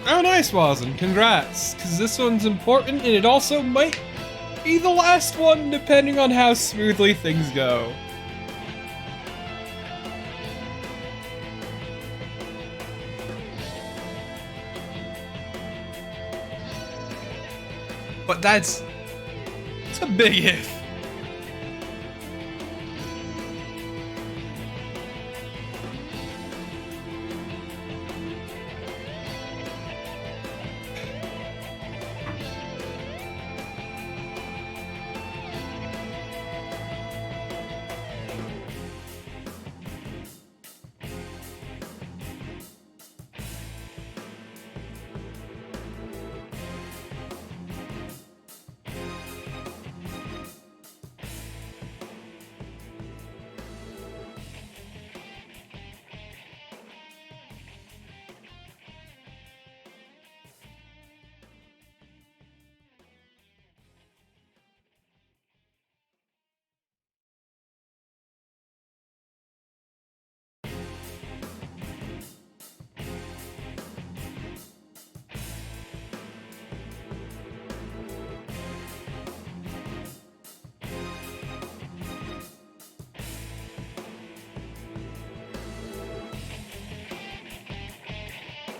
Oh, nice, Wazen. Congrats. Because this one's important, and it also might be the last one, depending on how smoothly things go. But it's a big if.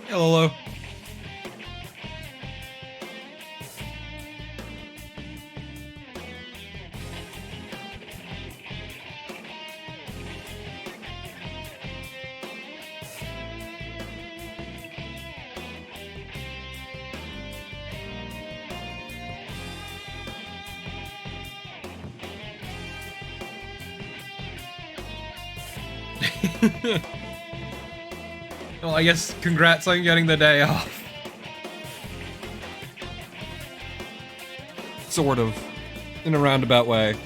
Hello. Well, I guess congrats on getting the day off. Sort of. In a roundabout way.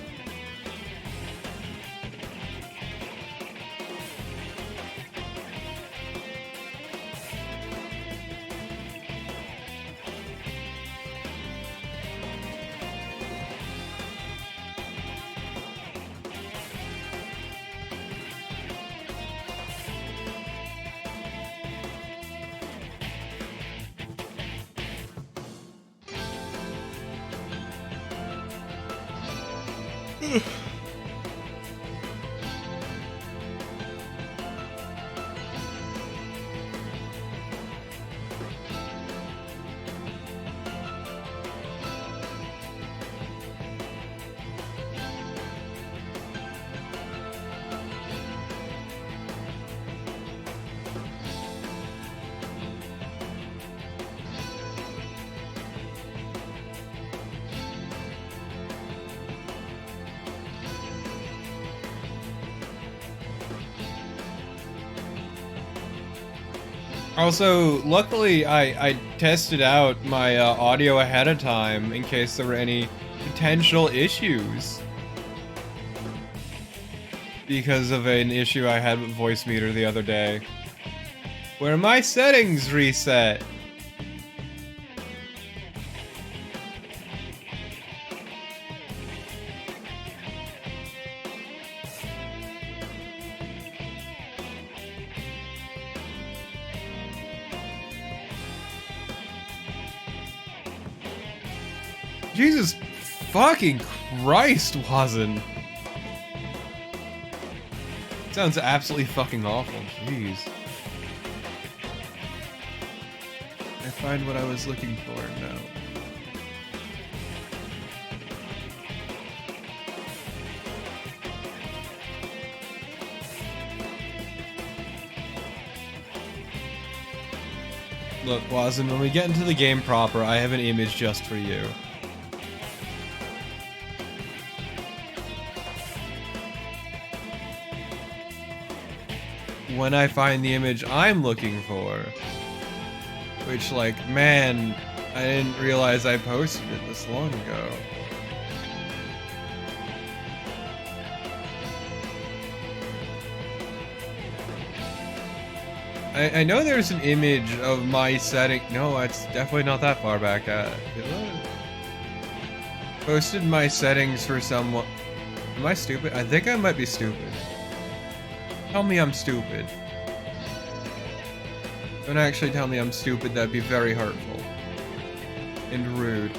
Also, luckily, I tested out my audio ahead of time in case there were any potential issues. Because of an issue I had with Voice Meter the other day. Where my settings reset. Jesus fucking Christ, Wazen. Sounds absolutely fucking awful. Jeez. I find what I was looking for now. Look, Wazen, when we get into the game proper, I have an image just for you. When I find the image I'm looking for. Which, like, man, I didn't realize I posted it this long ago. I know there's an image of my setting. No, it's definitely not that far back. Posted my settings for someone. Am I stupid? I think I might be stupid. Tell me I'm stupid. Don't actually tell me I'm stupid, that'd be very hurtful. And rude.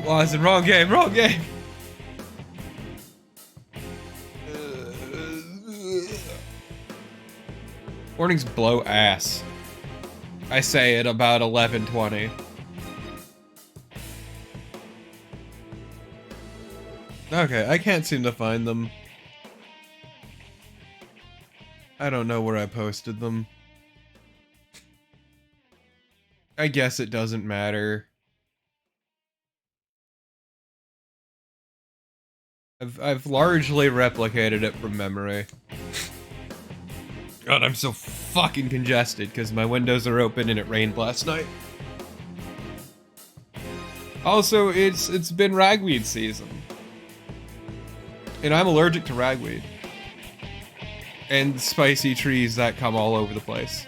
Why is it wrong game? Wrong game! Warnings blow ass. I say it about 11:20. Okay, I can't seem to find them. I don't know where I posted them. I guess it doesn't matter. I've largely replicated it from memory. God, I'm so fucking congested because my windows are open and it rained last night. Also, it's been ragweed season. And I'm allergic to ragweed. And spicy trees that come all over the place.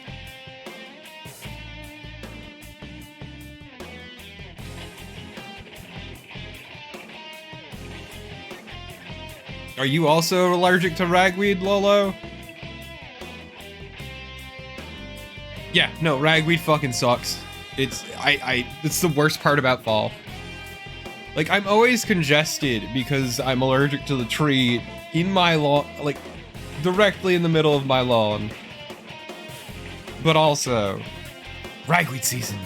Are you also allergic to ragweed, Lolo? Yeah, no, ragweed fucking sucks. It's the worst part about fall. Like, I'm always congested because I'm allergic to the tree in my lawn, like, directly in the middle of my lawn. But also, ragweed season.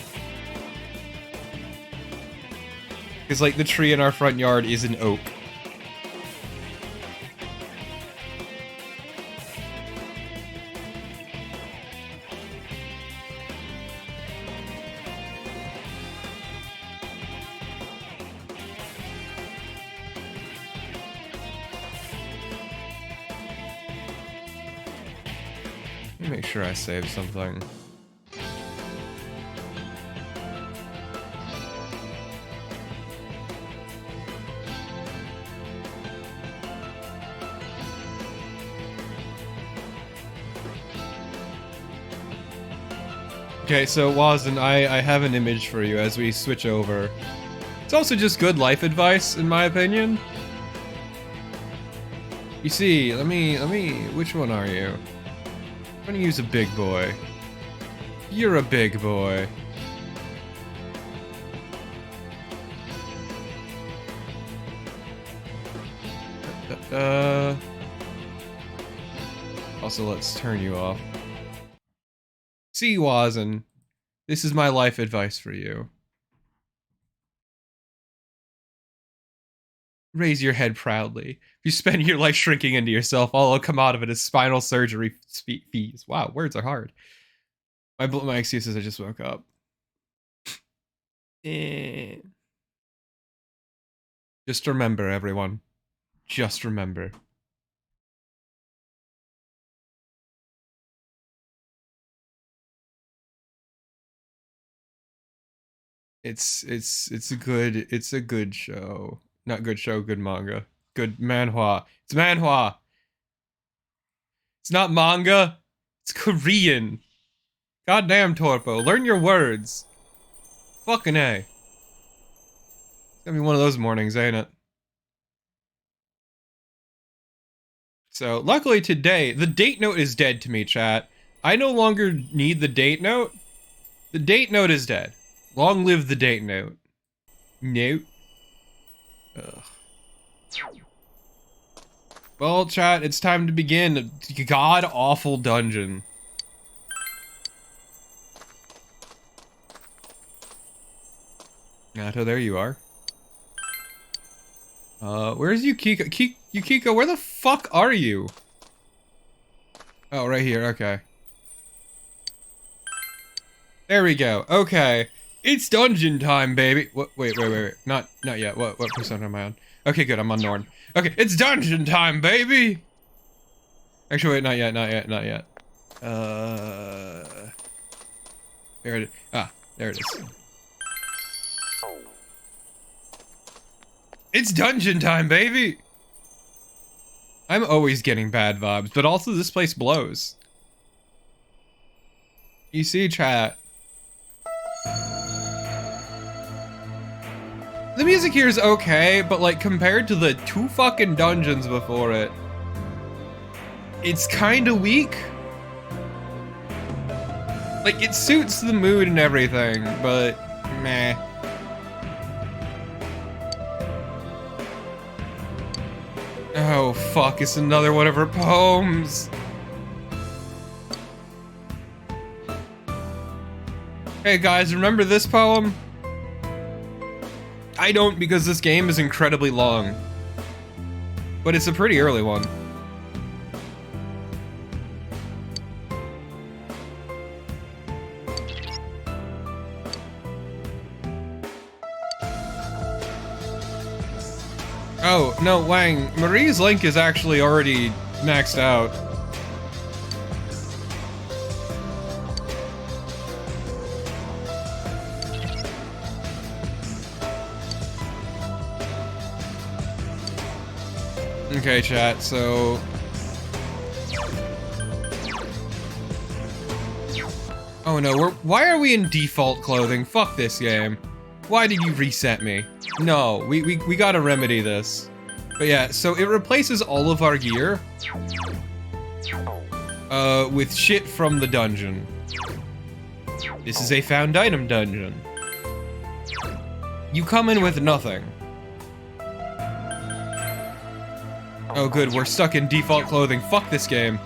Because, like, the tree in our front yard is an oak. Let me make sure I saved something. Okay, so Wazen, I have an image for you as we switch over. It's also just good life advice, in my opinion. You see, let me, which one are you? I'm gonna use a big boy. You're a big boy. Also, let's turn you off. See, Wazen, this is my life advice for you. Raise your head proudly. If you spend your life shrinking into yourself, all will come out of it is spinal surgery fees. Wow, words are hard. My excuse is I just woke up. Just remember, everyone. Just remember. It's a good show. Not good show, good manga. Good manhwa. It's manhwa. It's not manga. It's Korean. Goddamn, Torpo. Learn your words. Fucking A. It's gonna be one of those mornings, ain't it? So, luckily today, the date note is dead to me, chat. I no longer need the date note. The date note is dead. Long live the date note. Note. Ugh. Well, chat, it's time to begin a god-awful dungeon. Nato, there you are. Where's Yukiko? Yukiko, where the fuck are you? Oh, right here, okay. There we go, okay. It's dungeon time, baby. Wait. Not yet. What persona am I on? Okay, good, I'm on Norn. Okay, it's dungeon time, baby! Actually, wait, not yet. There it is. Ah, there it is. It's dungeon time, baby! I'm always getting bad vibes, but also this place blows. You see, chat. The music here is okay, but like compared to the 2 fucking dungeons before it, it's kind of weak. Like, it suits the mood and everything, but meh. Oh fuck, it's another one of her poems. Hey guys, remember this poem? I don't, because this game is incredibly long. But it's a pretty early one. Oh, no, Wang, Marie's Link is actually already maxed out. Okay, chat, so... Oh no, why are we in default clothing? Fuck this game. Why did you reset me? No, we gotta remedy this. But yeah, so it replaces all of our gear with shit from the dungeon. This is a found item dungeon. You come in with nothing. Oh good, we're stuck in default clothing. Fuck this game.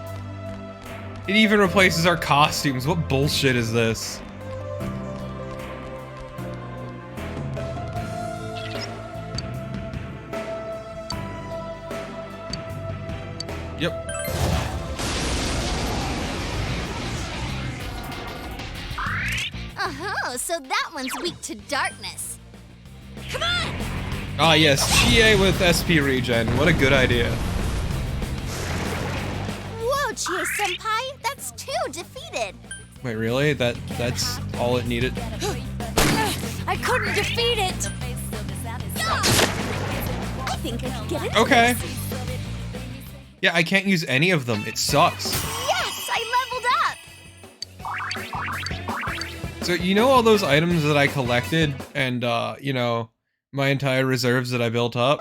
It even replaces our costumes. What bullshit is this? Yep. Oh, so that one's weak to darkness. Come on! Ah yes, Chie with SP regen. What a good idea. Whoa, Chie-senpai, that's 2 defeated. Wait, really? That's all it needed? I couldn't defeat it. I think I can get it. Okay. Yeah, I can't use any of them. It sucks. Yes, I leveled up. So, you know all those items that I collected and, you know, my entire reserves that I built up?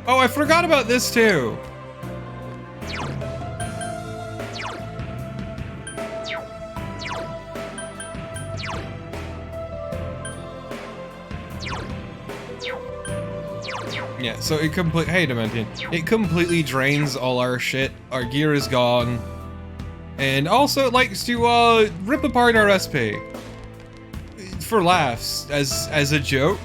Oh, I forgot about this too. Yeah, so it hey Dementian, it completely drains all our shit. Our gear is gone. And also it likes to rip apart our SP. For laughs, as a joke.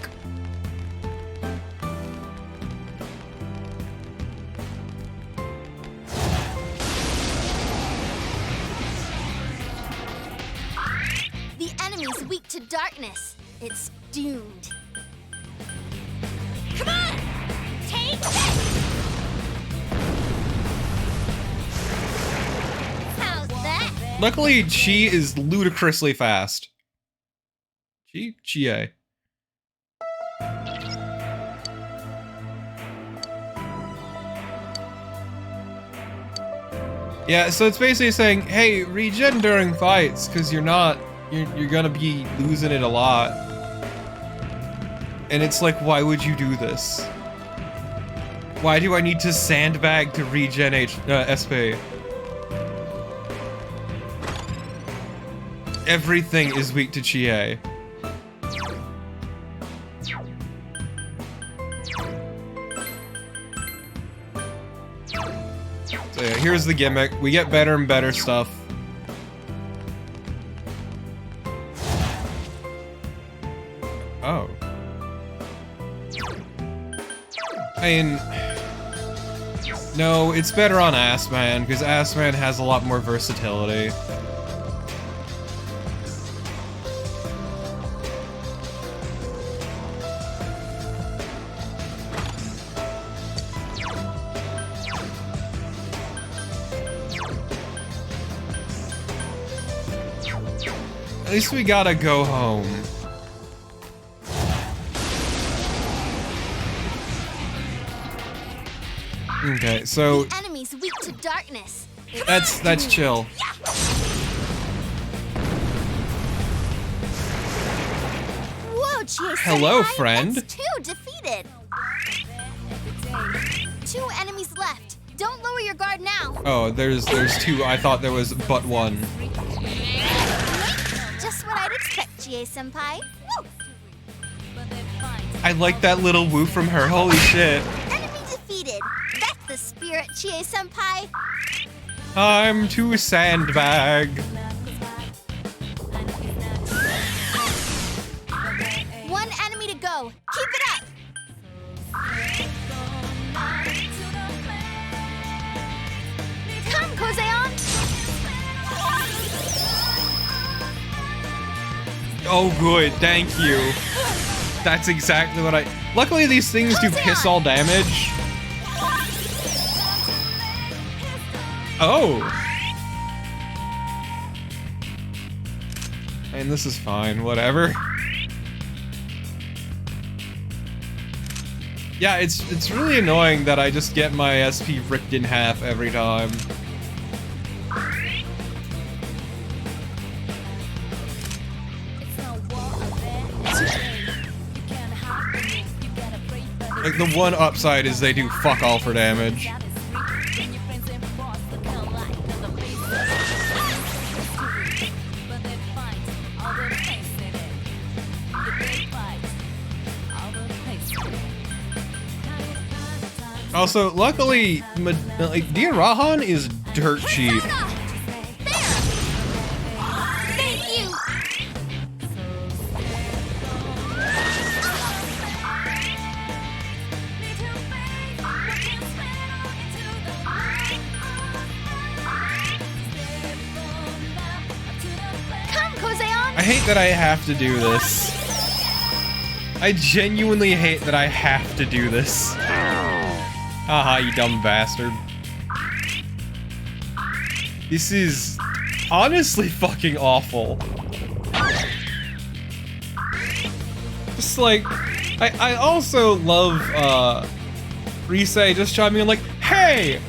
The enemy's weak to darkness. It's doomed. Come on! Take this! How's that? Luckily, Chi is ludicrously fast. Chie. Yeah, so it's basically saying, hey, regen during fights, because you're gonna be losing it a lot. And it's like, why would you do this? Why do I need to sandbag to regen SP? Everything is weak to Chie. So yeah, here's the gimmick. We get better and better stuff. Oh. I mean... No, it's better on Assman, because Assman has a lot more versatility. At least we gotta go home. Okay, so... The enemy's weak to darkness. That's chill. Whoa, Chie-senpai, Hello, friend. That's 2 defeated. 2 enemies left. Don't lower your guard now. Oh, there's 2. I thought there was but 1. Just what I'd expect, Chie-senpai. Woo! I like that little woo from her. Holy shit. Enemy defeated. That's the spirit, Chie-senpai. Time to sandbag. One enemy to go. Keep it up. Come, Kozeon. Oh, good. Thank you. That's exactly what I... Luckily, these things do piss all damage. Oh. And this is fine. Whatever. Yeah, it's really annoying that I just get my SP ripped in half every time. Like, the one upside is they do fuck all for damage. Also, luckily, like, Dear Rahan is dirt cheap. Thank you. Come, Kozeon. I hate that I have to do this. I genuinely hate that I have to do this. Haha, you dumb bastard. This is honestly fucking awful. Just like, I also love, Rise just chiming in like, hey!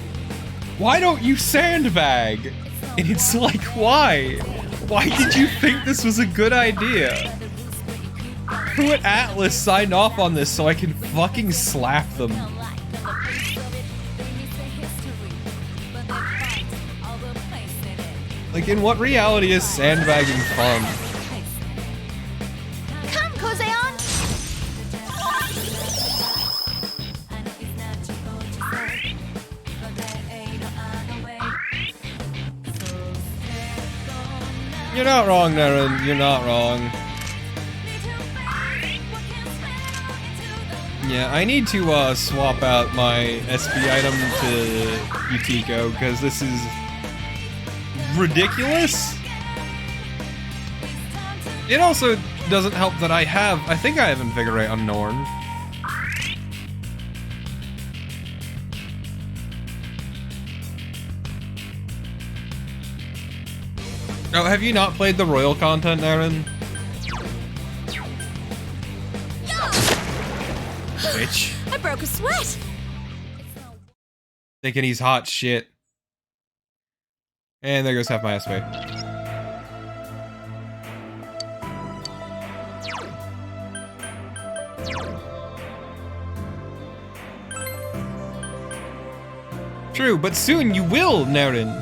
Why don't you sandbag? And it's like, why? Why did you think this was a good idea? Who at Atlas signed off on this so I can fucking slap them? Like, in what reality is sandbagging fun? Come, Kozeon. You're not wrong, Naren. You're not wrong. Yeah, I need to swap out my SP item to Yutiko, because this is ridiculous. It also doesn't help that I think I have Invigorate on Norn. Oh, have you not played the Royal content, Aaron? Bitch. I broke a sweat. Thinking he's hot shit. And there goes half my SP. True, but soon you will, Naren.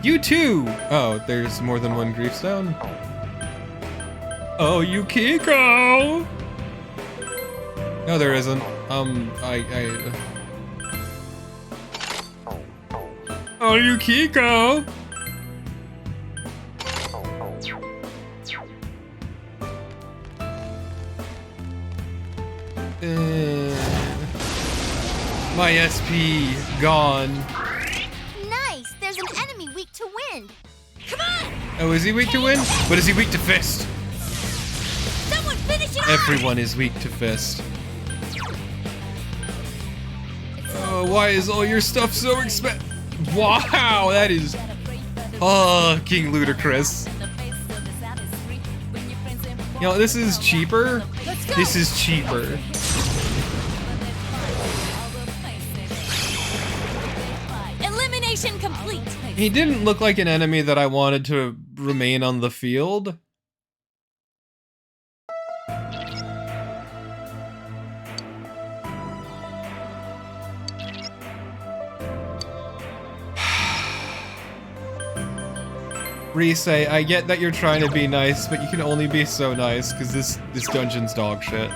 You too! Oh, there's more than one Griefstone. Oh, Yukiko! No, there isn't. Oh, Yukiko! My SP gone. Nice. There's an enemy weak to wind. Come on! Oh, is he weak to wind? But is he weak to fist? Someone finish it! Everyone is weak to fist. Oh, why is all your stuff so expensive? Wow, that is fucking ludicrous. You know, this is cheaper. This is cheaper. Elimination Elimination complete. He didn't look like an enemy that I wanted to remain on the field. Rise, I get that you're trying to be nice, but you can only be so nice because this dungeon's dog shit.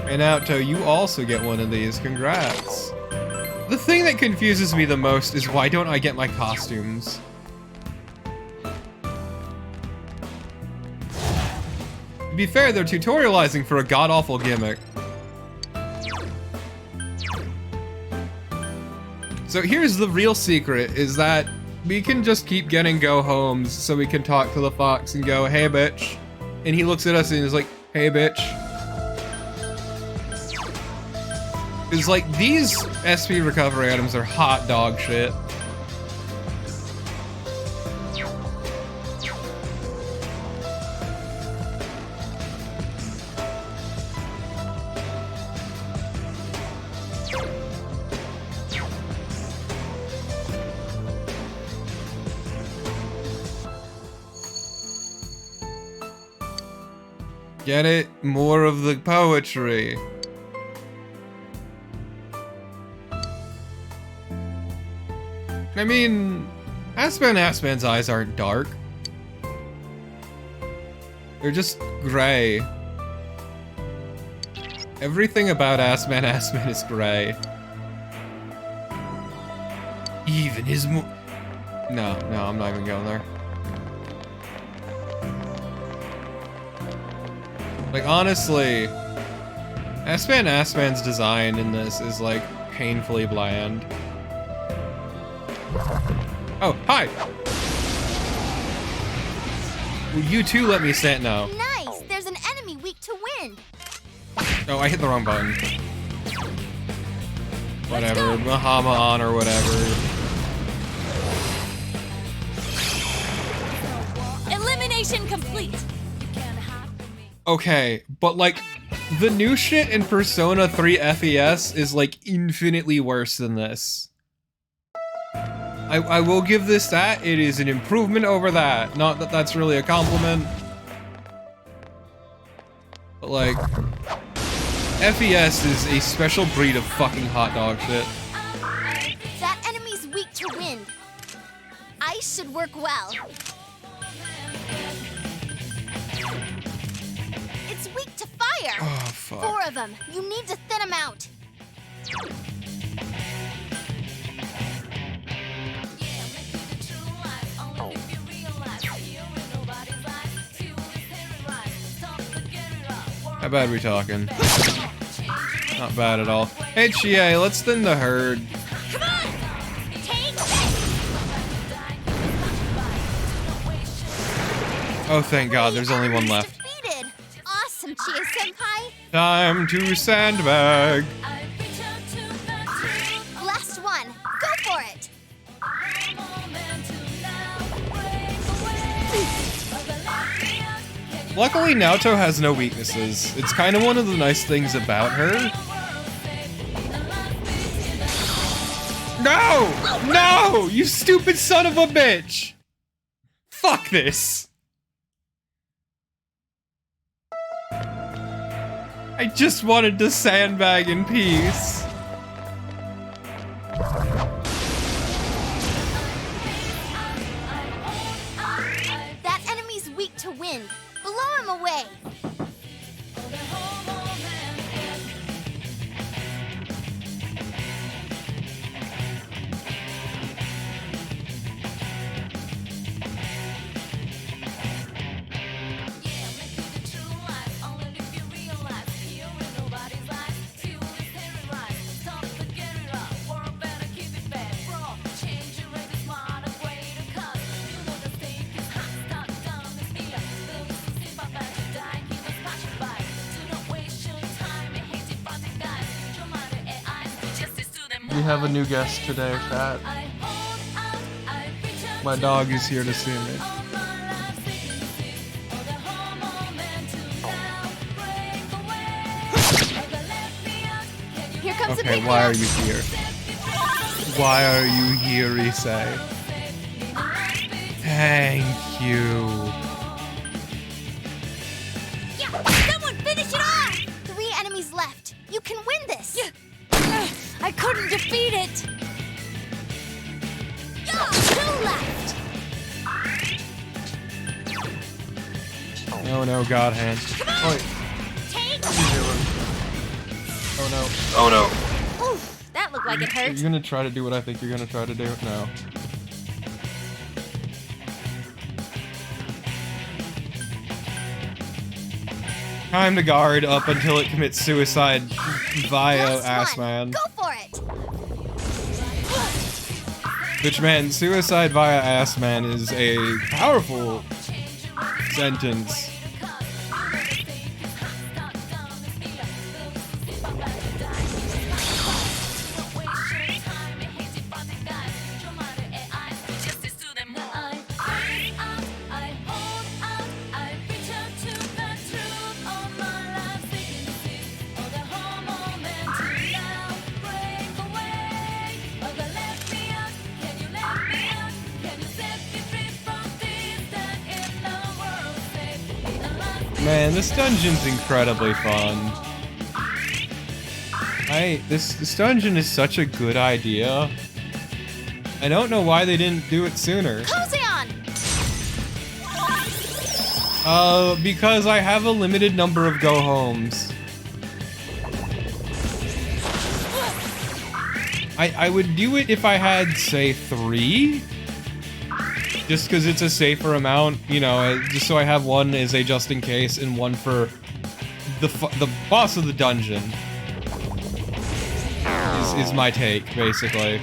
And Naoto, you also get one of these. Congrats. The thing that confuses me the most is why don't I get my costumes? To be fair, they're tutorializing for a god-awful gimmick. So here's the real secret, is that we can just keep getting go-homes so we can talk to the fox and go, hey bitch. And he looks at us and is like, hey bitch. It's like, these SP recovery items are hot dog shit. Get it? More of the poetry. I mean, Aspan's eyes aren't dark. They're just gray. Everything about Aspan is gray. Even his No, I'm not even going there. Like, honestly, Aspan's design in this is, like, painfully bland. Oh, hi! Will you too let me stand now? Nice! There's an enemy weak to wind. Oh, I hit the wrong button. Whatever, Mahama on or whatever. Elimination complete. Okay, but like, the new shit in Persona 3 FES is like infinitely worse than this. I will give this that. It is an improvement over that. Not that that's really a compliment. But like, FES is a special breed of fucking hot dog shit. That enemy's weak to wind. Ice should work well. It's weak to fire. Oh, fuck. 4 of them. You need to thin them out. How bad are we talking? Not bad at all. Hey, Chie, let's thin the herd. Come on! Take this! Oh, thank God, there's only one left. Defeated. Awesome, Chie-senpai. Time to sandbag. Last one. Go for it. Luckily, Naoto has no weaknesses. It's kind of one of the nice things about her. No! No! You stupid son of a bitch! Fuck this. I just wanted to sandbag in peace. That enemy's weak to wind. Blow him away. We have a new guest today, chat. My dog is here to see me. Here comes Okay, why are you here? Why are you here, Issei? Thank you. Yeah, someone finish it off! 3 enemies left. You can win this. I couldn't defeat it. 2 left. Oh no, God hand. Oh, Take. oh no. Oh no. Oof, that looked like it Are hurt. you gonna try to do what I think you're gonna try to do? No. Time to guard up until it commits suicide via Last one. Assman. Go for it. Which, man, suicide via Assman is a powerful sentence. Man, this dungeon's incredibly fun. This dungeon is such a good idea. I don't know why they didn't do it sooner. Cozy on. Because I have a limited number of go-homes. I would do it if I had, say, 3? Just because it's a safer amount, you know, just so I have one as a just in case and one for the boss of the dungeon. Is my take, basically.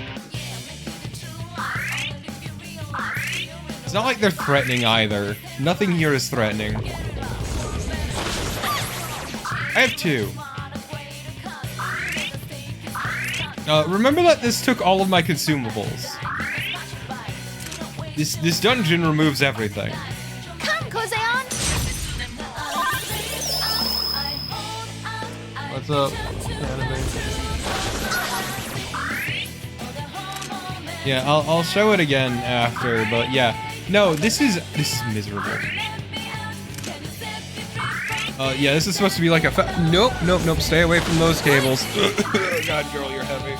It's not like they're threatening either. Nothing here is threatening. I have 2. Remember that this took all of my consumables. This dungeon removes everything. Come, Kozeon. What's up, anime? Yeah, I'll show it again after, but yeah. No, this is miserable. Yeah, this is supposed to be like a nope, stay away from those cables. God, girl, you're heavy.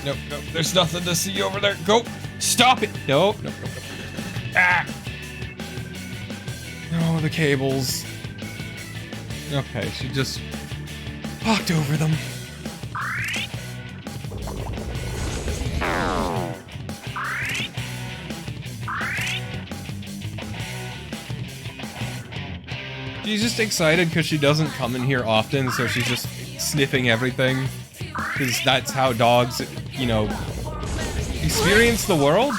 Nope. There's nothing to see over there. Go! Stop it! Nope. Ah! Oh, the cables. Okay, she just walked over them. She's just excited because she doesn't come in here often, so she's just sniffing everything. Because that's how dogs, you know, experience the world.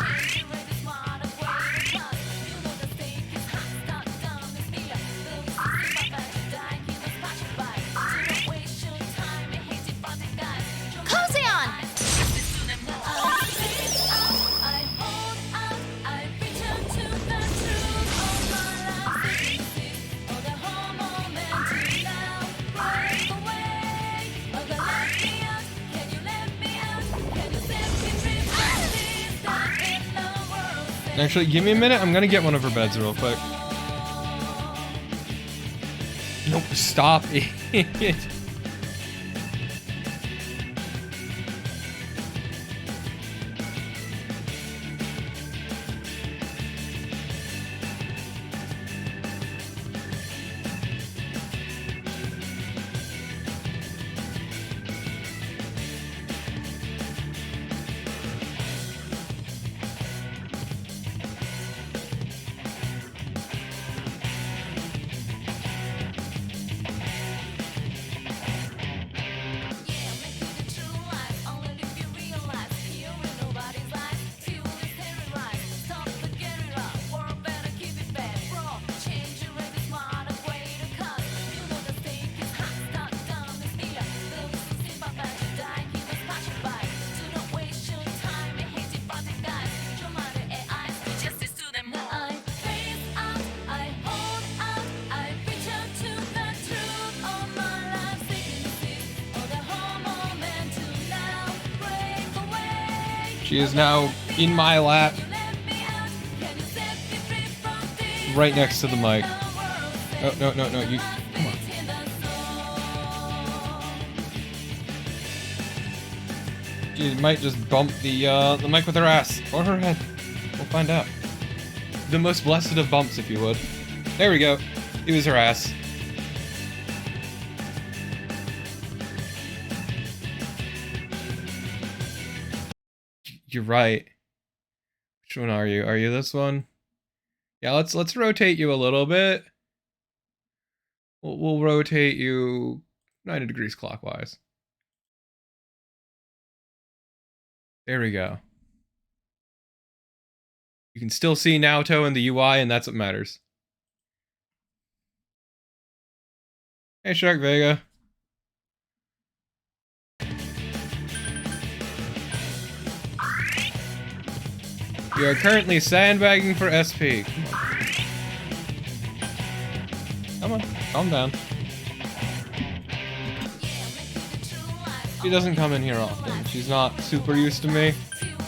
Actually, give me a minute. I'm gonna get one of her beds real quick. Nope, stop it. She is now in my lap. Right next to the mic. Oh, no, no, no, you... Come on. She might just bump the mic with her ass. Or her head. We'll find out. The most blessed of bumps, if you would. There we go. It was her ass. You're right. Which one are you? Are you this one? Yeah, let's rotate you a little bit. We'll rotate you 90 degrees clockwise. There we go. You can still see Naoto in the UI, and that's what matters. Hey, Shark Vega. You are currently sandbagging for SP. Come on, calm down. She doesn't come in here often. She's not super used to me.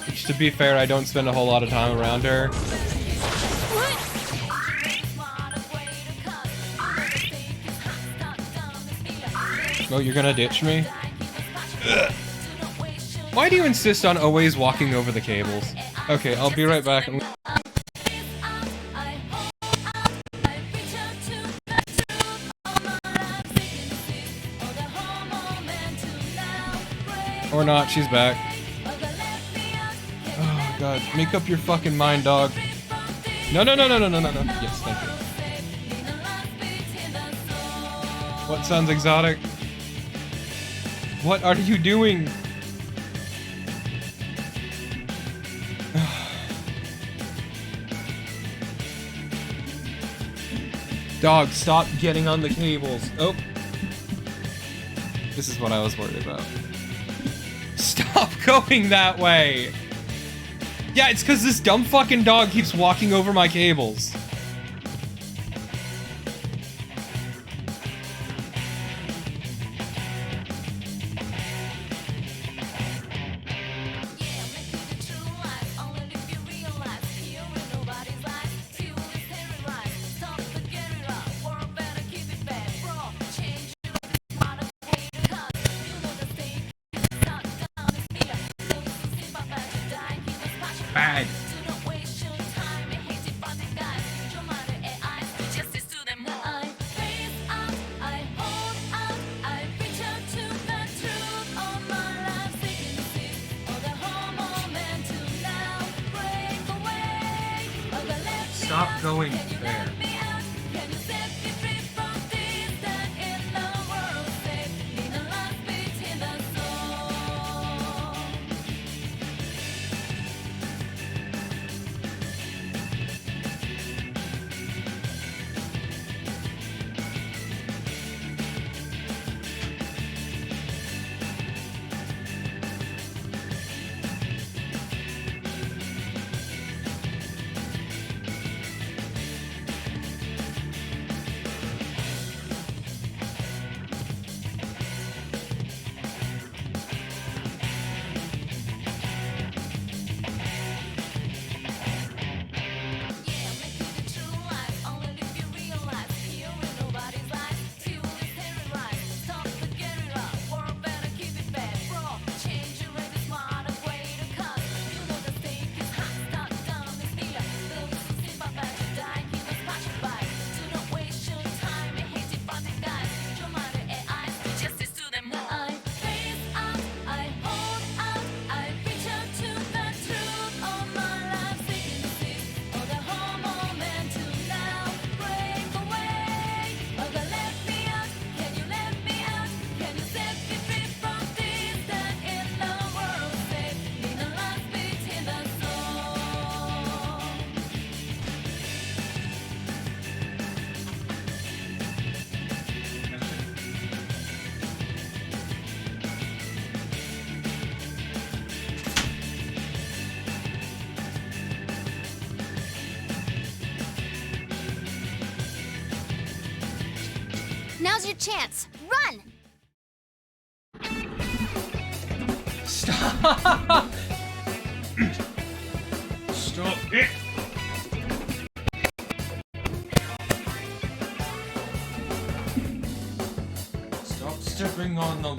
Which, to be fair, I don't spend a whole lot of time around her. Oh, you're gonna ditch me? Ugh. Why do you insist on always walking over the cables? Okay, I'll be right back. Or not, she's back. Oh god, make up your fucking mind, dog. No, no, no, no, no, no, no, no. Yes, thank you. What sounds exotic? What are you doing? Dog, stop getting on the cables. Oh. This is what I was worried about. Stop going that way! Yeah, it's because this dumb fucking dog keeps walking over my cables. Bad. Stop going there. Now's your chance. Run! Stop! stepping on them.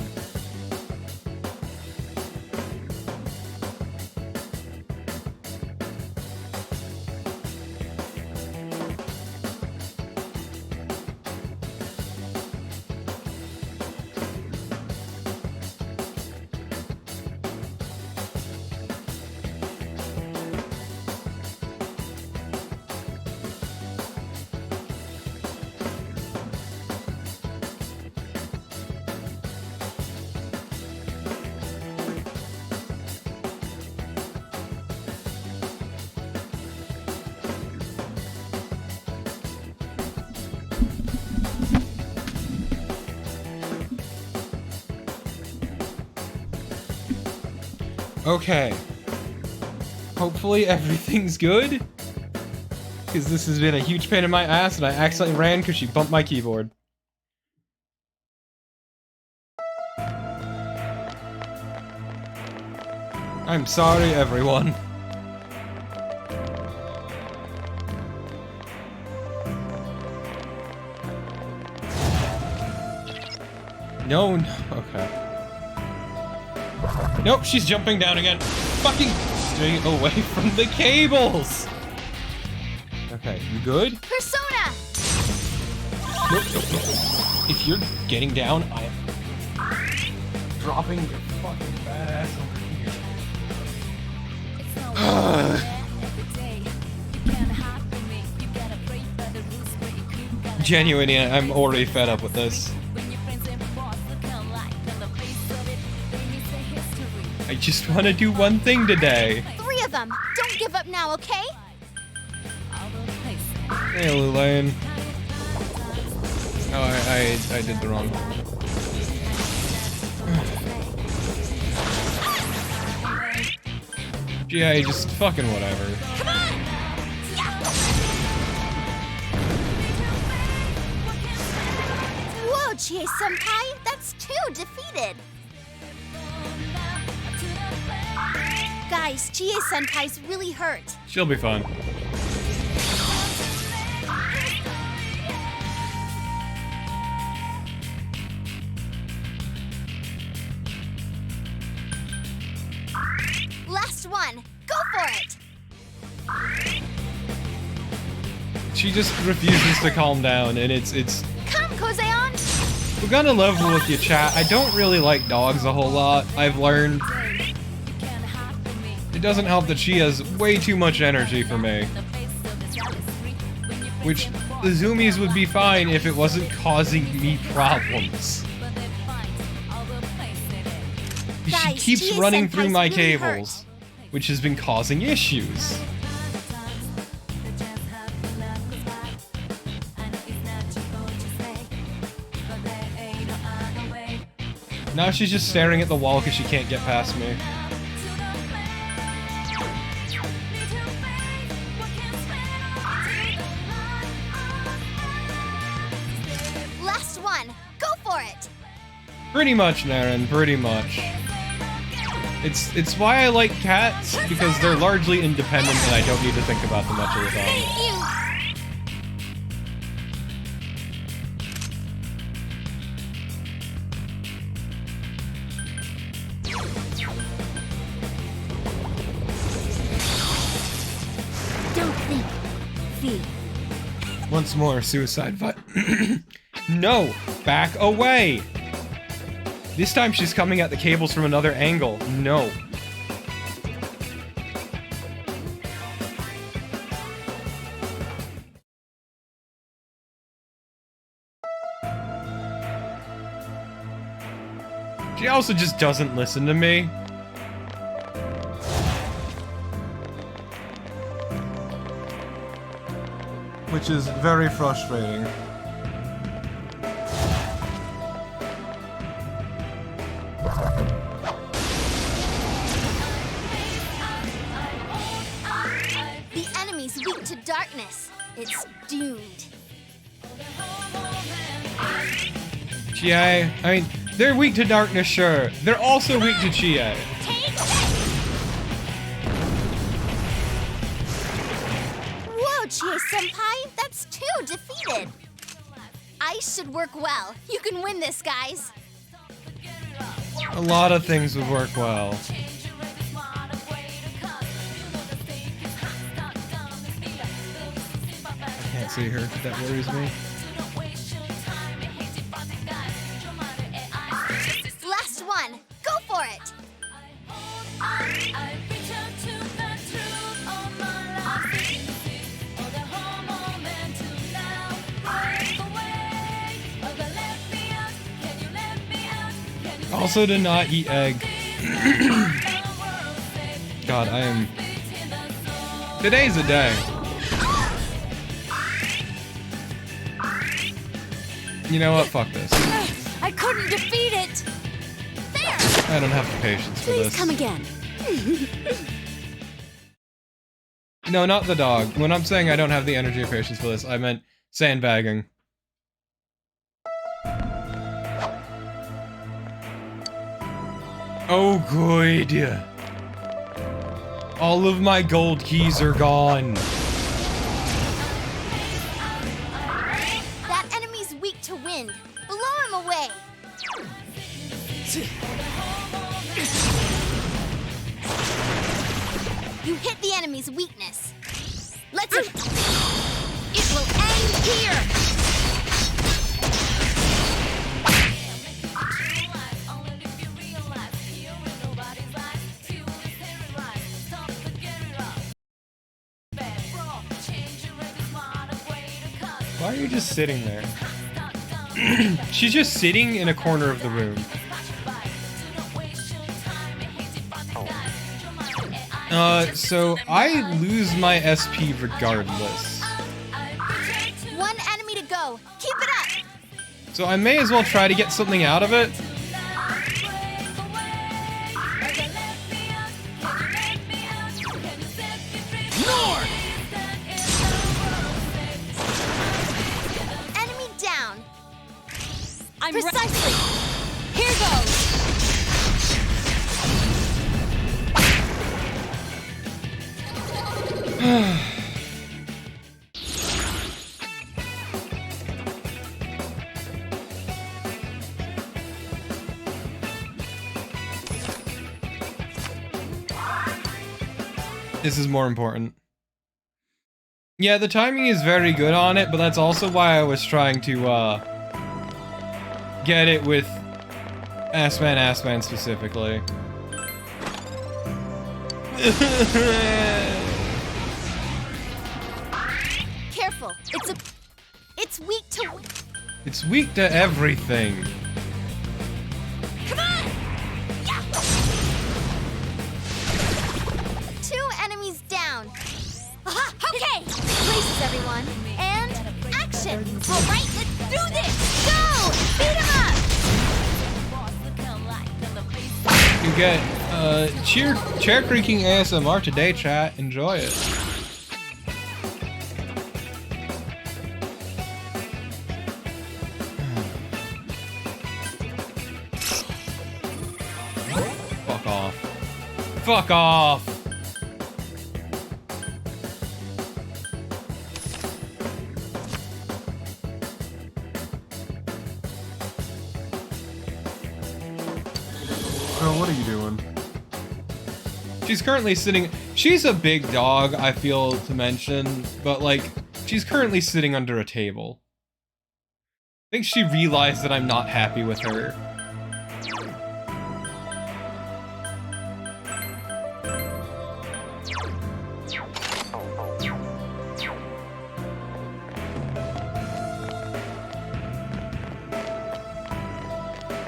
Okay. Hopefully everything's good. Because this has been a huge pain in my ass and I accidentally ran because she bumped my keyboard. I'm sorry, everyone. No, no, okay. Nope, she's jumping down again. Fucking stay away from the cables! Okay, you good? Persona! Nope, nope, nope. If you're getting down, I am dropping your fucking fat ass over here. Genuinely, I'm already fed up with this. I just want to do one thing today. 3 of them. Don't give up now, okay? Hey, Lulaine. Oh, I did the wrong one. Yeah, just fucking whatever. Come on! Whoa, Chie-senpai, that's 2 defeated. Guys, Chie-senpai's really hurt. She'll be fine. Last one. Go for it. She just refuses to calm down, and it's Come, Kozeon. we're gonna level with you, chat. I don't really like dogs a whole lot. I've learned. It doesn't help that she has way too much energy for me. Which, the zoomies would be fine if it wasn't causing me problems. She Guys, keeps running Chie-senpai's through my really cables, which has been causing issues. Now she's just staring at the wall because she can't get past me. Last one. Go for it. Pretty much, Naren, pretty much. It's why I like cats, because they're largely independent and I don't need to think about them much of the time. Thank you. Don't think. Feel. Once more, suicide No! Back away! This time she's coming at the cables from another angle. No. She also just doesn't listen to me. Which is very frustrating. The enemy's weak to darkness. It's doomed. Chie, I mean, they're weak to darkness, sure. They're also weak to Chie. Whoa, Chie-senpai, that's 2 defeated. Ice should work well. You can win this, guys. A lot of things would work well. I can't see her. That worries me. Last one. Go for it. Also to not eat egg. God, I am... Today's a day. You know what? Fuck this. I couldn't defeat it. There. I don't have the patience for Please this. come again. No, not the dog. When I'm saying I don't have the energy or patience for this, I meant sandbagging. Oh, good. All of my gold keys are gone. That enemy's weak to wind. Blow him away. You hit the enemy's weakness. Let's... It will end here. Why are you just sitting there? She's just sitting in a corner of the room. So I lose my SP regardless. One enemy to go. Keep it up. So I may as well try to get something out of it. Enemy down. I'm Precisely. Here goes. This is more important. Yeah, the timing is very good on it, but that's also why I was trying to, get it with Assman specifically. Careful. It's weak to... It's weak to everything. Come on! Yeah. 2 enemies down. Aha! Okay! Places, everyone. And action! All right, let's do this! Go! Beat him up! You get, chair creaking ASMR today, chat. Enjoy it. Fuck off. Fuck off! Oh, what are you doing? She's currently sitting... She's a big dog, I feel to mention, but, like, she's currently sitting under a table. I think she realized that I'm not happy with her.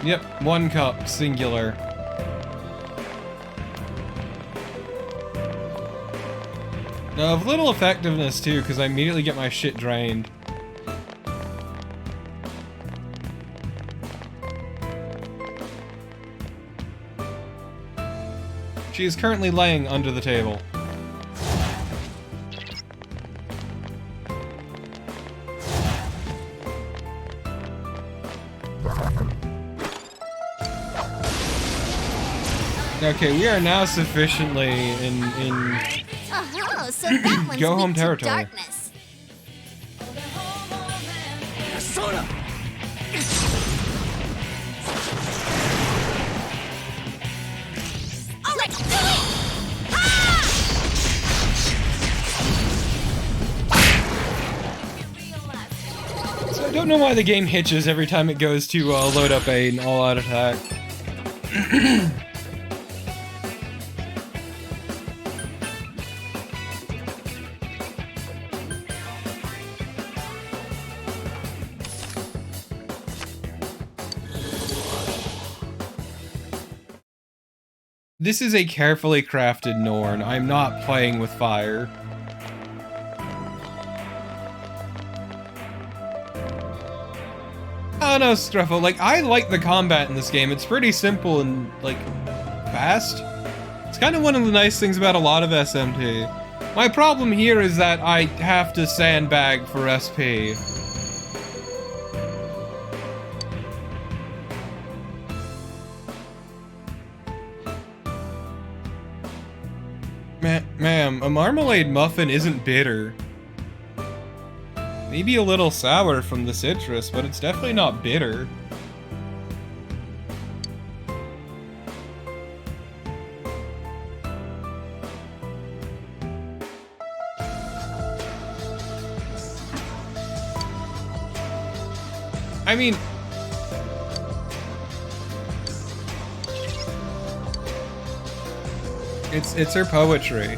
Yep, 1 cup, singular. Of little effectiveness too, because I immediately get my shit drained. She is currently laying under the table. Okay, we are now sufficiently in Oh, so that one's Go weak home to territory. darkness. I don't know why the game hitches every time it goes to load up an all-out attack. This is a carefully crafted Norn. I'm not playing with fire. I don't know, Streffo, like, I like the combat in this game. It's pretty simple and, like, fast. It's kind of one of the nice things about a lot of SMT. My problem here is that I have to sandbag for SP. Ma'am, a marmalade muffin isn't bitter. Maybe a little sour from the citrus, but it's definitely not bitter. I mean... It's her poetry.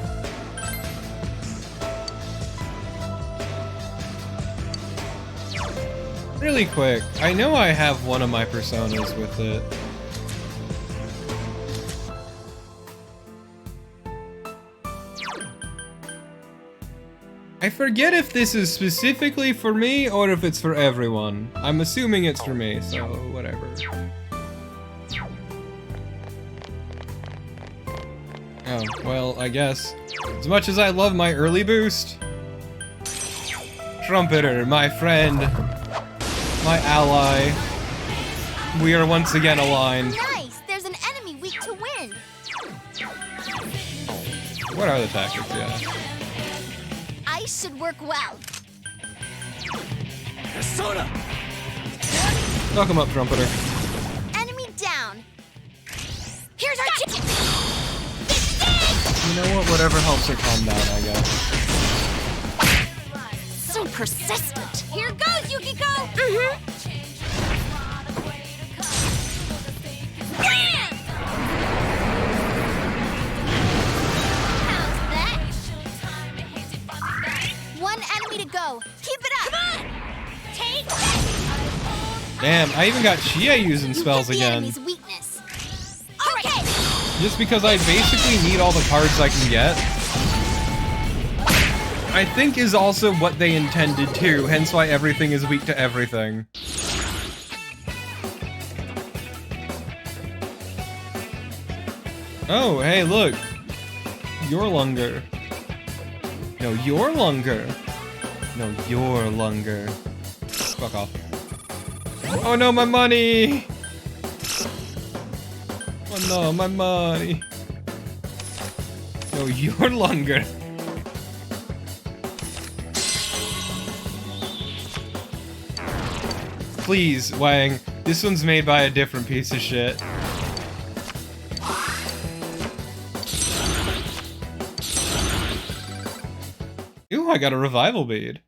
Really quick, I know I have one of my personas with it. I forget if this is specifically for me or if it's for everyone. I'm assuming it's for me, so whatever. Oh, well, I guess. As much as I love my early boost, Trumpeter, my friend, my ally, we are once again aligned. Nice! There's an enemy weak to win. What are the tactics? Yeah. Ice should work well. Persona! Welcome up, Trumpeter. Enemy down. Here's our ticket. You know what? Whatever helps her calm down, I guess. So persistent. Here goes, Yukiko. Bam! How's that? One enemy to go. Keep it up. Come on. Take this. Damn, I even got Chia using spells You hit the again. enemy's weakness. Okay. Just because I basically need all the cards I can get. I think is also what they intended to, hence why everything is weak to everything. Oh, hey, look. Your Lunger. No, your Lunger. No, your Lunger. Fuck off. Oh no, my money! Oh no, my money. No, your Lunger. Please, Wang. This one's made by a different piece of shit. Ooh, I got a revival bead.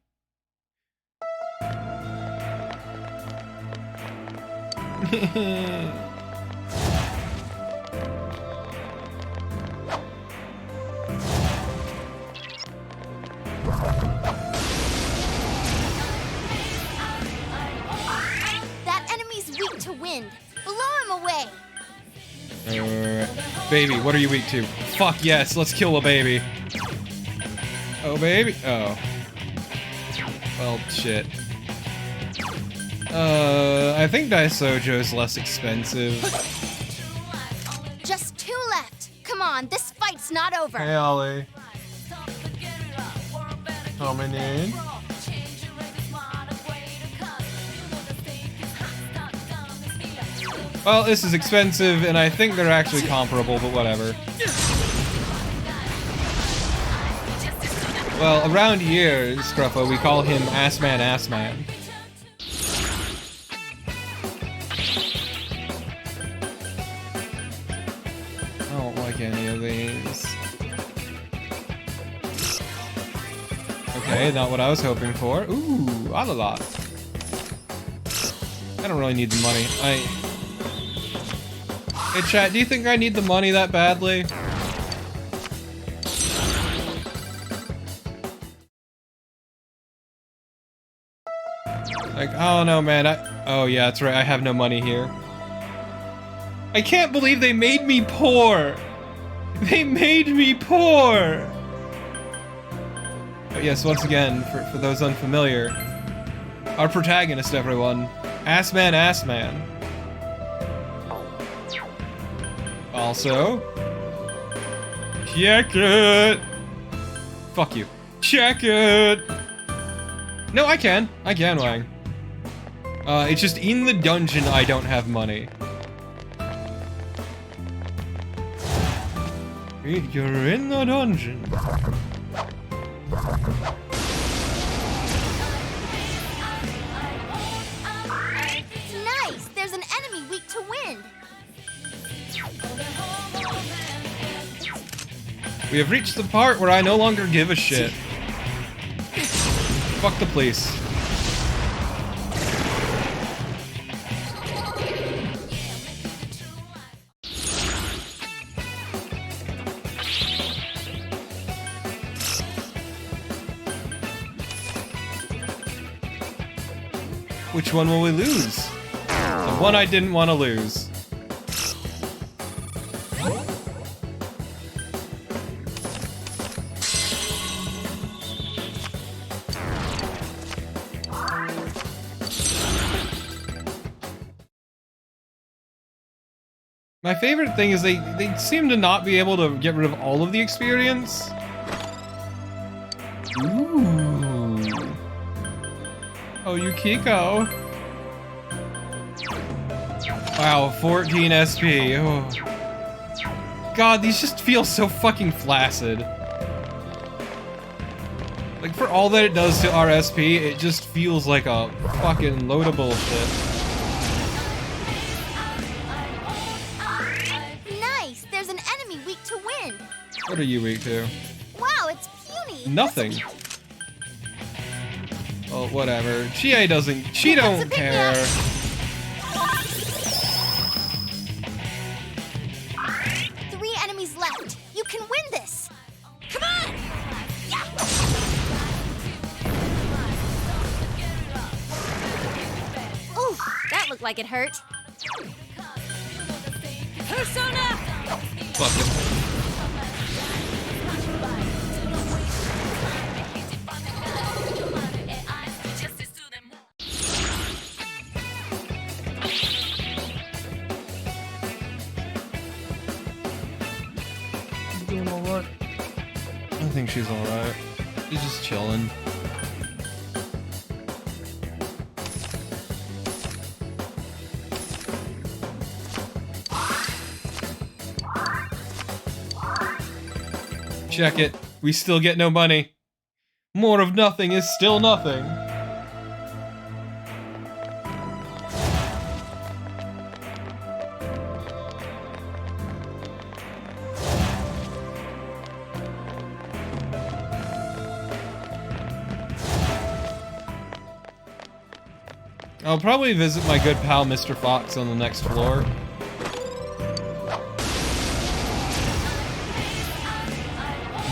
That enemy's weak to wind. Blow him away. Baby, what are you weak to? Fuck yes, let's kill a baby. Oh, baby. Oh. Well, shit. I think Daisojo's less expensive. Just 2 left. Come on, this fight's not over. Hey, Ollie. Coming in. Well, this is expensive, and I think they're actually comparable, but whatever. Well, around here, Scruffo, we call him Assman Assman. I don't like any of these. Okay, not what I was hoping for. Ooh, Alala. I don't really need the money. Hey chat, do you think I need the money that badly? Like, I don't know, man. Oh yeah, that's right. I have no money here. I can't believe they made me poor. They made me poor. But yes, once again, for those unfamiliar, our protagonist, everyone, Ass Man. Also, check it. Fuck you. Check it. No, I can, Wang. It's just in the dungeon I don't have money. You're in the dungeon. Nice! There's an enemy weak to wind. We have reached the part where I no longer give a shit. Fuck the police. Which one will we lose? The one I didn't want to lose. My favorite thing is they seem to not be able to get rid of all of the experience. Ooh. Oh, Yukiko. Wow, 14 SP. Oh. God, these just feel so fucking flaccid. Like, for all that it does to our SP, it just feels like a fucking load of bullshit. Nice! There's an enemy weak to wind. What are you weak to? Wow, it's puny. Nothing. Well, whatever. She don't care. Three enemies left. You can win this. Come on! Yeah. Ooh, that looked like it hurt. Persona! Fuck it. Doing alright. I think she's alright. She's just chilling. Check it. We still get no money. More of nothing is still nothing. I'll probably visit my good pal Mr. Fox on the next floor.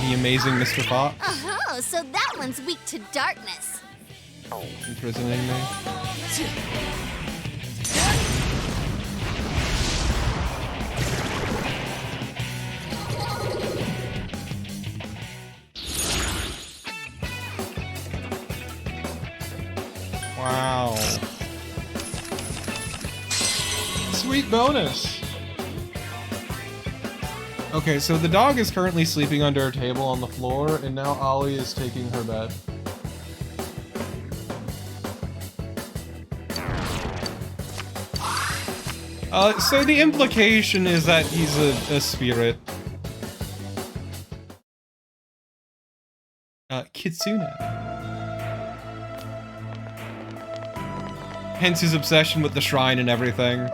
The amazing Mr. Fox. Oh, so that one's weak to darkness. Imprisoning me. Wow. Sweet bonus. Okay, so the dog is currently sleeping under a table on the floor, and now Ollie is taking her bed. So the implication is that he's a spirit. Kitsune. Hence his obsession with the shrine and everything.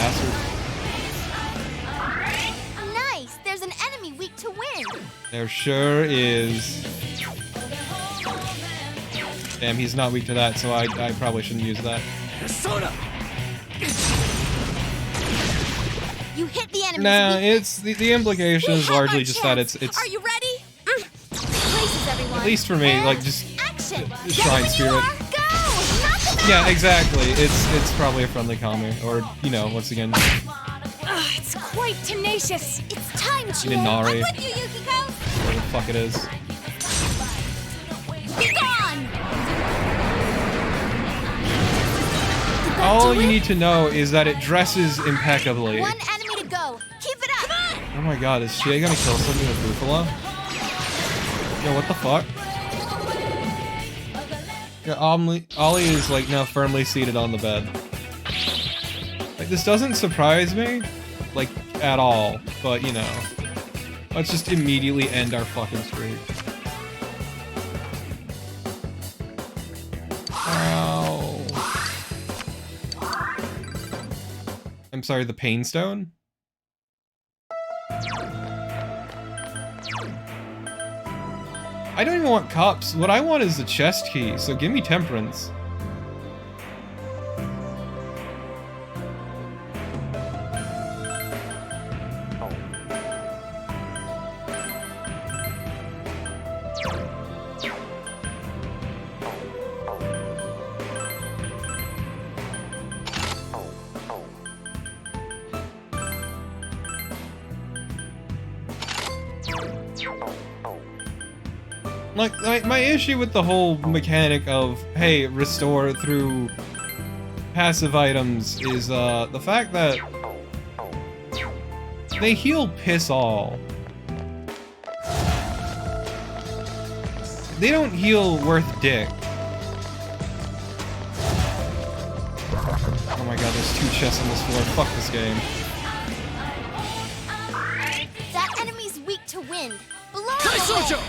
bastard. Nice! There's an enemy weak to wind. There sure is. Damn, he's not weak to that, so I probably shouldn't use that. Persona! You hit the enemy. Nah, it's the implication is largely just that it's Are you ready? Places, everyone. at least for me, And like just action. shrine spirit. Go! Knock them Yeah, out. exactly. It's probably a friendly counter, or you know, once again, It's quite tenacious. It's time, Chie. Minari. I'm with you, Yukiko. whatever the fuck it is. Be gone. All you need to know is that it dresses impeccably. One enemy to go. Keep it up. Oh my god, is Chie gonna kill something with Buffalo? Yo, what the fuck? Yeah, Ollie is like now firmly seated on the bed. Like, this doesn't surprise me, like, at all, but you know. Let's just immediately end our fucking streak. Ow. I'm sorry, the Pain Stone? I don't even want cups. What I want is the chest key, so give me temperance. Like, my issue with the whole mechanic of, hey, restore through passive items is, the fact that they heal piss all. They don't heal worth dick. Oh my god, there's 2 chests on this floor. Fuck this game. That enemy's weak to wind. Blow it Kaisocho! away.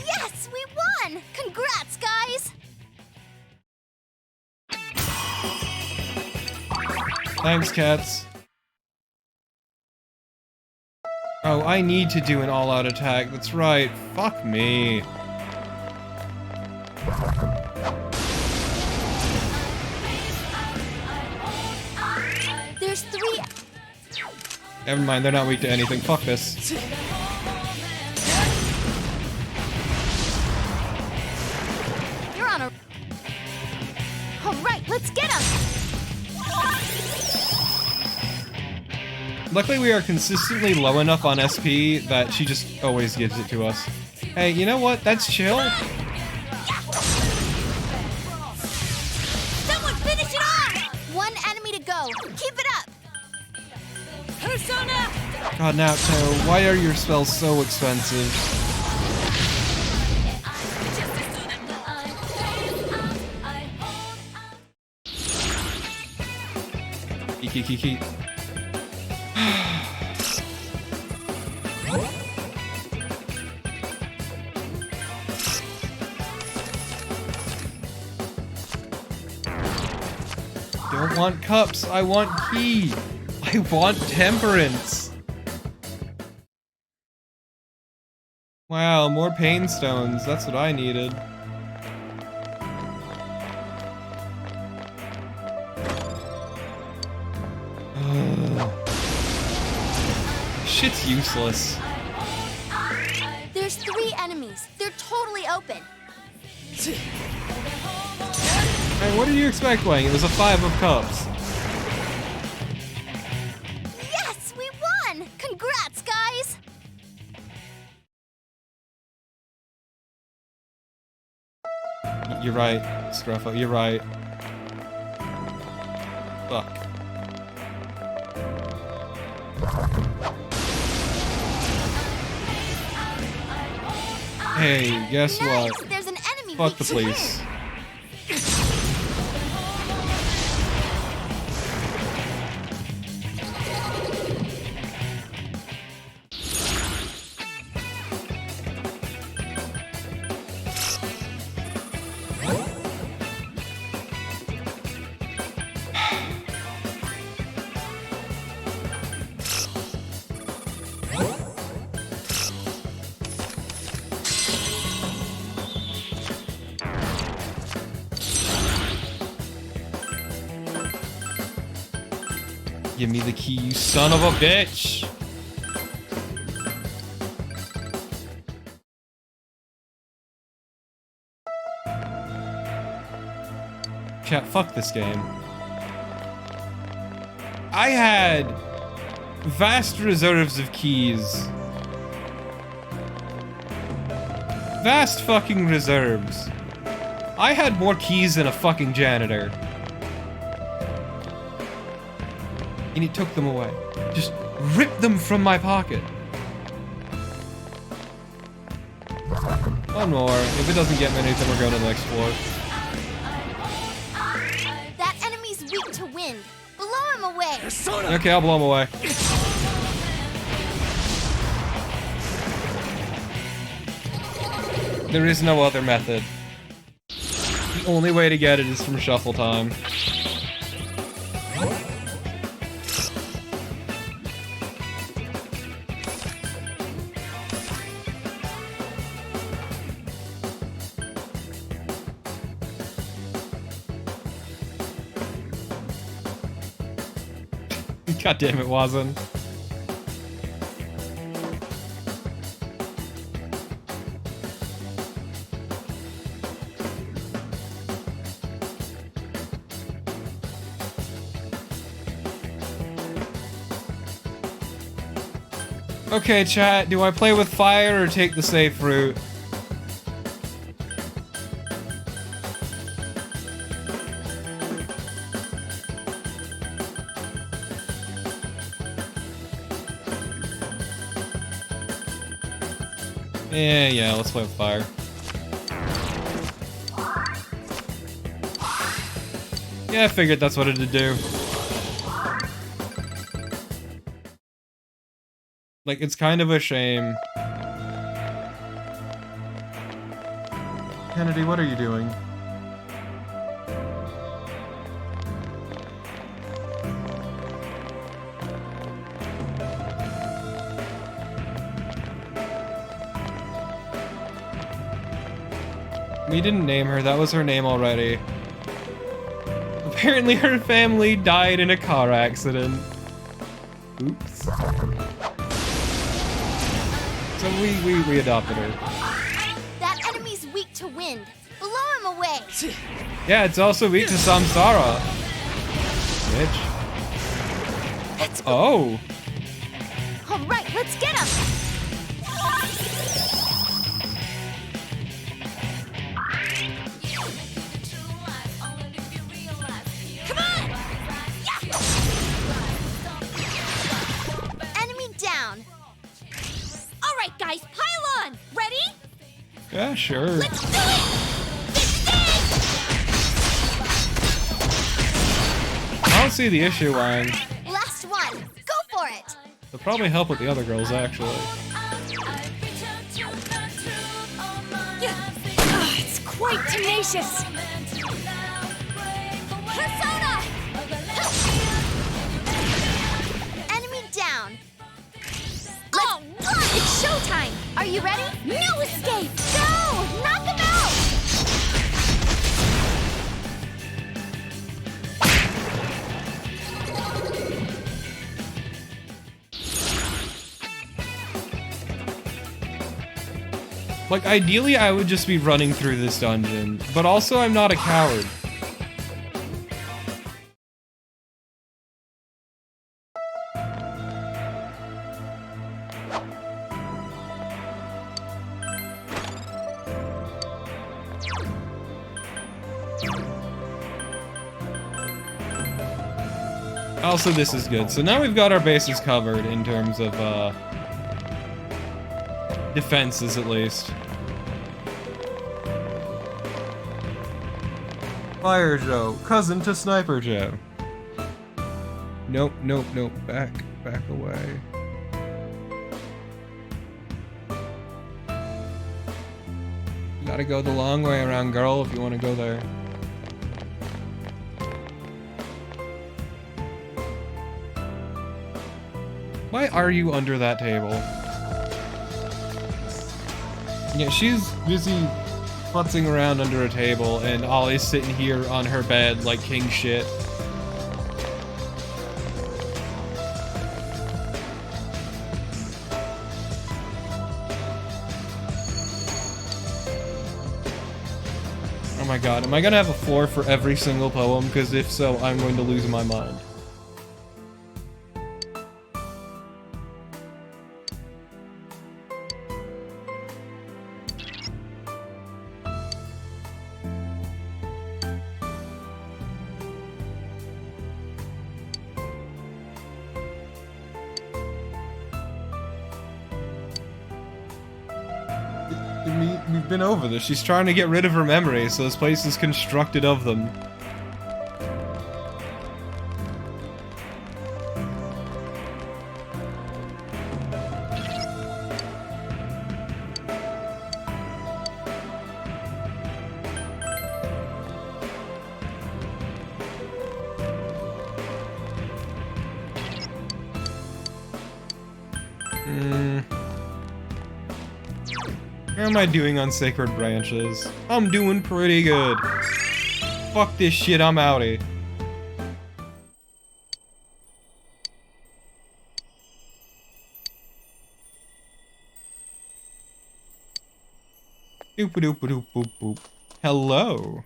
Yes, we won! Congrats, guys! Thanks, cats. Oh, I need to do an all-out attack. That's right. Fuck me. There's 3. Never mind, they're not weak to anything. Fuck this. You're on a. Alright, let's get him! Luckily, we are consistently low enough on SP that she just always gives it to us. Hey, you know what? That's chill. Someone finish it off! One enemy to go. Keep it up! Persona! God, Naoto, why are your spells so expensive? Kiki. Don't want cups, I want key. I want temperance. Wow, more pain stones. That's what I needed. Shit's useless. There's 3 enemies. They're totally open. Hey, what did you expect, Wang? It was a 5 of cups. Yes, we won! Congrats, guys! You're right, Scruffo, you're right. Fuck. Hey, guess Nice! what? There's an enemy Fuck weak the to police. wind. Give me the key, you son of a bitch! Chat, fuck this game. I had vast reserves of keys. Vast fucking reserves. I had more keys than a fucking janitor. And he took them away. Just ripped them from my pocket. One more. If it doesn't get me anything, we're going to the next floor. That enemy's weak to wind. Blow him away. Okay, I'll blow him away. There is no other method. The only way to get it is from shuffle time. God damn it, wasn't. Okay, chat, do I play with fire or take the safe route? Yeah, let's play with fire. Yeah, I figured that's what it'd do. Like, it's kind of a shame. Kennedy, what are you doing? We didn't name her, that was her name already. Apparently her family died in a car accident. Oops. So we adopted her. That enemy's weak to wind. Blow him away. Yeah, it's also weak to samsara. Bitch. Oh. All right, let's get him. Come on! Yeah! Enemy down. All right, guys, pile on. Ready? Yeah, sure. Let's do it! This is it! I don't see the issue, Wang. Last one. Go for it. It'll probably help with the other girls, actually. It's quite tenacious. Persona! Enemy down. Oh, it's showtime. Are you ready? No escape. Go! Knock him out! Like, ideally, I would just be running through this dungeon, but also I'm not a coward. Also, this is good. So now we've got our bases covered in terms of, defenses, at least. Fire Joe, cousin to Sniper Joe. Nope, nope, nope. Back away. You gotta go the long way around, girl, if you want to go there. Why are you under that table? Yeah, she's busy futzing around under a table, and Ollie's sitting here on her bed like king shit. Oh my god, am I gonna have a floor for every single poem? Because if so, I'm going to lose my mind. We've been over this. She's trying to get rid of her memories, so this place is constructed of them. How am I doing on Sacred Branches? I'm doing pretty good. Fuck this shit, I'm outie. Doop doop doop boop boop. Hello.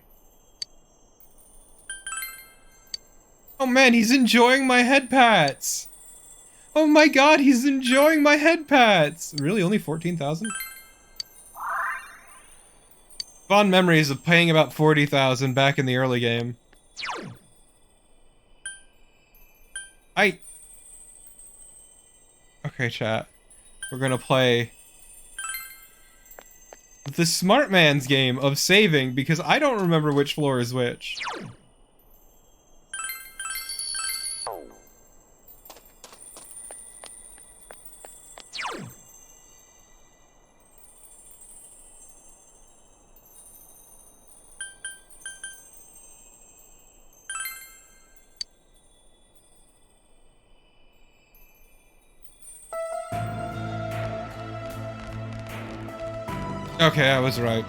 Oh man, he's enjoying my head pats. Oh my god, he's enjoying my head pats. Really, only 14,000? Fond memories of paying about 40,000 back in the early game. Okay, chat. We're gonna play the smart man's game of saving because I don't remember which floor is which. Okay, I was right.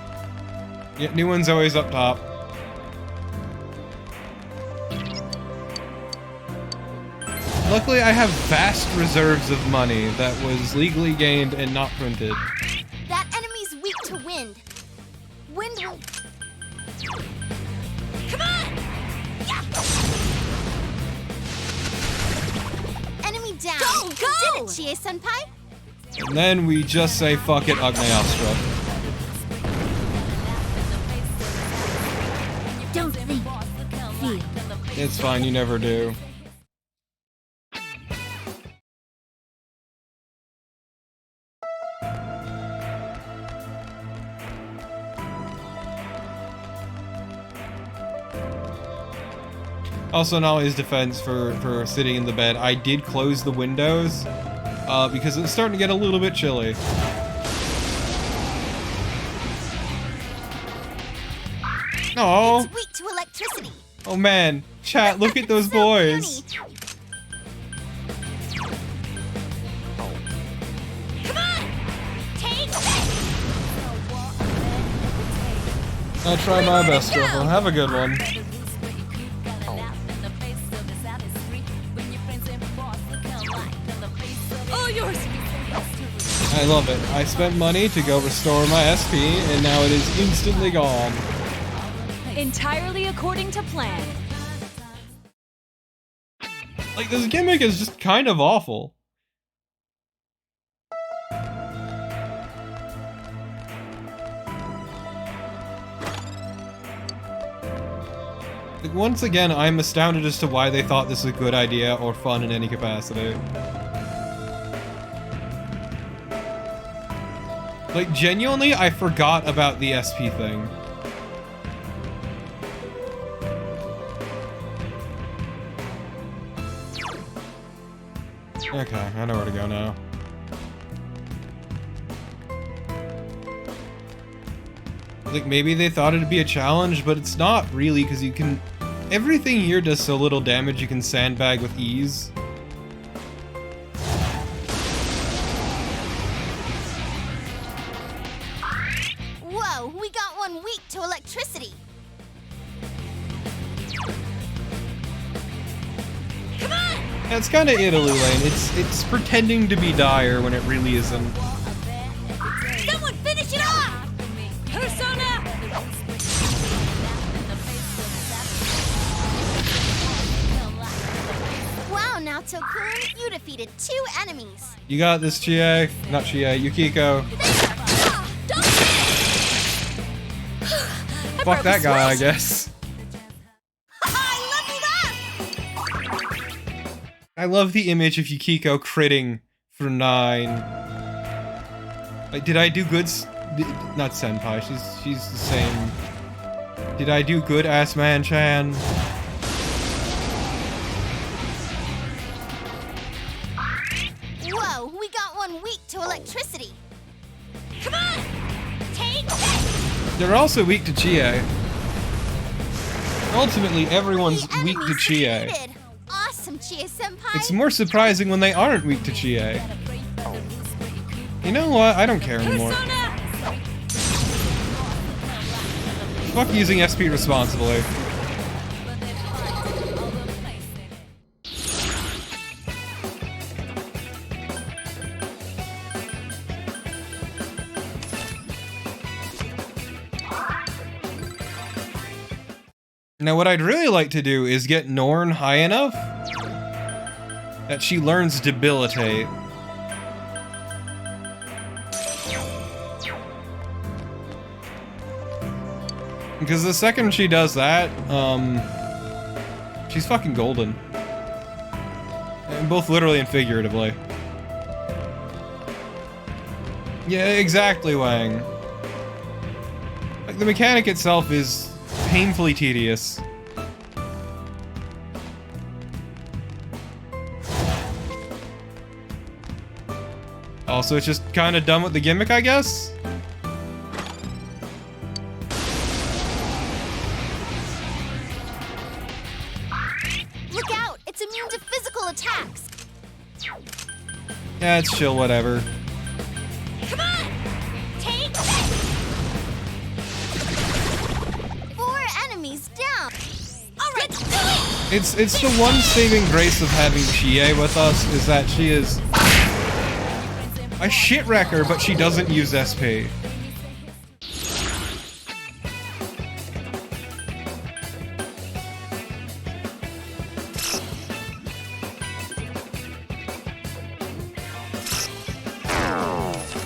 Yeah, new one's always up top. Luckily, I have vast reserves of money that was legally gained and not printed. That enemy's weak to wind. Wind will... Come on! Yeah! Enemy down. Go, go! You did it, Chie-senpai. And then we just say, fuck it, Agni-Astra. Don't think. Feel. It's fine, you never do. Also, in Ollie's defense for sitting in the bed, I did close the windows because it's starting to get a little bit chilly. Oh. It's weak to electricity. Oh man, chat, look at those boys. Funny. Come on! Take this! I'll try my best, Ruffle. Have a good one. All yours. I love it. I spent money to go restore my SP, and now it is instantly gone. Entirely according to plan. Like, this gimmick is just kind of awful. Like, once again, I'm astounded as to why they thought this was a good idea or fun in any capacity. Like, genuinely, I forgot about the SP thing. Okay, I know where to go now. Like, maybe they thought it'd be a challenge, but it's not really, because you can... Everything here does so little damage you can sandbag with ease. Whoa, we got one weak to electricity. Come on! That's kind of Italy Lane. It's pretending to be dire when it really isn't. Someone finish it off! Persona! Yukiko-kun, you defeated 2 enemies. You got this, Chie. Not Chie, Yukiko. Don't Fuck that guy, I guess. I leveled up! I love the image of Yukiko critting for 9. Like, did I do good? Not Senpai. She's the same. Did I do good, Ass Man Chan? Whoa, we got one weak to electricity. Come on! Take this! They're also weak to Chie. Ultimately, everyone's The weak to enemy's Chie. defeated. Awesome, Chie-senpai. It's more surprising when they aren't weak to Chie. You know what? I don't care anymore. Fuck using SP responsibly. Now what I'd really like to do is get Norn high enough that she learns Debilitate. Because the second she does that, she's fucking golden. And both literally and figuratively. Yeah, exactly, Wang. Like, the mechanic itself is painfully tedious. Also, it's just kind of dumb with the gimmick, I guess? Look out! It's immune to physical attacks. Yeah, it's chill, whatever. Come on! Take this! 4 enemies down. All right, do it! It's the one saving grace of having Chie with us, is that she is a shit wrecker, but she doesn't use SP.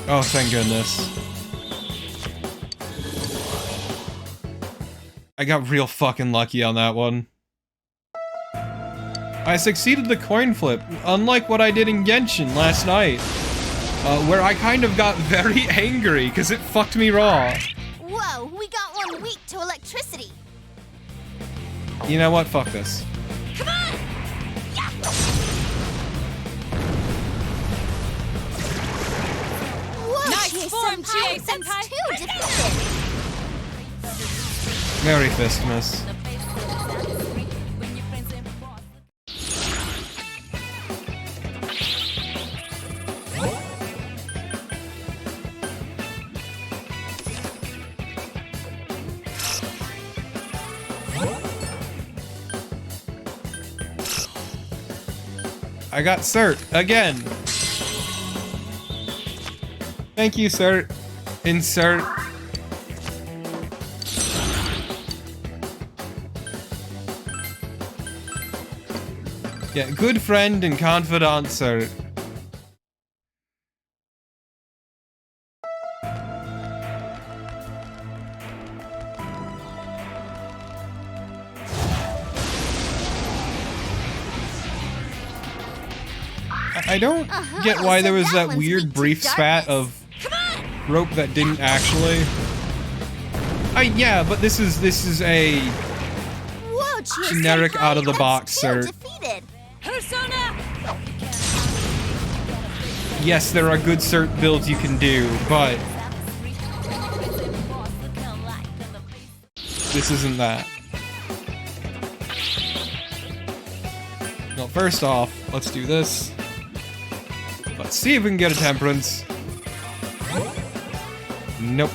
Oh, thank goodness. I got real fucking lucky on that one. I succeeded the coin flip, unlike what I did in Genshin last night, where I kind of got very angry because it fucked me raw. Whoa, we got one weak to electricity. You know what? Fuck this. Come on! Yeah. Whoa, Nice form, Chie-senpai. That's 2 defeated. Merry Fistmas. I got cert again. Thank you, cert. Insert. Yeah, good friend and confidant, cert. I don't get why there was that weird brief spat of rope that didn't actually. Yeah, but this is a Whoa, Chie-senpai, generic out of the that's box 2 cert. defeated. Persona! Yes, there are good cert builds you can do, but this isn't that. Well, first off, let's do this. Let's see if we can get a temperance. Nope.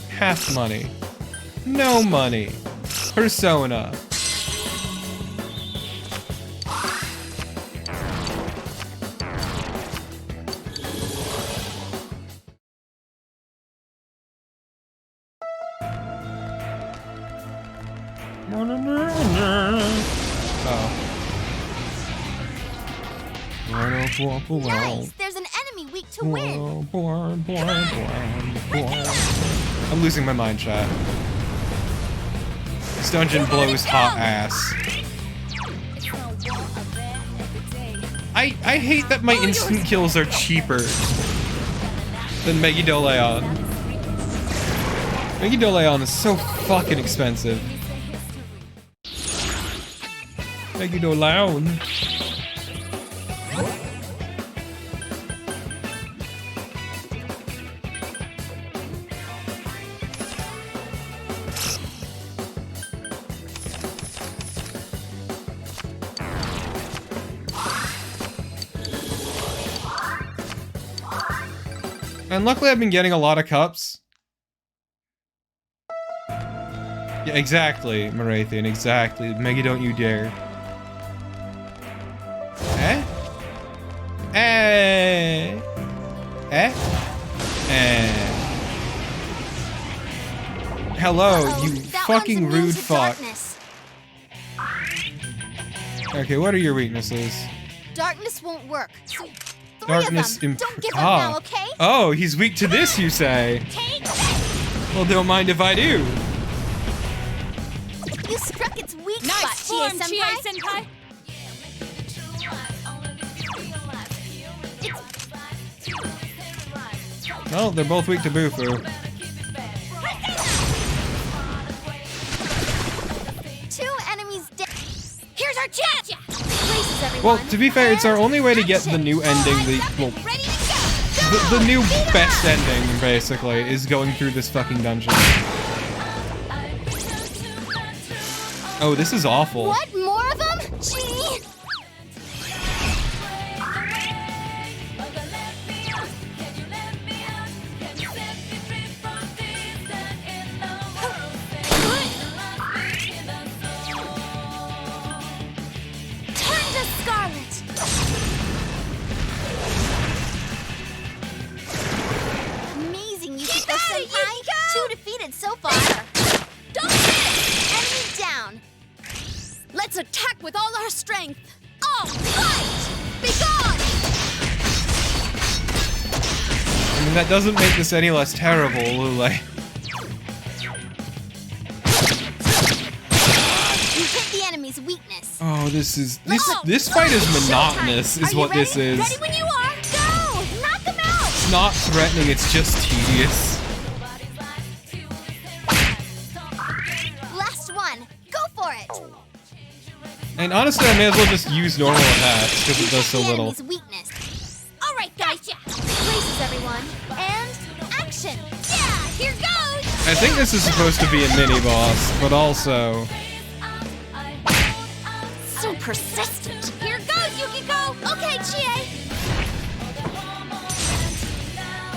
Half money. No money. Persona. Nice! There's an enemy weak to wind. I'm losing my mind, chat. This dungeon blows hot ass. I hate that my instant kills are cheaper than Megidoleon. Megidoleon is so fucking expensive. Megidoleon. And luckily I've been getting a lot of cups. Yeah, exactly, Morathian, exactly. Meggy, don't you dare. Eh? Eh? Eh? Eh? Hello, you fucking rude fuck. Okay, what are your weaknesses? Darkness won't work. So Darkness don't give up now, okay? Oh, he's weak to this, you say? Well, don't mind if I do. You struck its weak Nice spot, form, Chie-senpai. Well, they're both weak to Bufu. 2 enemies dead. Here's our chance. Places, everyone. Well, to be fair, it's our only way to get the new ending. The new best ending, basically, is going through this fucking dungeon. Oh, this is awful. What? More of them? Gee. Turn to Scarlet. Amazing, Yukiko-senpai. 2 defeated so far. Don't miss! Enemy down. Let's attack with all our strength. All right! Be gone! I mean, that doesn't make this any less terrible, Lule. You hit the enemy's weakness. Oh, this fight is monotonous, is what this is. Ready when you are. Go! Knock them out! It's not threatening, it's just tedious. Last one. Go for it. And honestly, I may as well just use normal attacks, because it does so The little. enemy's weakness. All right, guys. Places, everyone. And action. Yeah, here goes. I think this is supposed to be a mini-boss, but also... So persistent. Here goes, Yukiko. Okay, Chie.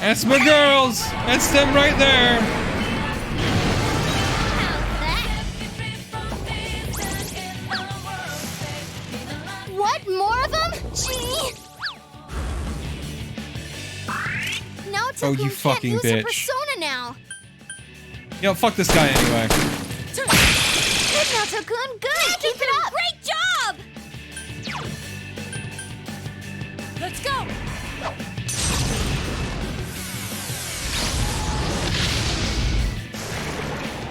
That's my girls! That's them right there! What? More of them? Gee. No, Oh, you can't fucking use her bitch. persona now. Yo, fuck this guy anyway. Good now, Tokun. Good. Keep it up. Great job. Let's go!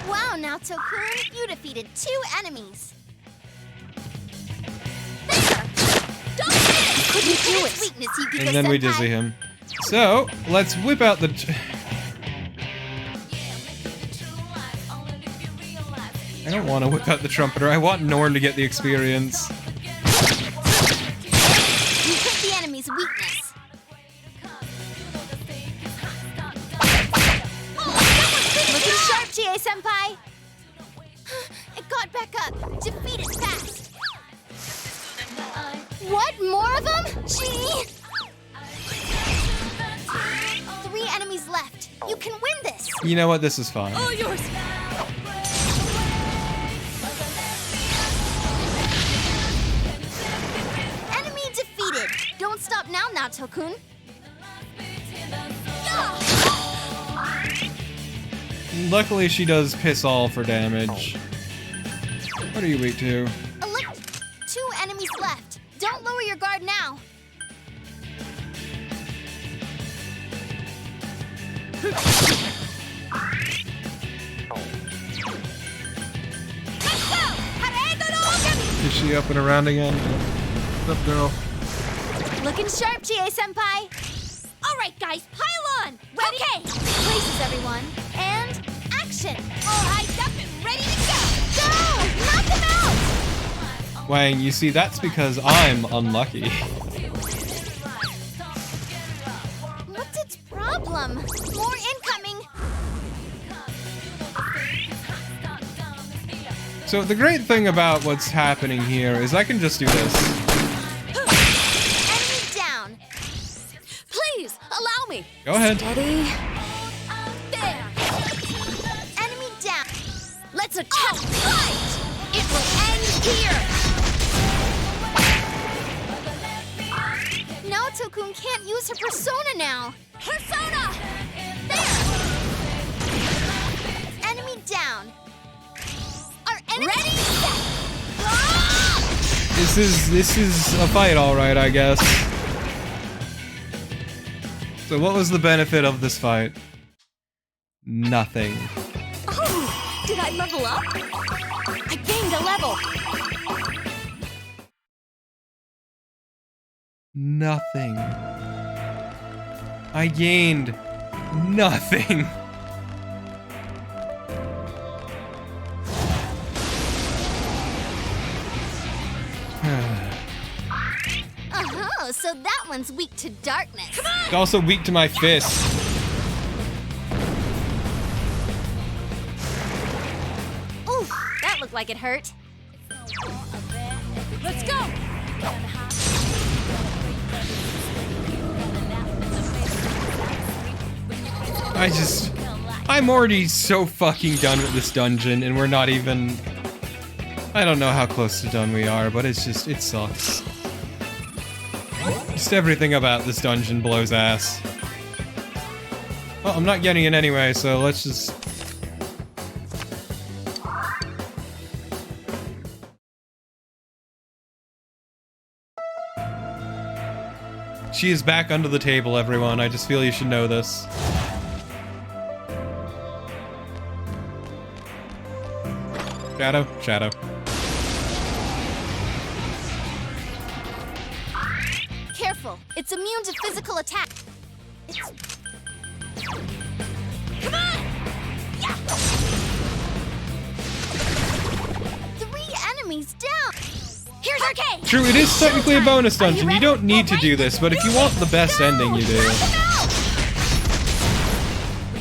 Wow, now Tokun, you defeated 2 enemies. Don't couldn't do it. Weakness, And then we dizzy him. So, let's whip out the... I don't want to whip out the trumpeter. I want Norn to get the experience. You hit the enemy's weakness. Looking sharp, Chie-senpai. It got back up. Defeat it fast. What? More of them? Gee. 3 enemies left. You can win this. You know what? This is fine. All yours! Enemy defeated. Don't stop now, Tokun. Luckily, she does piss all for damage. What are you weak to? 2 Is she up and around again? What's up, girl? Looking sharp, GA-senpai. All right, guys, pile on. Ready? Okay, places everyone, and action. All hyped up and ready to go. Go! Knock them out! Wang, you see, that's because I'm unlucky. What's its problem? More incoming. So the great thing about what's happening here is I can just do this. Enemy down. Please, allow me. Go ahead. Steady. There. Enemy down. Let's attack. Right. It will end here. Naoto-kun can't use her persona now. Persona. There. Enemy down. Our enemy. Ready, set. This is a fight, all right, I guess. So what was the benefit of this fight? Nothing. Oh, did I level up? I gained a level. Nothing. I gained nothing. Oh, so that one's weak to darkness. Come on. It's also weak to my fist. Ooh, that looked like it hurt. Let's go. I'm already so fucking done with this dungeon, and we're not even... I don't know how close to done we are, but it's just, it sucks. Just everything about this dungeon blows ass. Well, I'm not getting it anyway, so let's just... She is back under the table, everyone. I just feel you should know this. Shadow, shadow. Careful, it's immune to physical attack. It's... Come on. Yeah. 3 enemies down. Here's our cake. True, it is technically a bonus dungeon. You don't need to do this, but if you want the best ending, you do.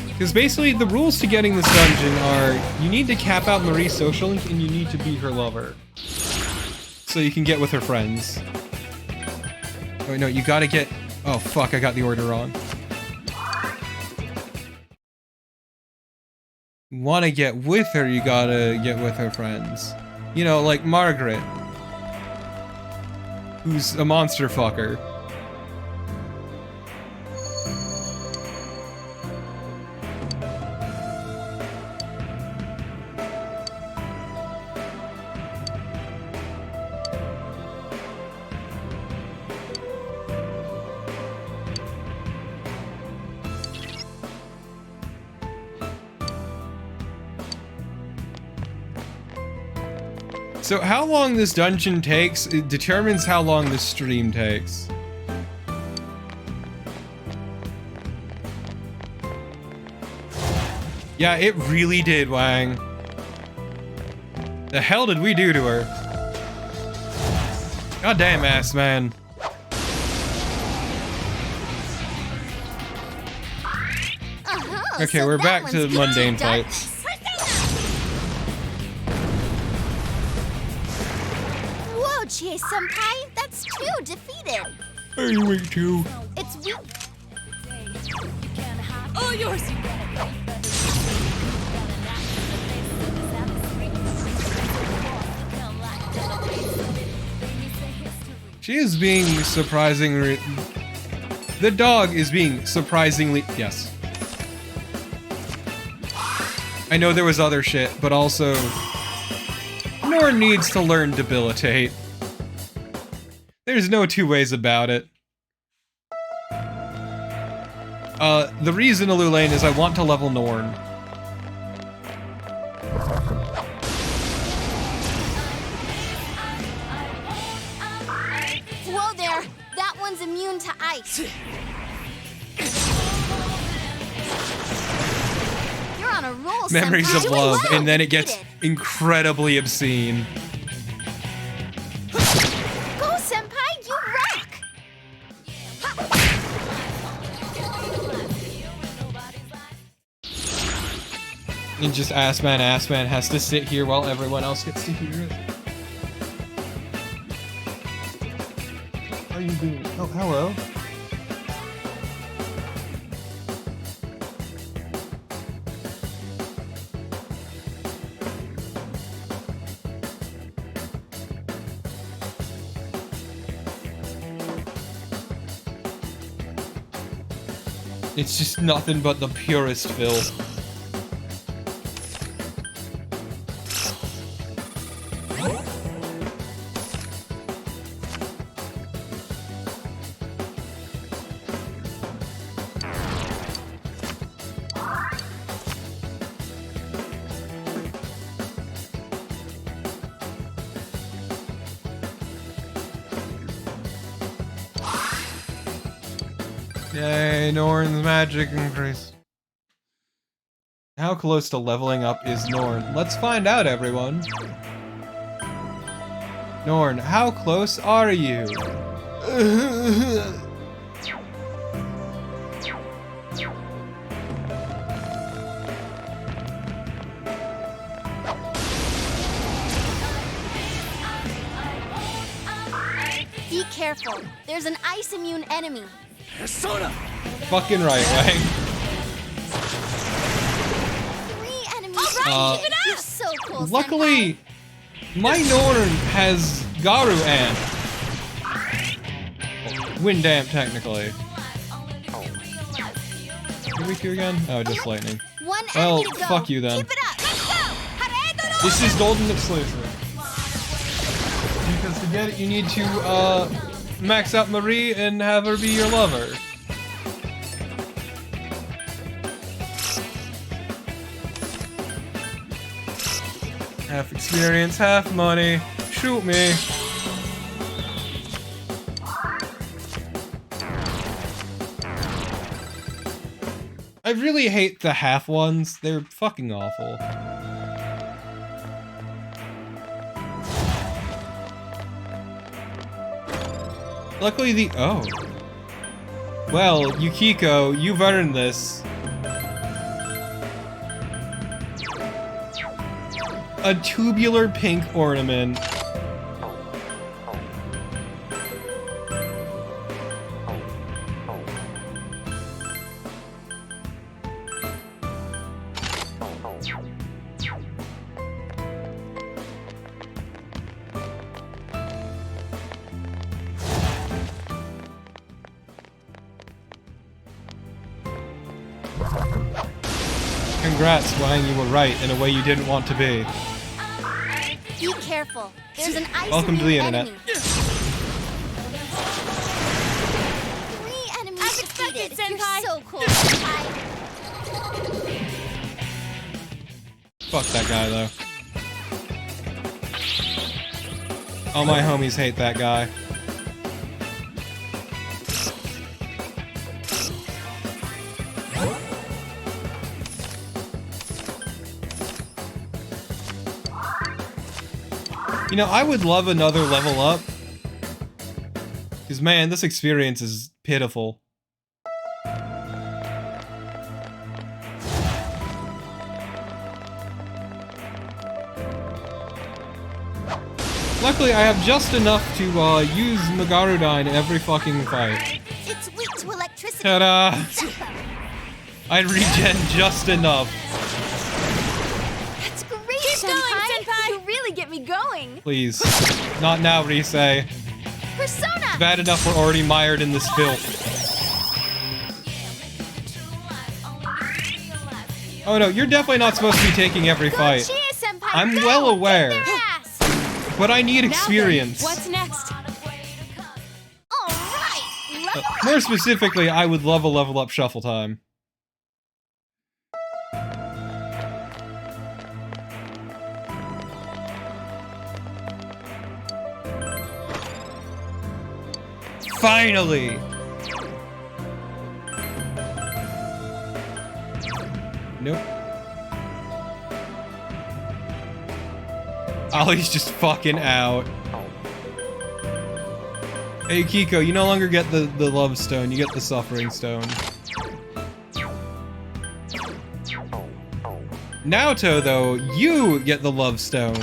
Because basically, the rules to getting this dungeon are, you need to cap out Marie's social link, and you need to be her lover. So you can get with her friends. Oh, wait, no, you gotta get... Oh, fuck, I got the order wrong. You wanna get with her, you gotta get with her friends. You know, like Margaret. Who's a monster fucker. So how long this dungeon takes, it determines how long this stream takes. Yeah, it really did, Wang. The hell did we do to her? Goddamn ass, man. Okay, so we're that back one's to weak mundane darkness. fights. Whoa, GA-senpai, that's 2 defeated. Hey, wait, too. It's weak. All yours. She is being surprisingly... The dog is being surprisingly... Yes. I know there was other shit, but also... Nor needs to learn Debilitate. There's no two ways about it. The reason Alulane is I want to level Norn. Whoa there! That one's immune to ice. You're on a roll, Memories Senpai. of love, Well and then it gets defeated. incredibly obscene. Go, Senpai! You rock! And just ass man has to sit here while everyone else gets to hear it. How are you doing? Oh, hello. It's just nothing but the purest filth. Yay, Norn's magic increase. How close to leveling up is Norn? Let's find out, everyone. Norn, how close are you? Be careful. There's an ice immune enemy. Fucking right, Wang. 3 enemies. Uh, Keep it up. You're so cool, Luckily, my Norn has Garu Ant. Wind Damp, technically. Riku again? Oh, just lightning. Senpai. One Well, enemy to go. fuck you then. Keep it up. Let's go. This is Golden Exclusive. Because to get it, you need to, max out Marie and have her be your lover. Half experience, half money. Shoot me. I really hate the half ones. They're fucking awful. Luckily the- oh. Well, Yukiko, you've earned this. A tubular pink ornament. Congrats, Wang, you were right in a way you didn't want to be. Be careful. There's an ice Welcome to the internet. enemy. 3 enemies As expected, defeated. Senpai. You're so cool, Senpai. Fuck that guy, though. All my homies hate that guy. You know, I would love another level up. Because, man, this experience is pitiful. Luckily, I have just enough to use Magarudyne every fucking fight. It's weak to electricity. Ta-da! I regen just enough. That's great, Keep going, Senpai. You really get me going. Please. Not now, Risei. Persona. Bad enough we're already mired in this filth. Oh no, you're definitely not supposed to be taking every Go fight. cheer, Senpai. I'm Go. well aware. Kick their ass. But I need Now then, experience. what's next? All right. Level More specifically, I would love a level up shuffle time. Finally! Nope. Ollie's just fucking out. Hey Kiko, you no longer get the love stone, you get the suffering stone. Naoto, though, you get the love stone.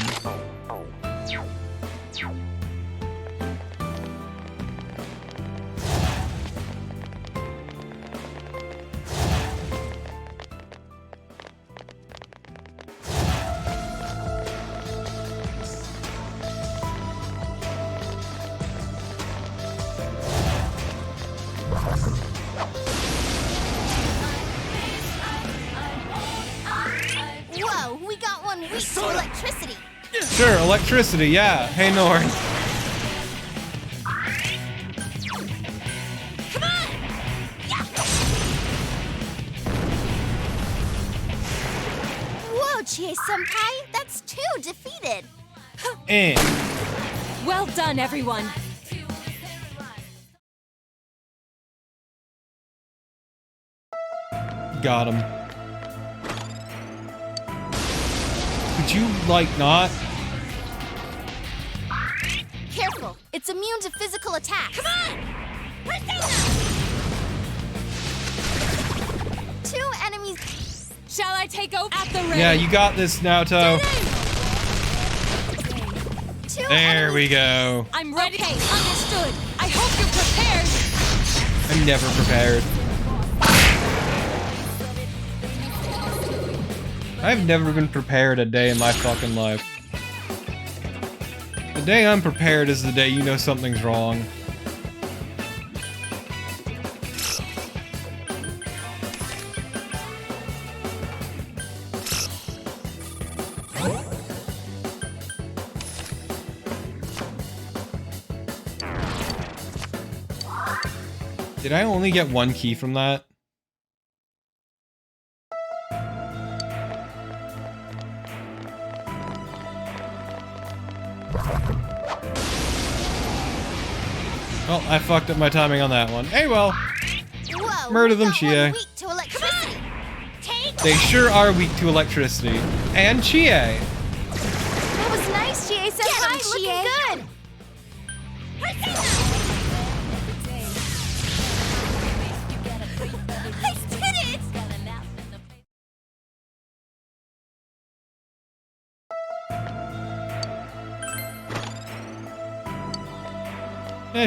Whoa, we got one weak to electricity. Sure, electricity, yeah. Hey, Norn. Come on! Whoa, Chie-senpai, that's 2 defeated. And Well done, everyone. got him. Could you, like, not? Careful, it's immune to physical attacks. Come on! Persona! 2 enemies. Shall I take over? At the ready. Yeah, you got this, Naoto. 2 There enemies. we go. I'm ready. Okay, understood. I hope you're prepared. I'm never prepared. I've never been prepared a day in my fucking life. The day I'm prepared is the day you know something's wrong. Did I only get 1 key from that? Well, I fucked up my timing on that one. Hey, well, Whoa, Murder we them, got Chie. one weak to electricity. Take. they sure are weak to electricity. And Chie. That was nice, Chie-senpai. Looking good. I did it!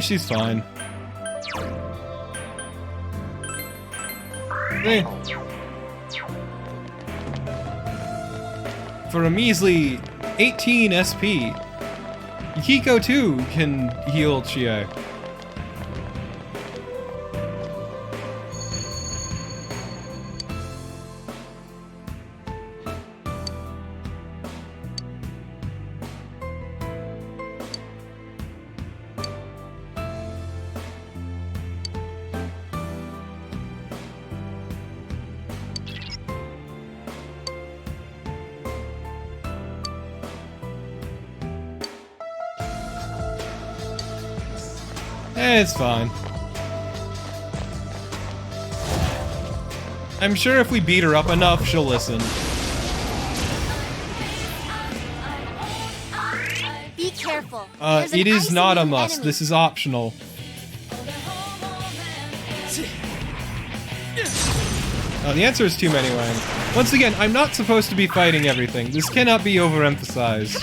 She's fine. Eh. For a measly 18 SP, Yukiko too can heal Chie. It's fine. I'm sure if we beat her up enough, she'll listen. Be careful. There's an It is icy not a new must. enemy. This is optional. The answer is too many, Wang. Once again, I'm not supposed to be fighting everything. This cannot be overemphasized.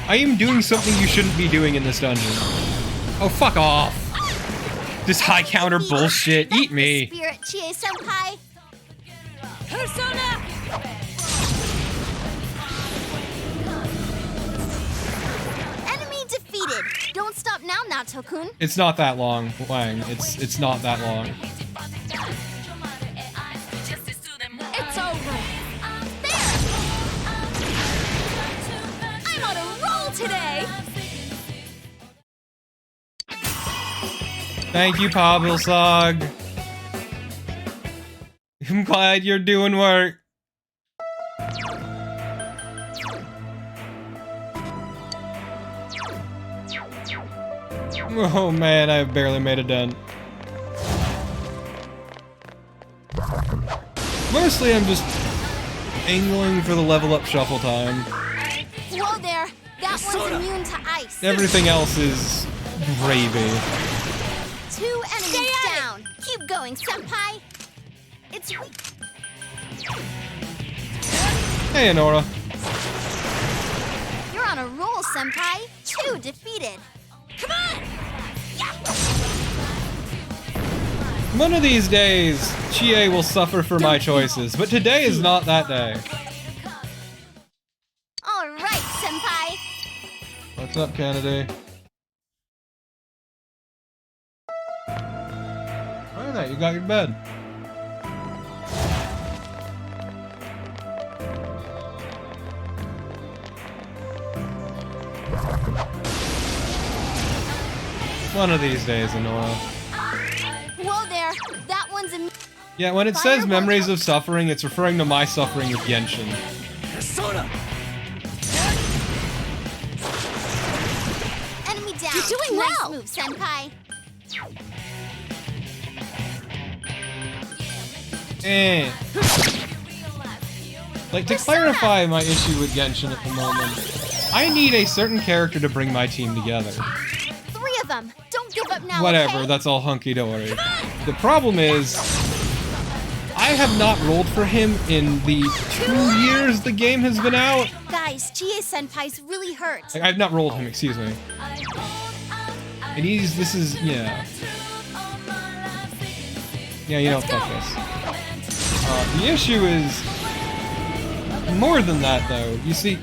I am doing something you shouldn't be doing in this dungeon. Oh, fuck off. This high counter bullshit. Eat me. Spirit, Chie-senpai. Persona! Enemy defeated. Don't stop now, Naoto-kun. It's not that long, Wang. It's not that long. It's over. There. I'm on a roll today. Thank you, Pabilsog. I'm glad you're doing work. Oh man, I barely made a dent. Mostly I'm just angling for the level up shuffle time. Whoa there! That one's immune to ice. Everything else is gravy. 2 enemies down. Keep going, senpai. It's Hey, Honora. You're on a roll, senpai. 2 defeated. Come on! Yeah. One of these days, Chie will suffer for my choices, but today is not that day. All right, senpai. What's up, Kennedy? Where are they? You got your bed. One of these days, Honora. Whoa there! That one's immune. Yeah, when it says memories of suffering, it's referring to my suffering with Genshin. Enemy down. You're doing nice well. move, senpai. Eh. Like, to clarify my issue with Genshin at the moment, I need a certain character to bring my team together. 3 of them. Don't give up now. Whatever, Okay? that's all hunky-dory. The problem is, I have not rolled for him in the 2 years the game has been out. Guys, Chie senpai's really hurt. Like, I've not rolled him, excuse me. And this is, yeah. Yeah, you know, fuck this. The issue is, more than that though, you see,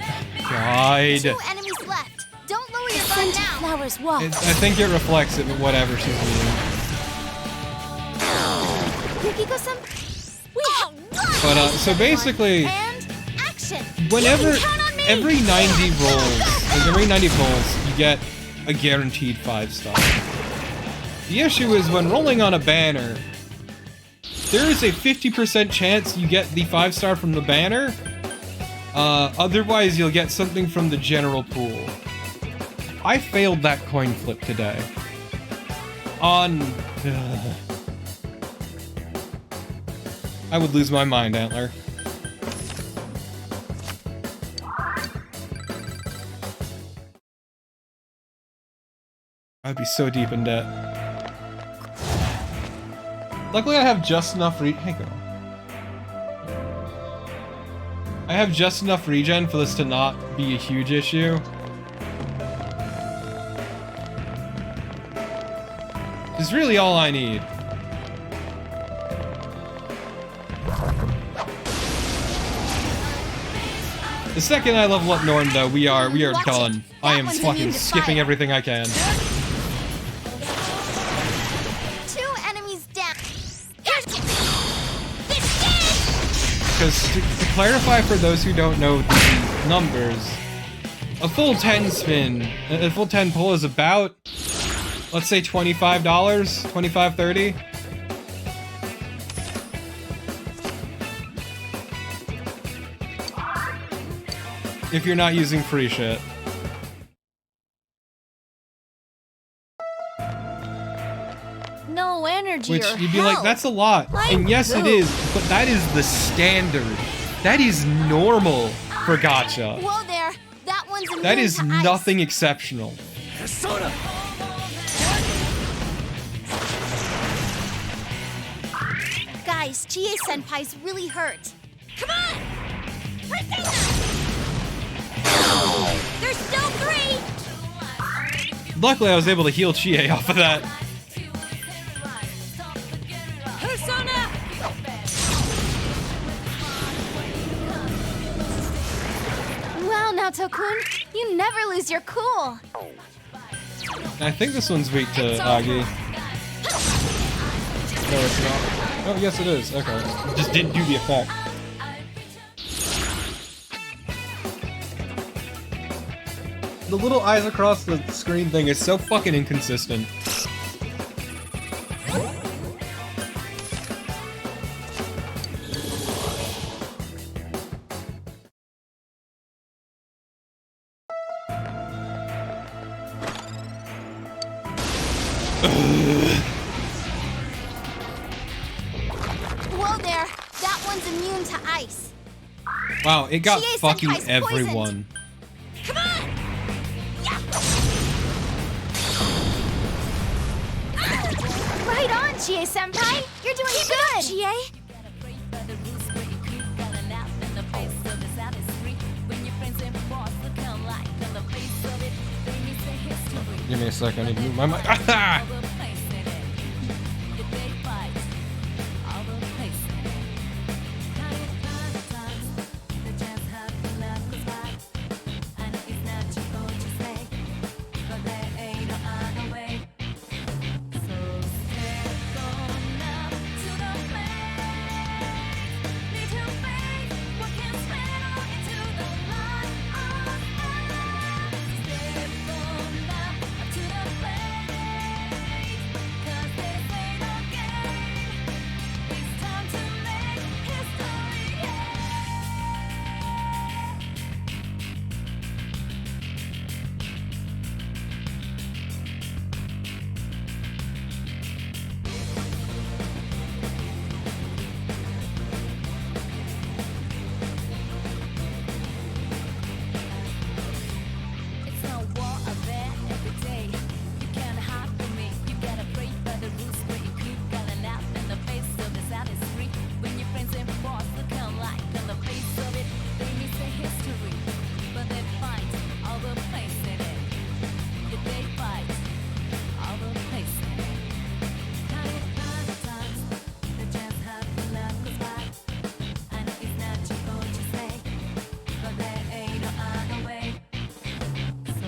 God. 2 enemies left. Don't lower your gun now. Flowers walk. I think it reflects it, but whatever she's doing. Yukiko-san. But, so basically, And action. whenever, You can count on me. every 90 rolls, like every 90 pulls, you get a guaranteed 5-star. The issue is when rolling on a banner, there is a 50% chance you get the 5-star from the banner. Otherwise you'll get something from the general pool. I failed that coin flip today. I would lose my mind, Antler. I'd be so deep in debt. Luckily, I have just enough hey, girl. I have just enough regen for this to not be a huge issue. It's really all I need. The second I level up Norn, though, we are done. I am fucking skipping everything I can. 2 enemies down. Because to clarify for those who don't know the numbers, a full 10 spin, a full 10 pull is about, let's say $25, $25, $30. If you're not using free shit. No energy Which or you'd be like, health. that's a lot. And yes, it is, but that is the standard. That is normal for gacha. Whoa there. That one's immune That is to ice. nothing exceptional. Guys, Chie senpai's really hurt. Come on! Persona! There's still 3! Luckily, I was able to heal Chie off of that. Persona! Wow, Naoto-kun, you never lose your cool. I think this one's weak to Agi. No, it's not. Oh, yes, it is. Okay. It just didn't do the effect. The little eyes across the screen thing is so fucking inconsistent. Whoa there! That one's immune to ice. Wow, it got Chie fucking Senpai's everyone. Come on! Yeah. Right on, Chie Senpai! You're doing good! Chie! Give me a sec, I need to move my mic. Ah!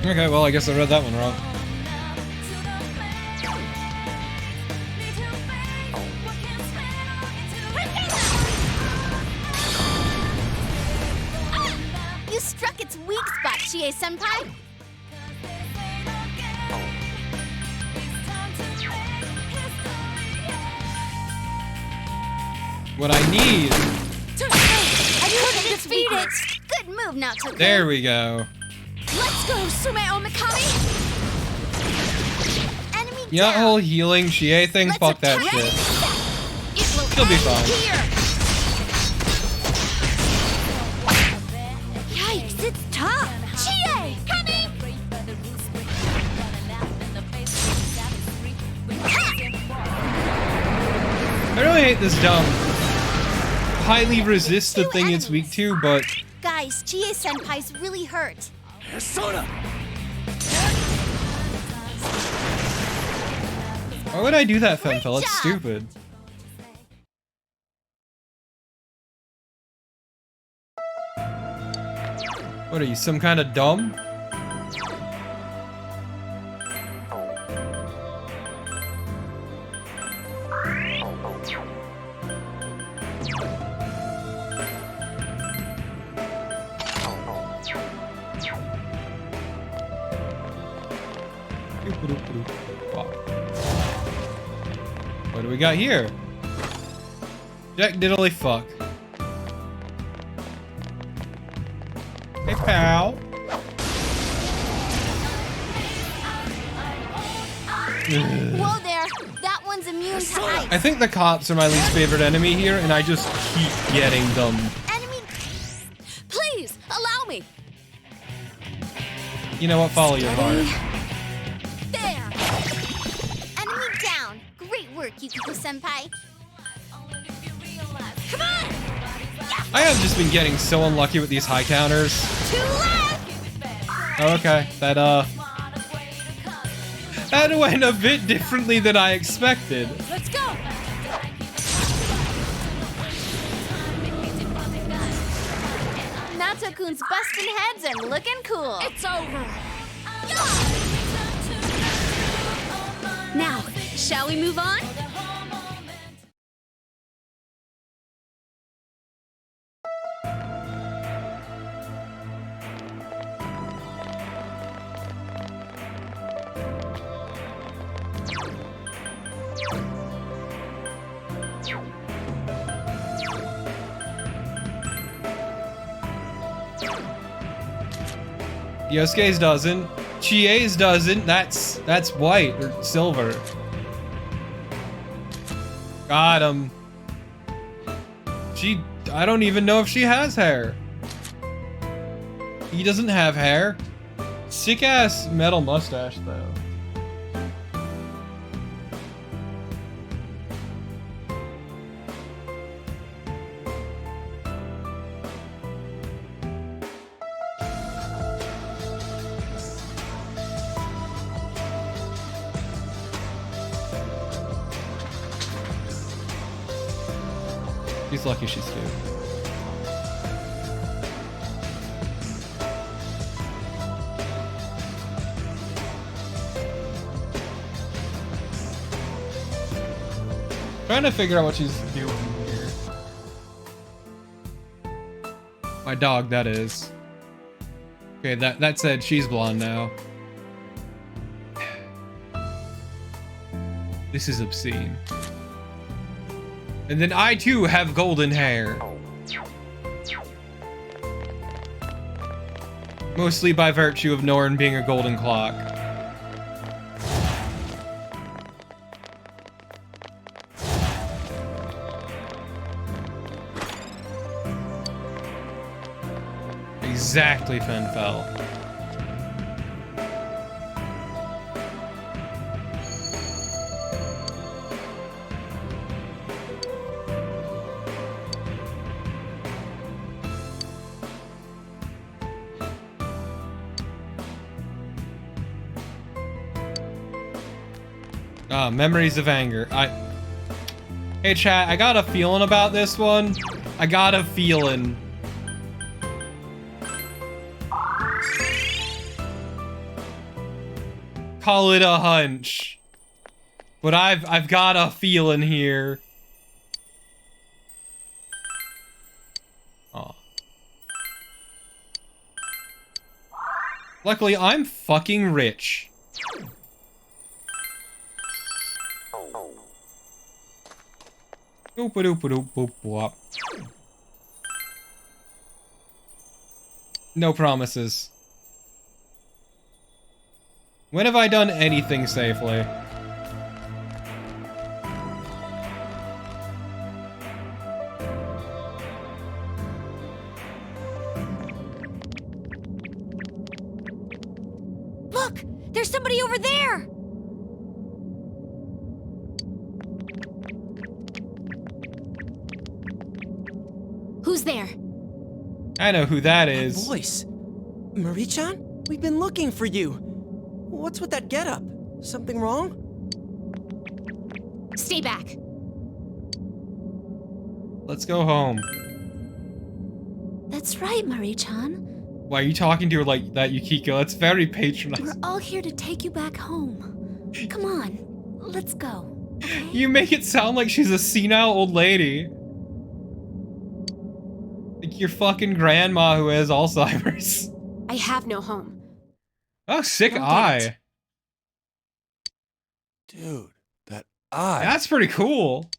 Okay, well, I guess I read that one wrong. You struck its weak spot, Chie Senpai! What I need. I couldn't defeat it! Good move, Naoto-kun. There we go. Let's go, Sumeo Mikami! Enemy You know that down. whole healing Chie thing? Let's Fuck that attack. shit. It will She'll be end fine. Here. Yikes, it's tough! Chie, coming! I really hate this dumb, highly resistant thing it's weak to, but Guys, Chie Senpai's really hurt. why would I do that, Femfel? It's job. stupid. What are you, some kind of dumb? What do we got here? Jack diddly fuck. Hey, pal. Whoa there! That one's immune to ice. I think the cops are my least favorite enemy here, and I just keep getting them. Enemy... Please, allow me! You know what? Follow your heart. There! Enemy down! Great work, Yukiko-senpai. Come on! I have just been getting so unlucky with these high counters. Two left! Oh, okay, that went a bit differently than I expected. Let's go! Naoto-kun's busting heads and looking cool. It's over! Now, shall we move on? Yosuke's doesn't. Chie's doesn't. That's white or silver. Got him. I don't even know if she has hair. He doesn't have hair. Sick ass metal mustache though. He's lucky she's cute. Trying to figure out what she's doing here. My dog, that is. Okay, that said, she's blonde now. This is obscene. And then I too have golden hair. Mostly by virtue of Norn being a golden clock. Exactly, Fenfel. Ah, memories of anger. Hey chat, I got a feeling about this one. I got a feeling. Call it a hunch. But I've got a feeling here. Aw. Luckily, I'm fucking rich. No promises. When have I done anything safely? Look! There's somebody over there! Who's there? I know who that is. That voice. Marie-chan? We've been looking for you. What's with that getup? Something wrong? Stay back. Let's go home. That's right, Marie-chan. Why are you talking to her like that, Yukiko? That's very patronizing. We're all here to take you back home. Come on, let's go. Okay? You make it sound like she's a senile old lady. Like your fucking grandma who has Alzheimer's. I have no home. Oh, sick Don't get eye. it. Dude, that eye. That's pretty cool.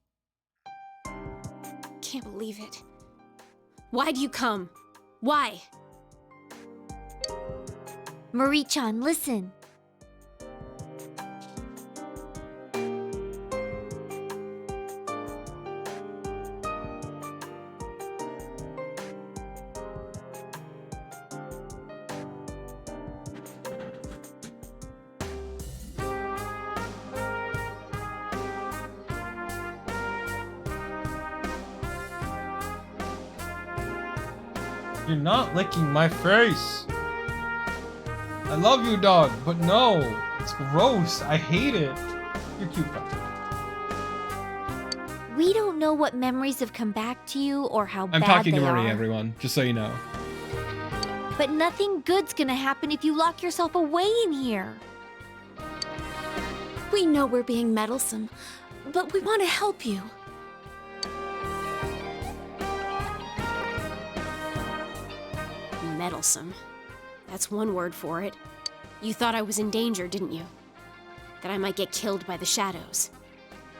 Can't believe it. Why'd you come? Why? Marie-chan, listen. You're not licking my face. I love you, dog, but no. It's gross. I hate it. You're cute, though. We don't know what memories have come back to you or how I'm bad talking they to Marie, are. everyone, just so you know. But nothing good's gonna happen if you lock yourself away in here. We know we're being meddlesome, but we want to help you. Meddlesome. That's one word for it. You thought I was in danger, didn't you? That I might get killed by the shadows.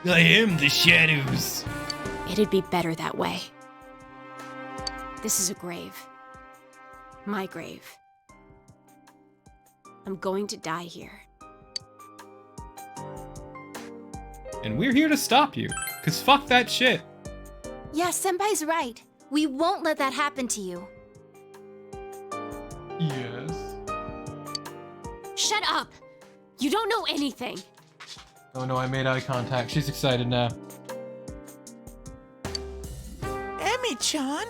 I am the shadows. It'd be better that way. This is a grave. My grave. I'm going to die here. And we're here to stop you. Cause fuck that shit. Yeah, Senpai's right. We won't let that happen to you. Yes. Shut up! You don't know anything. Oh no, I made eye contact. She's excited now. Emi-chan?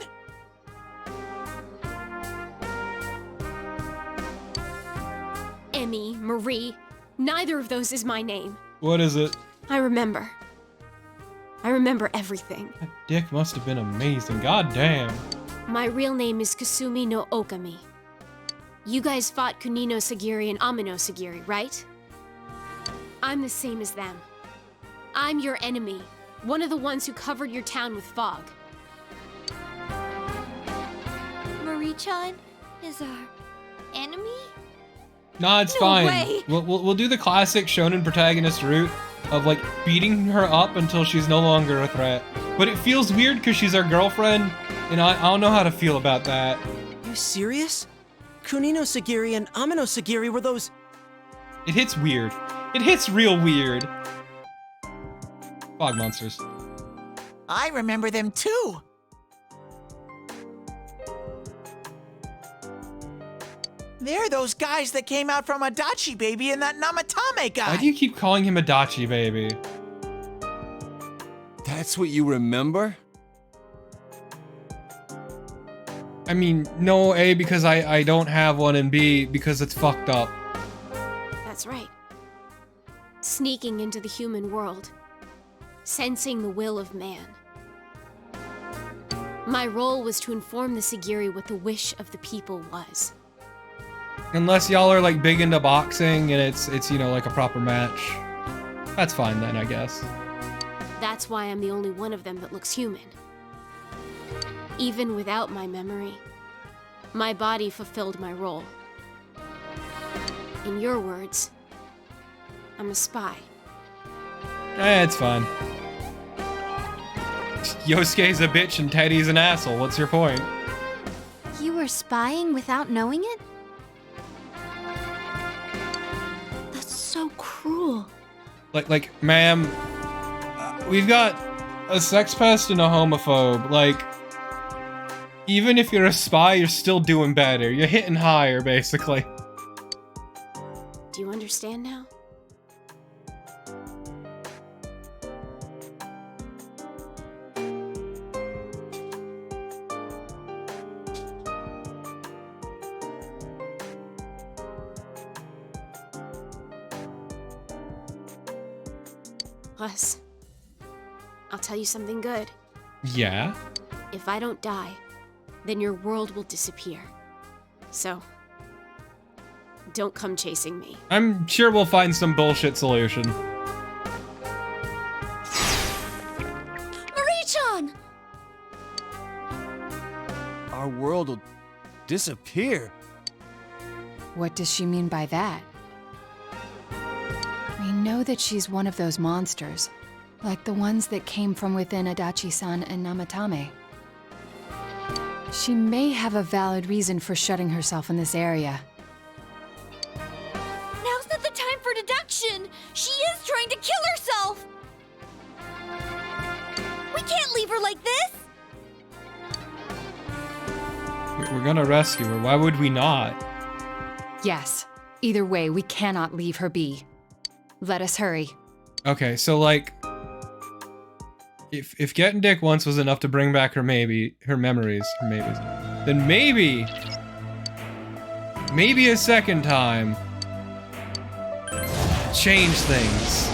Emmy, Marie, neither of those is my name. What is it? I remember. I remember everything. That dick must have been amazing. God damn. My real name is Kasumi-no-Okami. You guys fought Kunino Sagiri and Amino Sagiri, right? I'm the same as them. I'm your enemy, one of the ones who covered your town with fog. Marie-chan is our enemy? Nah, it's No fine. way. We'll do the classic shonen protagonist route of like beating her up until she's no longer a threat. But it feels weird because she's our girlfriend, and I don't know how to feel about that. You serious? Kunino Sagiri and Amino Sagiri were those... It hits weird. It hits real weird. Fog monsters. I remember them too. They're those guys that came out from Adachi Baby and that Namatame guy. Why do you keep calling him Adachi Baby? That's what you remember? I mean, no, A, because I don't have one, and B, because it's fucked up. That's right. Sneaking into the human world. Sensing the will of man. My role was to inform the Sagiri what the wish of the people was. Unless y'all are like big into boxing and it's you know like a proper match. That's fine then, I guess. That's why I'm the only one of them that looks human. Even without my memory, my body fulfilled my role. In your words, I'm a spy. It's fine. Yosuke's a bitch and Teddy's an asshole. What's your point? You were spying without knowing it? That's so cruel. Like, ma'am, we've got a sex pest and a homophobe. Like, even if you're a spy, you're still doing better. You're hitting higher, basically. Do you understand now? Plus, I'll tell you something good. Yeah? If I don't die, then your world will disappear. So, don't come chasing me. I'm sure we'll find some bullshit solution. Marie-chan! Our world will disappear. What does she mean by that? We know that she's one of those monsters, like the ones that came from within Adachi-san and Namatame. She may have a valid reason for shutting herself in this area. Now's not the time for deduction! She is trying to kill herself! We can't leave her like this! We're gonna rescue her. Why would we not? Yes. Either way, we cannot leave her be. Let us hurry. Okay, so like, if getting dick once was enough to bring back her memories, then maybe a second time, change things.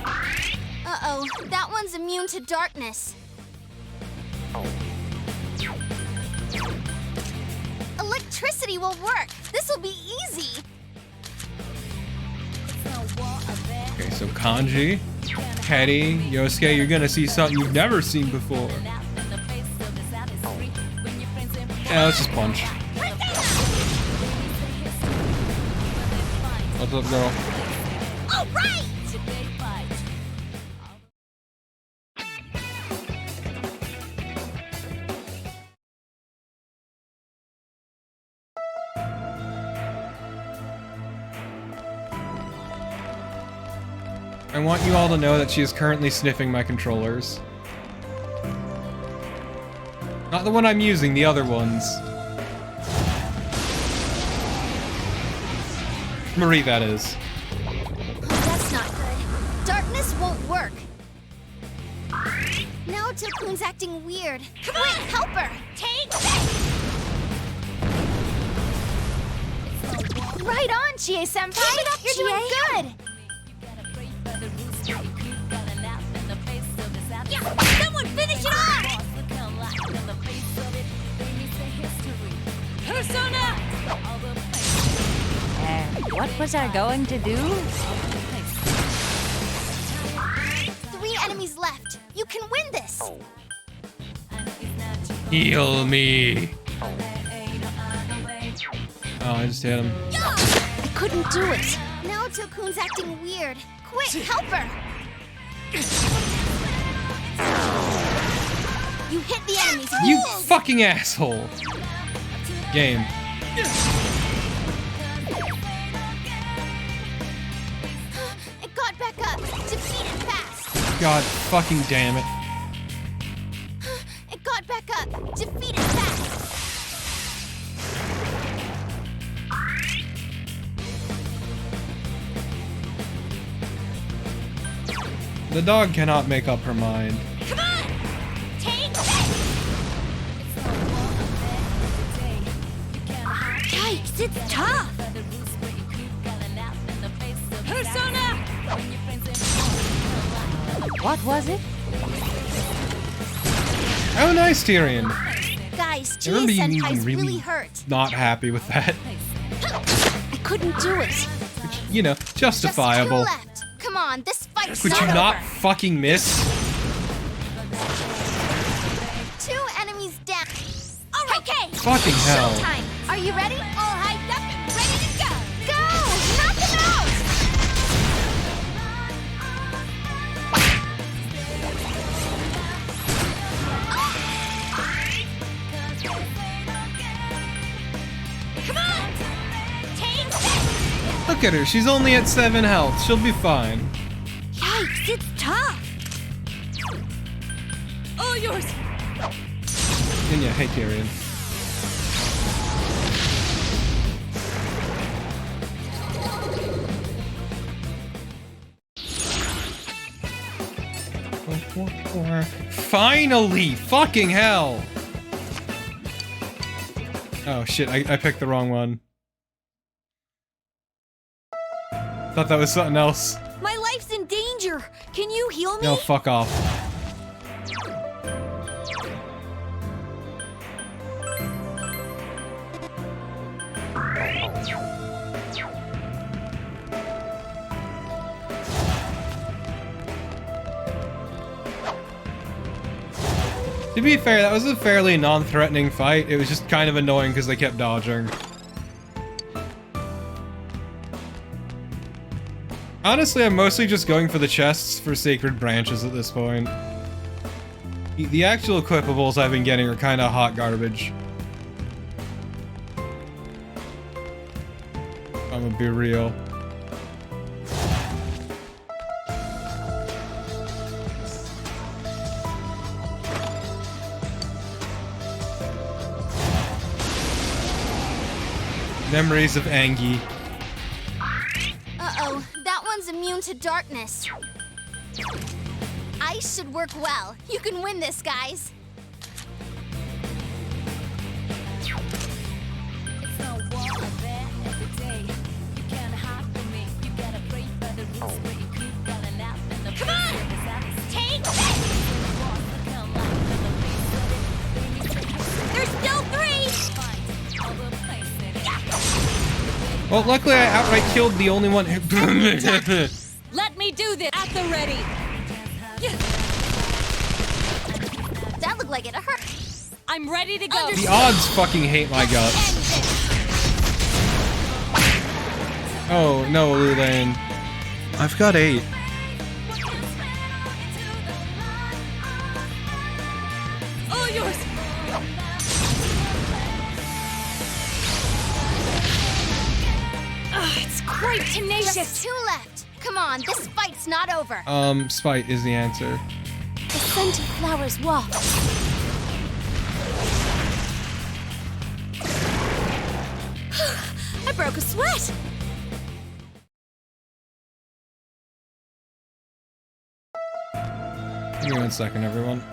Uh-oh, that one's immune to darkness. Electricity will work. This will be easy. Okay, so Kanji, Teddy, Yosuke, you're gonna see something you've never seen before. Yeah, let's just punch. What's up, girl? All right! I want you all to know that she is currently sniffing my controllers. Not the one I'm using, the other ones. Marie, that is. That's not good. Darkness won't work. Now Tokun's acting weird. Quick, help her! Take this! Right on, Chie-senpai! Keep it up, You're doing good! Yeah, someone finish it off! Persona! What was I going to do? 3 enemies left. You can win this! Heal me! Oh, I just hit him. I couldn't do it. Now Tokun's acting weird. Quick, help her! You hit the enemies. You fucking asshole! Game. It got back up. Defeat it fast. God fucking damn it. It got back up. Defeat it fast. The dog cannot make up her mind. Come on! Take this! Yikes, it's tough! Persona! What was it? Oh, nice, Tyrion. Guys, I remember you Chie-senpai's being really hurt. not happy with that. I couldn't do it. Which, you know, justifiable. Just 2 left. Come on, this fight's Could you not not over. fucking miss? 2 enemies down. All right, okay. Fucking hell. Showtime. Are you ready? All hyped up and ready to go. Go! Knock them out! Come on! Take this! Look at her, she's only at 7 health. She'll be fine. Yikes, it's tough. All yours! And yeah, hey Tyrion. Finally! Fucking hell! Oh shit, I picked the wrong one. Thought that was something else. My life's in danger. Can you heal me? No, fuck off. To be fair, that was a fairly non-threatening fight. It was just kind of annoying because they kept dodging. Honestly, I'm mostly just going for the chests for sacred branches at this point. The actual equipables I've been getting are kind of hot garbage. I'm gonna be real. Memories of Angie. Uh-oh, that one's immune to darkness. Ice should work well. You can win this, guys. Come on! Take this! There's still 3! Well, luckily I outright killed the only one who- Let me do this at the ready. That looked like it hurt. I'm ready to go. The odds fucking hate my guts. Oh, no, Lulane. I've got 8. All yours. Ugh, it's quite tenacious. Just 2 left. Come on, this fight's not over. Spite is the answer. The scent of flowers wafts. I broke a sweat. Give me 1 second, everyone.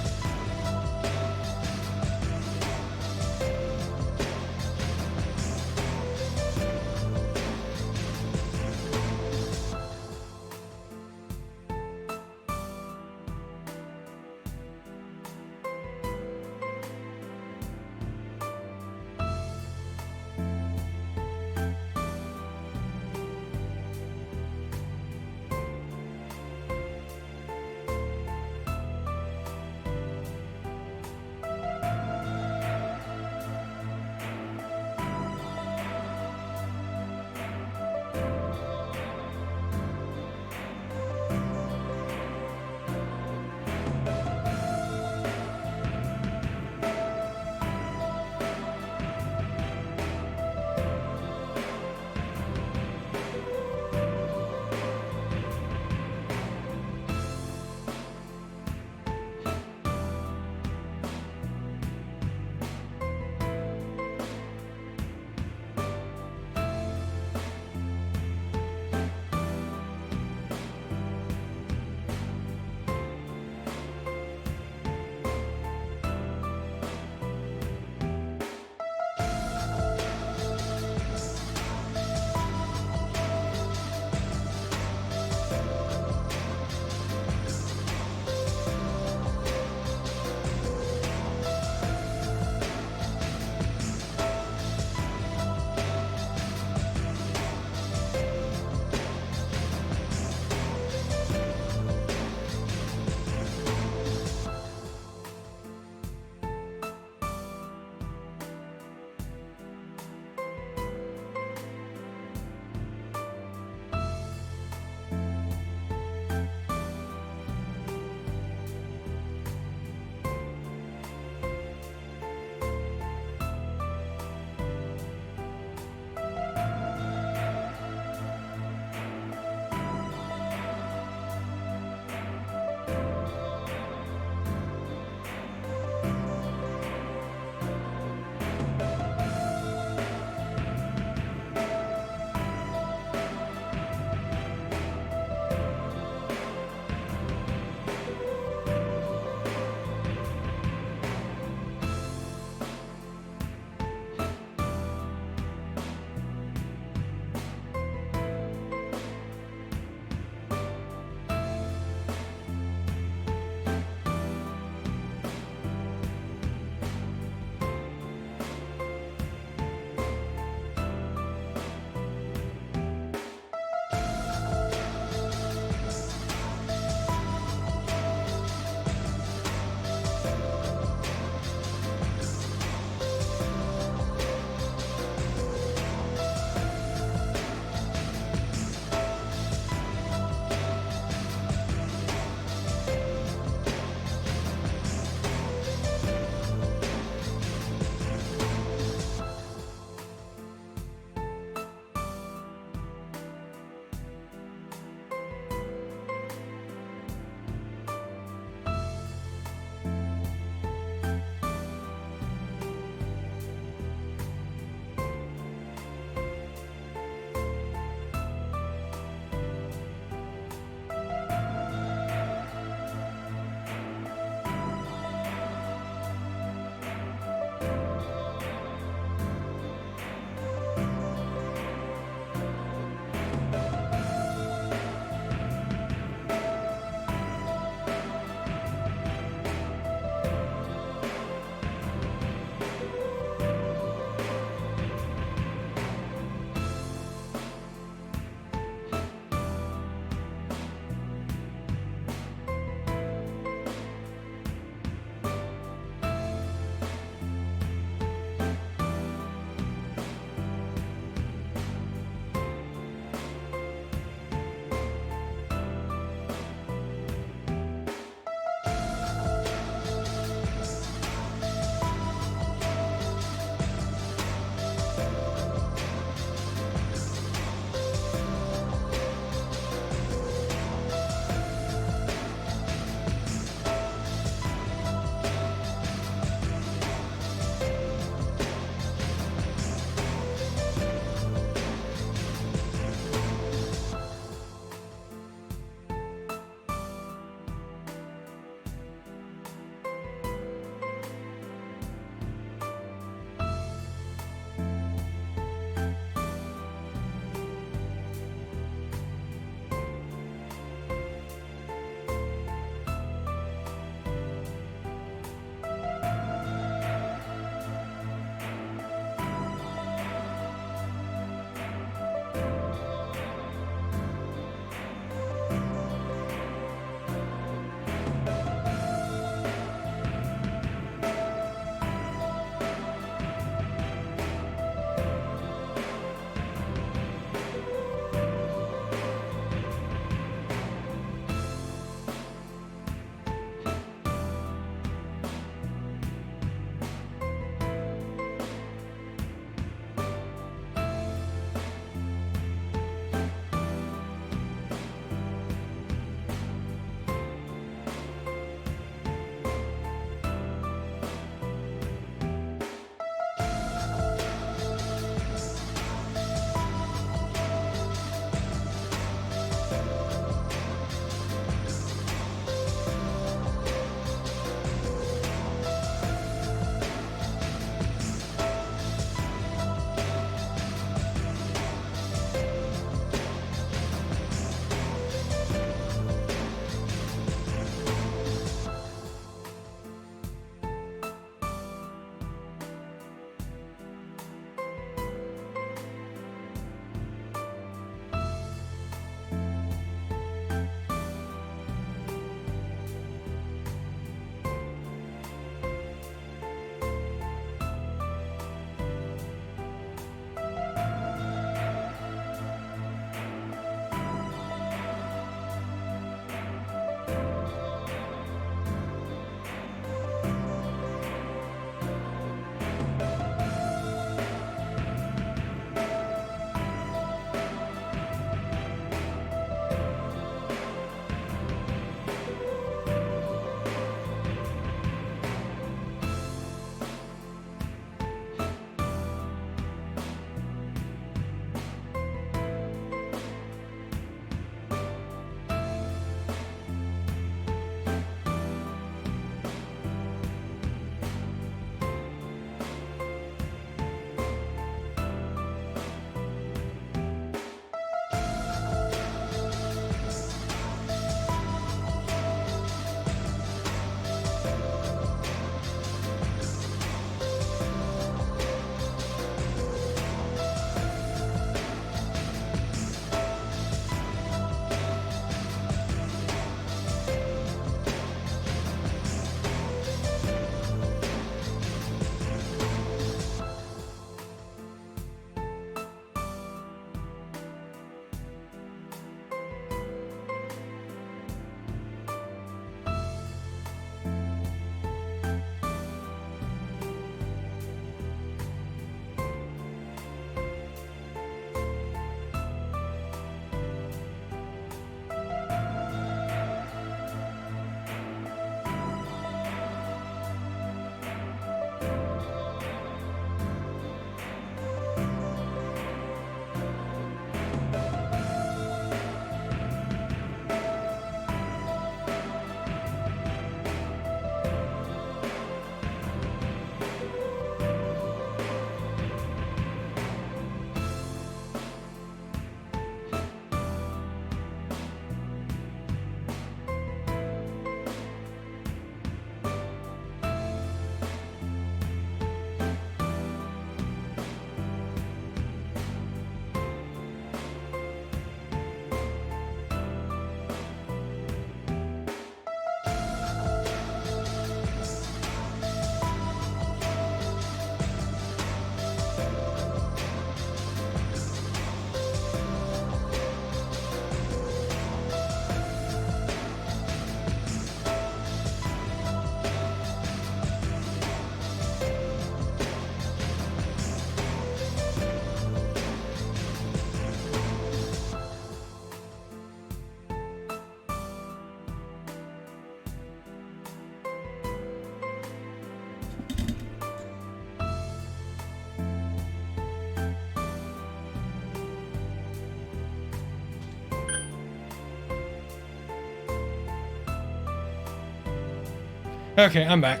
Okay, I'm back.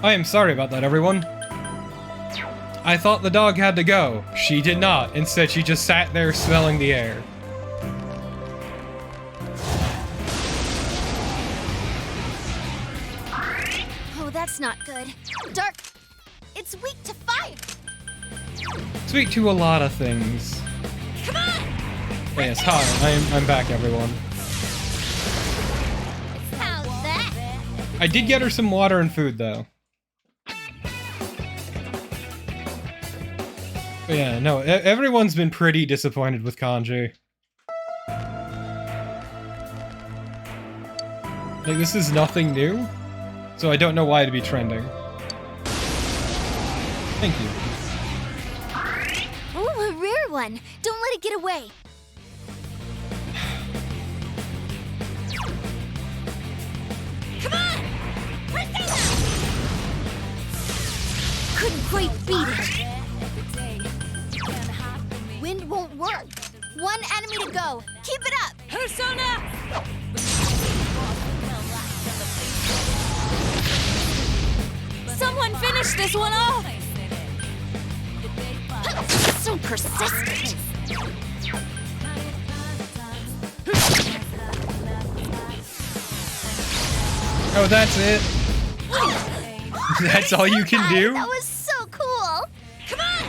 I am sorry about that, everyone. I thought the dog had to go. She did not. Instead, she just sat there smelling the air. Oh, that's not good. Dark, it's weak to fire. Sweet to a lot of things. Come on! Yes, hi. I'm back, everyone. How's that? I did get her some water and food, though. But yeah, no, everyone's been pretty disappointed with Kanji. Like, this is nothing new, so I don't know why it'd be trending. Thank you. Ooh, a rare one. Don't let it get away. Come on! Persona! Couldn't quite beat it. Wind won't work. One enemy to go. Keep it up. Persona! Someone finish this one off! So persistent. Oh, that's it? That's all you can do? That was so cool. Come on!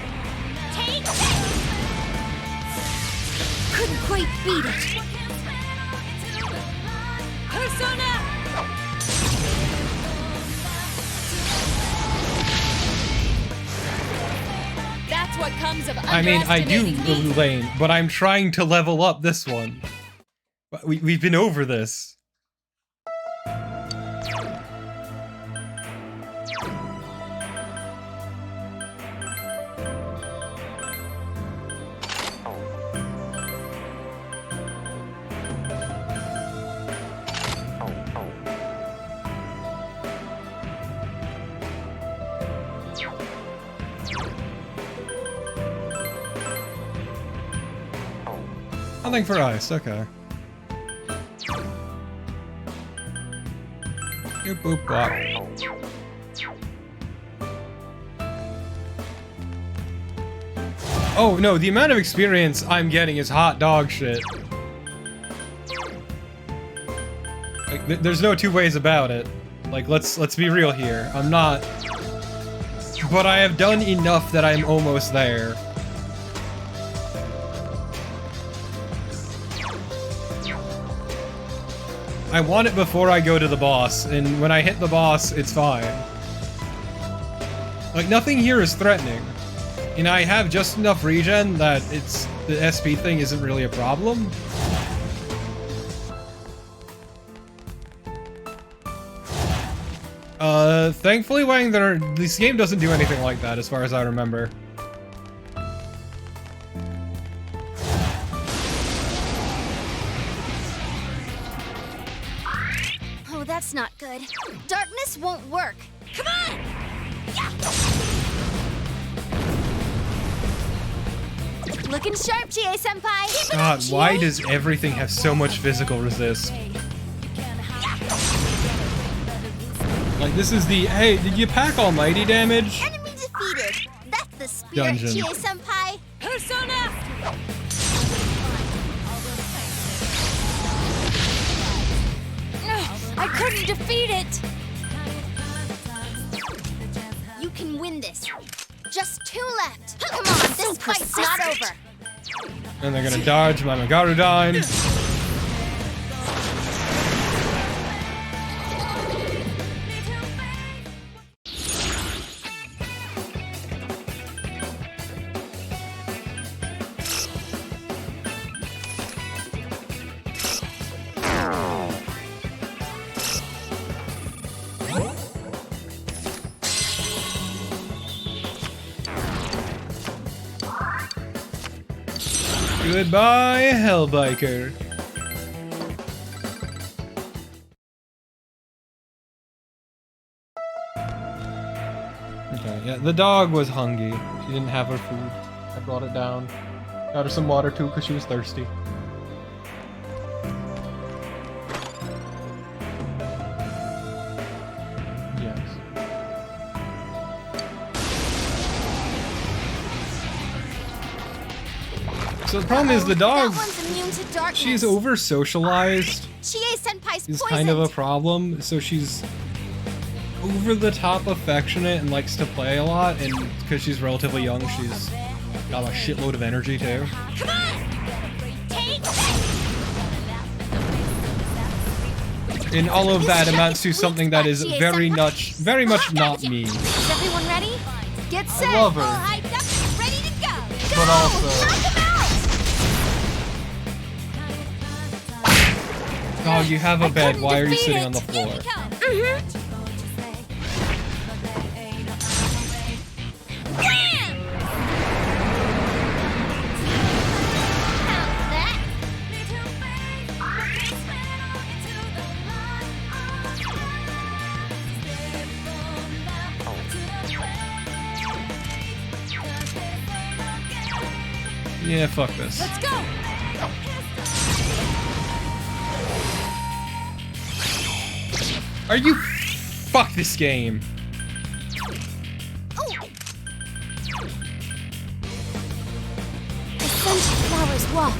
Take it! Couldn't quite beat it. Persona! That's what comes of I mean, I do underestimating me. lane, but I'm trying to level up this one. We've been over this. Nothing for ice, okay. Boop boop bop. Oh no, the amount of experience I'm getting is hot dog shit. Like, there's no two ways about it. Like, let's be real here. I'm not, but I have done enough that I'm almost there. I want it before I go to the boss, and when I hit the boss, it's fine. Like, nothing here is threatening. And I have just enough regen that the SP thing isn't really a problem. Thankfully, Wang, this game doesn't do anything like that, as far as I remember. Oh, that's not good. Darkness won't work. Come on! Yeah. Looking sharp, Chie-senpai. Keep it up, God, why Chie. does everything have so much physical resist? Like, this is the, hey, did you pack almighty damage? Enemy defeated. That's the spirit, Dungeon. Chie-senpai. Persona! I couldn't defeat it! You can win this. Just 2 left. Come on, this fight's not over. And they're gonna dodge my Megalodon. Goodbye, Hellbiker. Okay, yeah, the dog was hungry. She didn't have her food. I brought it down. Got her some water too, because she was thirsty. Yes. So the problem is the dog, That one's immune to darkness. she's over-socialized Chie-senpai's is poisoned. kind of a problem, so she's over-the-top affectionate and likes to play a lot, and because she's relatively young, she's got a shitload of energy too. Come on! Take this! And all of that This amounts to is something weak that spot, is Chie-senpai. very much Ah, not gotcha. me. Is everyone ready? Get set! love her. All hyped up, ready to go! Go! But also- Knock him out! Dog, you have a bed, couldn't why are you defeat sitting it. on the floor? Wham! How's that? Yeah, fuck this. Let's go! Are you... Fuck this game. Oh! The scent of flowers wafts.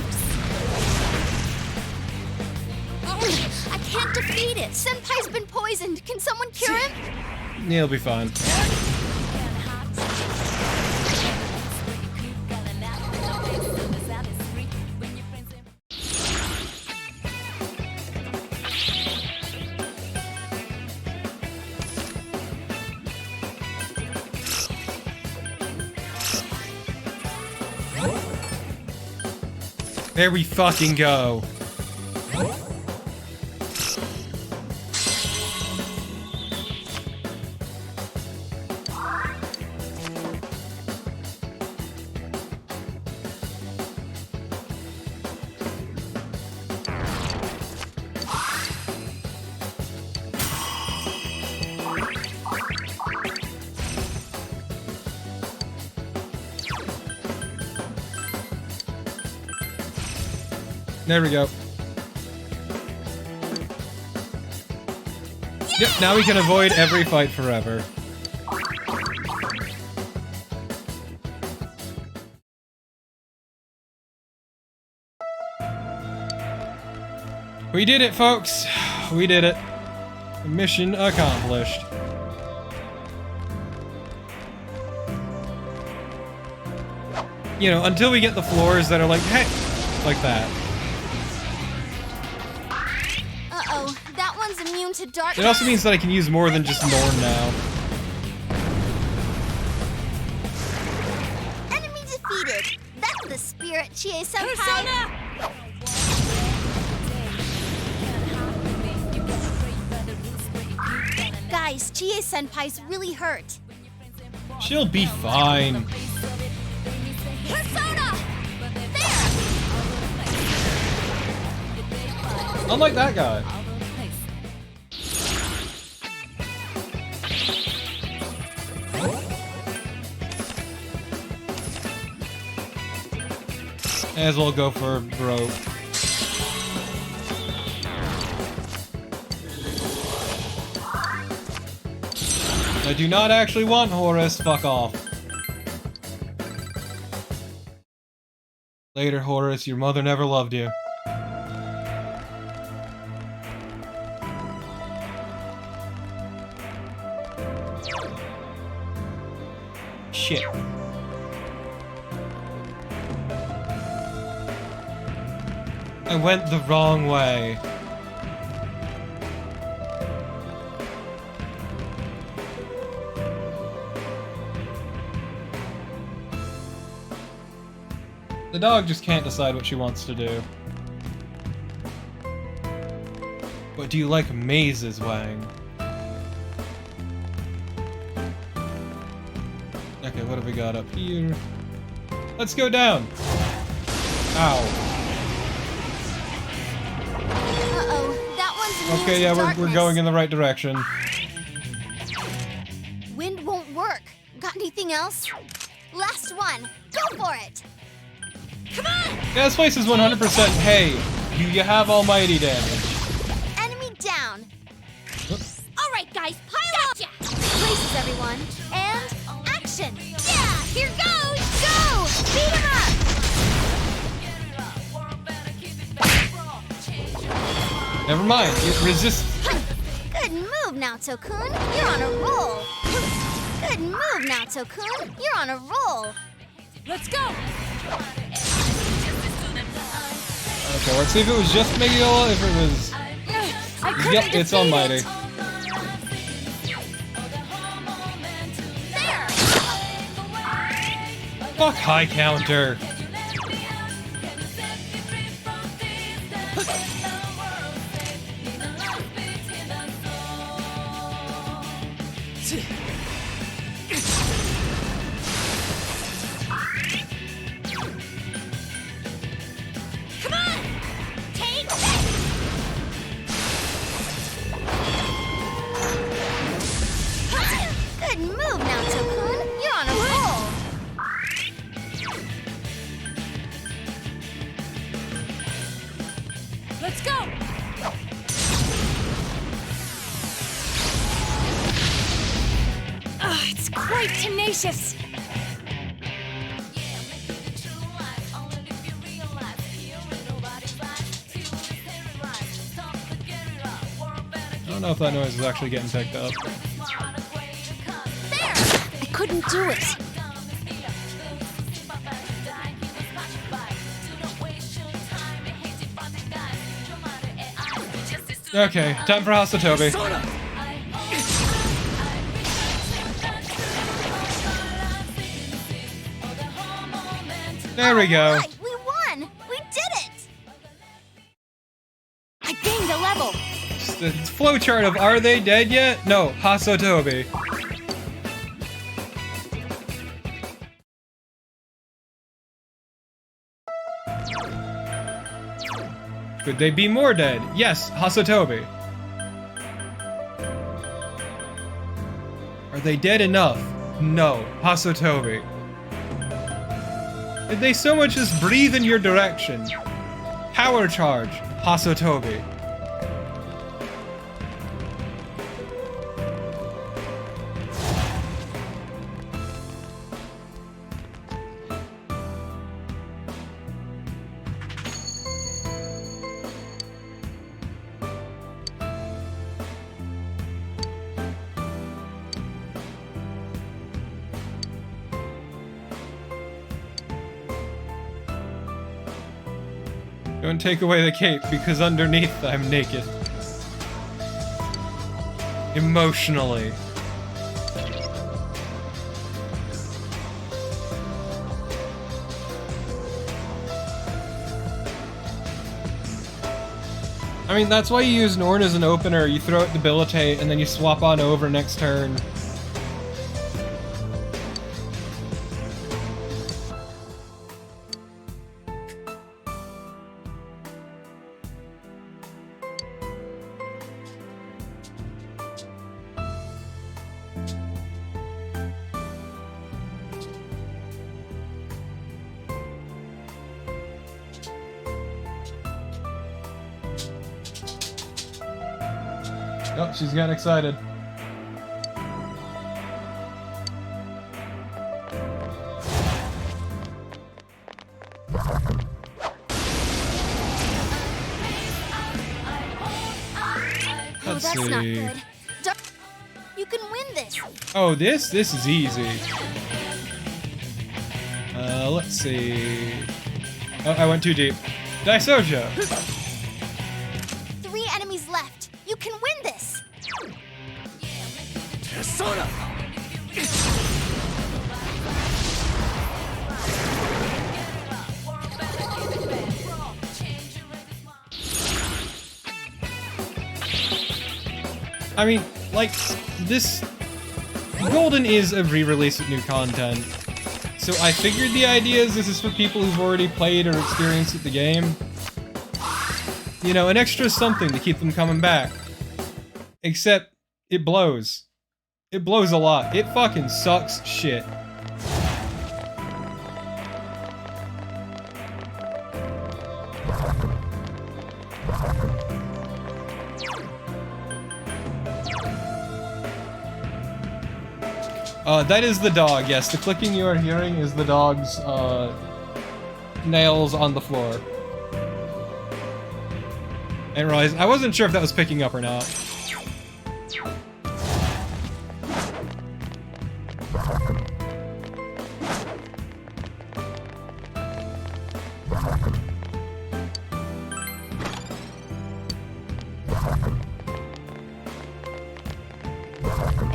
I can't defeat it. Senpai's been poisoned. Can someone cure him? Yeah, it'll be fine. There we fucking go. There we go. Yep, now we can avoid every fight forever. We did it, folks. We did it. Mission accomplished. You know, until we get the floors that are like, hey, like that. Uh-oh, that one's immune to darkness. It also means that I can use more than just Norn now. Enemy defeated. That's the spirit, Chie-senpai. Persona! Guys, Chie-senpai's really hurt. She'll be fine. Persona! There! Unlike that guy. May as well go for broke. I do not actually want Horace. Fuck off. Later, Horace. Your mother never loved you. Shit. I went the wrong way. The dog just can't decide what she wants to do. But do you like mazes, Wang? Okay, what have we got up here? Let's go down! Ow. Uh-oh, that one's immune Okay, to yeah, we're darkness. going in the right direction. Wind won't work. Got anything else? Last one. Go for it. Come on! Yeah, this place is 100% hey, you have almighty damage. Enemy down. All right, guys, pile up! Gotcha! Braces, everyone. And action! Yeah, here goes! Go! Beat him up! Never mind. It resists. Good move, Naoto-kun. You're on a roll. Good move, Naoto-kun. You're on a roll. Let's go! Okay, let's see if it was just Megiola, if it was... I couldn't Yep, it's defeat almighty. it. There! Fuck high counter. Come on! Take this! Good move, Naoto-kun. You're on a roll. Let's go! It's quite tenacious. I don't know if that noise is actually getting picked up. There! I couldn't do it. Okay, time for Hasatobi. There we go. Right, we won! We did it! I gained a level. The flowchart of are they dead yet? No, Hasatobi. Could they be more dead? Yes, Hasatobi. Are they dead enough? No, Hasatobi. Did they so much as breathe in your direction? Power charge, Hasatobi. Don't take away the cape, because underneath I'm naked. Emotionally. I mean, that's why you use Norn as an opener. You throw it Debilitate, and then you swap on over next turn. Oh, she's getting excited. Oh, Let's that's not see. good. You can win this. Oh, this is easy. Let's see. Oh, I went too deep. Daisoja. 3 enemies left. You can win this. Persona! I mean, like, this... Golden is a re-release of new content. So I figured the idea is this is for people who've already played or experienced the game. You know, an extra something to keep them coming back. Except, it blows. It blows a lot. It fucking sucks shit. That is the dog, yes. The clicking you are hearing is the dog's, nails on the floor. And realized I wasn't sure if that was picking up or not.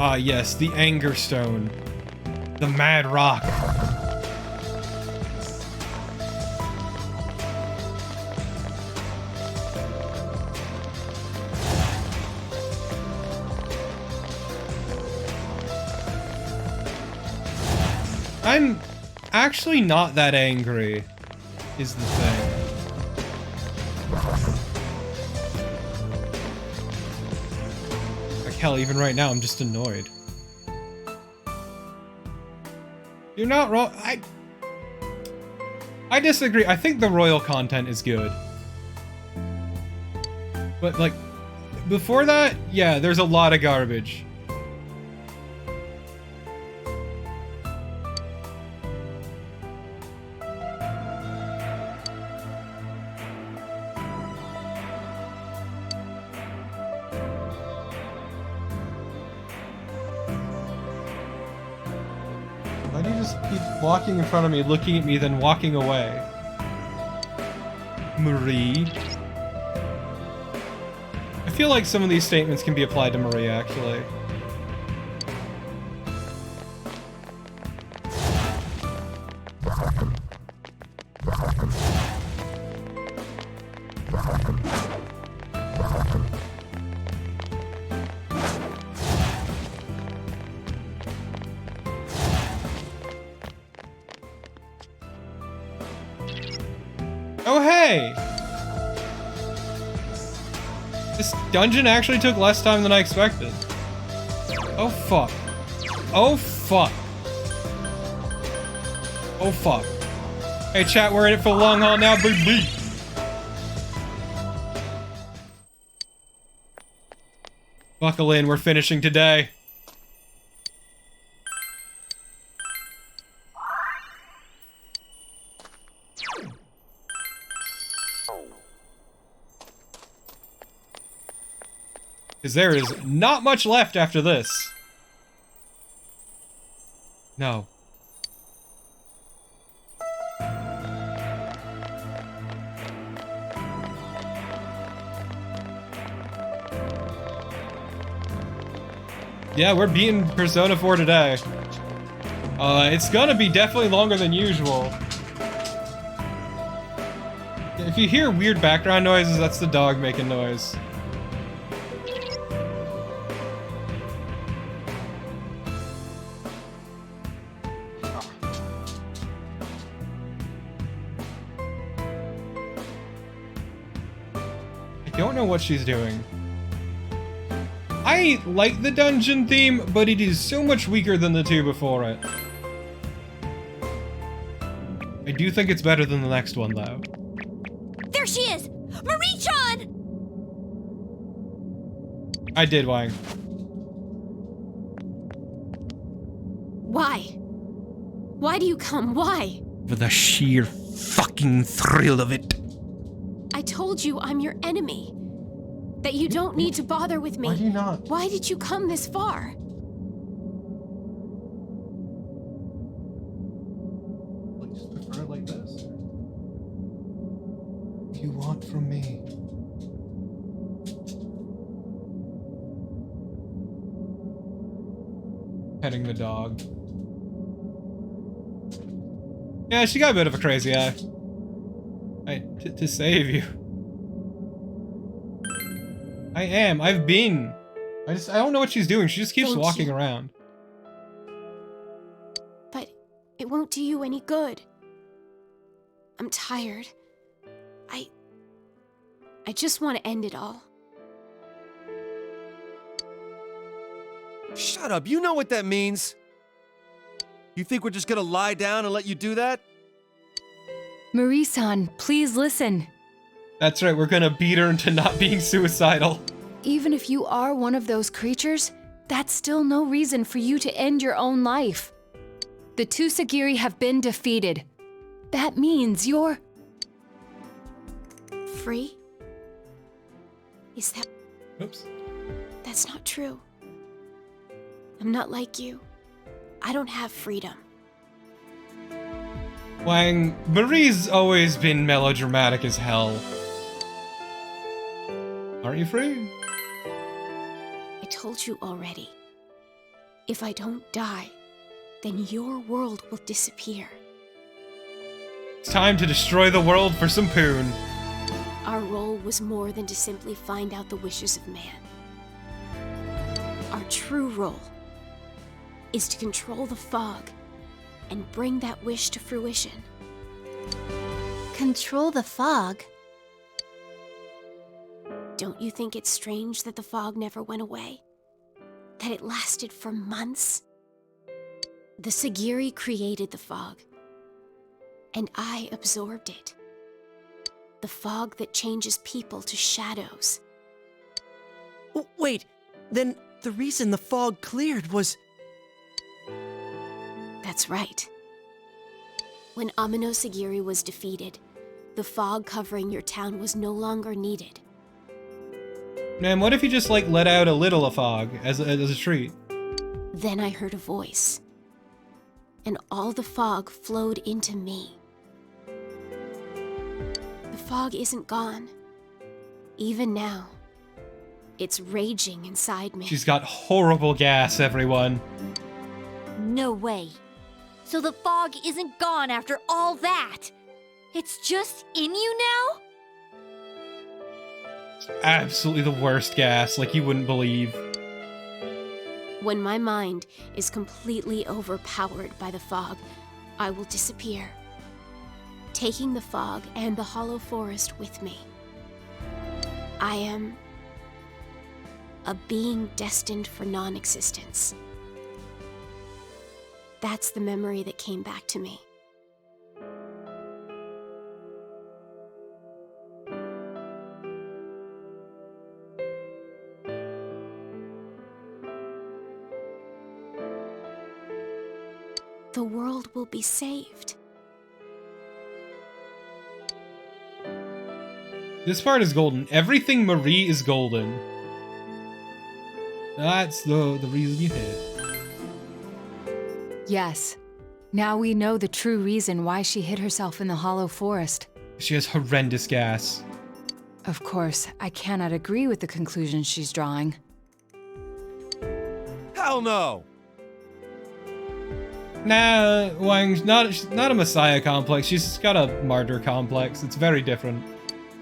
Ah, yes, the Anger Stone. The Mad Rock. I'm actually not that angry, is the thing. Like, hell, even right now, I'm just annoyed. You're not wrong. I disagree. I think the royal content is good. But, like, before that, yeah, there's a lot of garbage. Why do you just keep walking in front of me, looking at me, then walking away? Marie? I feel like some of these statements can be applied to Marie, actually. Oh, hey! This dungeon actually took less time than I expected. Oh, fuck. Oh, fuck. Oh, fuck. Hey, chat, we're in it for the long haul now, baby! Buckle in, we're finishing today. Because there is not much left after this. No. Yeah, we're beating Persona 4 today. It's gonna be definitely longer than usual. If you hear weird background noises, that's the dog making noise. I don't know what she's doing. I like the dungeon theme, but it is so much weaker than the two before it. I do think it's better than the next one, though. There she is! Marie-chan! I did, Wang. Why? Why do you come? Why? For the sheer fucking thrill of it. I told you I'm your enemy. That you don't need to bother with me. Why do you not? Why did you come this far? Like, just prefer it like this? What do you want from me? Petting the dog. Yeah, she got a bit of a crazy eye. To save you. I am. I've been. I don't know what she's doing. She just keeps Thank walking you. around. But it won't do you any good. I'm tired. I just want to end it all. Shut up, you know what that means. You think we're just gonna lie down and let you do that? Marie-san, please listen. That's right, we're gonna beat her into not being suicidal. Even if you are one of those creatures, that's still no reason for you to end your own life. The two Sagiri have been defeated. That means you're... Free? Is that... Oops. That's not true. I'm not like you. I don't have freedom. Wang, Marie's always been melodramatic as hell. Aren't you free? I told you already. If I don't die, then your world will disappear. It's time to destroy the world for some poon. Our role was more than to simply find out the wishes of man. Our true role is to control the fog and bring that wish to fruition. Control the fog? Don't you think it's strange that the fog never went away? That it lasted for months? The Sagiri created the fog, and I absorbed it. The fog that changes people to shadows. Wait, then the reason the fog cleared was... That's right. When Amino-Sagiri was defeated, the fog covering your town was no longer needed. Man, what if you just, like, let out a little of fog as a treat? Then I heard a voice, and all the fog flowed into me. The fog isn't gone. Even now, it's raging inside me. She's got horrible gas, everyone. No way. So the fog isn't gone after all that. It's just in you now? Absolutely the worst gas, like you wouldn't believe. When my mind is completely overpowered by the fog, I will disappear, taking the fog and the hollow forest with me. I am a being destined for non-existence. That's the memory that came back to me. The world will be saved. This part is golden. Everything Marie is golden. That's the reason you hit. Yes. Now we know the true reason why she hid herself in the hollow forest. She has horrendous gas. Of course, I cannot agree with the conclusion she's drawing. Hell no! Nah, Wang's she's not a messiah complex. She's got a martyr complex. It's very different.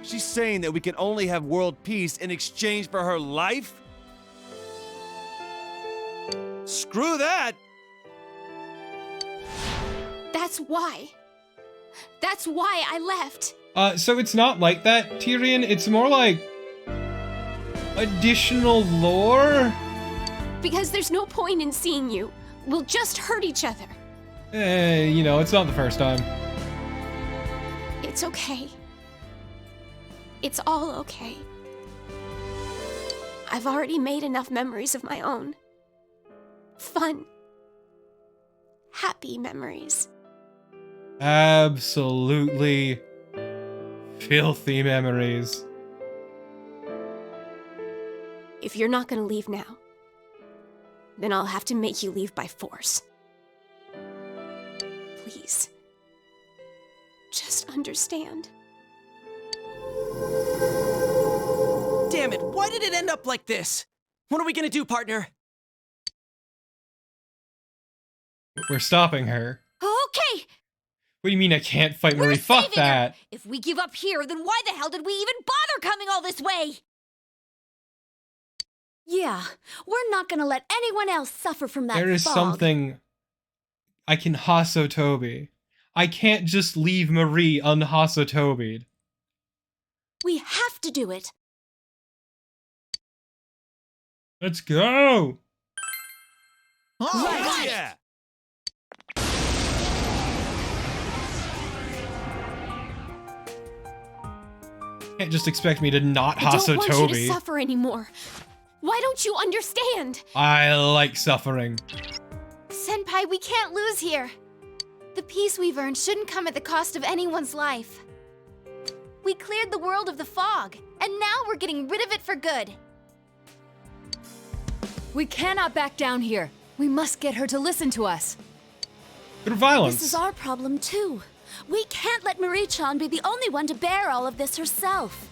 She's saying that we can only have world peace in exchange for her life? Screw that! That's why. That's why I left. So it's not like that, Tyrion. It's more like additional lore. Because there's no point in seeing you. We'll just hurt each other. You know, it's not the first time. It's okay. It's all okay. I've already made enough memories of my own. Fun. Happy memories. Absolutely filthy memories. If you're not gonna leave now, then I'll have to make you leave by force. Please. Just understand. Damn it, why did it end up like this? What are we gonna do, partner? We're stopping her. Okay! What do you mean I can't fight We're Marie? Fuck saving her. that. If we give up here, then why the hell did we even bother coming all this way? Yeah, we're not gonna let anyone else suffer from that There is fog. something I can Hasotobi. I can't just leave Marie unhasotobied. We have to do it. Let's go! Hell yeah! Can't just expect me to not I don't want you to Hasotobi. suffer anymore. Why don't you understand? I like suffering. Senpai, we can't lose here. The peace we've earned shouldn't come at the cost of anyone's life. We cleared the world of the fog, and now we're getting rid of it for good. We cannot back down here. We must get her to listen to us. Bit of violence. This is our problem, too. We can't let Marie-chan be the only one to bear all of this herself.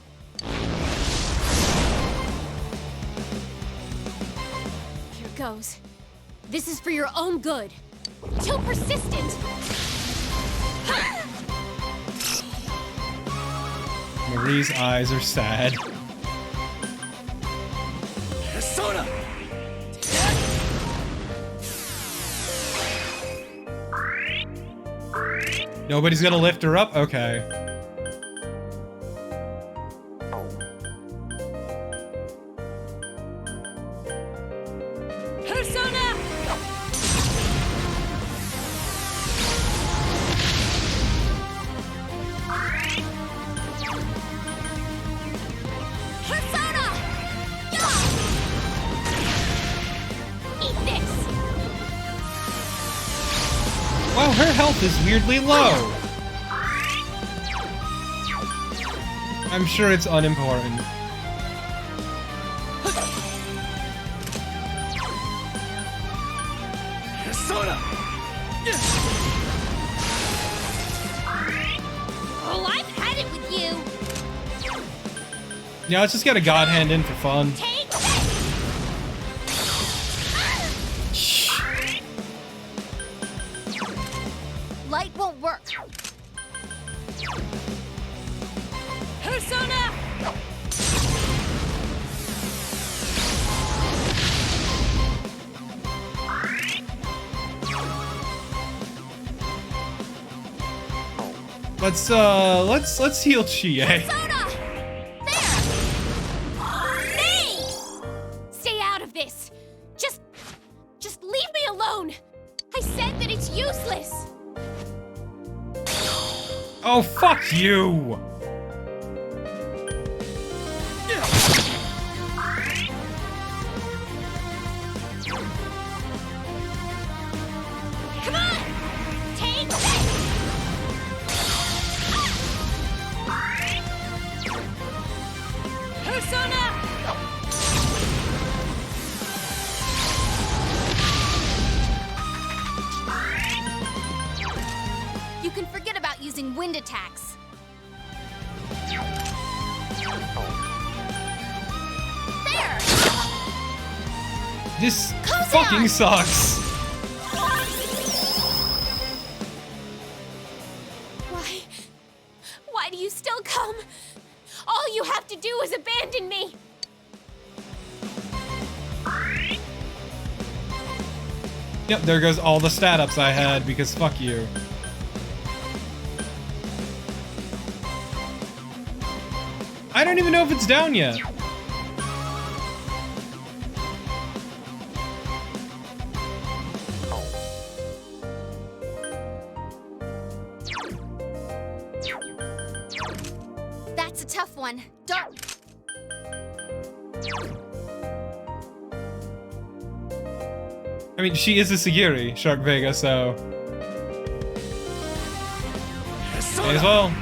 Here goes. This is for your own good. Too persistent! Marie's eyes are sad. Persona! Nobody's gonna lift her up? Okay. Persona! Persona! Yeah! Eat this! Wow, her health is weirdly low. I'm sure it's unimportant. Persona! Oh, I've had it with you! Yeah, let's just get a god hand in for fun. Take this! Light won't work. Persona! Let's heal Chie. Persona! There! Nay! Stay out of this! Just leave me alone! I said that it's useless! Oh, fuck you! Come on! Take this! Persona! You can forget about using wind attacks. There! This Cozy fucking on. sucks. Why do you still come? All you have to do is abandon me! Yep, there goes all the stat ups I had because fuck you. I don't even know if it's down yet. That's a tough one. Don't. I mean, she is a Sagiri, Shark Vega, so... May as well.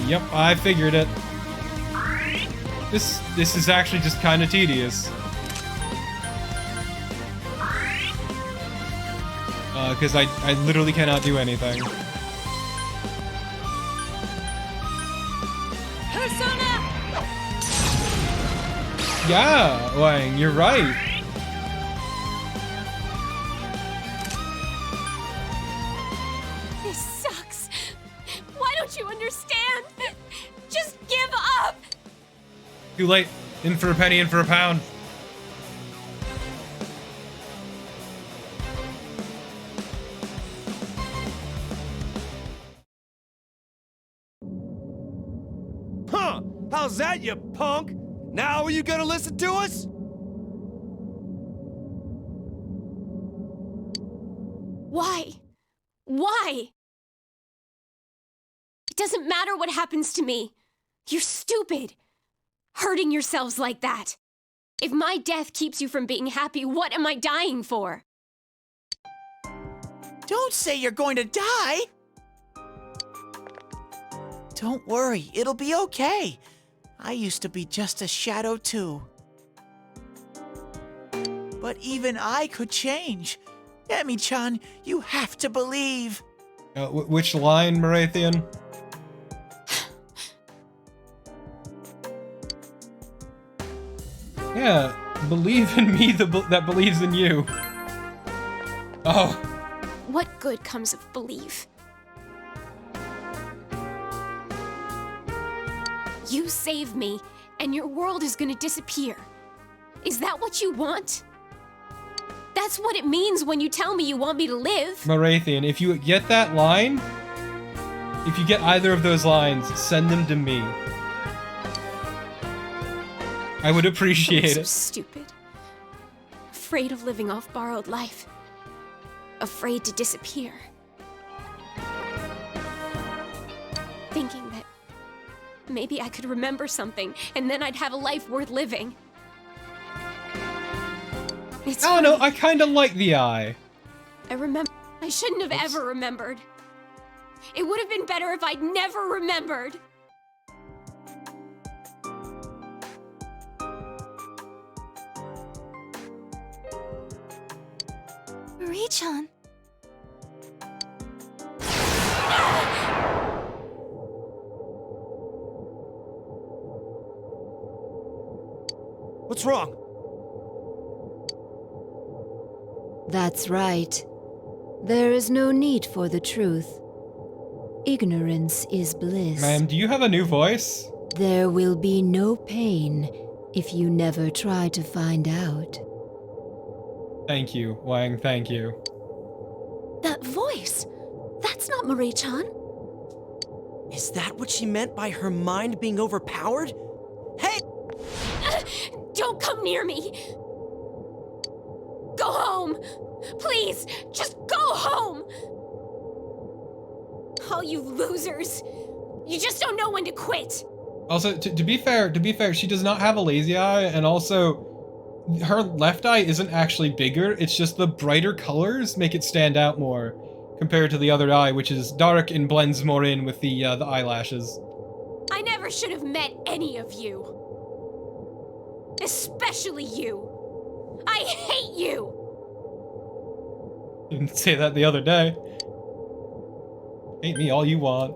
Yep, I figured it. This is actually just kind of tedious. Because I literally cannot do anything. Persona! Yeah, Wang, you're right. This sucks. Why don't you understand? Just give up! Too late. In for a penny, in for a pound. Huh! How's that, you punk? Now are you gonna listen to us? Why? Why? It doesn't matter what happens to me. You're stupid! Hurting yourselves like that! If my death keeps you from being happy, what am I dying for? Don't say you're going to die! Don't worry, it'll be okay. I used to be just a shadow too. But even I could change. Emi-chan, you have to believe. Which line, Marathian? Yeah, believe in me that believes in you. Oh. What good comes of belief? You save me, and your world is gonna disappear. Is that what you want? That's what it means when you tell me you want me to live. Marathian, if you get that line, if you get either of those lines, send them to me. I would appreciate I'm so it. Stupid. Afraid of living off borrowed life. Afraid to disappear. Thinking that maybe I could remember something, and then I'd have a life worth living. It's Oh no, funny. I kinda like the eye. I remember. I shouldn't have ever remembered. It would have been better if I'd never remembered. Marie-chan. What's wrong? That's right. There is no need for the truth. Ignorance is bliss. Ma'am, do you have a new voice? There will be no pain if you never try to find out. Thank you, Wang, thank you. That voice! That's not Marie-chan. Is that what she meant by her mind being overpowered? Hey! Don't come near me! Go home! Please, just go home! All you losers! You just don't know when to quit! Also, to be fair, she does not have a lazy eye, and also, her left eye isn't actually bigger, it's just the brighter colors make it stand out more, compared to the other eye, which is dark and blends more in with the eyelashes. I never should have met any of you. Especially you. I hate you! You didn't say that the other day. Hate me all you want.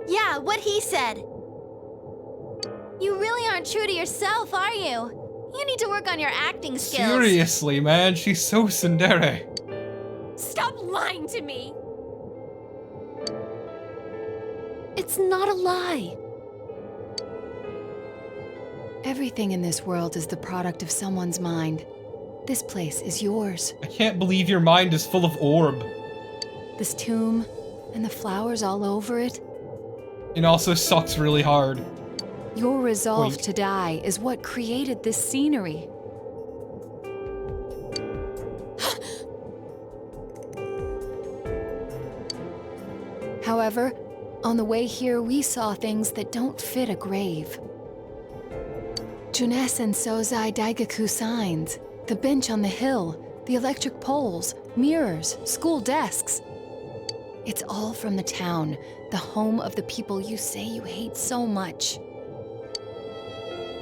Yeah, what he said. You really aren't true to yourself, are you? You need to work on your acting skills. Seriously, man, she's so tsundere. Stop lying to me! It's not a lie. Everything in this world is the product of someone's mind. This place is yours. I can't believe your mind is full of orb. This tomb, and the flowers all over it. It also sucks really hard. Your resolve Wait. to die is what created this scenery. However, on the way here, we saw things that don't fit a grave. Junes and Sozai Daigaku signs, the bench on the hill, the electric poles, mirrors, school desks. It's all from the town, the home of the people you say you hate so much.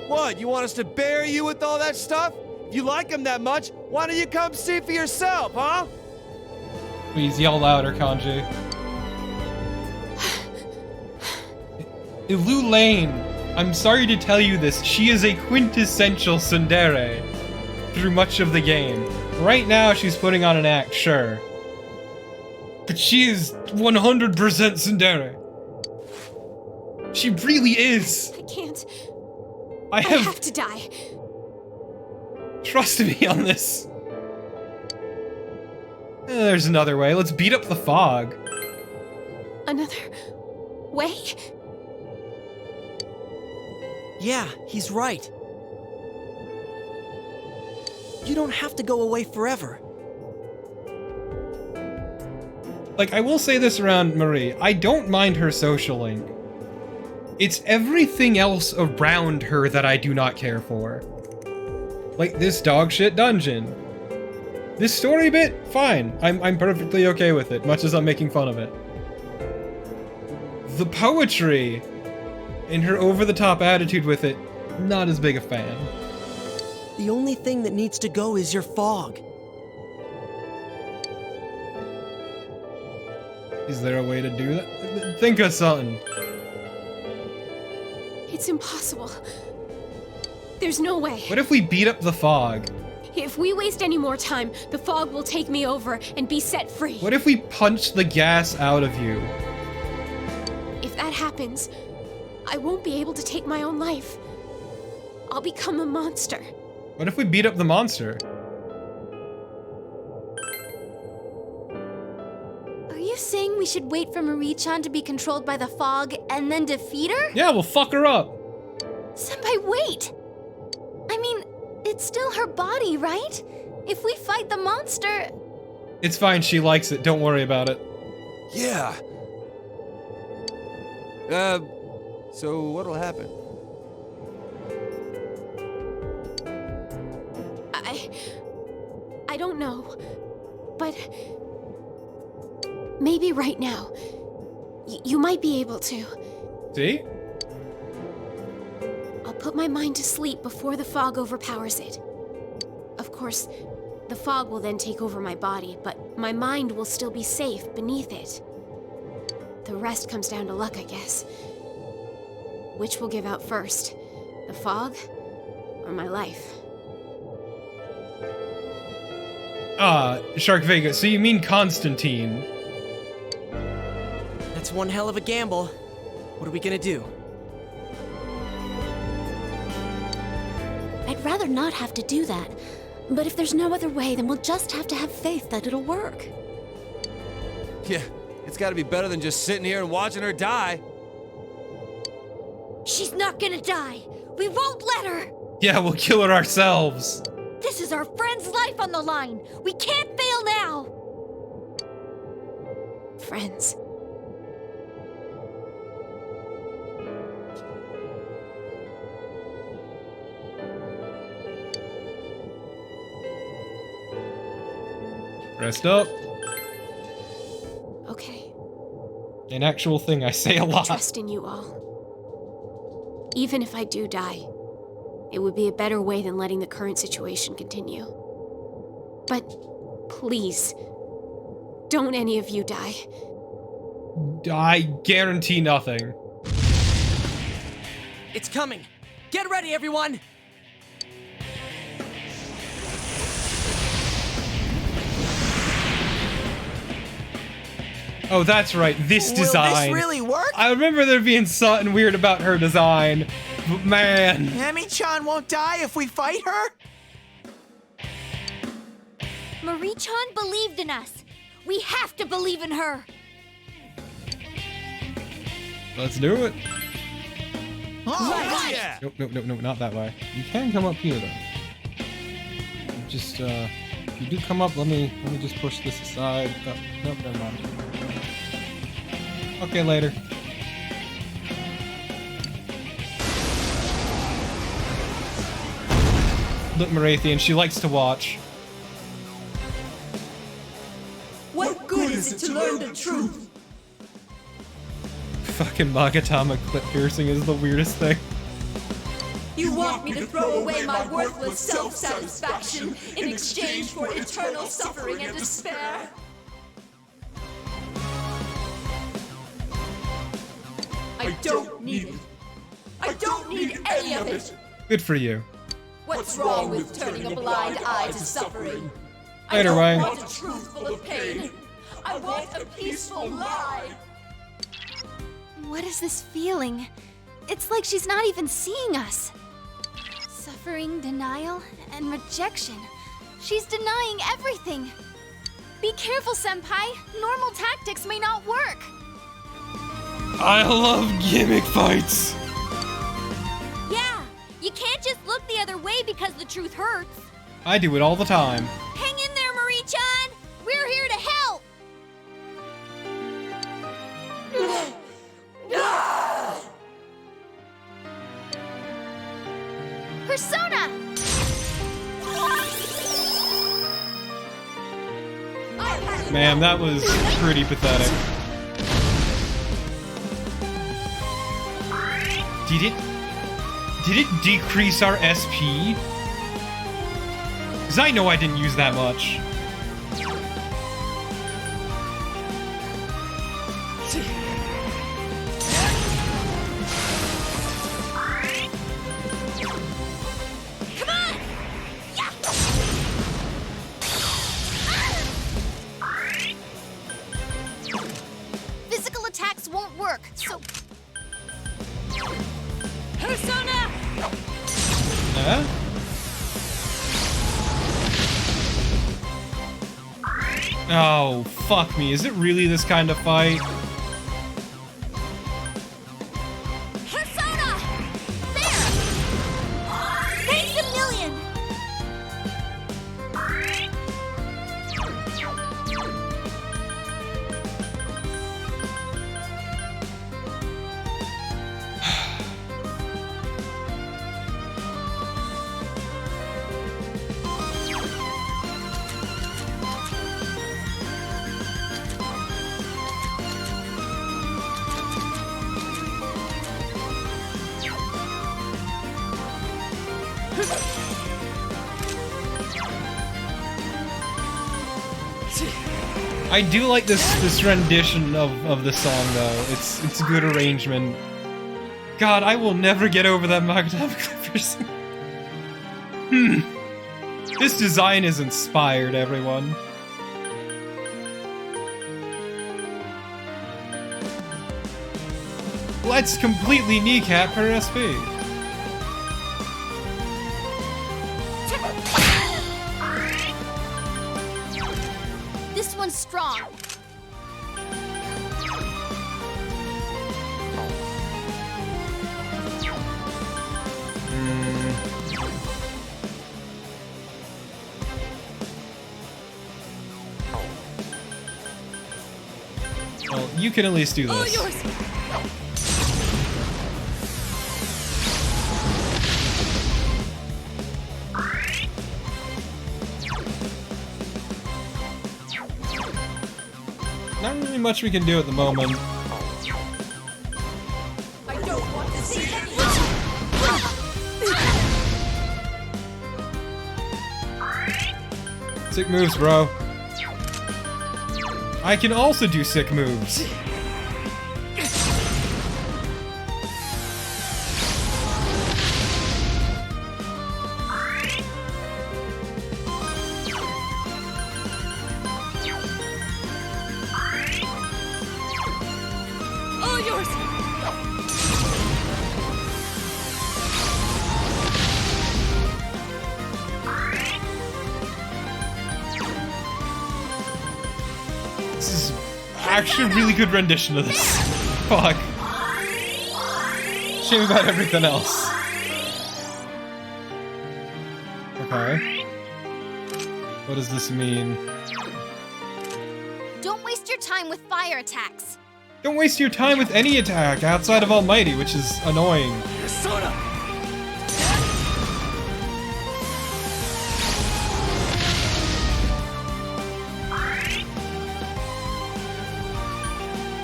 What, you want us to bury you with all that stuff? If you like them that much, why don't you come see for yourself, huh? Please yell louder, Kanji. Ilu Lane, I'm sorry to tell you this, she is a quintessential tsundere through much of the game. Right now, she's putting on an act, sure. But she is 100% tsundere. She really is. I can't. I I have have to die. trust me on this. There's another way. Let's beat up the fog. Another way? Yeah, he's right. You don't have to go away forever. Like, I will say this around Marie. I don't mind her social link. It's everything else around her that I do not care for. Like this dog shit dungeon. This story bit, fine. I'm perfectly okay with it, much as I'm making fun of it. The poetry and her over-the-top attitude with it, not as big a fan. The only thing that needs to go is your fog. Is there a way to do that? Think of something. It's impossible. There's no way. What if we beat up the fog? If we waste any more time, the fog will take me over and be set free. What if we punch the gas out of you? If that happens, I won't be able to take my own life. I'll become a monster. What if we beat up the monster? Are you saying we should wait for Marie-chan to be controlled by the fog and then defeat her? Yeah, we'll fuck her up. Senpai, wait! I mean, it's still her body, right? If we fight the monster... It's fine, she likes it, don't worry about it. Yeah. So what'll happen? I don't know, but maybe right now, you might be able to. See? I'll put my mind to sleep before the fog overpowers it. Of course, the fog will then take over my body, but my mind will still be safe beneath it. The rest comes down to luck, I guess. Which will give out first? The fog or my life? Shark Vega, so you mean Constantine? That's one hell of a gamble. What are we gonna do? I'd rather not have to do that. But if there's no other way, then we'll just have to have faith that it'll work. Yeah, it's gotta be better than just sitting here and watching her die. She's not gonna die. We won't let her. Yeah, we'll kill her ourselves. This is our friend's life on the line. We can't fail now. Friends. Rest up. Okay. An actual thing I say a lot. Trust in you all. Even if I do die, it would be a better way than letting the current situation continue. But please, don't any of you die. I guarantee nothing. It's coming! Get ready, everyone! Oh, that's right, this design. Will this really work? I remember there being something weird about her design, but man. Emi-chan won't die if we fight her? Marie-chan believed in us. We have to believe in her. Let's do it. Oh, Yeah! Nope, not that way. You can come up here, though. Just, if you do come up, let me just push this aside. Oh, nope, never mind. Okay, later. Look, Marathian, she likes to watch. What good is it to learn the truth? Fucking Magatama clip piercing is the weirdest thing. You want me to throw away my worthless self-satisfaction in exchange for eternal suffering and despair? I don't need it. I don't need any of it. Good for you. What's wrong with turning a blind eye to suffering? Later, I Wang. don't want a truth full of pain. I want a peaceful lie. What is this feeling? It's like she's not even seeing us. Suffering, denial, and rejection. She's denying everything. Be careful, Senpai. Normal tactics may not work. I love gimmick fights. Yeah, you can't just look the other way because the truth hurts. I do it all the time. Hang in there, Marie-chan. We're here to help. Persona! Man, that was pretty pathetic. Did it decrease our SP? Because I know I didn't use that much. Physical attacks won't work, so... Persona! Huh? Oh, fuck me. Is it really this kind of fight? Persona! There! Thanks a million! I do like this rendition of the song though. It's a good arrangement. God, I will never get over that Magadama Clippers. This design is inspired, everyone. Let's completely kneecap her SP. This one's strong. Well, you can at least do All this. yours! Not really much we can do at the moment. I don't want to see any... Sick moves, bro. I can also do sick moves. All yours! This is actually a really good rendition of this. Fuck. Shame about everything else. Okay. What does this mean? Don't waste your time with fire attacks. Don't waste your time with any attack outside of Almighty, which is annoying. Persona!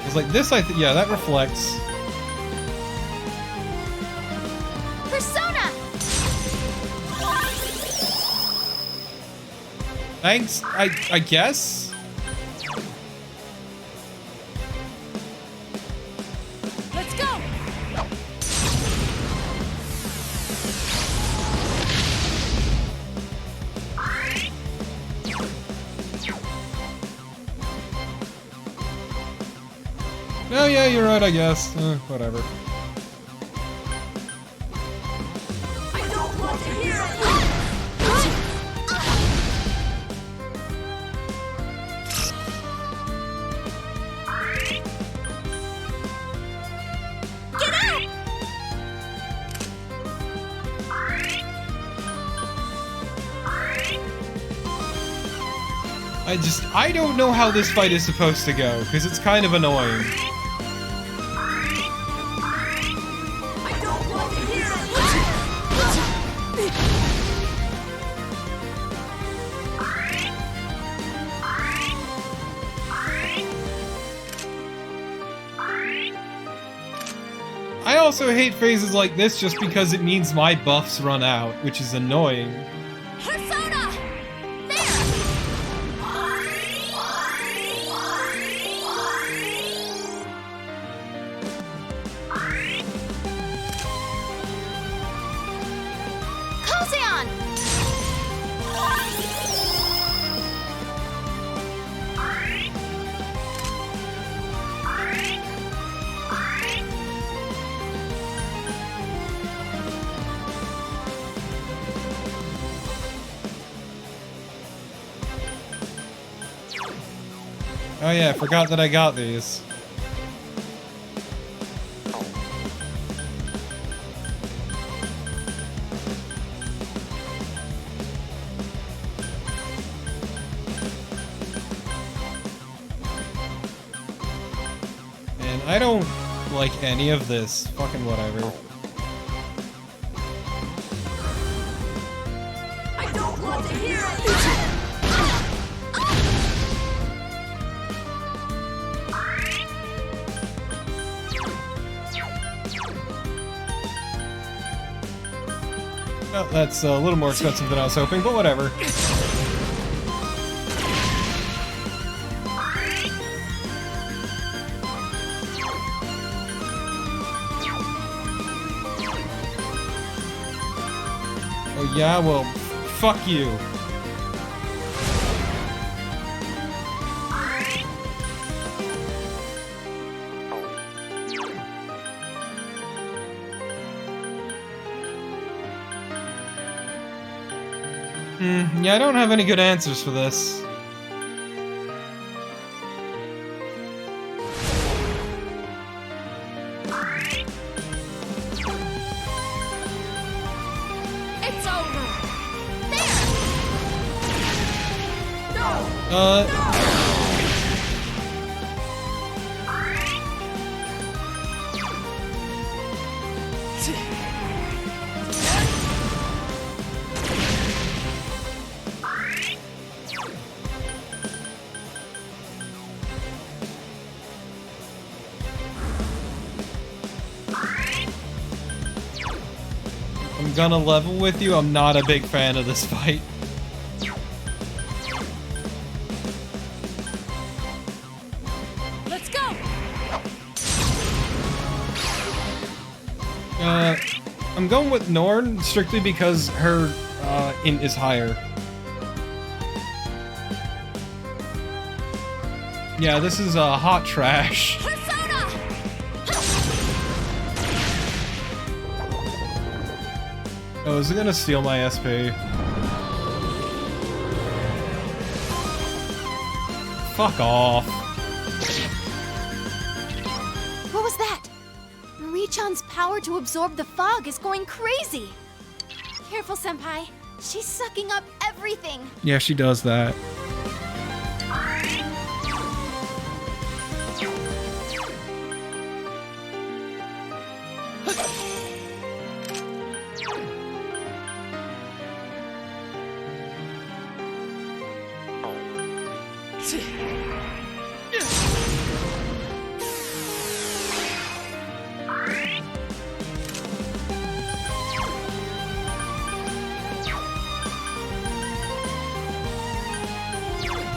It's like this, yeah, that reflects. Persona! Thanks, I guess? Let's go! Oh yeah, you're right, I guess. Whatever. I don't want to hear it! Get out! I don't know how this fight is supposed to go, because it's kind of annoying. I don't want to hear it! also hate phases like this just because it means my buffs run out, which is annoying. Persona! Calceon! Oh yeah, I forgot that I got these. And I don't like any of this. Fucking whatever. I don't want to hear it! Well, that's a little more expensive than I was hoping, but whatever. Oh yeah, well, fuck you. Yeah, I don't have any good answers for this. It's over! I'm gonna level with you, I'm not a big fan of this fight. Let's go! I'm going with Norn strictly because her int is higher. Yeah, this is hot trash. Oh, is it gonna steal my SP? Fuck off. What was that? Marie-chan's power to absorb the fog is going crazy. Careful, Senpai. She's sucking up everything. Yeah, she does that.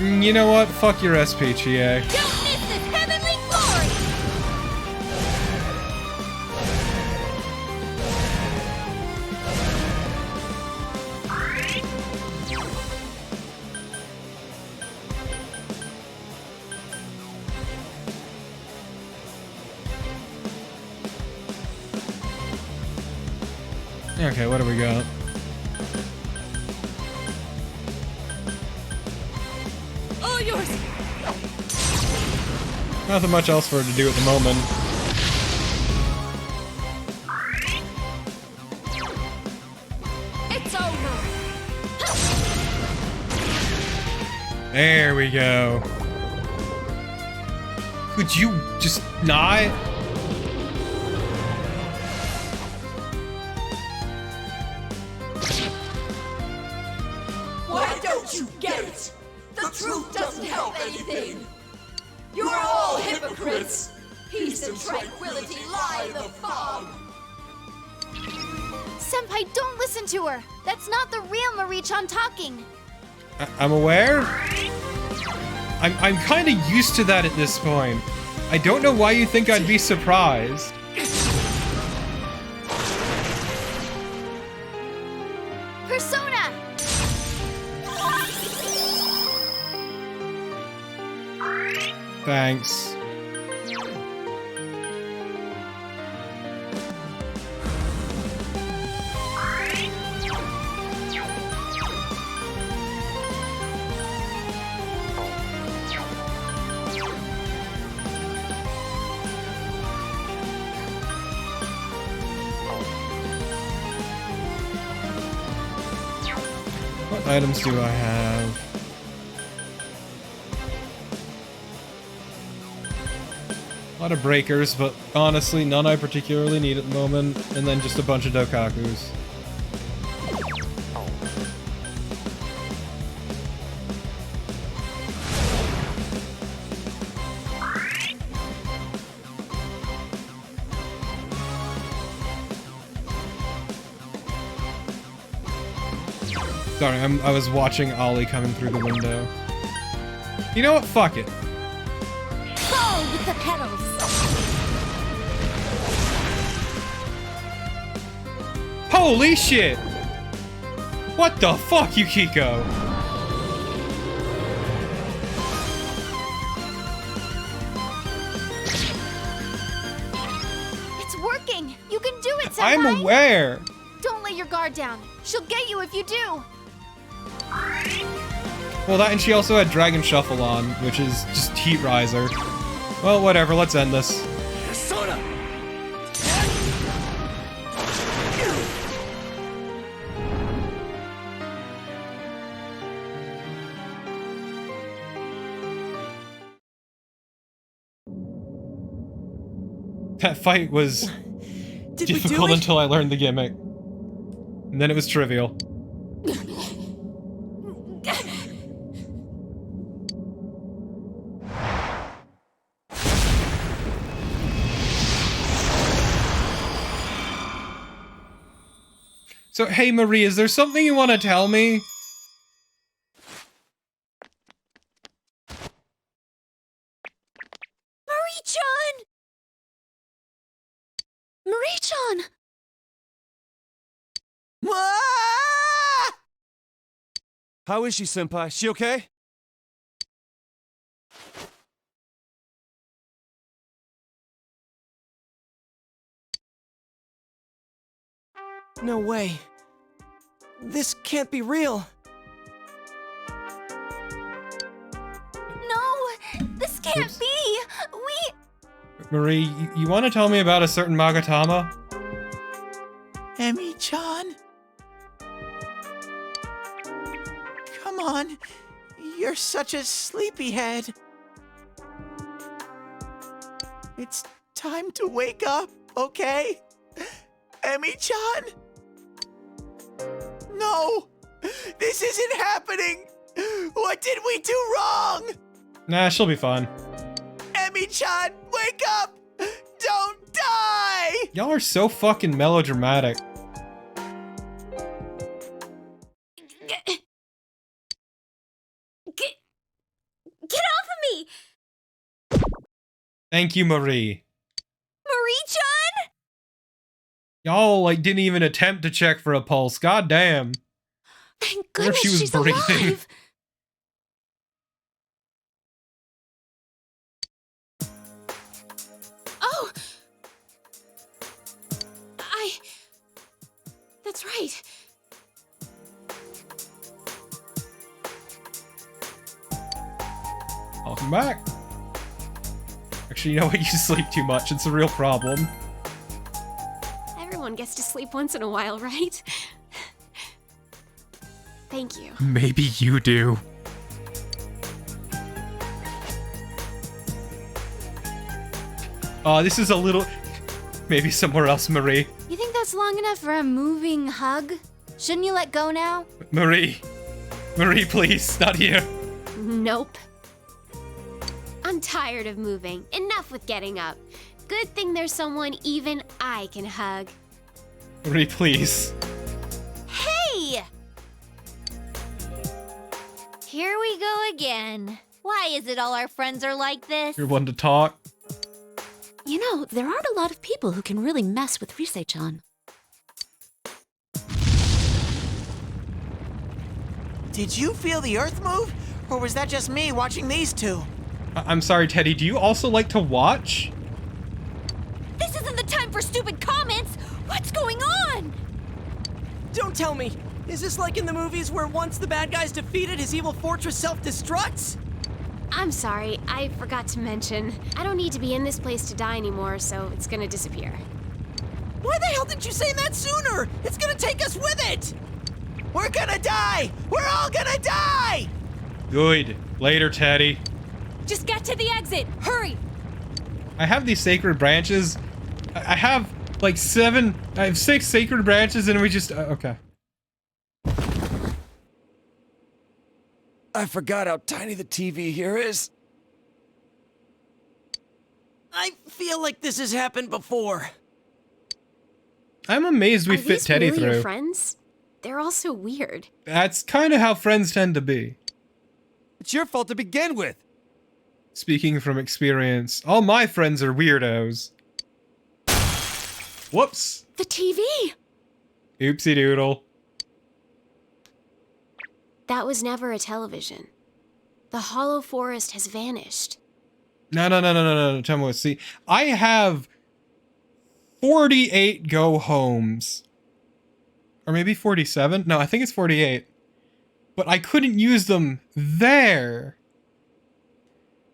You know what? Fuck your SPGA. Don't miss this heavenly glory! Okay, what do we got? All yours! Nothing much else for her to do at the moment. It's over! There we go. Could you just not? Why don't you get it? The truth doesn't help anything. You're all hypocrites. Peace and tranquility lie in the fog. Senpai, don't listen to her. That's not the real Marie-chan talking. I'm aware. I'm kind of used to that at this point. I don't know why you think I'd be surprised. Persona! Thanks. What items do I have? A lot of breakers, but honestly, none I particularly need at the moment. And then just a bunch of dokakus. Sorry, I was watching Ollie coming through the window. You know what? Fuck it. Fall with the petals. Holy shit! What the fuck, Yukiko? It's working! You can do it, Senpai! I'm aware! Don't let your guard down. She'll get you if you do. Well, that and she also had Dragon Shuffle on, which is just Heat Riser. Well, whatever, let's end this. Soda! That fight was Did we do difficult it? until I learned the gimmick. And then it was trivial. So, hey Marie, is there something you want to tell me? Marie-chan! Marie-chan! Ah! How is she, Senpai? She okay? No way. This can't be real. No! This can't Oops. be! Marie, you want to tell me about a certain Magatama? Emi-chan? Come on. You're such a sleepyhead. It's time to wake up, okay? Emi-chan? No! This isn't happening! What did we do wrong? Nah, she'll be fine. Emi-chan, wake up! Don't die! Y'all are so fucking melodramatic. Get off of me! Thank you, Marie. Marie-chan? Y'all, like, didn't even attempt to check for a pulse. God damn. Thank What if goodness she was she's breathing? alive! Oh! That's right. Welcome back. Actually, you know what? You sleep too much. It's a real problem. Everyone gets to sleep once in a while, right? Thank you. Maybe you do. This is a little... Maybe somewhere else, Marie. You think that's long enough for a moving hug? Shouldn't you let go now? Marie. Marie, please. Not here. Nope. I'm tired of moving. Enough with getting up. Good thing there's someone even I can hug. Marie, please. Hey! Here we go again. Why is it all our friends are like this? You're one to talk. You know, there aren't a lot of people who can really mess with Rise-chan. Did you feel the earth move? Or was that just me watching these two? I'm sorry, Teddy. Do you also like to watch? This isn't the time for stupid comments! What's going on? Don't tell me! Is this like in the movies where once the bad guy's defeated, his evil fortress self-destructs? I'm sorry, I forgot to mention. I don't need to be in this place to die anymore, so it's gonna disappear. Why the hell didn't you say that sooner? It's gonna take us with it! We're gonna die! We're all gonna die! Good. Later, Teddy. Just get to the exit! Hurry! I have these sacred branches. I have like 7. I have 6 sacred branches, and we just okay. I forgot how tiny the TV here is. I feel like this has happened before. I'm amazed we Are fit these Teddy really your through. friends? They're all so weird. That's kind of how friends tend to be. It's your fault to begin with. Speaking from experience, all my friends are weirdos. Whoops. The TV! Oopsie doodle. That was never a television. The hollow forest has vanished. No. Tell me what. See, I have 48 go homes. Or maybe 47? No, I think it's 48. But I couldn't use them there.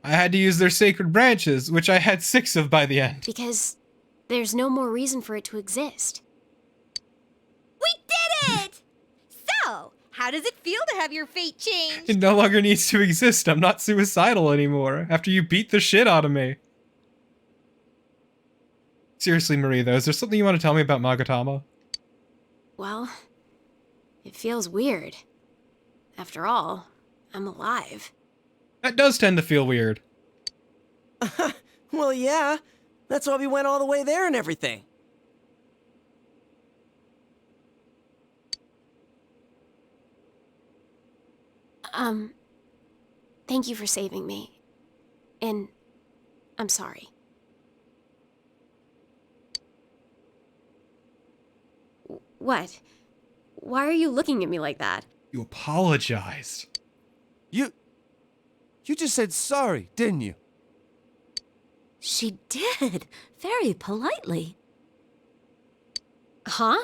I had to use their sacred branches, which I had 6 of by the end. Because there's no more reason for it to exist. We did it! So, how does it feel to have your fate changed? It no longer needs to exist. I'm not suicidal anymore after you beat the shit out of me. Seriously, Marie, though, is there something you want to tell me about Magatama? Well, it feels weird. After all, I'm alive. That does tend to feel weird. Well, yeah. That's why we went all the way there and everything. Thank you for saving me. And I'm sorry. What? Why are you looking at me like that? You apologized. You just said sorry, didn't you? She did, very politely. Huh?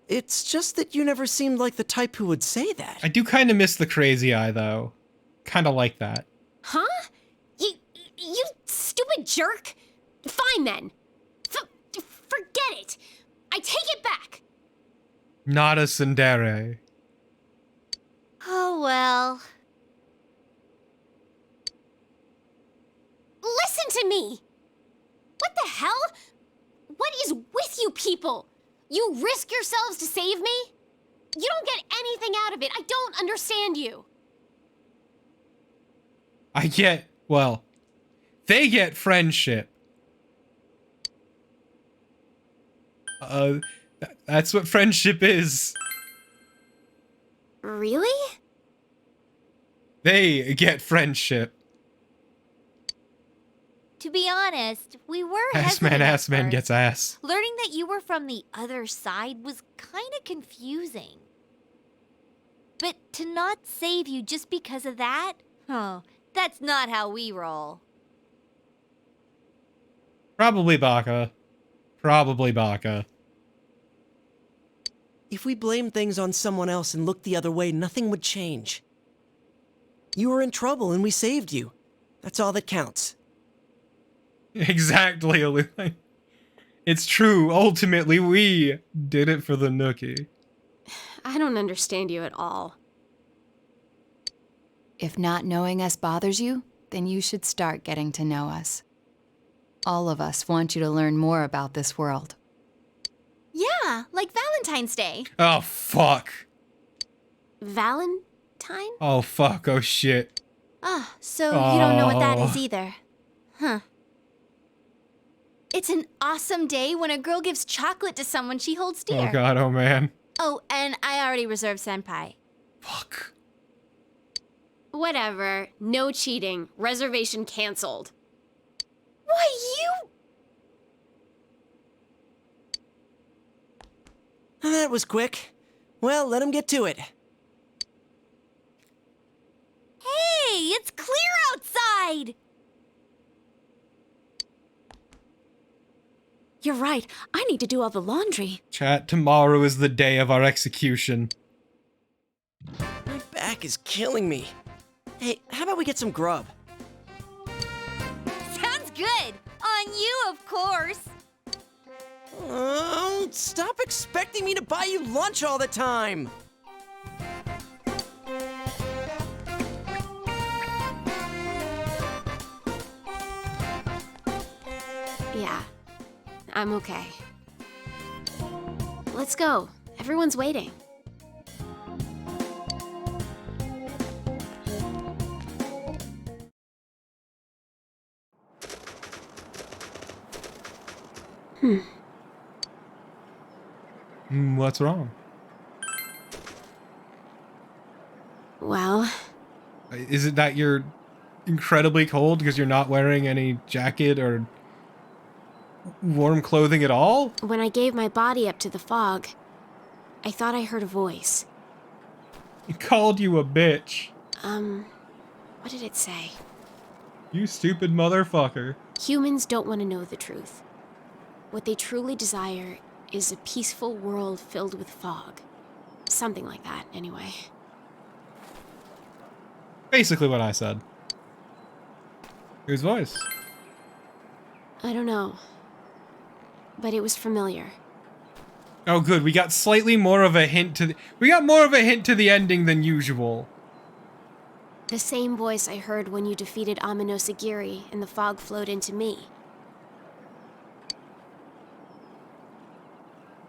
It's just that you never seemed like the type who would say that. I do kind of miss the crazy eye, though. Kind of like that. Huh? You stupid jerk! Fine then. Forget it. I take it back. Not a tsundere. Oh well. Listen to me! What the hell? What is with you people? You risk yourselves to save me? You don't get anything out of it. I don't understand you. Well, they get friendship. That's what friendship is. Really? They get friendship. To be honest, we were Ass hesitant at man first. gets ass. Learning that you were from the other side was kind of confusing. But to not save you just because of that? Oh, that's not how we roll. Probably Baka. Probably Baka. If we blamed things on someone else and looked the other way, nothing would change. You were in trouble and we saved you. That's all that counts. Exactly, Aluna. It's true. Ultimately, we did it for the nookie. I don't understand you at all. If not knowing us bothers you, then you should start getting to know us. All of us want you to learn more about this world. Yeah, like Valentine's Day. Oh, fuck. Valentine? Oh, fuck. Oh, shit. Ah, so you don't know what that Oh. is either. Huh. It's an awesome day when a girl gives chocolate to someone she holds dear. Oh god, oh man. Oh, and I already reserved senpai. Fuck. Whatever. No cheating. Reservation canceled. Why, you... That was quick. Well, let him get to it. Hey, it's clear outside! You're right. I need to do all the laundry. Chat, tomorrow is the day of our execution. My back is killing me. Hey, how about we get some grub? Sounds good! On you, of course! Oh, stop expecting me to buy you lunch all the time! Yeah. I'm okay. Let's go. Everyone's waiting. What's wrong? Well, Is it that you're incredibly cold because you're not wearing any jacket or warm clothing at all? when I gave my body up to the fog, I thought I heard a voice. It called you a bitch. What did it say? You stupid motherfucker. Humans don't want to know the truth. What they truly desire is a peaceful world filled with fog. Something like that, anyway. Basically what I said. Whose voice? I don't know. But it was familiar. Oh good, we got slightly more of a hint to we got more of a hint to the ending than usual. The same voice I heard when you defeated Amino-Sagiri and the fog flowed into me.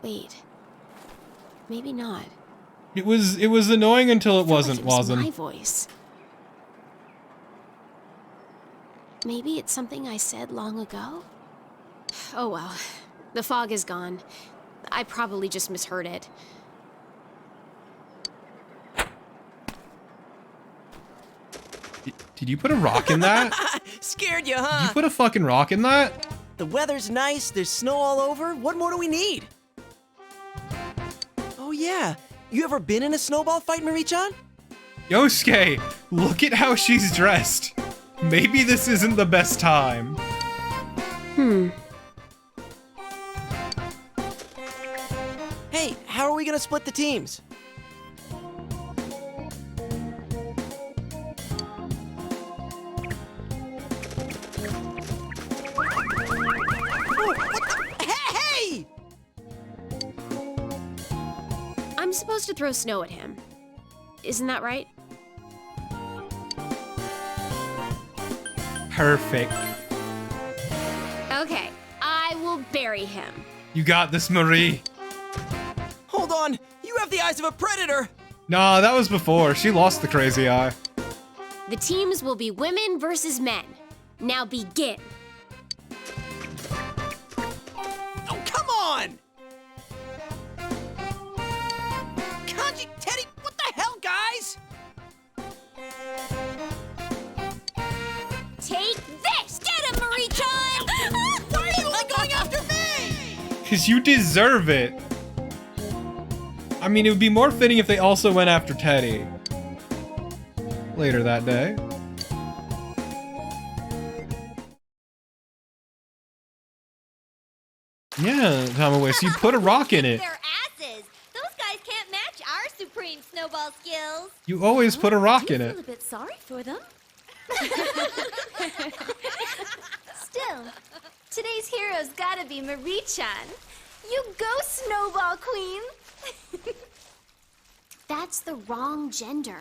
Wait. Maybe not. It was annoying until it Felt wasn't, like it was wasn't. my voice. Maybe it's something I said long ago? Oh well. The fog is gone. I probably just misheard it. Did you put a rock in that? Scared you, Did you huh? put a fucking rock in that? The weather's nice, there's snow all over. What more do we need? Oh yeah, you ever been in a snowball fight, Marie-chan? Yosuke, look at how she's dressed. Maybe this isn't the best time. Hey, how are we gonna split the teams? Oh, what the- Hey! I'm supposed to throw snow at him. Isn't that right? Perfect. Okay, I will bury him. You got this, Marie. Hold on, you have the eyes of a predator! Nah, that was before. She lost the crazy eye. The teams will be women versus men. Now begin. Oh, come on! Kanji, Teddy, what the hell, guys? Take this! Get him, Marie-chan! Why are you only going after me? Because you deserve it. I mean, it would be more fitting if they also went after Teddy. Later that day. Yeah, Tamaway, so you put a rock in it. Their asses! Those guys can't match our supreme snowball skills! You always put a rock in I it. feel a bit sorry for them. Still, today's hero's gotta be Marie-chan. You go, Snowball Queen! That's the wrong gender.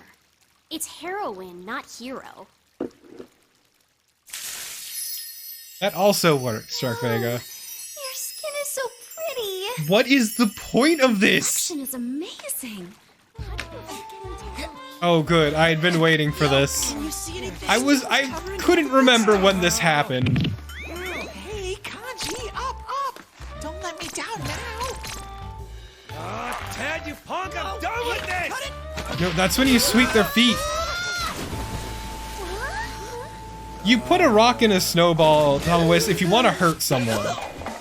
It's heroine, not hero. That also works, Shark Vega. Your skin is so pretty. What is the point of this? Action is amazing. Oh, good. I had been waiting for this. Can you see anything? I couldn't remember when this happened. Hey, Kanji, head, you punk! I'm done with this! No, that's when you sweep their feet. You put a rock in a snowball, Thomas, if you want to hurt someone.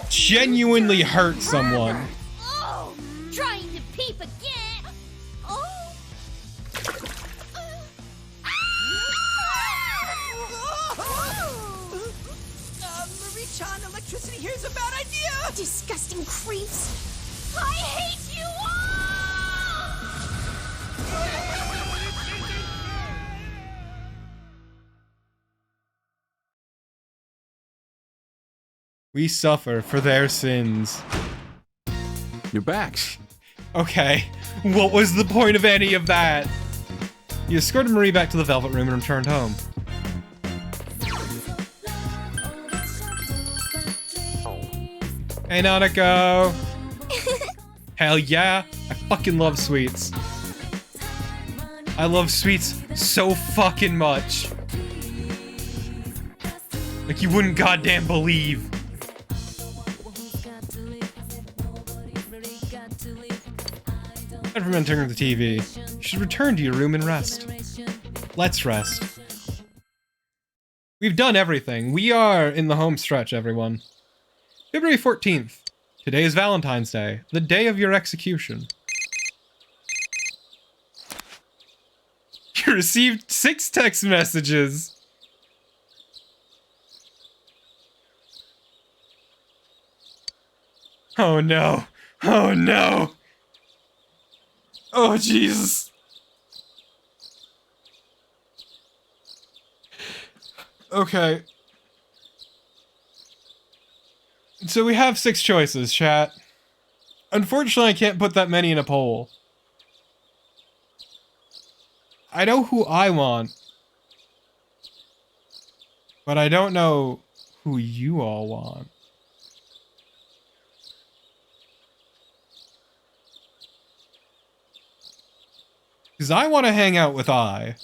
Genuinely hurt someone. Oh, trying to peep again. Oh. Marie-chan, electricity here's a bad idea! Disgusting creeps. I hate you all! We suffer for their sins. You're back. Okay, what was the point of any of that? You escorted Marie back to the Velvet Room and returned home. Hey, Nanako! Hell yeah, I fucking love sweets. I love sweets so fucking much. Like you wouldn't goddamn believe. Aside from entering the TV, you should return to your room and rest. Let's rest. We've done everything. We are in the home stretch, everyone. February 14th. Today is Valentine's Day, the day of your execution. You received 6 text messages. Oh no. Oh no. Oh Jesus. Okay. So we have 6 choices, chat. Unfortunately, I can't put that many in a poll. I know who I want. But I don't know who you all want. Because I want to hang out with I.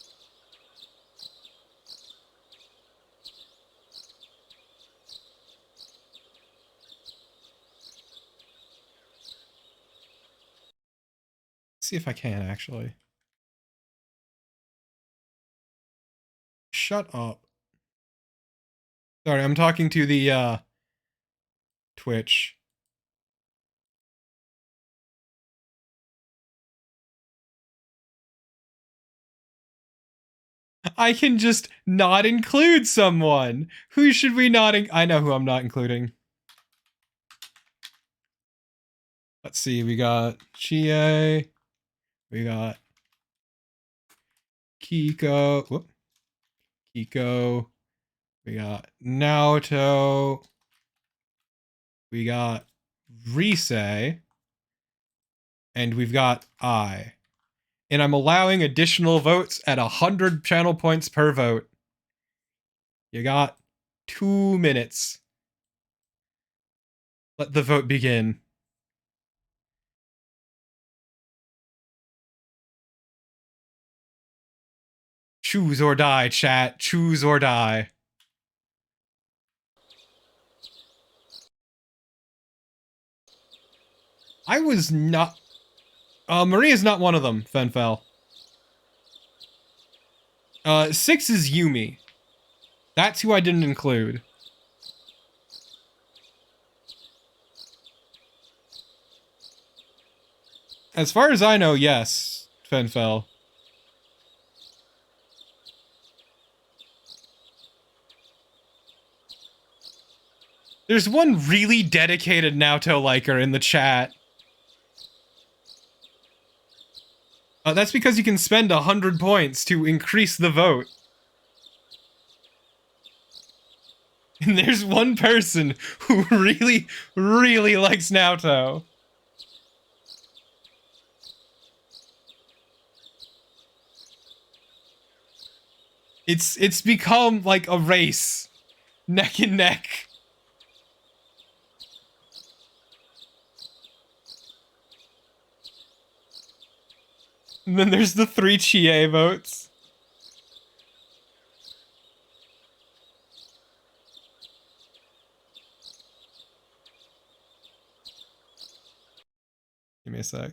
See if I can, actually. Shut up. Sorry, I'm talking to the, Twitch. I can just not include someone. Who should we not I know who I'm not including. Let's see, we got Chie. We got Kiko. Whoop. Kiko. We got Naoto. We got Rise. And we've got I. And I'm allowing additional votes at 100 channel points per vote. You got 2 minutes. Let the vote begin. Choose or die, chat. Choose or die. I was not... Marie is not one of them, Fenfel. 6 is Yumi. That's who I didn't include. As far as I know, yes, Fenfel. There's one really dedicated Naoto liker in the chat. That's because you can spend 100 points to increase the vote. And there's one person who really, really likes Naoto. It's become like a race. Neck and neck. And then there's the 3 Chie votes. Give me a sec.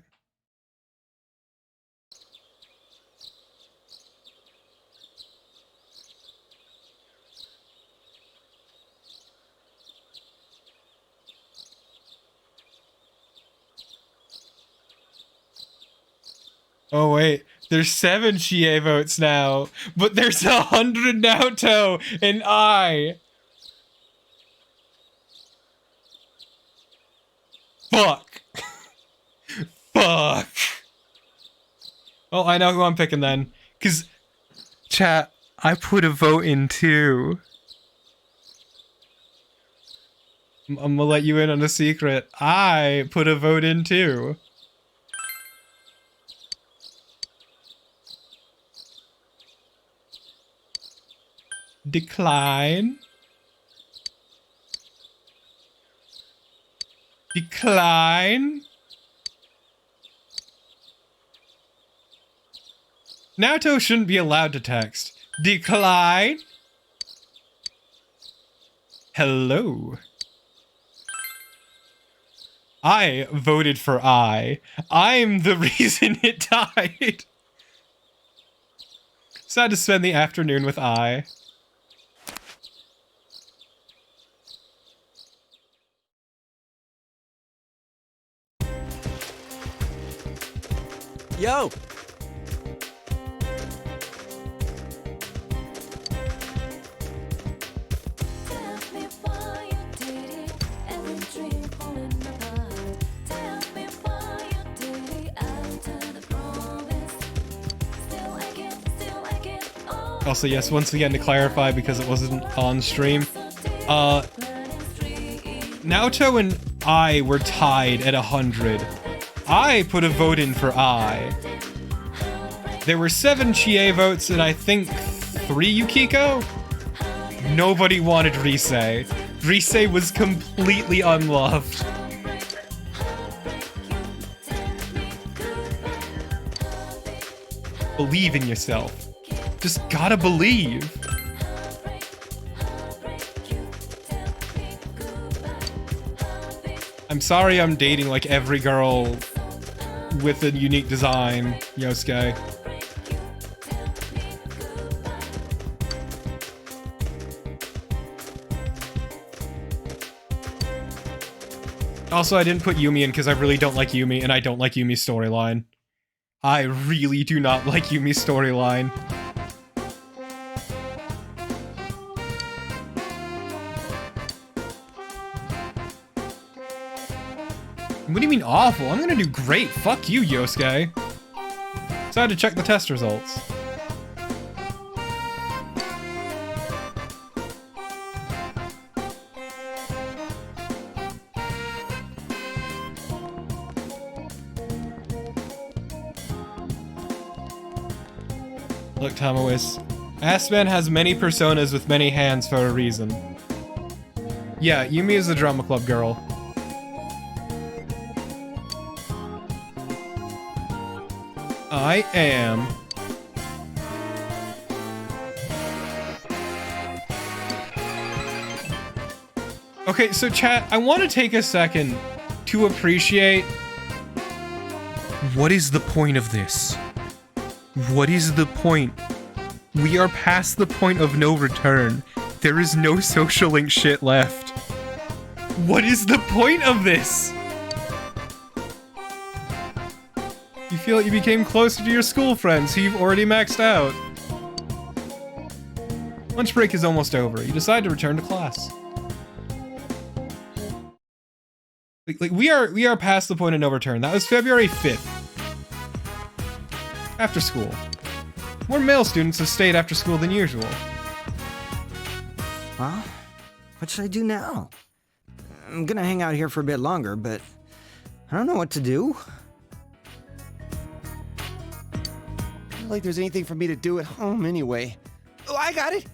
Oh wait, there's 7 Chie votes now, but there's 100 Naoto and I. Fuck. Fuck. Oh, I know who I'm picking then. Cause, chat, I put a vote in too. I'm gonna let you in on a secret. I put a vote in too. Decline. Decline. Naoto shouldn't be allowed to text. Decline. Hello. I voted for I. I'm the reason it died. Sad to spend the afternoon with I. Yo! Also, yes, once again to clarify, because it wasn't on stream, Naoto and I were tied at 100. I put a vote in for I. There were 7 Chie votes and I think 3 Yukiko? Nobody wanted Rise. Rise was completely unloved. Believe in yourself. Just gotta believe. I'm sorry I'm dating like every girl with a unique design, Yosuke. Also, I didn't put Yumi in because I really don't like Yumi, and I don't like Yumi's storyline. I really do not like Yumi's storyline. What do you mean awful? I'm gonna do great. Fuck you, Yosuke. So I had to check the test results. Look, Tamois. Aspen has many personas with many hands for a reason. Yeah, Yumi is the drama club girl. I am. Okay, so chat, I want to take a second to appreciate what is the point of this? What is the point? We are past the point of no return. There is no social link shit left. What is the point of this? You feel like you became closer to your school friends who you've already maxed out. Lunch break is almost over. You decide to return to class. Like we are past the point of no return. That was February 5th. After school. More male students have stayed after school than usual. Well, what should I do now? I'm gonna hang out here for a bit longer, but I don't know what to do. Not like there's anything for me to do at home anyway. Oh, I got it!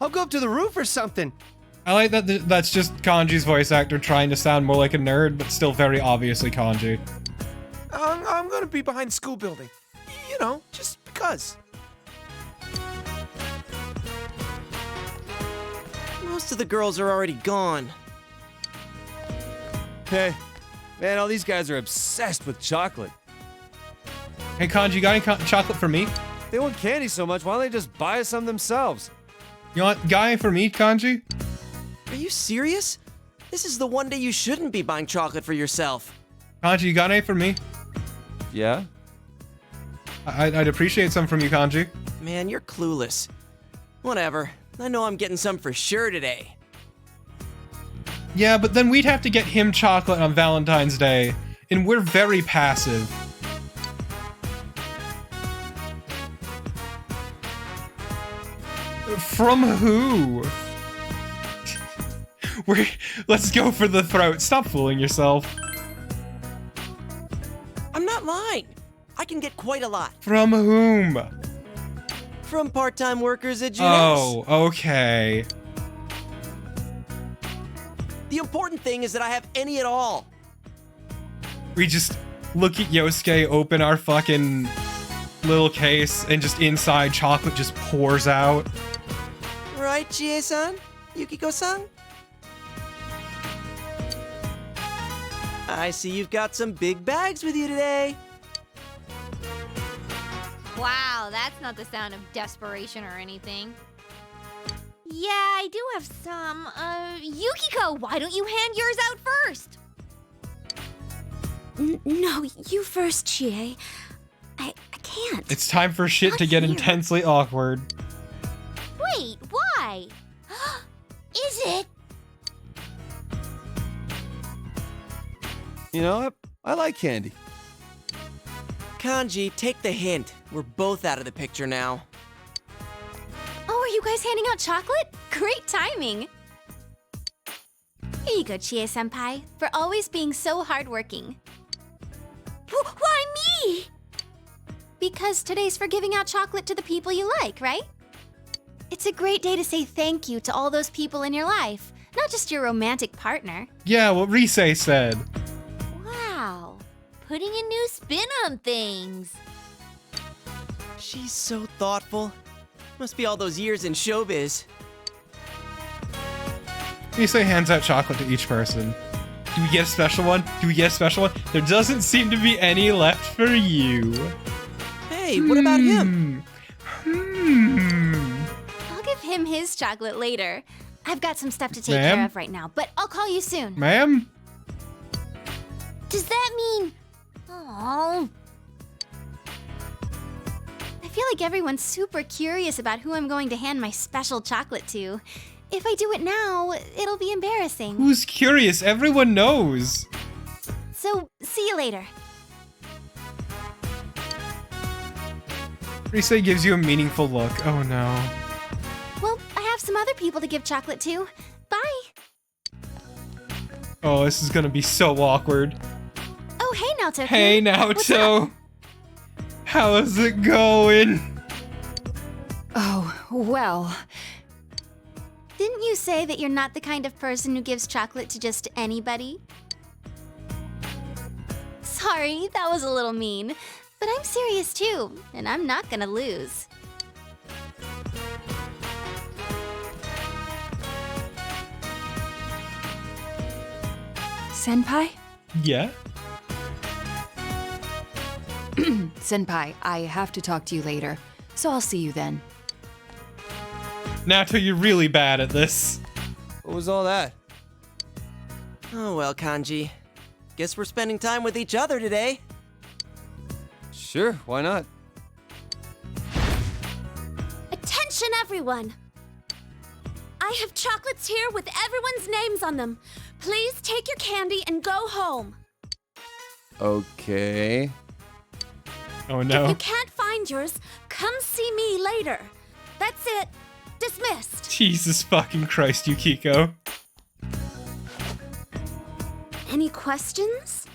I'll go up to the roof or something. I like that that's just Kanji's voice actor trying to sound more like a nerd, but still very obviously Kanji. I'm gonna be behind the school building. You know, just because. Most of the girls are already gone. Hey, man, all these guys are obsessed with chocolate. Hey Kanji, got any chocolate for me? They want candy so much, why don't they just buy us some themselves? You want guy for me, Kanji? Are you serious? This is the one day you shouldn't be buying chocolate for yourself. Kanji, you got any for me? Yeah? I'd appreciate some from you, Kanji. Man, you're clueless. Whatever. I know I'm getting some for sure today. Yeah, but then we'd have to get him chocolate on Valentine's Day, and we're very passive. From who? Let's go for the throat. Stop fooling yourself. I'm not lying. I can get quite a lot. From whom? From part-time workers at Junes. Oh, okay. The important thing is that I have any at all. We just look at Yosuke, open our fucking little case, and just inside chocolate just pours out. Right, Chie-san? Yukiko-san? I see you've got some big bags with you today. Wow, that's not the sound of desperation or anything. Yeah, I do have some. Yukiko, why don't you hand yours out first? No, you first, Chie. I can't. It's time for shit to get intensely awkward. Wait, why? Is it? You know, I like candy. Kanji, take the hint. We're both out of the picture now. Oh, are you guys handing out chocolate? Great timing! Here you go, Chie-senpai, for always being so hardworking. Why me? Because today's for giving out chocolate to the people you like, right? It's a great day to say thank you to all those people in your life, not just your romantic partner. Yeah, what Risei said. Wow, putting a new spin on things. She's so thoughtful. Must be all those years in showbiz. Risei hands out chocolate to each person. Do we get a special one? Do we get a special one? There doesn't seem to be any left for you. Hey, what about him? I'll give him his chocolate later. I've got some stuff to take Ma'am? care of right now, but I'll call you soon. Ma'am? Does that mean... Oh. I feel like everyone's super curious about who I'm going to hand my special chocolate to. If I do it now, it'll be embarrassing. Who's curious? Everyone knows. So, see you later. Risei gives you a meaningful look. Oh no. Well, I have some other people to give chocolate to. Bye! Oh, this is gonna be so awkward. Oh, hey, Naoto. Hey, Naoto. How's it going? Oh, well. Didn't you say that you're not the kind of person who gives chocolate to just anybody? Sorry, that was a little mean. But I'm serious too, and I'm not gonna lose. Senpai? Yeah? Senpai, I have to talk to you later, so I'll see you then. Naoto, you're really bad at this. What was all that? Oh well, Kanji. Guess we're spending time with each other today. Sure, why not? Attention, everyone! I have chocolates here with everyone's names on them. Please take your candy and go home. Okay. Oh If no. you can't find yours, come see me later. That's it. Dismissed. Jesus fucking Christ, Yukiko. Any questions?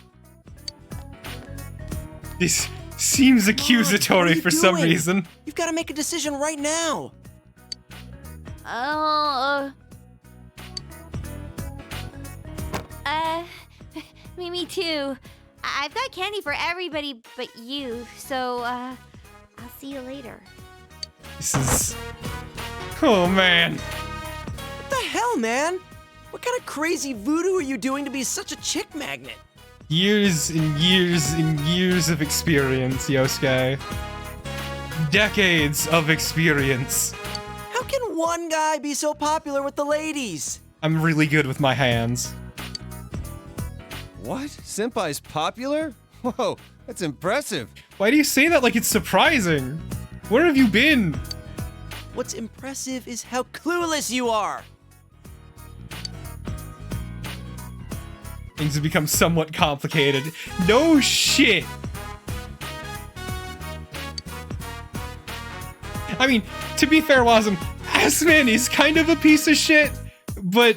This seems accusatory what are you for some doing? reason. You've got to make a decision right now. Me too. I've got candy for everybody but you, so, I'll see you later. This is... Oh man. What the hell, man? What kind of crazy voodoo are you doing to be such a chick magnet? Years and years and years of experience, Yosuke. Decades of experience. How can one guy be so popular with the ladies? I'm really good with my hands. What? Senpai's popular? Whoa, That's impressive. Why do you say that like it's surprising? Where have you been? What's impressive is how clueless you are. Things have become somewhat complicated. No shit. I mean, to be fair, Wasm, Assman is kind of a piece of shit, but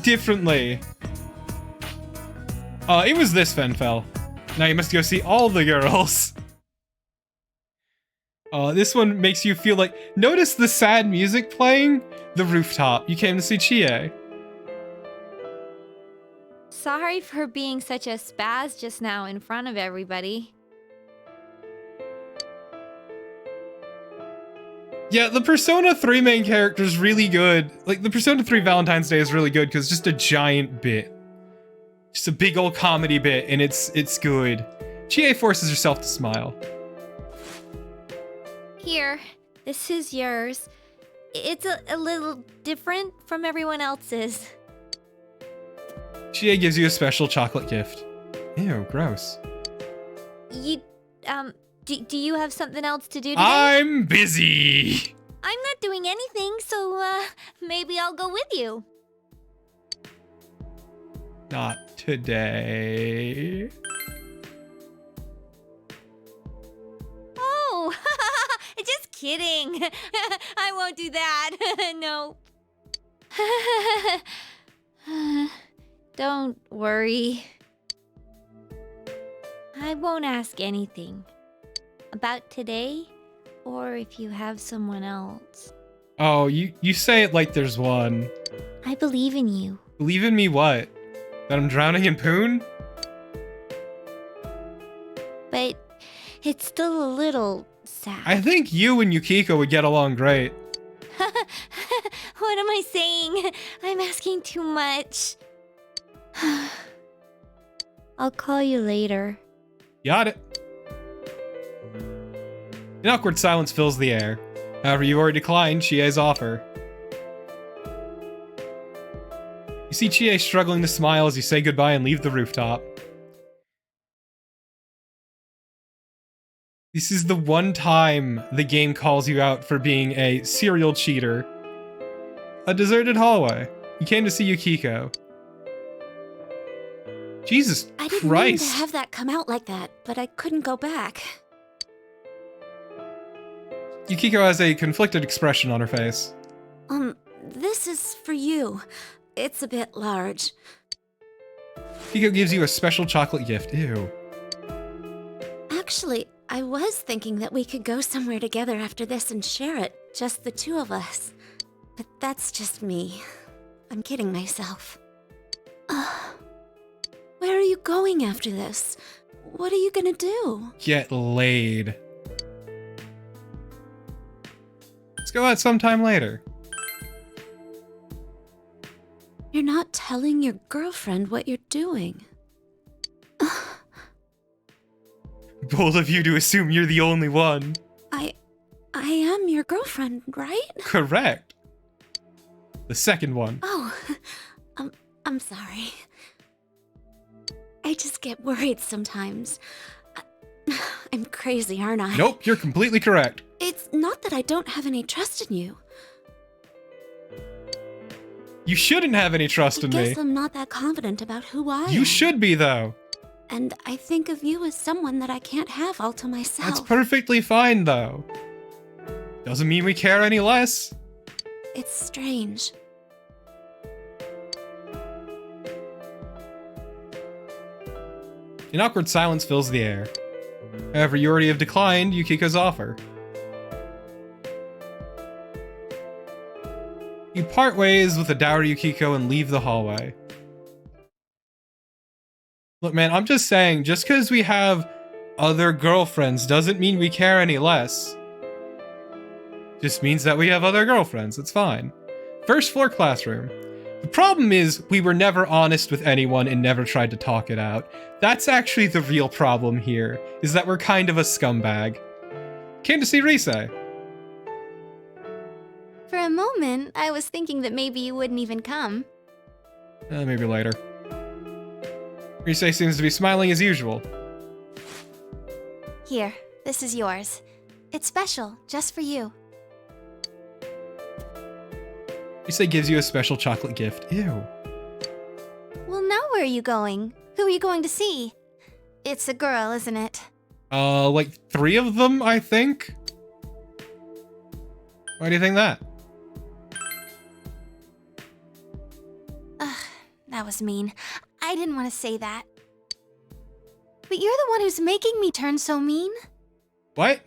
differently. It was this Fenfel. Now you must go see all the girls. This one makes you feel like... Notice the sad music playing? The rooftop. You came to see Chie. Sorry for being such a spaz just now in front of everybody. Yeah, the Persona 3 main character is really good. Like, the Persona 3 Valentine's Day is really good because it's just a giant bit. Just a big old comedy bit, and it's good. Chie forces herself to smile. Here, this is yours. It's a little different from everyone else's. Chie gives you a special chocolate gift. Ew, gross. Do you have something else to do today? I'm busy! I'm not doing anything, so, maybe I'll go with you. Not today. Oh, just kidding. I won't do that. No. Don't worry. I won't ask anything. About today, or if you have someone else. Oh, you say it like there's one. I believe in you. Believe in me what? That I'm drowning in poon? But it's still a little sad. I think you and Yukiko would get along great. What am I saying? I'm asking too much. I'll call you later. Got it. An awkward silence fills the air. However, you've already declined Chie's offer. You see Chie struggling to smile as you say goodbye and leave the rooftop. This is the one time the game calls you out for being a serial cheater. A deserted hallway. You came to see Yukiko. Jesus I didn't mean to have that come out like that, but I couldn't go back. Yukiko has a conflicted expression on her face. This is for you. It's a bit large. Yukiko gives you a special chocolate gift. Ew. Actually, I was thinking that we could go somewhere together after this and share it, just the two of us. But that's just me. I'm kidding myself. Where are you going after this? What are you gonna do? Get laid. Let's go out sometime later. You're not telling your girlfriend what you're doing. Bold of you to assume you're the only one. I am your girlfriend, right? Correct. The second one. Oh, I'm sorry. I just get worried sometimes. I'm crazy, aren't I? Nope, you're completely correct. It's not that I don't have any trust in you. You shouldn't have any trust in me. I guess I'm not that confident about who I am. You should be, though. And I think of you as someone that I can't have all to myself. That's perfectly fine, though. Doesn't mean we care any less. It's strange. An awkward silence fills the air. However, you already have declined Yukiko's offer. You part ways with the dour Yukiko and leave the hallway. Look, man, I'm just saying, just because we have other girlfriends doesn't mean we care any less. Just means that we have other girlfriends, it's fine. First floor classroom. The problem is, we were never honest with anyone and never tried to talk it out. That's actually the real problem here, is that we're kind of a scumbag. Came to see Rise. For a moment, I was thinking that maybe you wouldn't even come. Maybe later. Rise seems to be smiling as usual. Here, this is yours. It's special, just for you. You say gives you a special chocolate gift. Ew. Well, now where are you going? Who are you going to see? It's a girl, isn't it? Like 3 of them, I think? Why do you think that? Ugh, that was mean. I didn't want to say that. But you're the one who's making me turn so mean. What?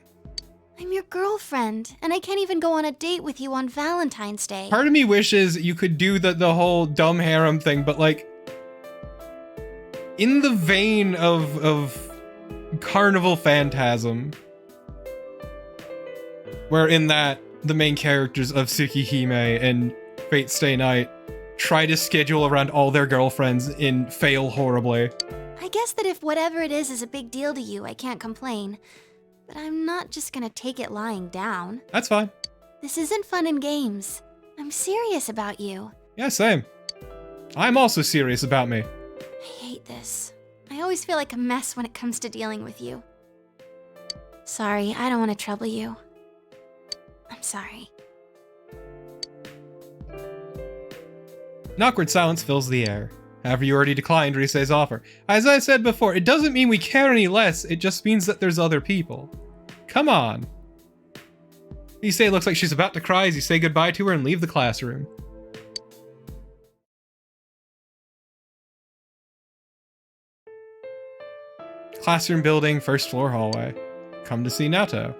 I'm your girlfriend, and I can't even go on a date with you on Valentine's Day. Part of me wishes you could do the whole dumb harem thing, but like, in the vein of Carnival Phantasm, where in that the main characters of Tsukihime and Fate Stay Night try to schedule around all their girlfriends and fail horribly. I guess that if whatever it is a big deal to you, I can't complain. But I'm not just gonna take it lying down. That's fine. This isn't fun and games. I'm serious about you. Yeah, same. I'm also serious about me. I hate this. I always feel like a mess when it comes to dealing with you. Sorry, I don't want to trouble you. I'm sorry. An awkward silence fills the air. However, you already declined Risei's offer. As I said before, it doesn't mean we care any less, it just means that there's other people. Come on. Risei looks like she's about to cry as you say goodbye to her and leave the classroom. Classroom building, 1st floor hallway. Come to see Naoto.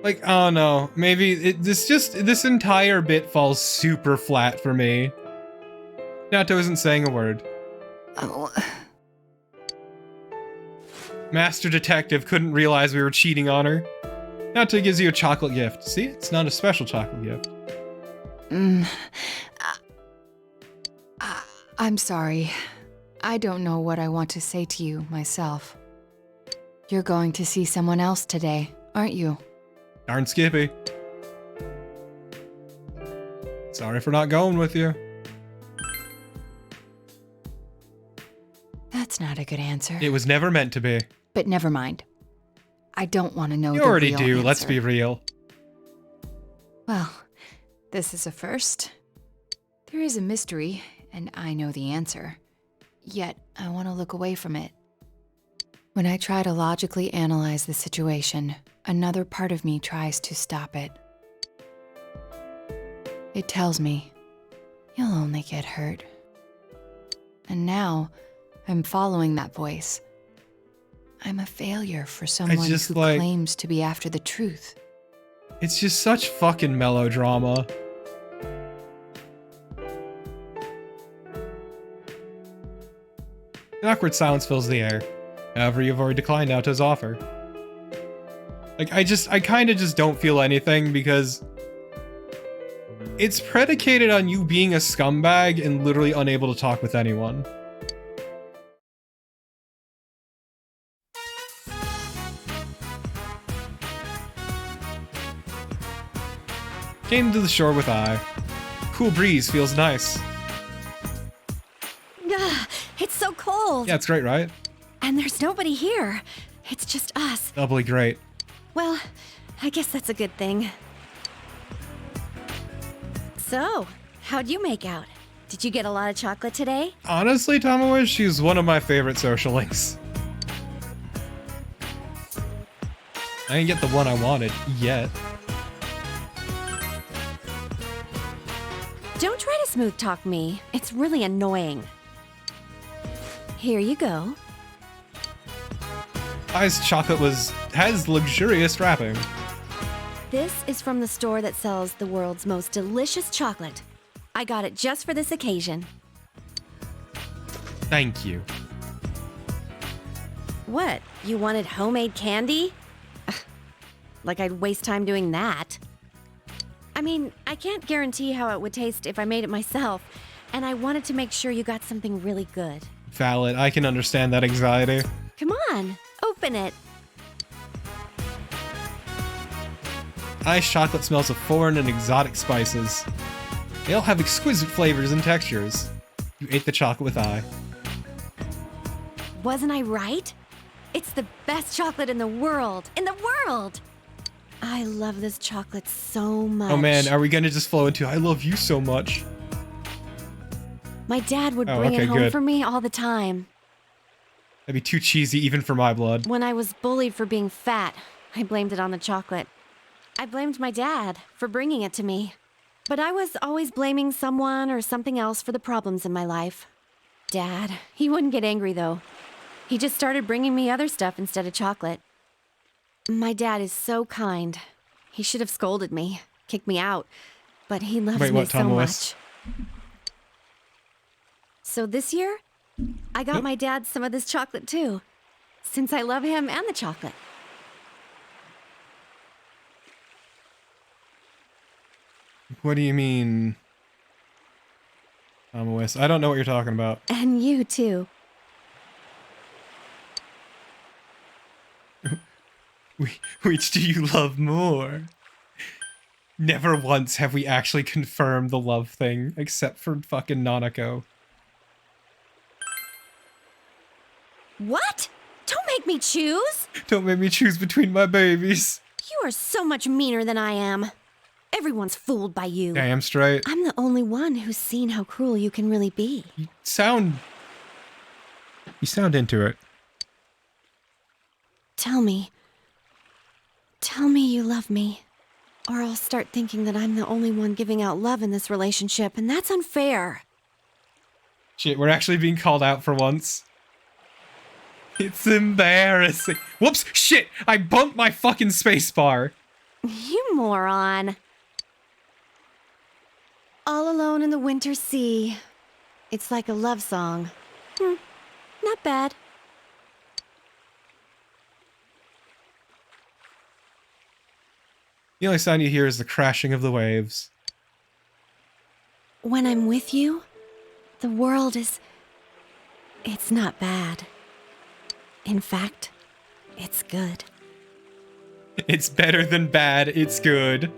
Like, oh no, maybe this entire bit falls super flat for me. Naoto isn't saying a word. Oh. Master Detective couldn't realize we were cheating on her. Naoto gives you a chocolate gift. See, it's not a special chocolate gift. I'm sorry. I don't know what I want to say to you myself. You're going to see someone else today, aren't you? Darn Skippy. Sorry for not going with you. That's not a good answer. It was never meant to be. But never mind. I don't want to know You the already real do, answer. let's be real. Well, this is a first. There is a mystery, and I know the answer. Yet, I want to look away from it. When I try to logically analyze the situation, another part of me tries to stop it. It tells me, you'll only get hurt. And now, I'm following that voice. I'm a failure for someone who claims to be after the truth. It's just such fucking melodrama. An awkward silence fills the air. However, you've already declined Naoto's offer. Like, I kinda just don't feel anything because it's predicated on you being a scumbag and literally unable to talk with anyone. Came to the shore with Ai. Cool breeze feels nice. It's so cold. Yeah, it's great, right? And there's nobody here. It's just us. Doubly great. Well, I guess that's a good thing. So, how'd you make out? Did you get a lot of chocolate today? Honestly, Tomoe, she's one of my favorite social links. I didn't get the one I wanted yet. Don't try to smooth talk me. It's really annoying. Here you go. Ai's chocolate has luxurious wrapping. This is from the store that sells the world's most delicious chocolate. I got it just for this occasion. Thank you. What? You wanted homemade candy? Like I'd waste time doing that. I mean, I can't guarantee how it would taste if I made it myself, and I wanted to make sure you got something really good. Valid. I can understand that anxiety. Come on, open it. Ai's chocolate smells of foreign and exotic spices. They all have exquisite flavors and textures. You ate the chocolate with Ai. Wasn't I right? It's the best chocolate in the world. In the world! I love this chocolate so much. Oh man, are we gonna just flow into I love you so much? My dad would Oh, bring okay, it home good. for me all the time. That'd be too cheesy even for my blood. When I was bullied for being fat, I blamed it on the chocolate. I blamed my dad for bringing it to me. But I was always blaming someone or something else for the problems in my life. Dad, he wouldn't get angry though. He just started bringing me other stuff instead of chocolate. My dad is so kind. He should have scolded me, kicked me out, but he loves Wait, me what, so Tomois? much. So this year, I got my dad some of this chocolate too, since I love him and the chocolate. What do you mean? Tomois? I don't know what you're talking about. And you too. Which do you love more? Never once have we actually confirmed the love thing, except for fucking Nanako. What? Don't make me choose! Don't make me choose between my babies. You are so much meaner than I am. Everyone's fooled by you. Damn straight. I'm the only one who's seen how cruel you can really be. You sound into it. Tell me you love me, or I'll start thinking that I'm the only one giving out love in this relationship, and that's unfair. Shit, we're actually being called out for once. It's embarrassing. Whoops! Shit! I bumped my fucking spacebar. You moron. All alone in the winter sea. It's like a love song. Not bad. The only sound you hear is the crashing of the waves. When I'm with you, the world is... It's not bad. In fact, it's good. It's better than bad, it's good.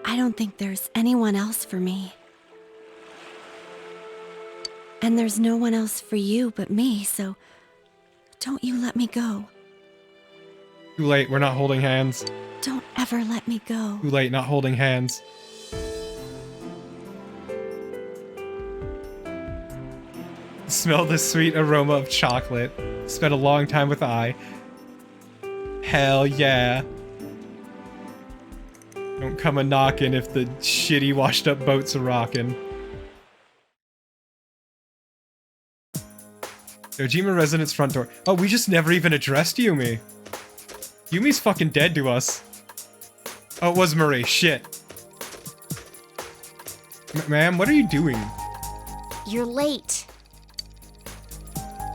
I don't think there's anyone else for me. And there's no one else for you but me, so don't you let me go. Too late, we're not holding hands. Don't ever let me go. Too late, not holding hands. Smell the sweet aroma of chocolate. Spent a long time with I. Hell yeah. Don't come a-knockin' if the shitty washed up boats are rockin'. Dojima residence front door. Oh, we just never even addressed Yumi. Yumi's fucking dead to us. Oh, it was Marie. Shit. Ma'am, what are you doing? You're late.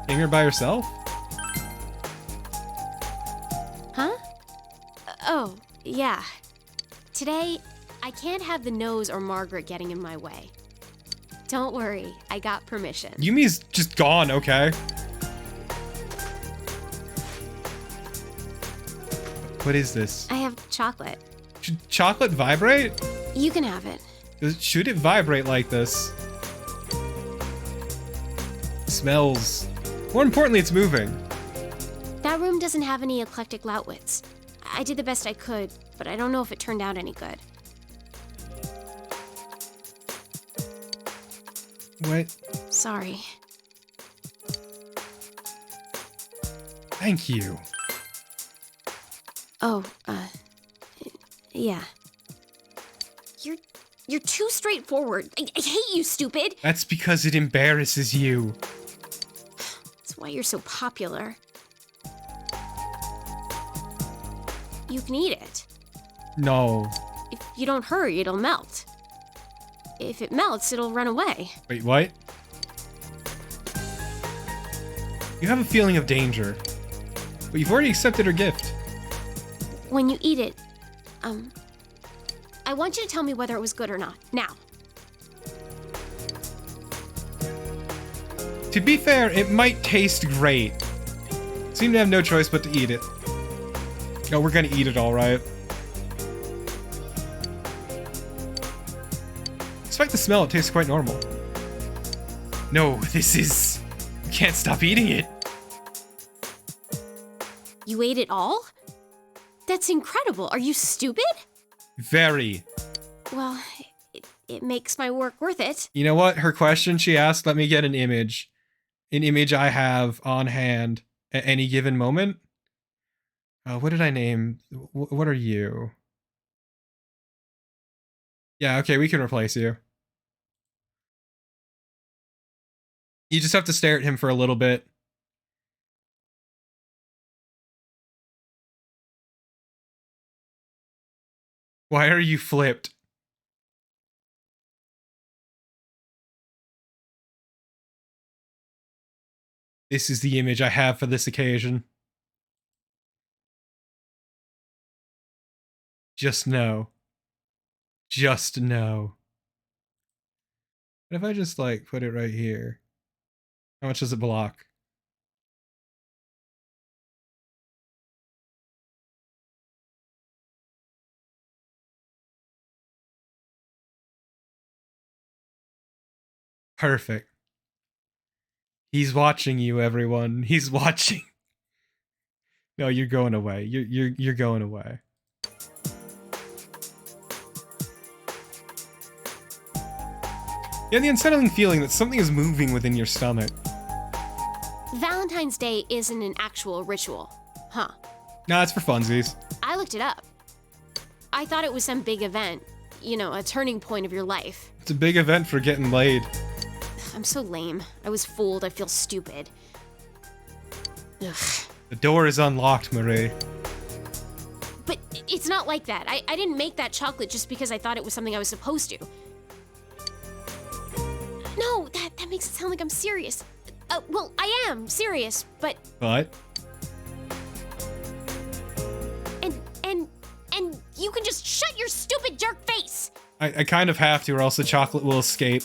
Being here by yourself? Huh? Oh, yeah. Today, I can't have the nose or Margaret getting in my way. Don't worry, I got permission. Yumi's just gone, okay? What is this? I have chocolate. Should chocolate vibrate? You can have it. Should it vibrate like this? Smells. More importantly, it's moving. That room doesn't have any eclectic Lautwitz. I did the best I could, but I don't know if it turned out any good. What? Sorry. Thank you. Oh, yeah. You're too straightforward. I hate you, stupid! That's because it embarrasses you. That's why you're so popular. You can eat it. No. If you don't hurry, it'll melt. If it melts, it'll run away. Wait, what? You have a feeling of danger. But you've already accepted her gift. When you eat it, I want you to tell me whether it was good or not. Now. To be fair, it might taste great. Seem to have no choice but to eat it. No, we're gonna eat it alright. Despite the smell, it tastes quite normal. No, this is... You can't stop eating it. You ate it all? That's incredible. Are you stupid? Very. Well, it makes my work worth it. You know what? Her question she asked, let me get an image. An image I have on hand at any given moment. What did I name? What are you? Yeah, okay, we can replace you. You just have to stare at him for a little bit. Why are you flipped? This is the image I have for this occasion. Just know. Just know. What if I just, like, put it right here? How much does it block? Perfect. He's watching you, everyone. He's watching. No, you're going away. You're going away. You have the unsettling feeling that something is moving within your stomach. Valentine's Day isn't an actual ritual, huh? Nah, it's for funsies. I looked it up. I thought it was some big event. You know, a turning point of your life. It's a big event for getting laid. I'm so lame. I was fooled. I feel stupid. Ugh. The door is unlocked, Marie. But it's not like that. I didn't make that chocolate just because I thought it was something I was supposed to. No, that makes it sound like I'm serious. Well, I am serious, but... But? And you can just shut your stupid jerk face! I kind of have to, or else the chocolate will escape.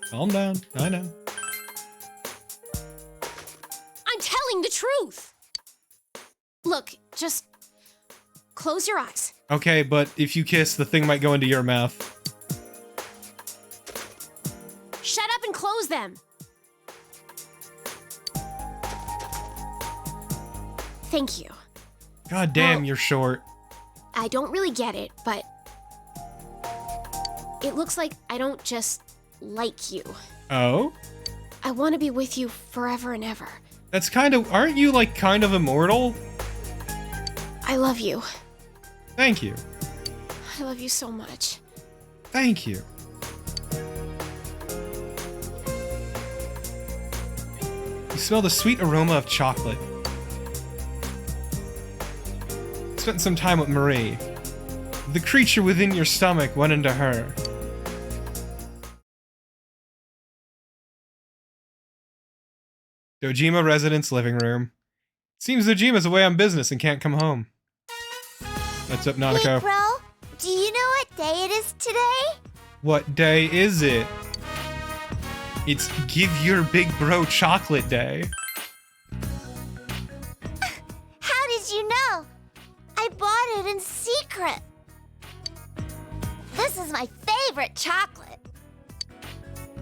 Calm down. I know. I'm telling the truth! Look, just close your eyes. Okay, but if you kiss, the thing might go into your mouth. Shut up and close them! Thank you. God damn, you're short. I don't really get it, but... It looks like I don't just like you. Oh? I want to be with you forever and ever. That's kind of... Aren't you, like, kind of immortal? I love you. Thank you. I love you so much. Thank you. You smell the sweet aroma of chocolate. Spent some time with Marie. The creature within your stomach went into her. Dojima residence living room. Seems Dojima's away on business and can't come home. What's up, Nanako? Hey, bro, do you know what day it is today? What day is it? It's Give Your Big Bro Chocolate Day. How did you know? I bought it in secret. This is my favorite chocolate.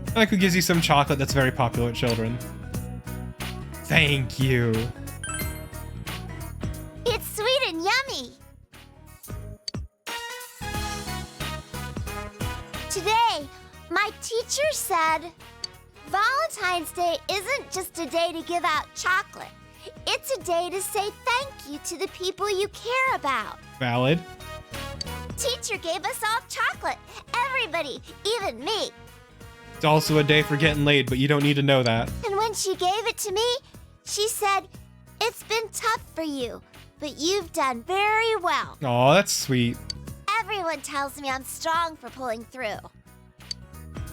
Nanako gives you some chocolate that's very popular with children. Thank you. It's sweet and yummy. Today, my teacher said, Valentine's Day isn't just a day to give out chocolate. It's a day to say thank you to the people you care about. Valid. Teacher gave us all chocolate. Everybody, even me. It's also a day for getting laid, but you don't need to know that. And when she gave it to me, she said, it's been tough for you, but you've done very well. Aw, that's sweet. Everyone tells me I'm strong for pulling through.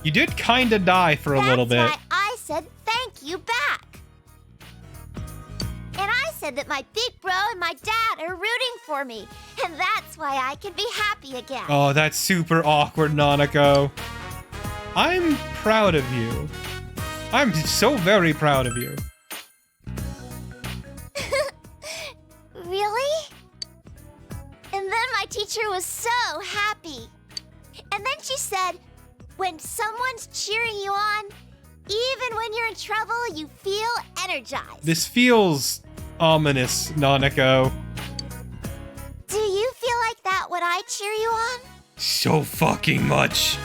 You did kinda die for a little bit. That's why I said thank you back. And I said that my big bro and my dad are rooting for me, and that's why I can be happy again. Oh, that's super awkward, Nanako. I'm proud of you. I'm so very proud of you. Really? And then my teacher was so happy. And then she said, when someone's cheering you on, even when you're in trouble, you feel energized. This feels ominous, Nanako. Do you feel like that when I cheer you on? So fucking much.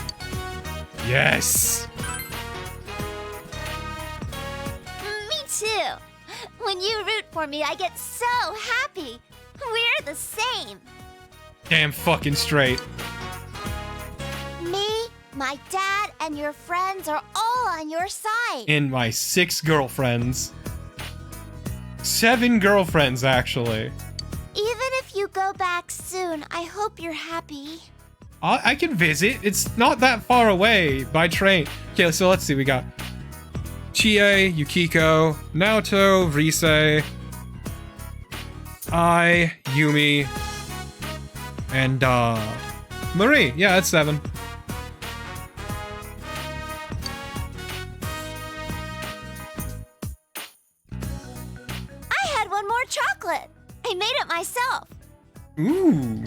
Yes. Me too. When you root for me, I get so happy. We're the same. Damn fucking straight. Me, my dad, and your friends are all on your side. And my 6 girlfriends. 7 girlfriends, actually. Even if you go back soon, I hope you're happy. I can visit. It's not that far away by train. Okay, so let's see. We got Chie, Yukiko, Naoto, Rise, I, Yumi, and Marie. Yeah, that's 7. I had one more chocolate. I made it myself. Ooh.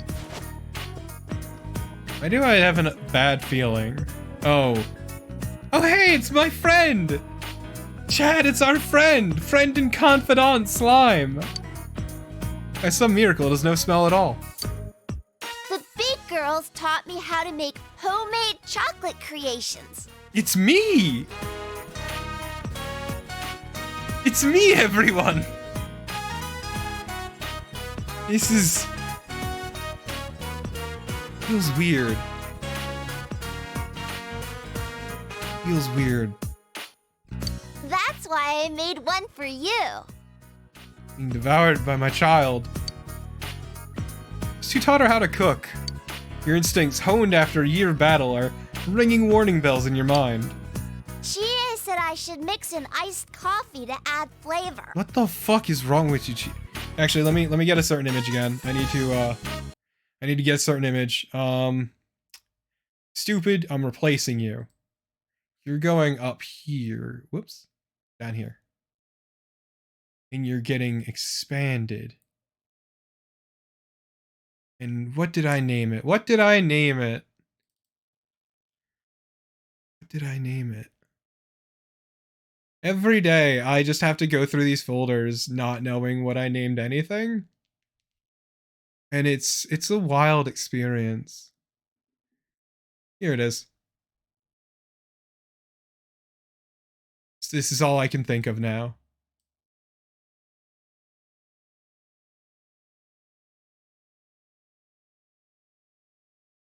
Why do I have a bad feeling? Oh. Oh, hey, it's my friend! Chad, it's our friend! Friend and confidant, Slime! By some miracle, it has no smell at all. The big girls taught me how to make homemade chocolate creations. It's me! It's me, everyone! This is... feels weird. Feels weird. That's why I made one for you. Being devoured by my child. She taught her how to cook. Your instincts, honed after a year of battle, are ringing warning bells in your mind. Chie said I should mix in iced coffee to add flavor. What the fuck is wrong with you, Actually, let me get a certain image again. I need to get a certain image. Stupid, I'm replacing you. You're going up here. Whoops. Down here. And you're getting expanded. And what did I name it? What did I name it? What did I name it? Every day, I just have to go through these folders not knowing what I named anything. And it's a wild experience. Here it is. This is all I can think of now.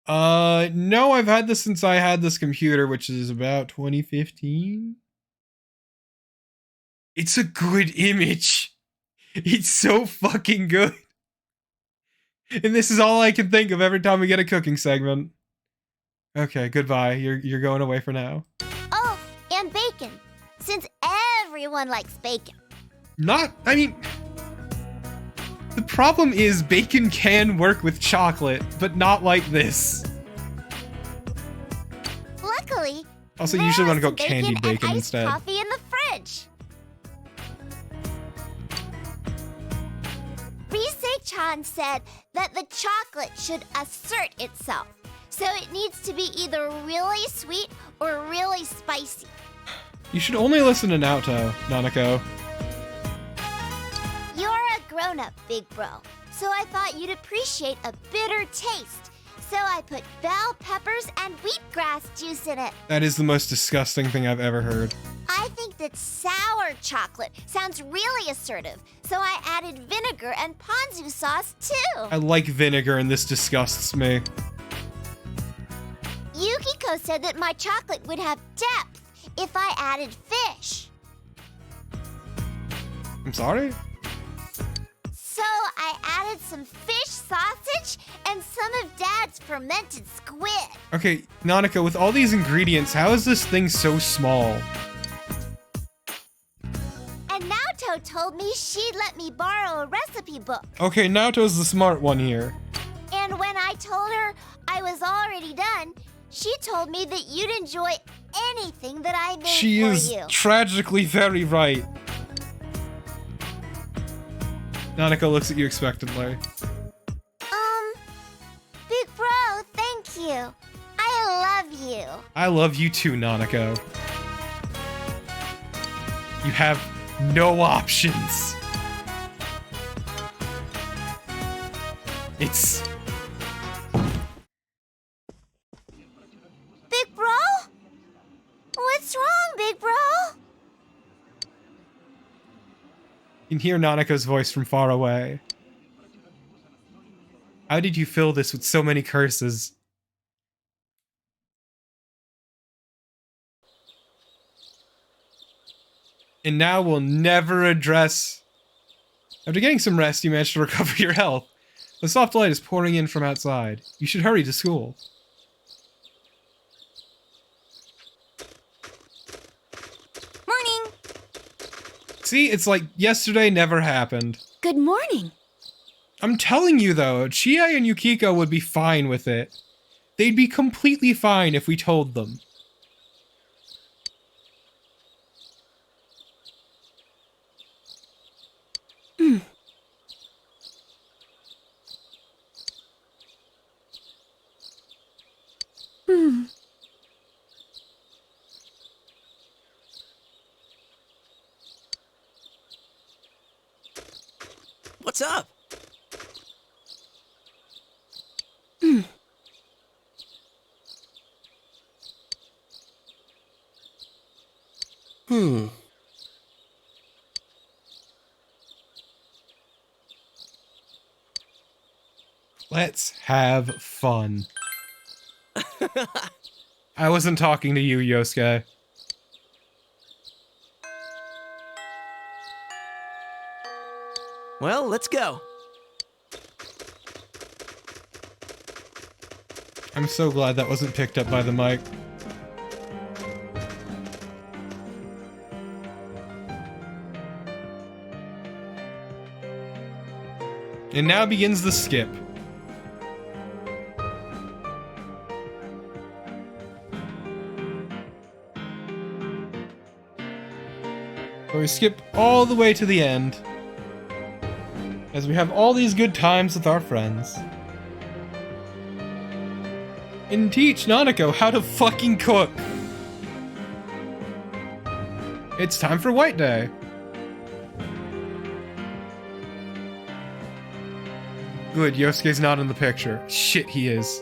No, I've had this since I had this computer, which is about 2015. It's a good image. It's so fucking good. And this is all I can think of every time we get a cooking segment. Okay, goodbye. You're going away for now. Oh, and bacon. Since everyone likes bacon. I mean... The problem is bacon can work with chocolate, but not like this. Luckily, Also, you usually want to go bacon candied bacon and iced instead. coffee in the fridge. Rise-chan said that the chocolate should assert itself. So it needs to be either really sweet or really spicy. You should only listen to Naoto, Nanako. You're a grown-up, big bro. So I thought you'd appreciate a bitter taste. So I put bell peppers and wheatgrass juice in it. That is the most disgusting thing I've ever heard. I think that sour chocolate sounds really assertive, so I added vinegar and ponzu sauce too. I like vinegar and this disgusts me. Yukiko said that my chocolate would have depth if I added fish. I'm sorry? So I added some fish sausage and some of Dad's fermented squid. Okay, Nanako, with all these ingredients, how is this thing so small? And Naoto told me she'd let me borrow a recipe book. Okay, Naoto's the smart one here. And when I told her I was already done, she told me that you'd enjoy anything that I made She for is you. tragically very right. Nanako looks at you expectantly. Big bro, thank you. I love you. I love you too, Nanako. You have no options. It's... Big bro? What's wrong, big bro? You can hear Nanako's voice from far away. How did you fill this with so many curses? And now we'll never address... After getting some rest, you managed to recover your health. The soft light is pouring in from outside. You should hurry to school. Morning! See, it's like yesterday never happened. Good morning. I'm telling you though, Chie and Yukiko would be fine with it. They'd be completely fine if we told them. What's up? Let's have fun. I wasn't talking to you, Yosuke. Well, let's go. I'm so glad that wasn't picked up by the mic. And now begins the skip. Where we skip all the way to the end. As we have all these good times with our friends. And teach Nanako how to fucking cook. It's time for White Day. Good, Yosuke's not in the picture. Shit, he is.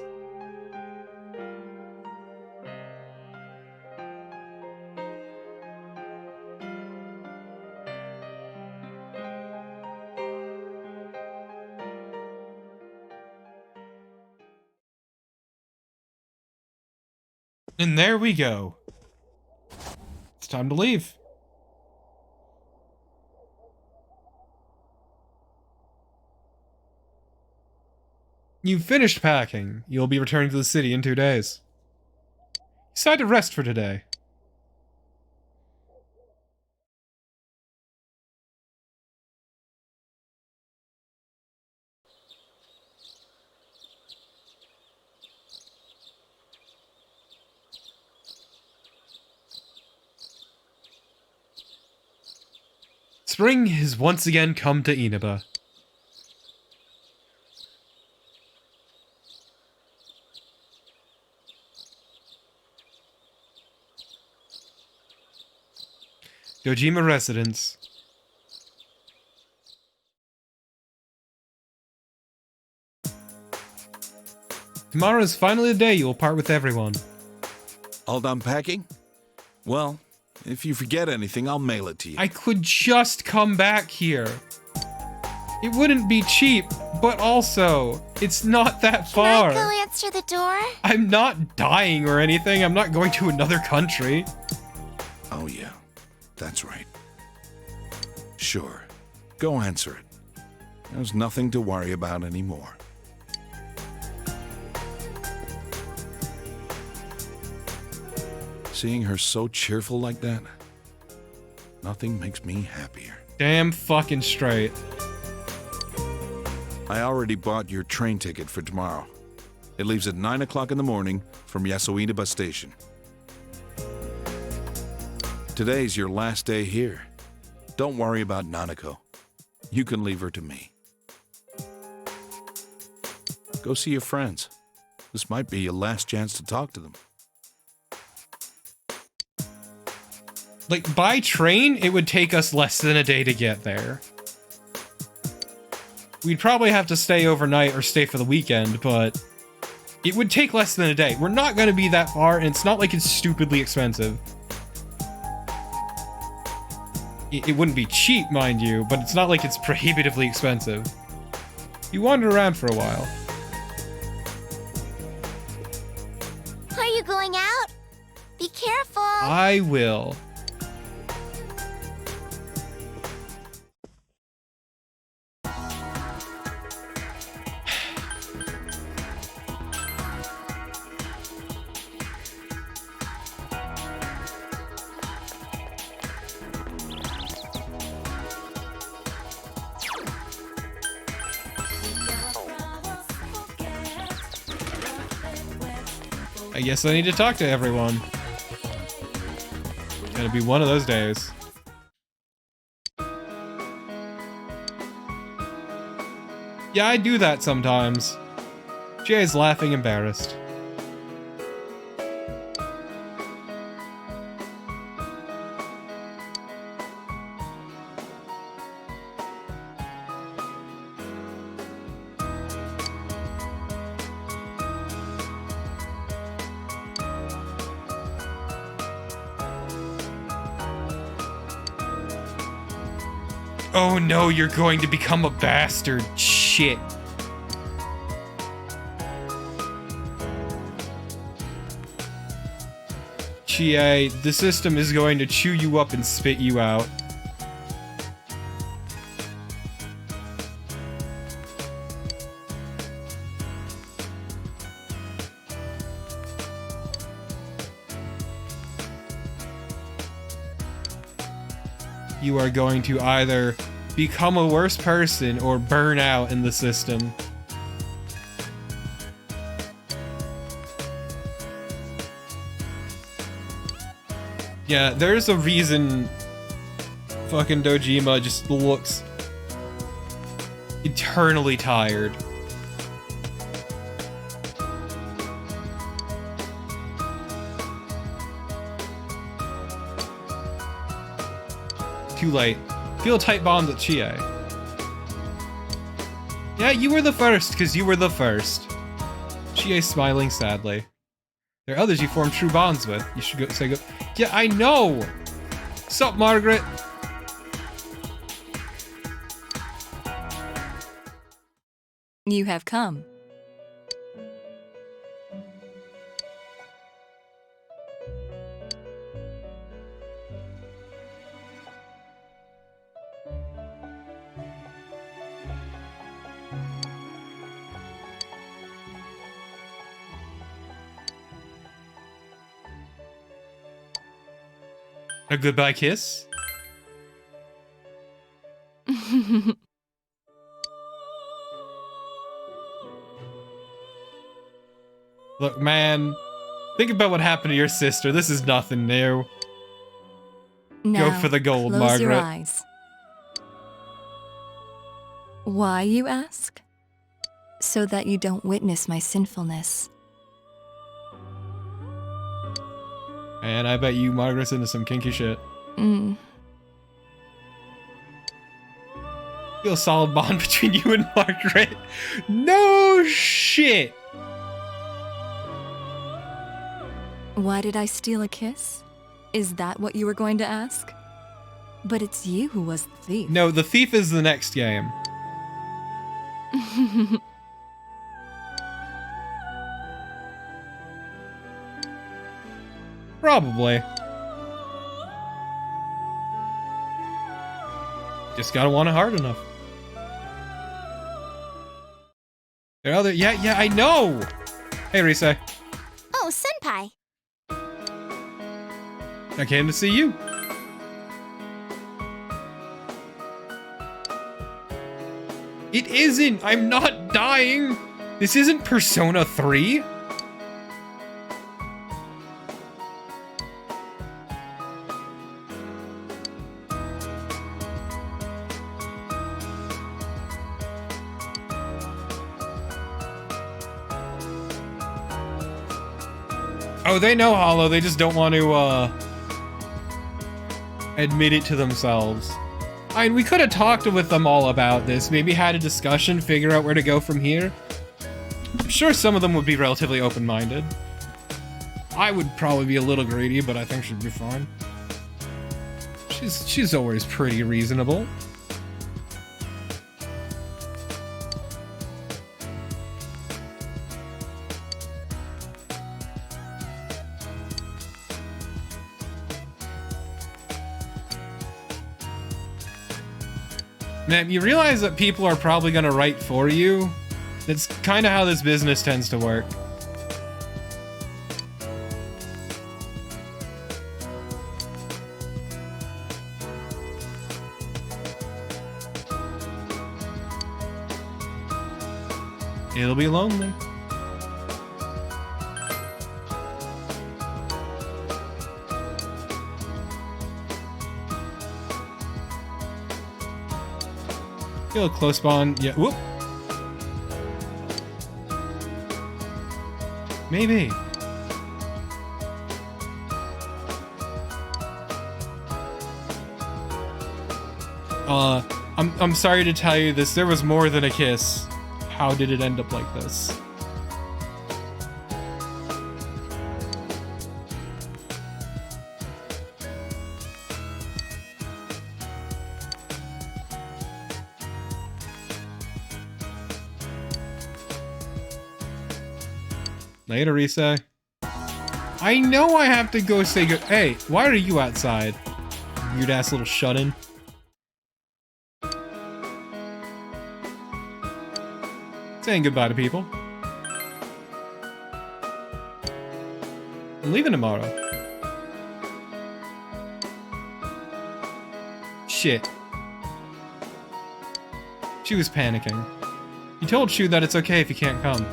And there we go. It's time to leave. You've finished packing. You'll be returning to the city in 2 days. Decide to rest for today. Spring has once again come to Inaba. Dojima Residence. Tomorrow is finally the day you will part with everyone. All done packing? Well, if you forget anything, I'll mail it to you. I could just come back here. It wouldn't be cheap, but also, it's not that far. Can I go answer the door? I'm not dying or anything. I'm not going to another country. Oh yeah, that's right. Sure, go answer it. There's nothing to worry about anymore. Seeing her so cheerful like that, nothing makes me happier. Damn fucking straight. I already bought your train ticket for tomorrow. It leaves at 9 o'clock in the morning from Yasuinaba Station. Today's your last day here. Don't worry about Nanako. You can leave her to me. Go see your friends. This might be your last chance to talk to them. Like, by train, it would take us less than a day to get there. We'd probably have to stay overnight or stay for the weekend, but it would take less than a day. We're not going to be that far, and it's not like it's stupidly expensive. It wouldn't be cheap, mind you, but it's not like it's prohibitively expensive. You wander around for a while. Are you going out? Be careful. I will. I guess I need to talk to everyone. It's gonna be one of those days. Yeah, I do that sometimes. Jay's laughing embarrassed. Oh no, you're going to become a bastard. Shit. Chie, the system is going to chew you up and spit you out. You are going to either become a worse person or burn out in the system. Yeah, there's a reason fucking Dojima just looks eternally tired. Too late. Feel tight bonds with Chie. Yeah, you were the first, because you were the first. Chie smiling sadly. There are others you form true bonds with. You should go say go. Yeah, I know! Sup, Margaret? You have come. A goodbye kiss? Look, man. Think about what happened to your sister. This is nothing new. Now, go for the gold, close Margaret. your eyes. Why, you ask? So that you don't witness my sinfulness. And I bet you Margaret's into some kinky shit. Feel a solid bond between you and Margaret. No shit! Why did I steal a kiss? Is that what you were going to ask? But it's you who was the thief. No, the thief is the next game. Probably. Just gotta want it hard enough. There are other. Yeah, I know! Hey, Risei. Oh, Senpai. I came to see you. It isn't! I'm not dying! This isn't Persona 3! Oh, they know Hollow, they just don't want to, admit it to themselves. I mean, we could have talked with them all about this, maybe had a discussion, figure out where to go from here. I'm sure some of them would be relatively open-minded. I would probably be a little greedy, but I think she'd be fine. She's always pretty reasonable. Man, you realize that people are probably gonna write for you? That's kind of how this business tends to work. It'll be lonely. Feel a close bond. Yeah. Whoop. Maybe. I'm sorry to tell you this. There was more than a kiss. How did it end up like this? Later, Risa. I know I have to go say good. Hey, why are you outside? Weird ass little shut-in. Saying goodbye to people. I'm leaving tomorrow. Shit. She was panicking. You told Shu that it's okay if you can't come.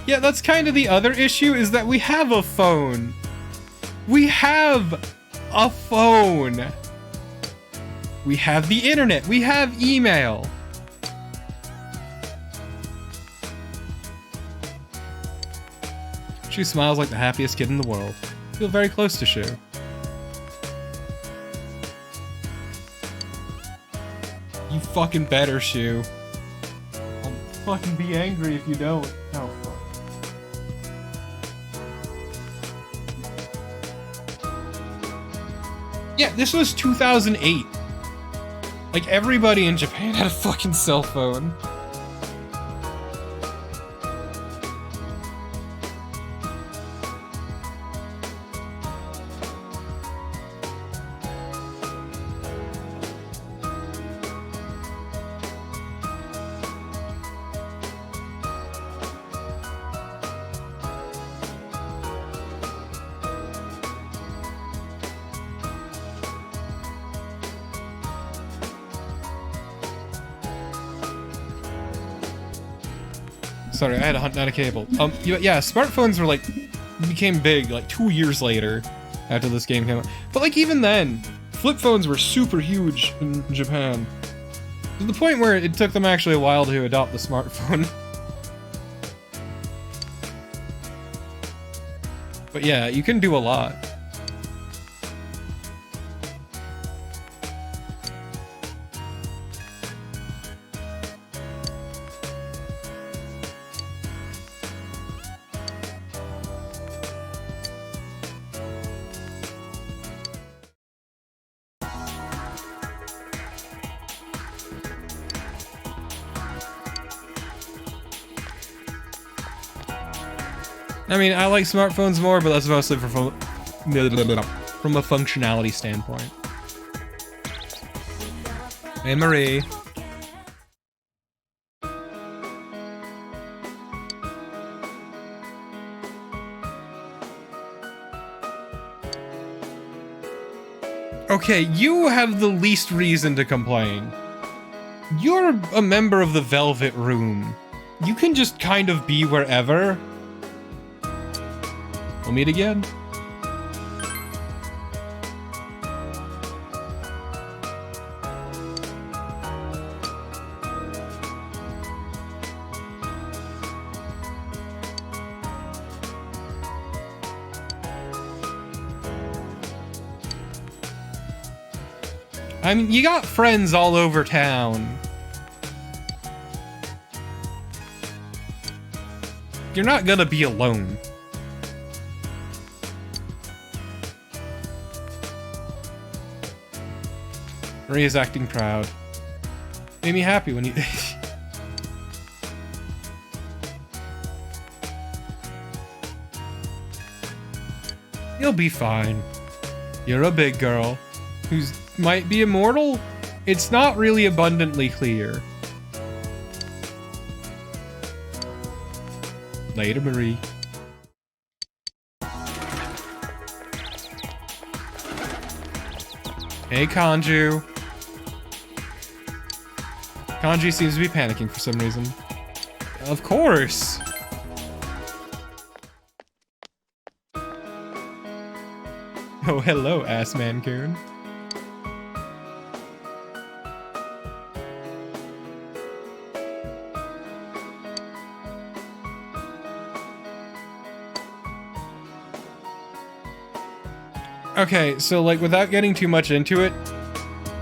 Yeah, that's kind of the other issue, is that we have a phone. We have a phone. We have the internet. We have email. She smiles like the happiest kid in the world. Feel very close to Shu. You fucking better, Shu. I'll fucking be angry if you don't. Oh, fuck. Yeah, this was 2008. Like, everybody in Japan had a fucking cell phone. Sorry, I had to hunt down a cable. Yeah, smartphones were like, became big like 2 years later after this game came out. But like even then, flip phones were super huge in Japan. To the point where it took them actually a while to adopt the smartphone. But yeah, you can do a lot. I mean, I like smartphones more, but that's mostly from a functionality standpoint. Hey, Marie. Okay, you have the least reason to complain. You're a member of the Velvet Room. You can just kind of be wherever. We'll meet again. I mean, you got friends all over town. You're not gonna be alone. Maria's acting proud. Made me happy when you... You'll be fine. You're a big girl who's might be immortal. It's not really abundantly clear. Later, Marie. Hey, Kanju. Kanji seems to be panicking for some reason. Of course! Oh, hello, ass man Karen. Okay, so like without getting too much into it,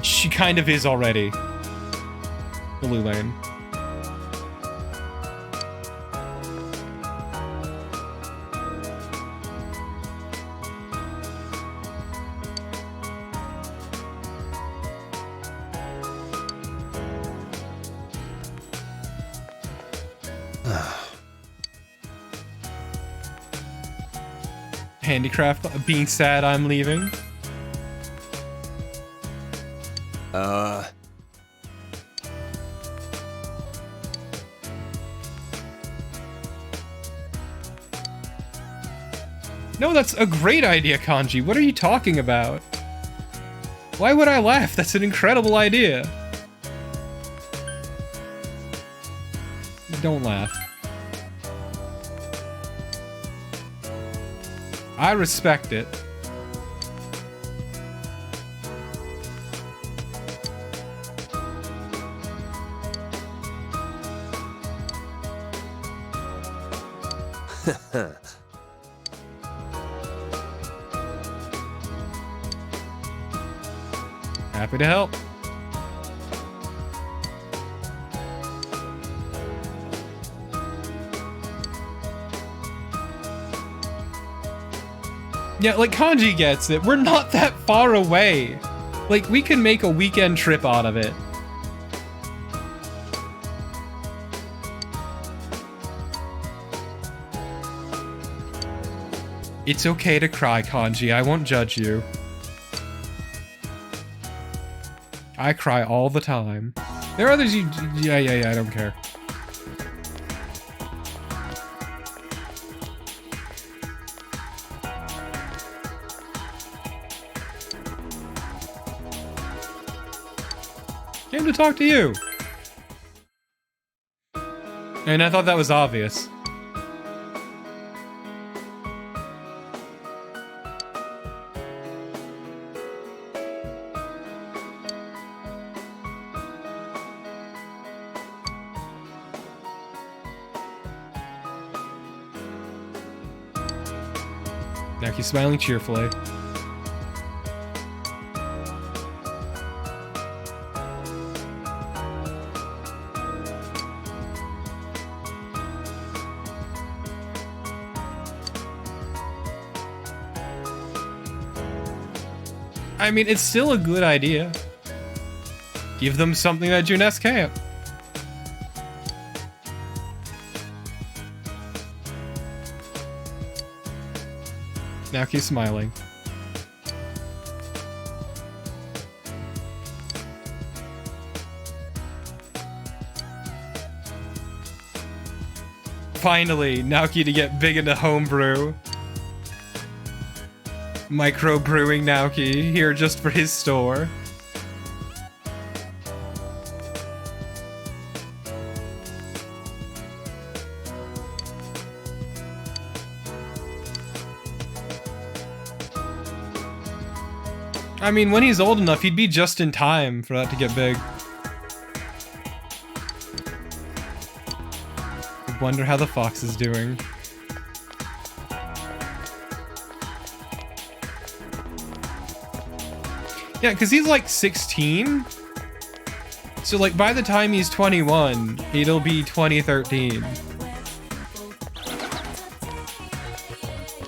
she kind of is already. Blue Lane. Handicraft, being sad I'm leaving. No, that's a great idea, Kanji. What are you talking about? Why would I laugh? That's an incredible idea. Don't laugh. I respect it. Happy to help. Yeah, like Kanji gets it. We're not that far away. Like, we can make a weekend trip out of it. It's okay to cry, Kanji. I won't judge you. I cry all the time. There are others you... Yeah, I don't care. Came to talk to you. And I thought that was obvious. Naki's smiling cheerfully. I mean, it's still a good idea. Give them something that Junes can't. Naoki's smiling. Finally, Naoki to get big into homebrew. Micro brewing Naoki here just for his store. I mean, when he's old enough, he'd be just in time for that to get big. I wonder how the fox is doing. Yeah, because he's like 16. So like by the time he's 21, it'll be 2013.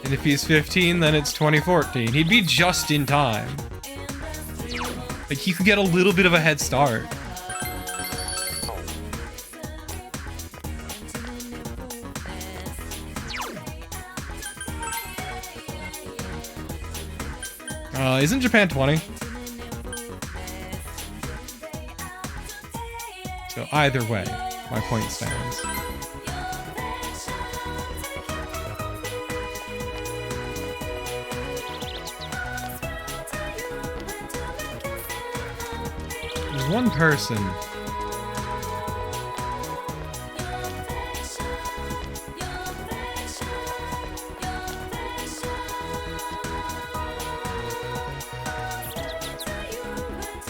And if he's 15, then it's 2014. He'd be just in time. Like he could get a little bit of a head start. Isn't Japan 20? So either way, my point stands. There's one person.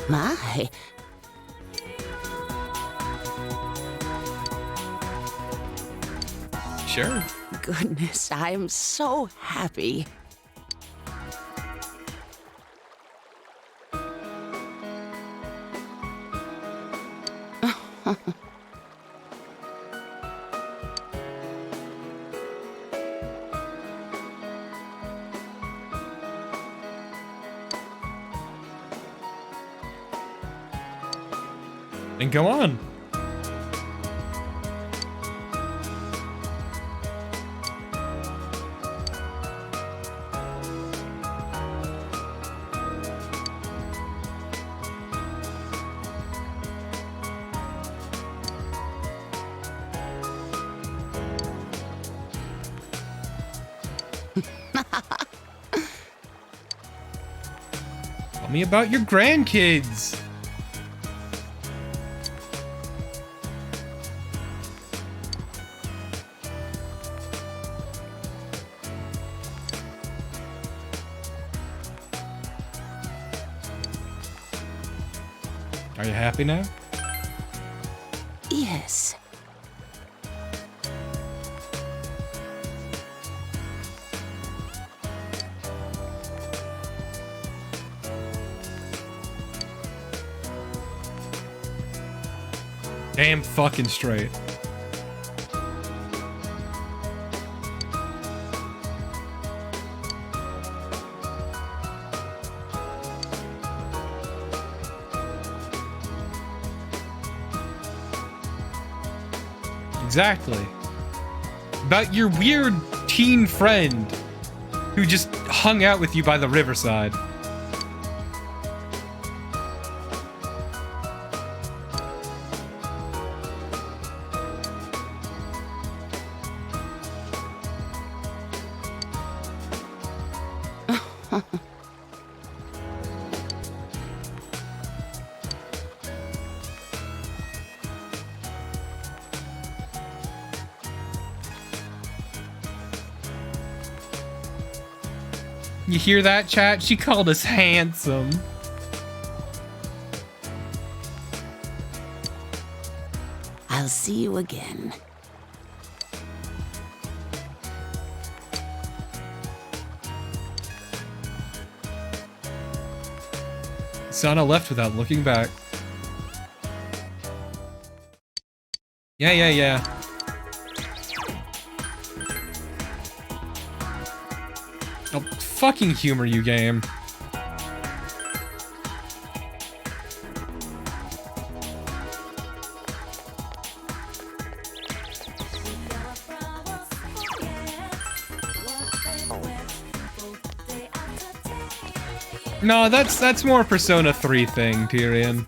My. Sure. Goodness, I am so happy. And go on. Tell me about your grandkids. Are you happy now? Yes. Damn fucking straight. Exactly. About your weird teen friend who just hung out with you by the riverside. You hear that, chat? She called us handsome. I'll see you again. Sana left without looking back. Yeah. Oh, fucking humor you, game. No, that's more Persona 3 thing, Tyrion.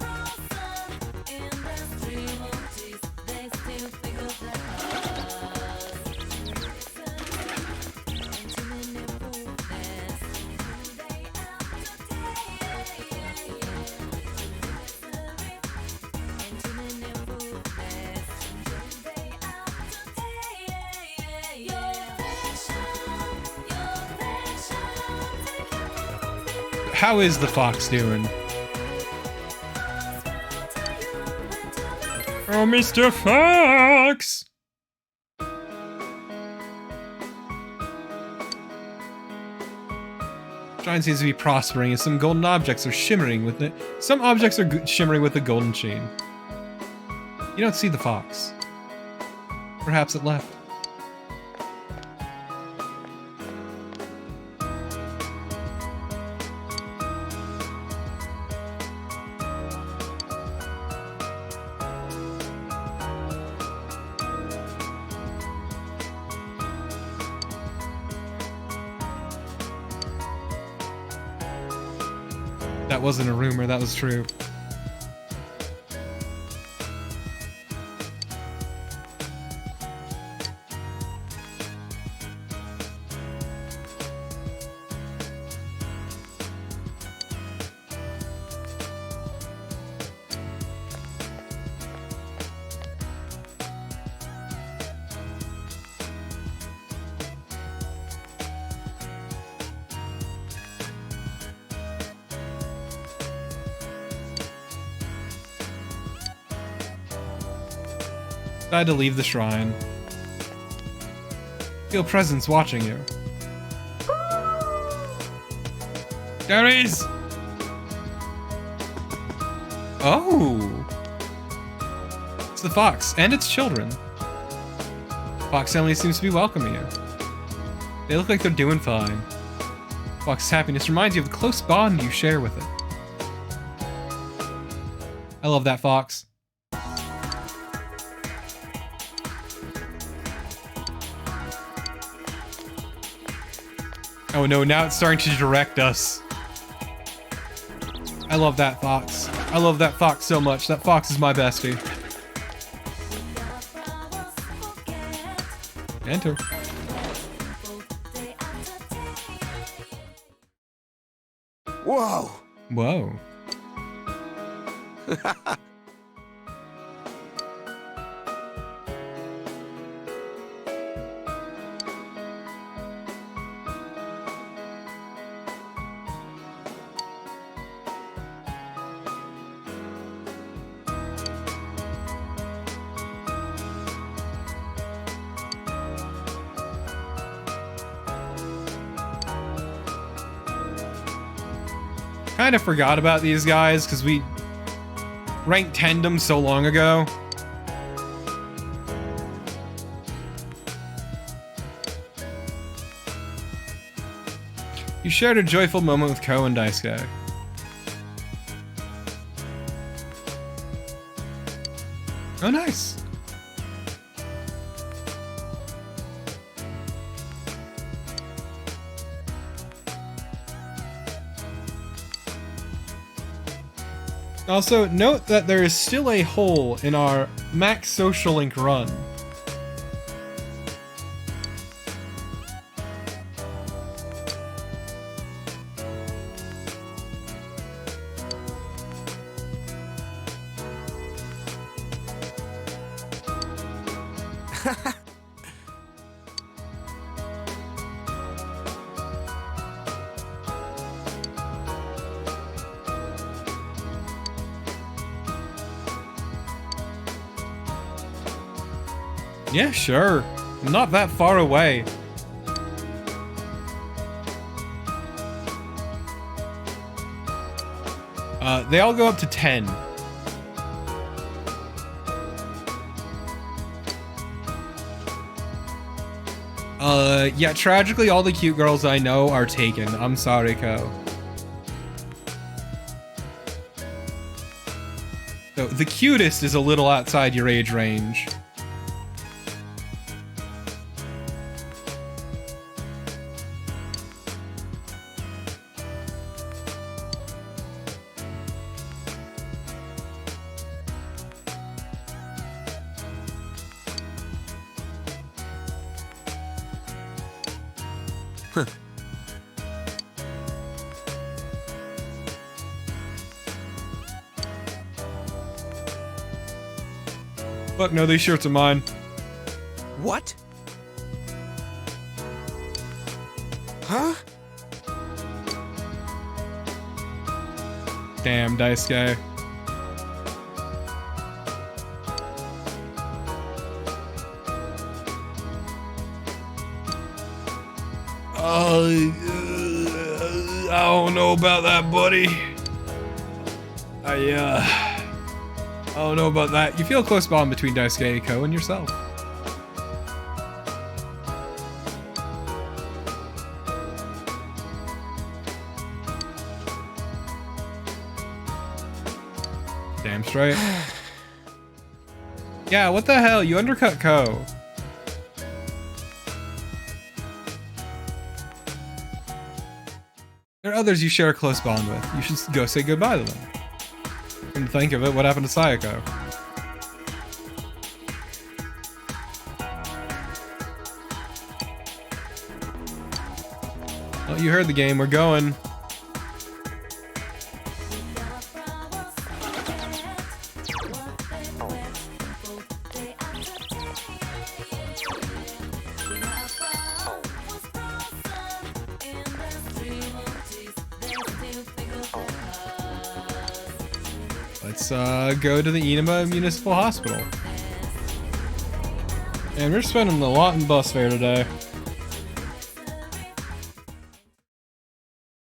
How is the fox doing? Oh, Mr. Fox! Shrine seems to be prospering, and some golden objects are shimmering with it. Some objects are shimmering with a golden chain. You don't see the fox. Perhaps it left. That wasn't a rumor, that was true. I had to leave the shrine. Feel presence watching you. There he is! Oh! It's the fox and its children. Fox family seems to be welcoming you. They look like they're doing fine. Fox's happiness reminds you of the close bond you share with it. I love that fox. Oh no, now it's starting to direct us. I love that fox. I love that fox so much. That fox is my bestie. Enter. Whoa! Whoa. Kind of forgot about these guys because we ranked 10'd them so long ago. You shared a joyful moment with Ko and Daisuke. Oh, nice. Also, note that there is still a hole in our max social link run. Yeah, sure. I'm not that far away. They all go up to 10. Yeah, tragically all the cute girls I know are taken. I'm sorry, Ko. So, the cutest is a little outside your age range. Fuck no, these shirts are mine. What? Huh? Damn, Daisuke. I don't know about that, buddy. I don't know about that. You feel a close bond between Daisuke, Eiko, and yourself. Damn straight. Yeah, what the hell? You undercut Ko. There are others you share a close bond with. You should go say goodbye to them. Come to think of it, what happened to Sayako? Well, you heard the game. We're going. Let's go to the Inaba Municipal Hospital. And we're spending a lot in bus fare today.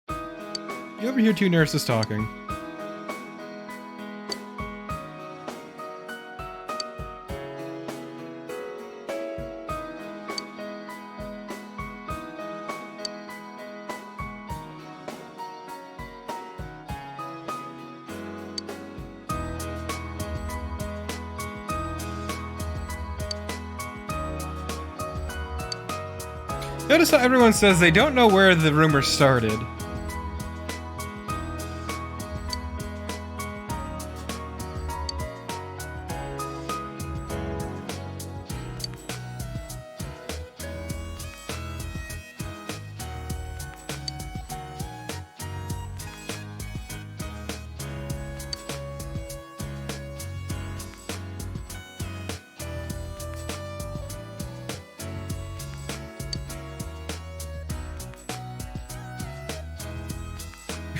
You ever hear two nurses talking? Notice how everyone says they don't know where the rumor started.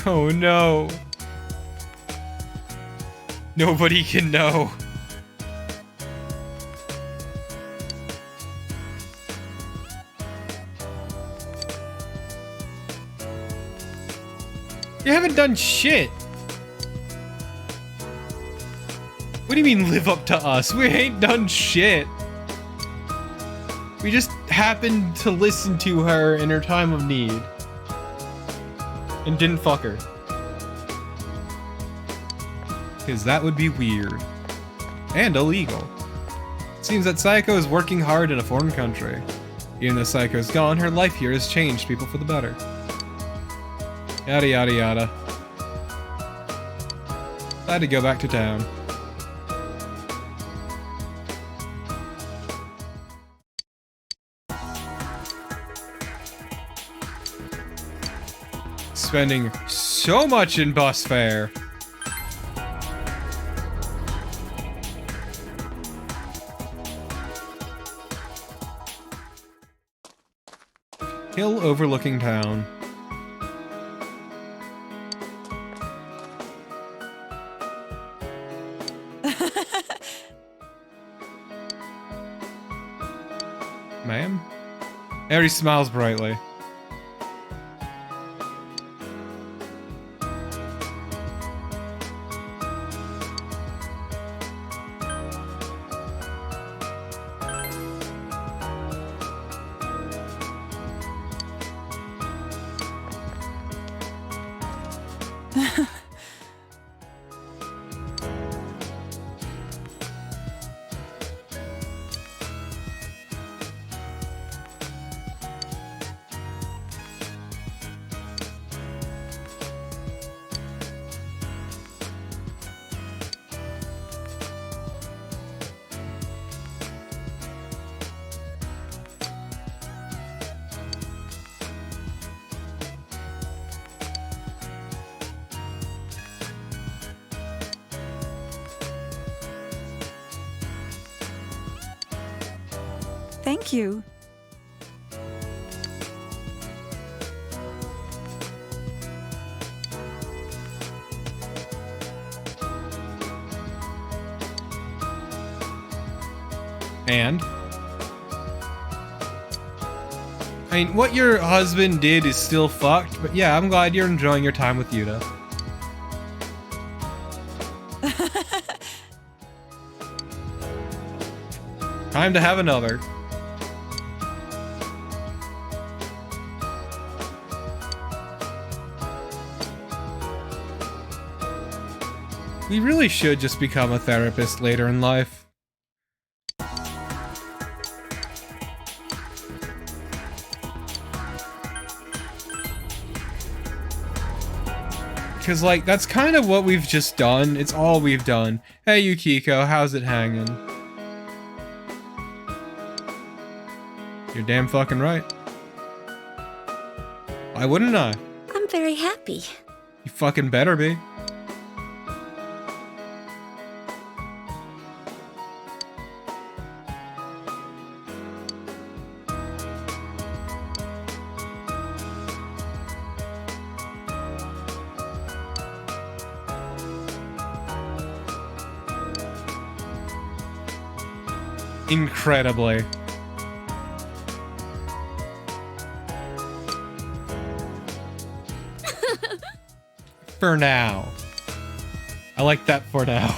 Oh no. Nobody can know. You haven't done shit. What do you mean live up to us? We ain't done shit. We just happened to listen to her in her time of need. And didn't fuck her. Because that would be weird. And illegal. Seems that Sayako is working hard in a foreign country. Even though Sayako's gone, her life here has changed people for the better. Yada yada yada. Glad to go back to town. Spending so much in bus fare. Hill overlooking town. Ma'am? Harry smiles brightly. Thank you. And? I mean, what your husband did is still fucked, but yeah, I'm glad you're enjoying your time with Yuta. Time to have another. We really should just become a therapist later in life. Because, like, that's kind of what we've just done. It's all we've done. Hey, Yukiko, how's it hanging? You're damn fucking right. Why wouldn't I? I'm very happy. You fucking better be. Incredibly. For now. I like that for now.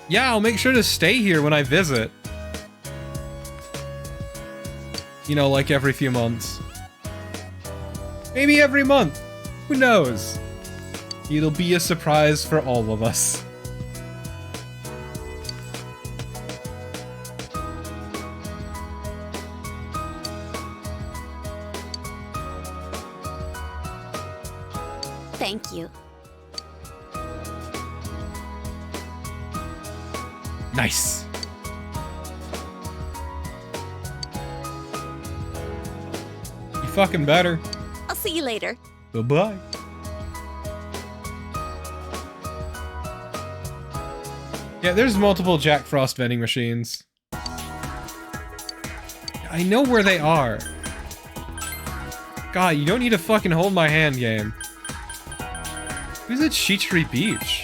Yeah, I'll make sure to stay here when I visit. You know, like every few months. Maybe every month. Who knows? It'll be a surprise for all of us. Thank you. Nice. You fucking better. I'll see you later. Bye-bye. Yeah, there's multiple Jack Frost vending machines. I know where they are. God, you don't need to fucking hold my hand, game. Who's at Shichiri Beach?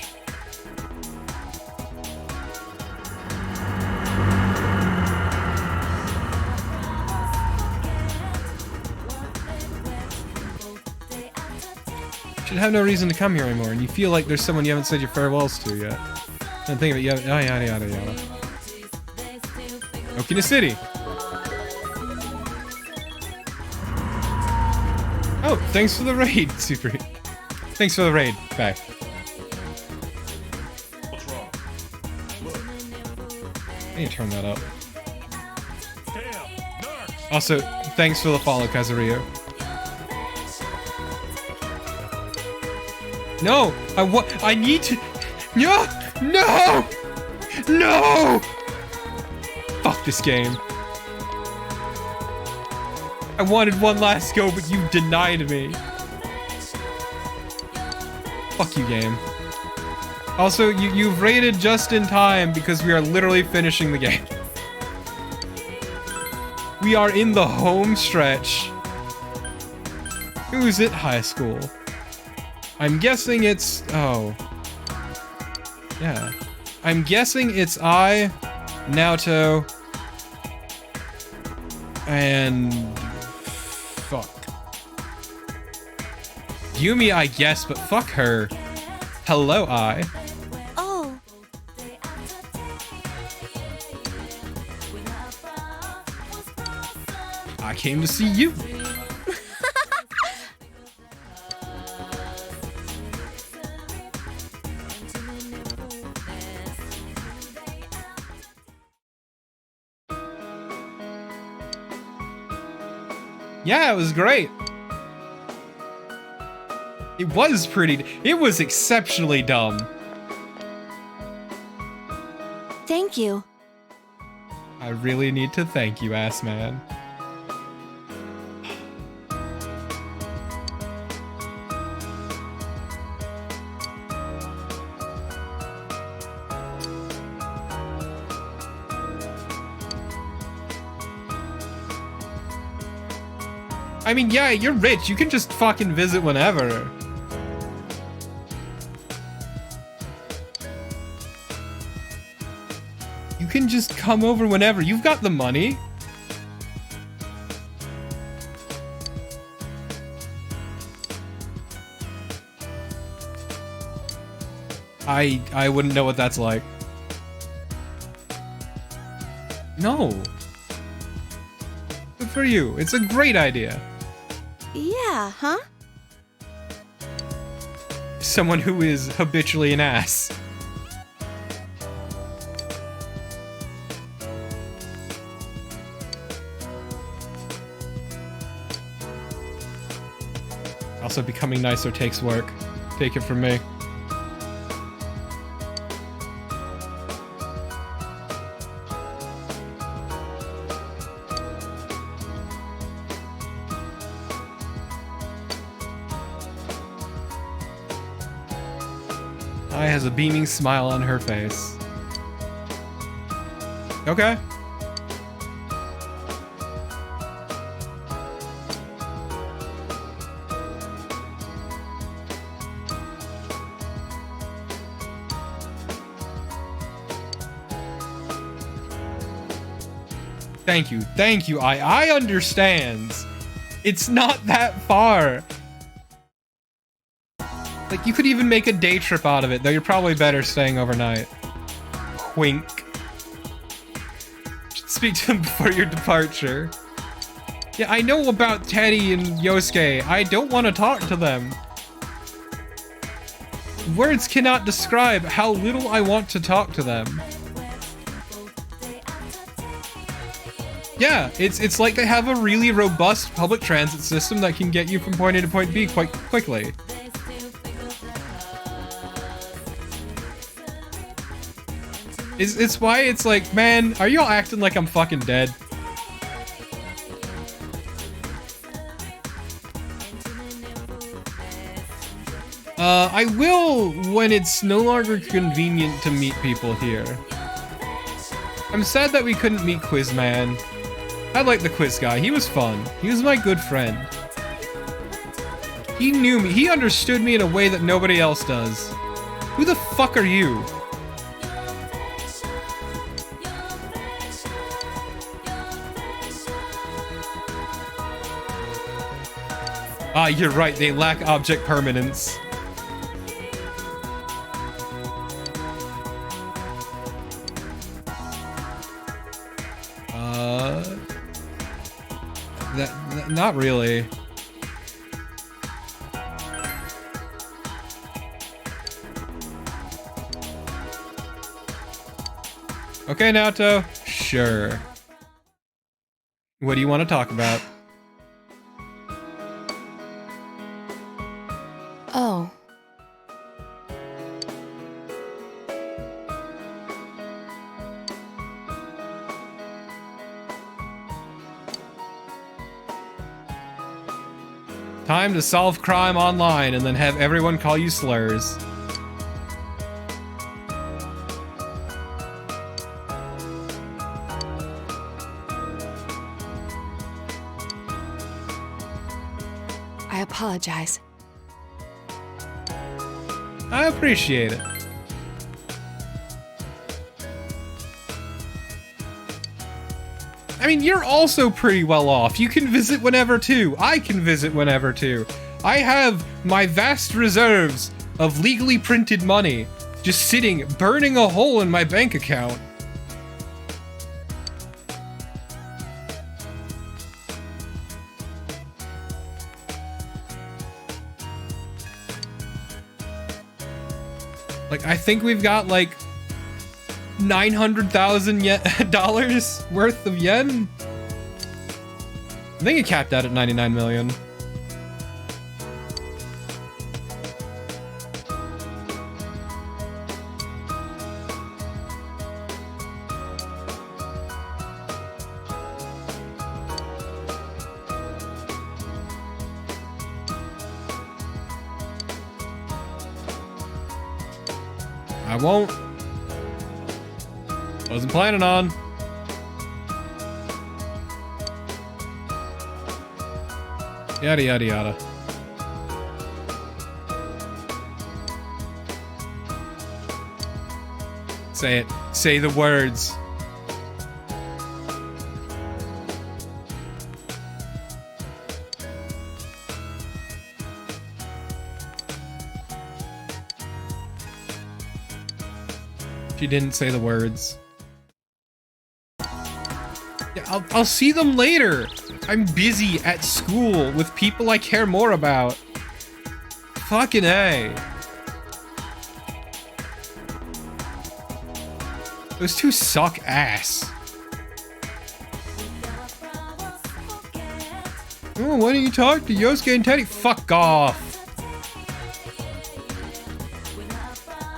Should have no reason to come here anymore, and you feel like there's someone you haven't said your farewells to yet. And think of it, yada yada yada yada. Okina City. Oh, thanks for the raid, Super. Thanks for the raid. Bye. I need to turn that up. Also, thanks for the follow, Kazurio. No! I need to... No! No! No! Fuck this game. I wanted one last go, but you denied me. Fuck you, game. Also, you've raided just in time because we are literally finishing the game. We are in the home stretch. Who's at high school? I'm guessing it's... Oh. Yeah. I'm guessing it's I, Naoto, and... Fuck. Yumi, I guess, but fuck her. Hello, I. Oh. I came to see you. Yeah, it was great. It was pretty... It was exceptionally dumb. Thank you. I really need to thank you, ass man. I mean, yeah, you're rich. You can just fucking visit whenever. You can just come over whenever. You've got the money. I wouldn't know what that's like. No. Good for you. It's a great idea. Yeah, huh? Someone who is habitually an ass. Also, becoming nicer takes work. Take it from me. Ai has a beaming smile on her face. Okay. Thank you, I understand. It's not that far. Like, you could even make a day trip out of it, though you're probably better staying overnight. Wink. Should speak to him before your departure. Yeah, I know about Teddy and Yosuke. I don't want to talk to them. Words cannot describe how little I want to talk to them. Yeah, it's like they have a really robust public transit system that can get you from point A to point B quite quickly. It's why it's like, man, are you all acting like I'm fucking dead? I will when it's no longer convenient to meet people here. I'm sad that we couldn't meet Quizman. I like the quiz guy, he was fun. He was my good friend. He knew me, he understood me in a way that nobody else does. Who the fuck are you? Ah, you're right, they lack object permanence. Not really. Okay, Naoto. Sure. What do you want to talk about? Oh. Time to solve crime online and then have everyone call you slurs. I apologize. I appreciate it. I mean, you're also pretty well off. You can visit whenever too. I can visit whenever too. I have my vast reserves of legally printed money just sitting, burning a hole in my bank account. Like, I think we've got like 900,000 dollars worth of yen. I think it capped out at 99 million. I won't. Wasn't planning on. Yada yada yada. Say it. Say the words. She didn't say the words. Yeah, I'll see them later. I'm busy at school with people I care more about. Fucking A. Those two suck ass. Oh, why don't you talk to Yosuke and Teddy? Fuck off.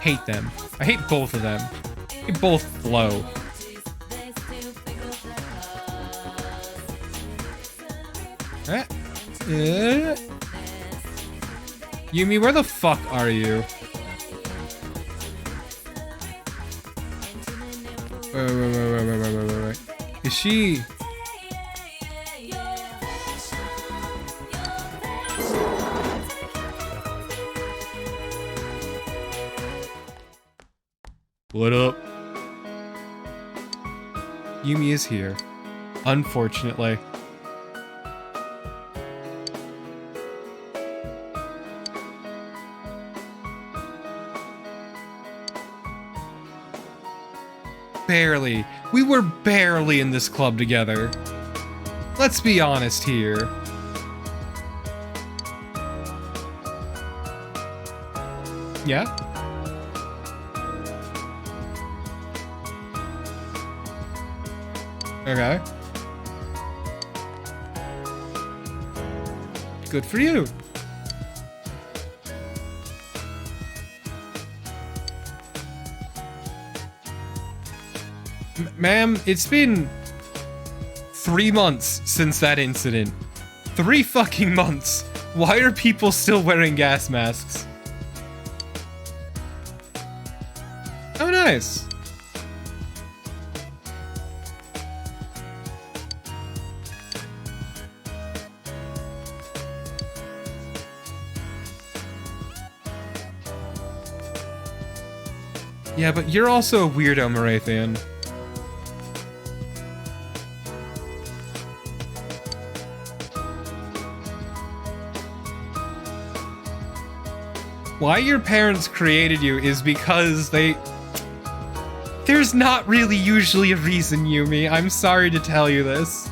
Hate them. I hate both of them. They both blow. Yumi, where the fuck are you? Wait. Is she... What up? Yumi is here. Unfortunately. Barely. We were barely in this club together. Let's be honest here. Yeah? Okay. Good for you. Ma'am, it's been 3 months since that incident. 3 fucking months. Why are people still wearing gas masks? Oh, nice. Yeah, but you're also a weirdo, Morathian. Why your parents created you is because they... There's not really usually a reason, Yumi. I'm sorry to tell you this.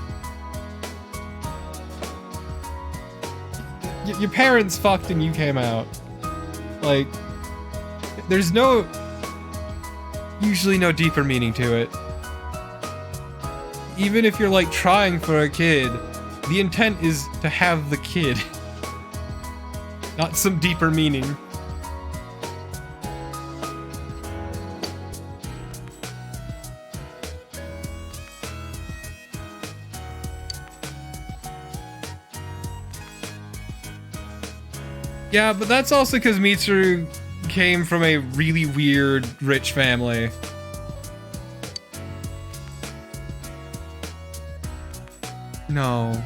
Your parents fucked and you came out. Like, there's usually no deeper meaning to it. Even if you're like trying for a kid, the intent is to have the kid. Not some deeper meaning. Yeah, but that's also because Mitsuru came from a really weird, rich family. No.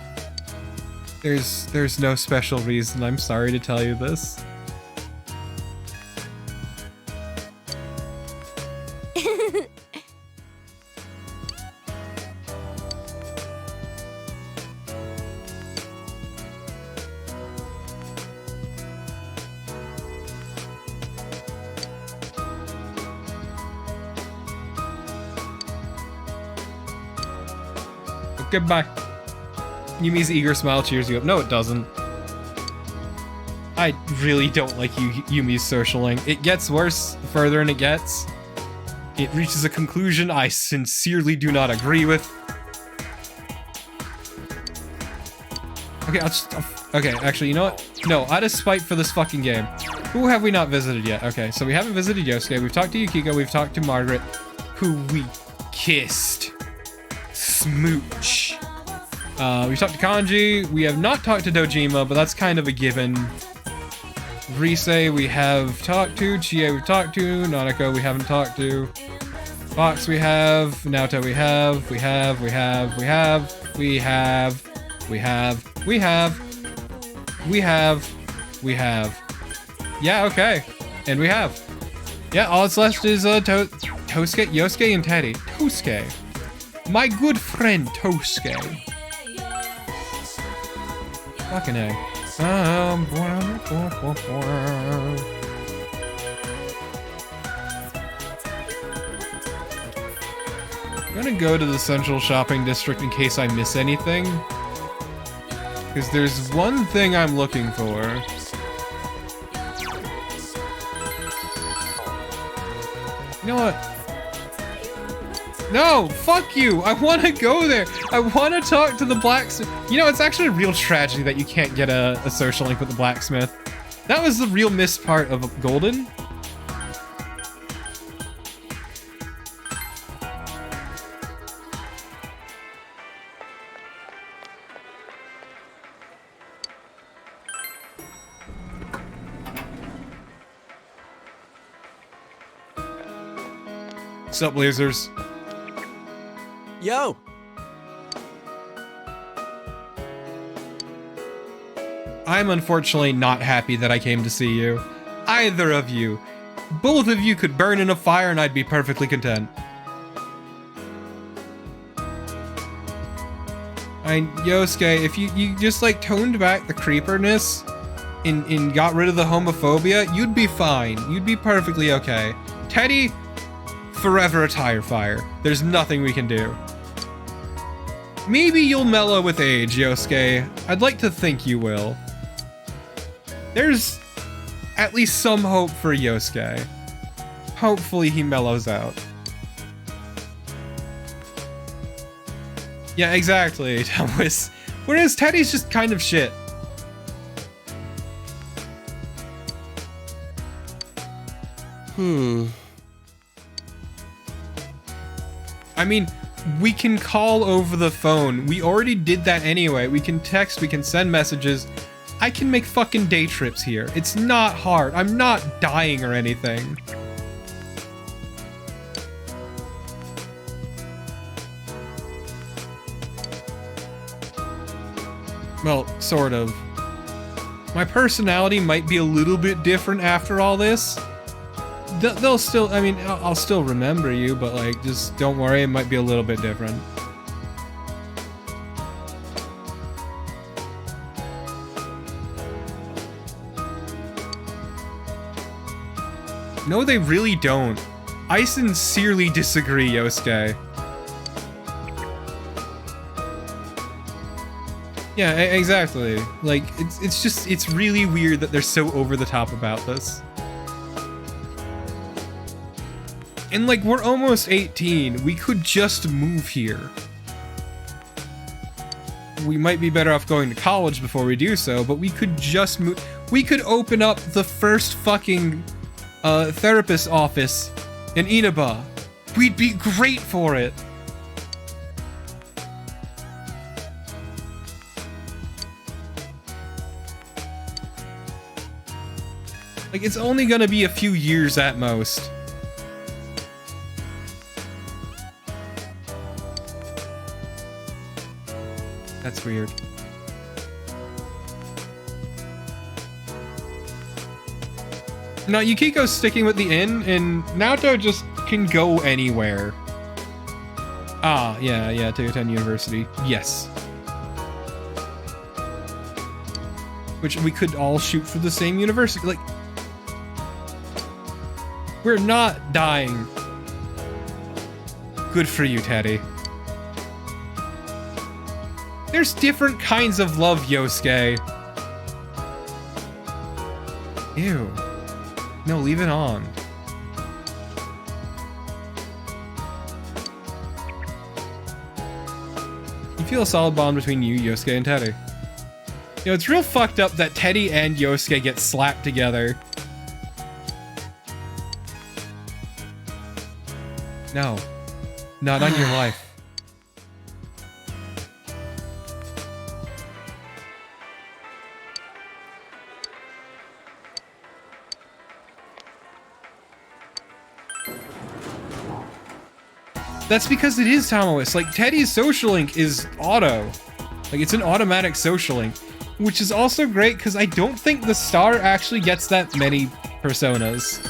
There's no special reason. I'm sorry to tell you this. Goodbye. Yumi's eager smile cheers you up. No, it doesn't. I really don't like Yumi's socialing. It gets worse the further in it gets. It reaches a conclusion I sincerely do not agree with. Okay, okay, actually, you know what? No, out of spite for this fucking game. Who have we not visited yet? Okay, so we haven't visited Yosuke. We've talked to Yukiko. We've talked to Margaret, who we kissed. Smooch. We've talked to Kanji. We have not talked to Dojima, but that's kind of a given. Rise we have talked to. Chie we've talked to. Nanako we haven't talked to. Fox we have. Naoto we have. We have. We have. Yeah, okay. And we have. Yeah, all that's left is Tosuke, Yosuke, and Teddy. Tosuke. My good friend, Tosuke. Fucking A. I'm gonna go to the central shopping district in case I miss anything. Because there's one thing I'm looking for. You know what? No, fuck you! I want to go there! I want to talk to the blacksmith. You know, it's actually a real tragedy that you can't get a social link with the blacksmith. That was the real missed part of Golden. What's up, Blazers? Yo! I'm unfortunately not happy that I came to see you. Either of you. Both of you could burn in a fire and I'd be perfectly content. Yosuke, if you just like toned back the creeperness and got rid of the homophobia, you'd be fine. You'd be perfectly okay. Teddy, forever a tire fire. There's nothing we can do. Maybe you'll mellow with age, Yosuke. I'd like to think you will. There's at least some hope for Yosuke. Hopefully he mellows out. Yeah, exactly, Thomas. Whereas Teddy's just kind of shit. I mean, we can call over the phone. We already did that anyway. We can text, we can send messages. I can make fucking day trips here. It's not hard. I'm not dying or anything. Well, sort of. My personality might be a little bit different after all this. They'll still, I mean, I'll still remember you, but like, just don't worry, it might be a little bit different. No, they really don't. I sincerely disagree, Yosuke. Yeah, exactly. Like, it's really weird that they're so over the top about this. And like, we're almost 18. We could just move here. We might be better off going to college before we do so, but we could just move. We could open up the first fucking therapist office in Inaba. We'd be great for it. Like, it's only gonna be a few years at most. That's weird. No, Yukiko's sticking with the inn, and Naoto just can go anywhere. Ah, yeah, to attend university. Yes. Which we could all shoot for the same university. Like, we're not dying. Good for you, Teddy. There's different kinds of love, Yosuke. Ew. No, leave it on. You feel a solid bond between you, Yosuke, and Teddy. You know, it's real fucked up that Teddy and Yosuke get slapped together. No. Not on your life. That's because it is Tamoist. Like, Teddy's social link is auto. Like, it's an automatic social link. which is also great because I don't think the star actually gets that many personas.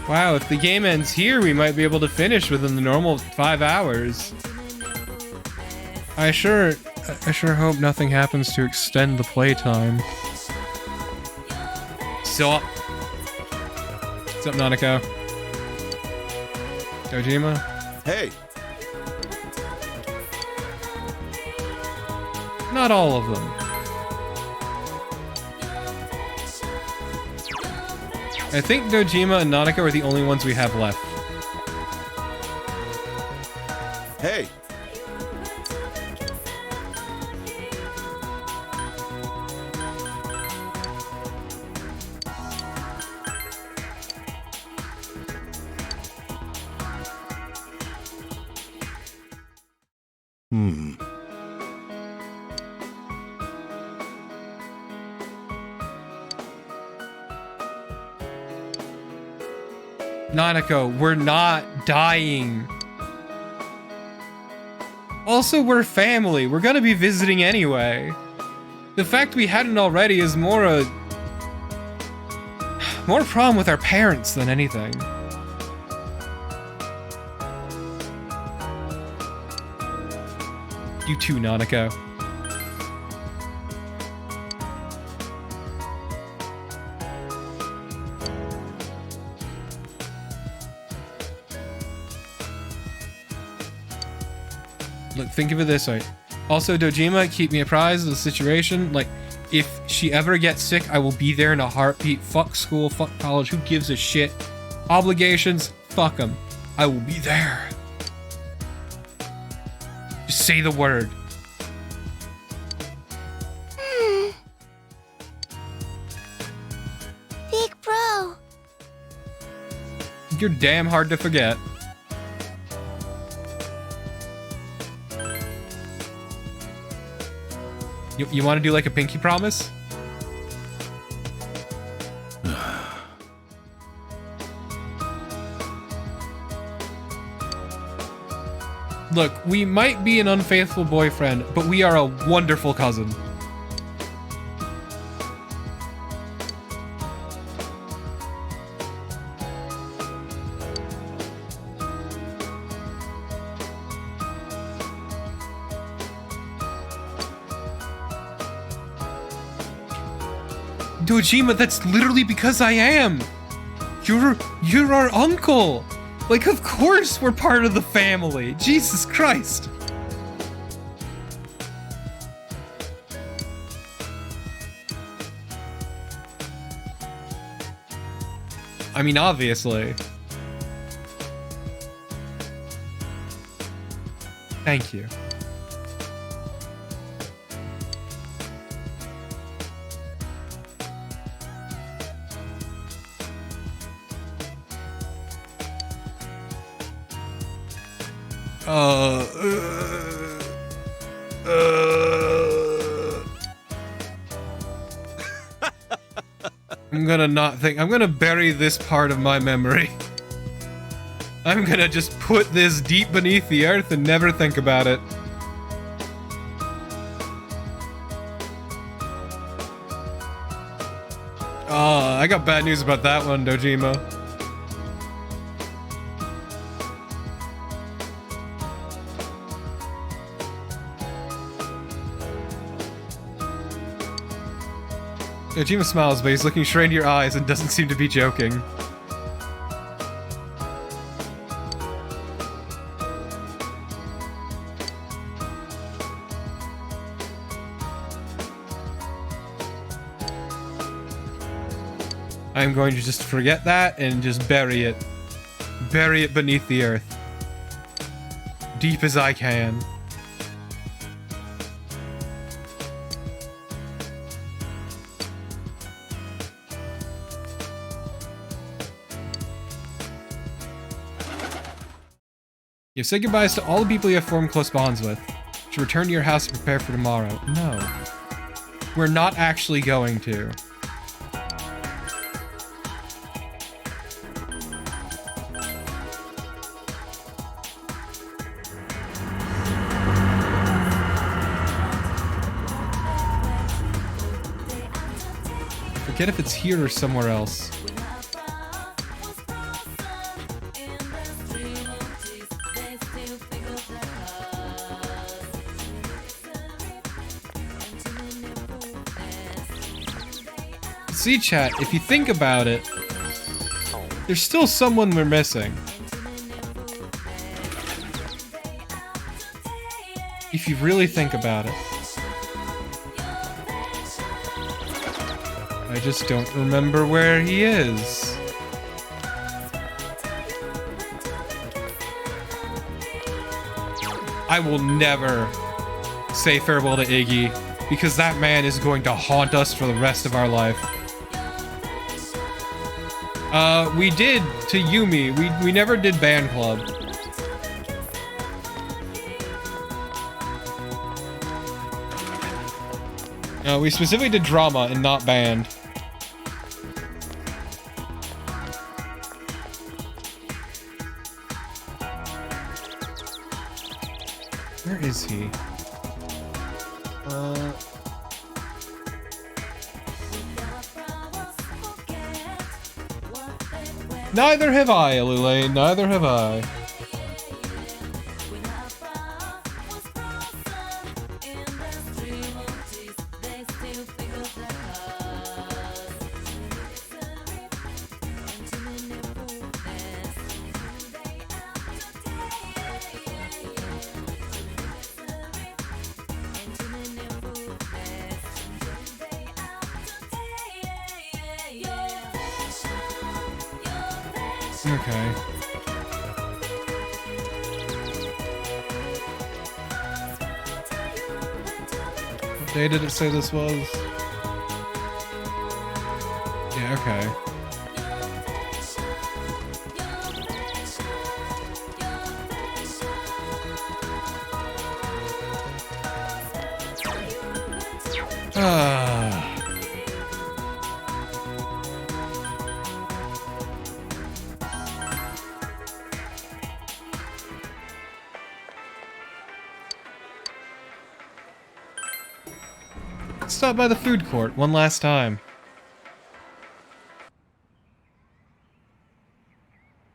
Wow, if the game ends here, we might be able to finish within the normal 5 hours. I sure hope nothing happens to extend the playtime. Sup? What's up, Nanako? Dojima? Hey! Not all of them. I think Dojima and Nanako are the only ones we have left. Hey! Nanako, we're not dying. Also, we're family. We're gonna be visiting anyway. The fact we hadn't already is more a problem with our parents than anything. You too, Nanako. Look, think of it this way. Also, Dojima, keep me apprised of the situation. Like, if she ever gets sick, I will be there in a heartbeat. Fuck school, fuck college, who gives a shit? Obligations, fuck them. I will be there. Just say the word. Big bro. You're damn hard to forget. You want to do like a pinky promise? Look, we might be an unfaithful boyfriend, but we are a wonderful cousin. Dojima, that's literally because I am. You're our uncle. Like, of course we're part of the family. Jesus Christ. I mean, obviously. Thank you. I'm gonna not think. I'm gonna bury this part of my memory. I'm gonna just put this deep beneath the earth and never think about it. I got bad news about that one, Dojima. Dojima smiles, but he's looking straight into your eyes and doesn't seem to be joking. I'm going to just forget that and just bury it. Bury it beneath the earth. Deep as I can. You say goodbyes to all the people you have formed close bonds with. You should return to your house and prepare for tomorrow. No. We're not actually going to. Forget if it's here or somewhere else. See, chat, if you think about it, there's still someone we're missing. If you really think about it. I just don't remember where he is. I will never say farewell to Iggy, because that man is going to haunt us for the rest of our life. We did to Yumi. We never did band club. We specifically did drama and not band. Where is he? Neither have I, Lulaine. Neither have I. Okay. What day did it say this was? Yeah, okay. Stop by the food court one last time.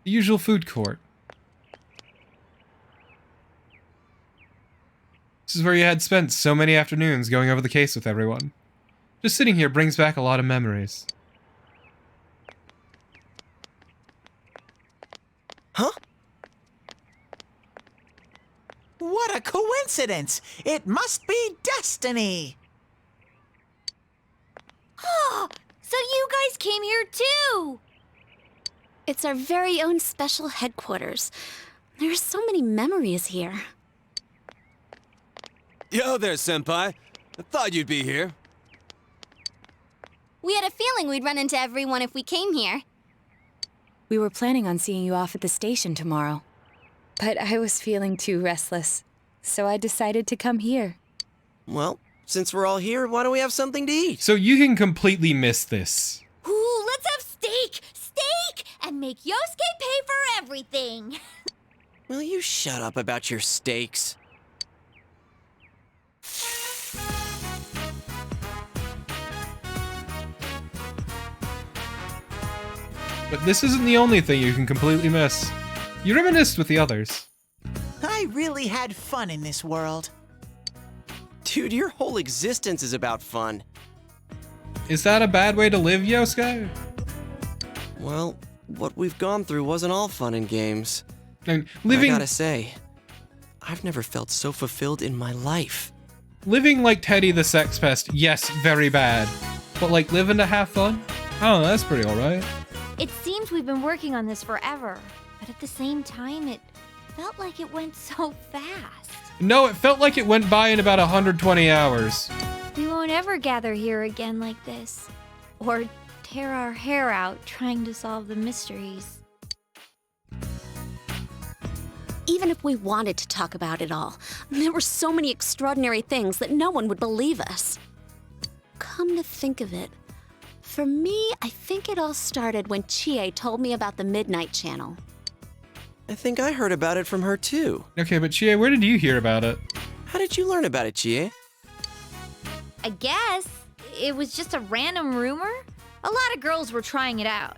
The usual food court. This is where you had spent so many afternoons going over the case with everyone. Just sitting here brings back a lot of memories. Huh? What a coincidence! It must be destiny! Oh, so you guys came here too! It's our very own special headquarters. There are so many memories here. Yo there, Senpai. I thought you'd be here. We had a feeling we'd run into everyone if we came here. We were planning on seeing you off at the station tomorrow. But I was feeling too restless, so I decided to come here. Well, since we're all here, why don't we have something to eat? So you can completely miss this. Ooh, let's have steak! Steak! And make Yosuke pay for everything! Will you shut up about your steaks? But this isn't the only thing you can completely miss. You reminisced with the others. I really had fun in this world. Dude, your whole existence is about fun. Is that a bad way to live, Yosuke? Well, what we've gone through wasn't all fun and games. And living... I gotta say, I've never felt so fulfilled in my life. Living like Teddy the Sex Pest, yes, very bad. But like living to have fun? Oh, that's pretty alright. It seems we've been working on this forever, but at the same time, it felt like it went so fast. No, it felt like it went by in about 120 hours. We won't ever gather here again like this. Or tear our hair out trying to solve the mysteries. Even if we wanted to talk about it all, there were so many extraordinary things that no one would believe us. Come to think of it, for me, I think it all started when Chie told me about the Midnight Channel. I think I heard about it from her too. Okay, but Chie, where did you hear about it? How did you learn about it, Chie? I guess it was just a random rumor. A lot of girls were trying it out.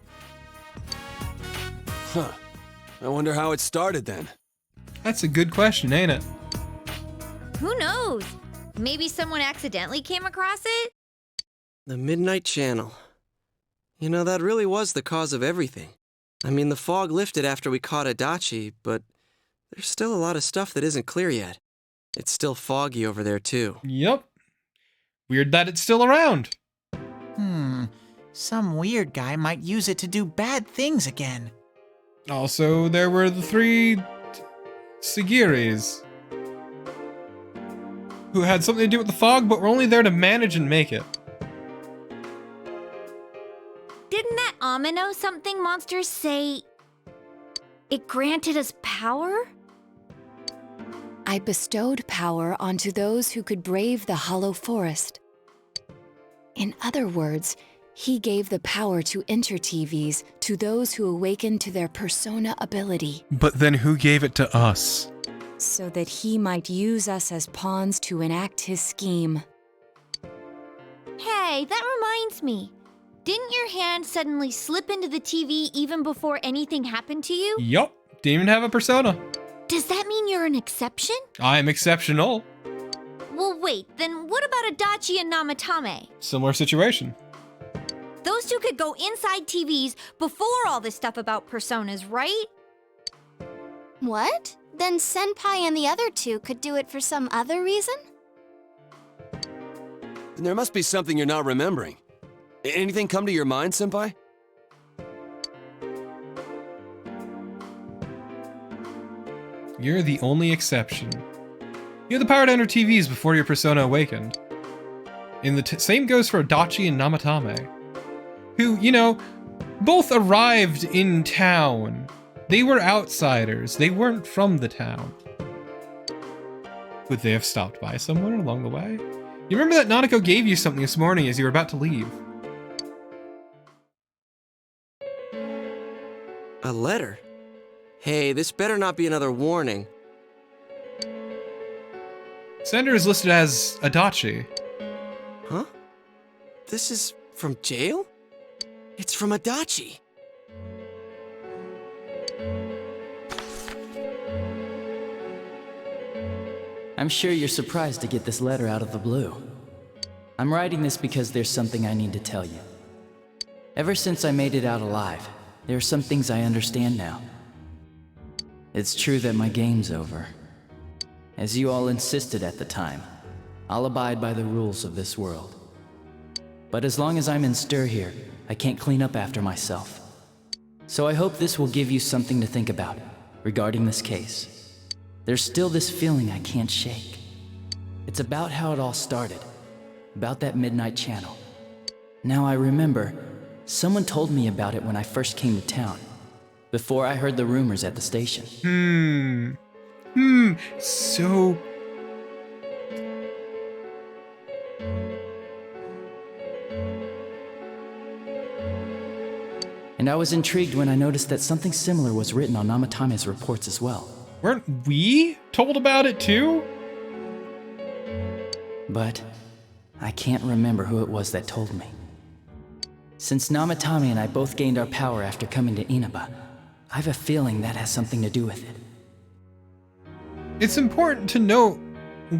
Huh. I wonder how it started then. That's a good question, ain't it? Who knows? Maybe someone accidentally came across it? The Midnight Channel. You know, that really was the cause of everything. I mean, the fog lifted after we caught Adachi, but there's still a lot of stuff that isn't clear yet. It's still foggy over there, too. Yep. Weird that it's still around. Some weird guy might use it to do bad things again. Also, there were the 3 Sagiris who had something to do with the fog, but were only there to manage and make it. Didn't that Amino something monster say it granted us power? I bestowed power onto those who could brave the hollow forest. In other words, he gave the power to inter-TVs to those who awakened to their persona ability. But then who gave it to us? So that he might use us as pawns to enact his scheme. Hey, that reminds me. Didn't your hand suddenly slip into the TV even before anything happened to you? Yup. Didn't even have a persona. Does that mean you're an exception? I am exceptional. Well, wait, then what about Adachi and Namatame? Similar situation. Those two could go inside TVs before all this stuff about personas, right? What? Then Senpai and the other two could do it for some other reason? Then there must be something you're not remembering. Anything come to your mind, Senpai? You're the only exception. You had the power to enter TVs before your persona awakened. And the same goes for Adachi and Namatame, who, you know, both arrived in town. They were outsiders. They weren't from the town. Would they have stopped by somewhere along the way? You remember that Nanako gave you something this morning as you were about to leave? A letter? Hey, this better not be another warning. Sender is listed as Adachi. Huh? This is from jail? It's from Adachi. I'm sure you're surprised to get this letter out of the blue. I'm writing this because there's something I need to tell you. Ever since I made it out alive, there are some things I understand now. It's true that my game's over. As you all insisted at the time, I'll abide by the rules of this world. But as long as I'm in stir here, I can't clean up after myself. So I hope this will give you something to think about regarding this case. There's still this feeling I can't shake. It's about how it all started, about that Midnight Channel. Now I remember, someone told me about it when I first came to town, before I heard the rumors at the station. So... And I was intrigued when I noticed that something similar was written on Namatame's reports as well. Weren't we told about it too? But I can't remember who it was that told me. Since Namatame and I both gained our power after coming to Inaba, I have a feeling that has something to do with it. It's important to note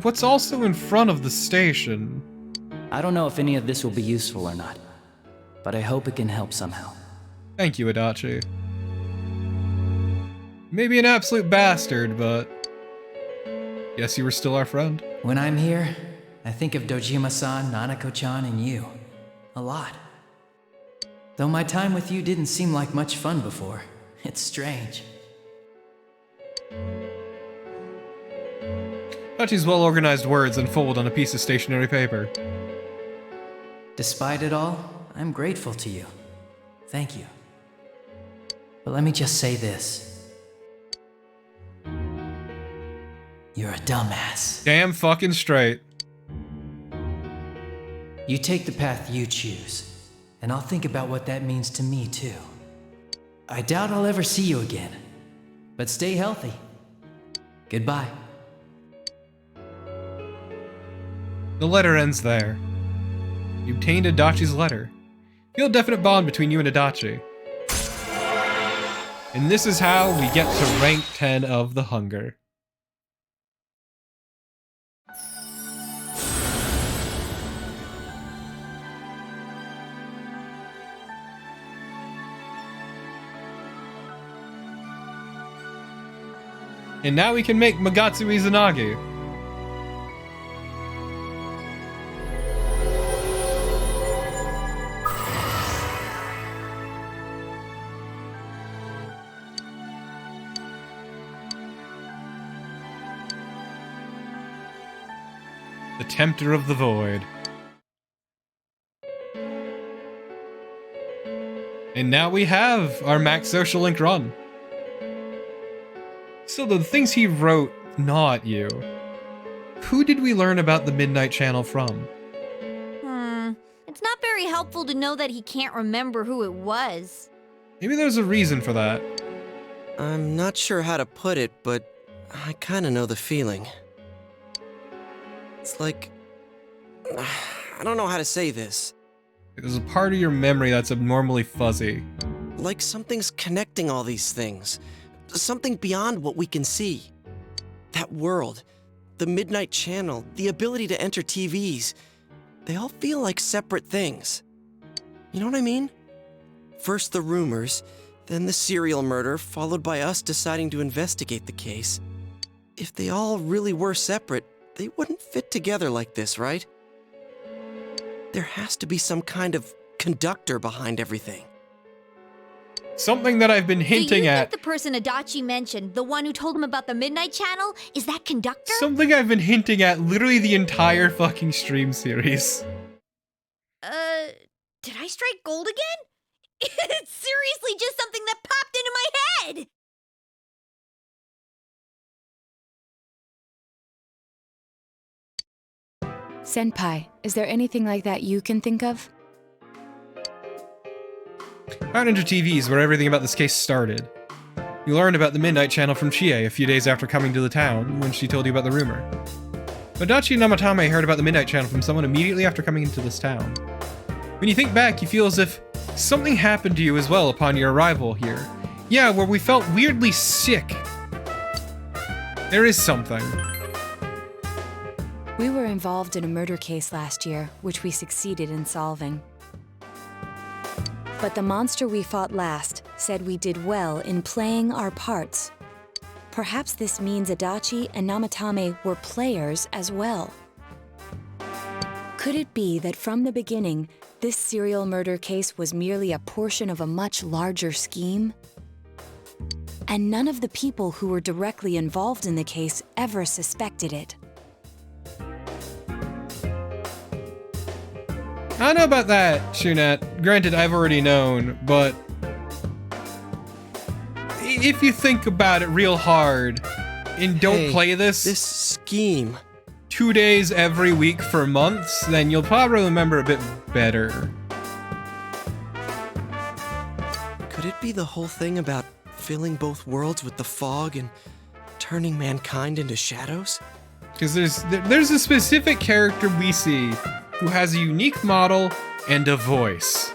what's also in front of the station. I don't know if any of this will be useful or not, but I hope it can help somehow. Thank you, Adachi. Maybe an absolute bastard, but... Yes, you were still our friend. When I'm here, I think of Dojima-san, Nanako-chan, and you. A lot. Though my time with you didn't seem like much fun before. It's strange. Adachi's well-organized words unfold on a piece of stationery paper. Despite it all, I'm grateful to you. Thank you. But let me just say this. You're a dumbass. Damn fucking straight. You take the path you choose, and I'll think about what that means to me, too. I doubt I'll ever see you again, but stay healthy. Goodbye. The letter ends there. You obtained Adachi's letter. Feel a definite bond between you and Adachi. And this is how we get to rank 10 of the hunger. And now we can make Magatsu Izanagi. The Tempter of the Void. And now we have our Max Social Link run. So the things he wrote, not you. Who did we learn about the Midnight Channel from? It's not very helpful to know that he can't remember who it was. Maybe there's a reason for that. I'm not sure how to put it, but I kinda know the feeling. It's like... I don't know how to say this. There's a part of your memory that's abnormally fuzzy. Like something's connecting all these things. Something beyond what we can see. That world, the Midnight Channel, the ability to enter TVs, they all feel like separate things. You know what I mean? First the rumors, then the serial murder, followed by us deciding to investigate the case. If they all really were separate, they wouldn't fit together like this, right? There has to be some kind of conductor behind everything. Something that I've been hinting Do you at. think the person Adachi mentioned, the one who told him about the Midnight Channel, is that conductor? Something I've been hinting at literally the entire fucking stream series. Did I strike gold again? It's seriously just something that popped into my head! Senpai, is there anything like that you can think of? Out Enter TV is where everything about this case started. You learned about the Midnight Channel from Chie a few days after coming to the town, when she told you about the rumor. Adachi Namatame heard about the Midnight Channel from someone immediately after coming into this town. When you think back, you feel as if something happened to you as well upon your arrival here. Yeah, where we felt weirdly sick. There is something. We were involved in a murder case last year, which we succeeded in solving. But the monster we fought last said we did well in playing our parts. Perhaps this means Adachi and Namatame were players as well. Could it be that from the beginning, this serial murder case was merely a portion of a much larger scheme? And none of the people who were directly involved in the case ever suspected it. I don't know about that, Shunat. Granted, I've already known, but if you think about it real hard and don't play this scheme 2 days every week for months, then you'll probably remember a bit better. Could it be the whole thing about filling both worlds with the fog and turning mankind into shadows? Because there's a specific character we see who has a unique model and a voice.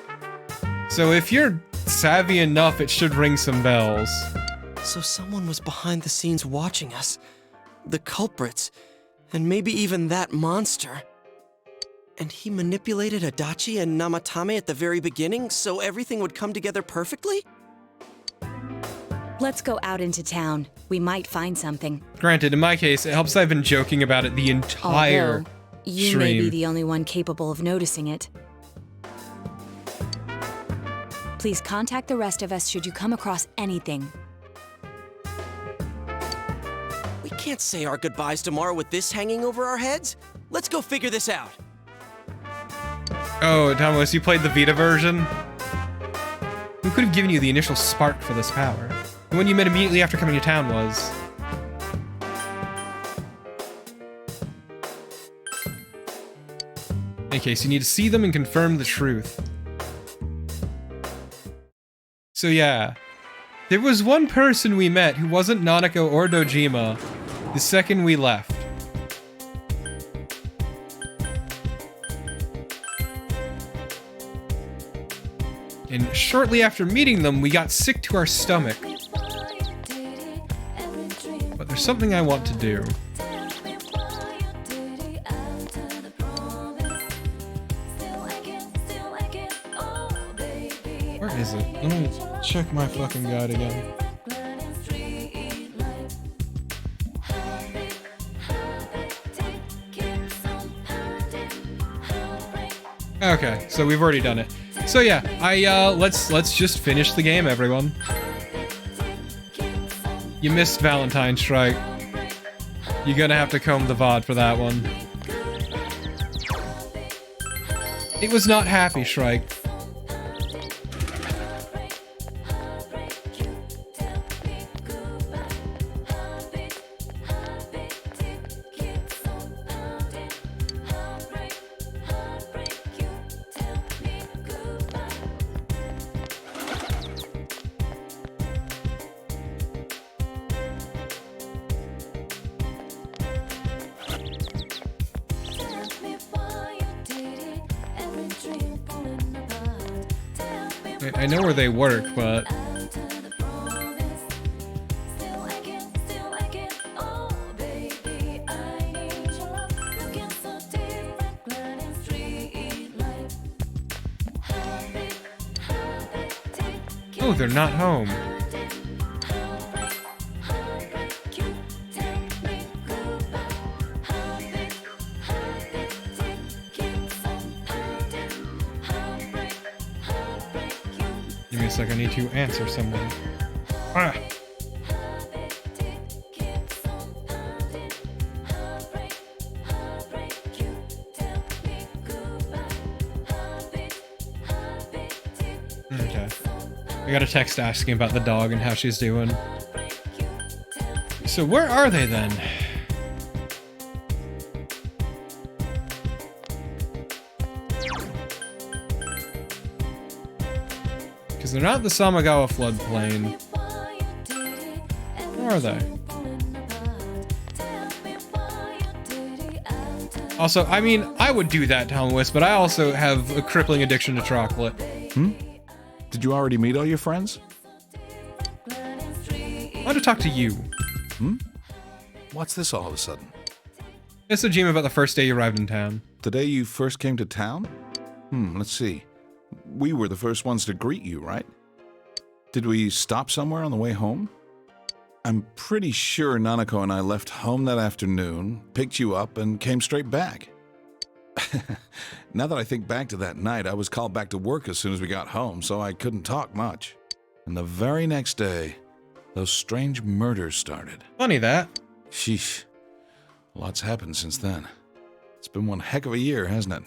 So if you're savvy enough, it should ring some bells. So someone was behind the scenes watching us. The culprits. And maybe even that monster. And he manipulated Adachi and Namatame at the very beginning so everything would come together perfectly? Let's go out into town. We might find something. Granted, in my case, it helps that I've been joking about it the entire Although, you stream. may be the only one capable of noticing it. Please contact the rest of us should you come across anything. We can't say our goodbyes tomorrow with this hanging over our heads. Let's go figure this out. Oh, Thomas, you played the Vita version? Who could have given you the initial spark for this power? The one you met immediately after coming to town was... In case you need to see them and confirm the truth. So yeah, there was one person we met who wasn't Nanako or Dojima the second we left. And shortly after meeting them, we got sick to our stomach. But there's something I want to do. Where is it? Let me check my fucking guide again. Okay, so we've already done it. So yeah, let's just finish the game, everyone. You missed Valentine Strike. You're gonna have to comb the VOD for that one. It was not Happy Strike. I know where they work, but... Oh, they're not home. Give me a sec, I need to answer someone. Ah! Okay. I got a text asking about the dog and how she's doing. So where are they then? Because they're not the Samagawa floodplain. Where are they? Also, I mean, I would do that, Talmwis, but I also have a crippling addiction to chocolate. Did you already meet all your friends? I want to talk to you. What's this all of a sudden? It's a dream about the first day you arrived in town. The day you first came to town? Let's see. We were the first ones to greet you, right? Did we stop somewhere on the way home? I'm pretty sure Nanako and I left home that afternoon, picked you up, and came straight back. Now that I think back to that night, I was called back to work as soon as we got home, so I couldn't talk much. And the very next day, those strange murders started. Funny that. Sheesh. Lots happened since then. It's been one heck of a year, hasn't it?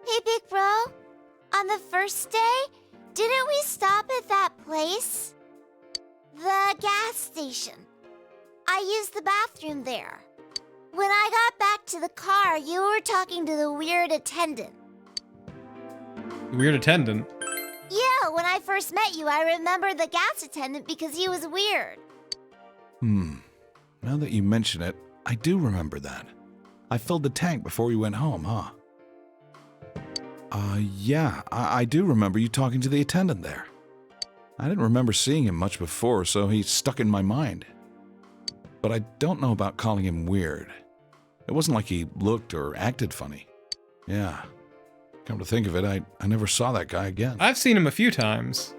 Hey, big bro. On the first day, didn't we stop at that place? The gas station. I used the bathroom there. When I got back to the car, you were talking to the weird attendant. Weird attendant? Yeah, when I first met you, I remember the gas attendant because he was weird. Now that you mention it, I do remember that. I filled the tank before we went home, huh? Yeah, I do remember you talking to the attendant there. I didn't remember seeing him much before, so he stuck in my mind. But I don't know about calling him weird. It wasn't like he looked or acted funny. Yeah. Come to think of it, I never saw that guy again. I've seen him a few times.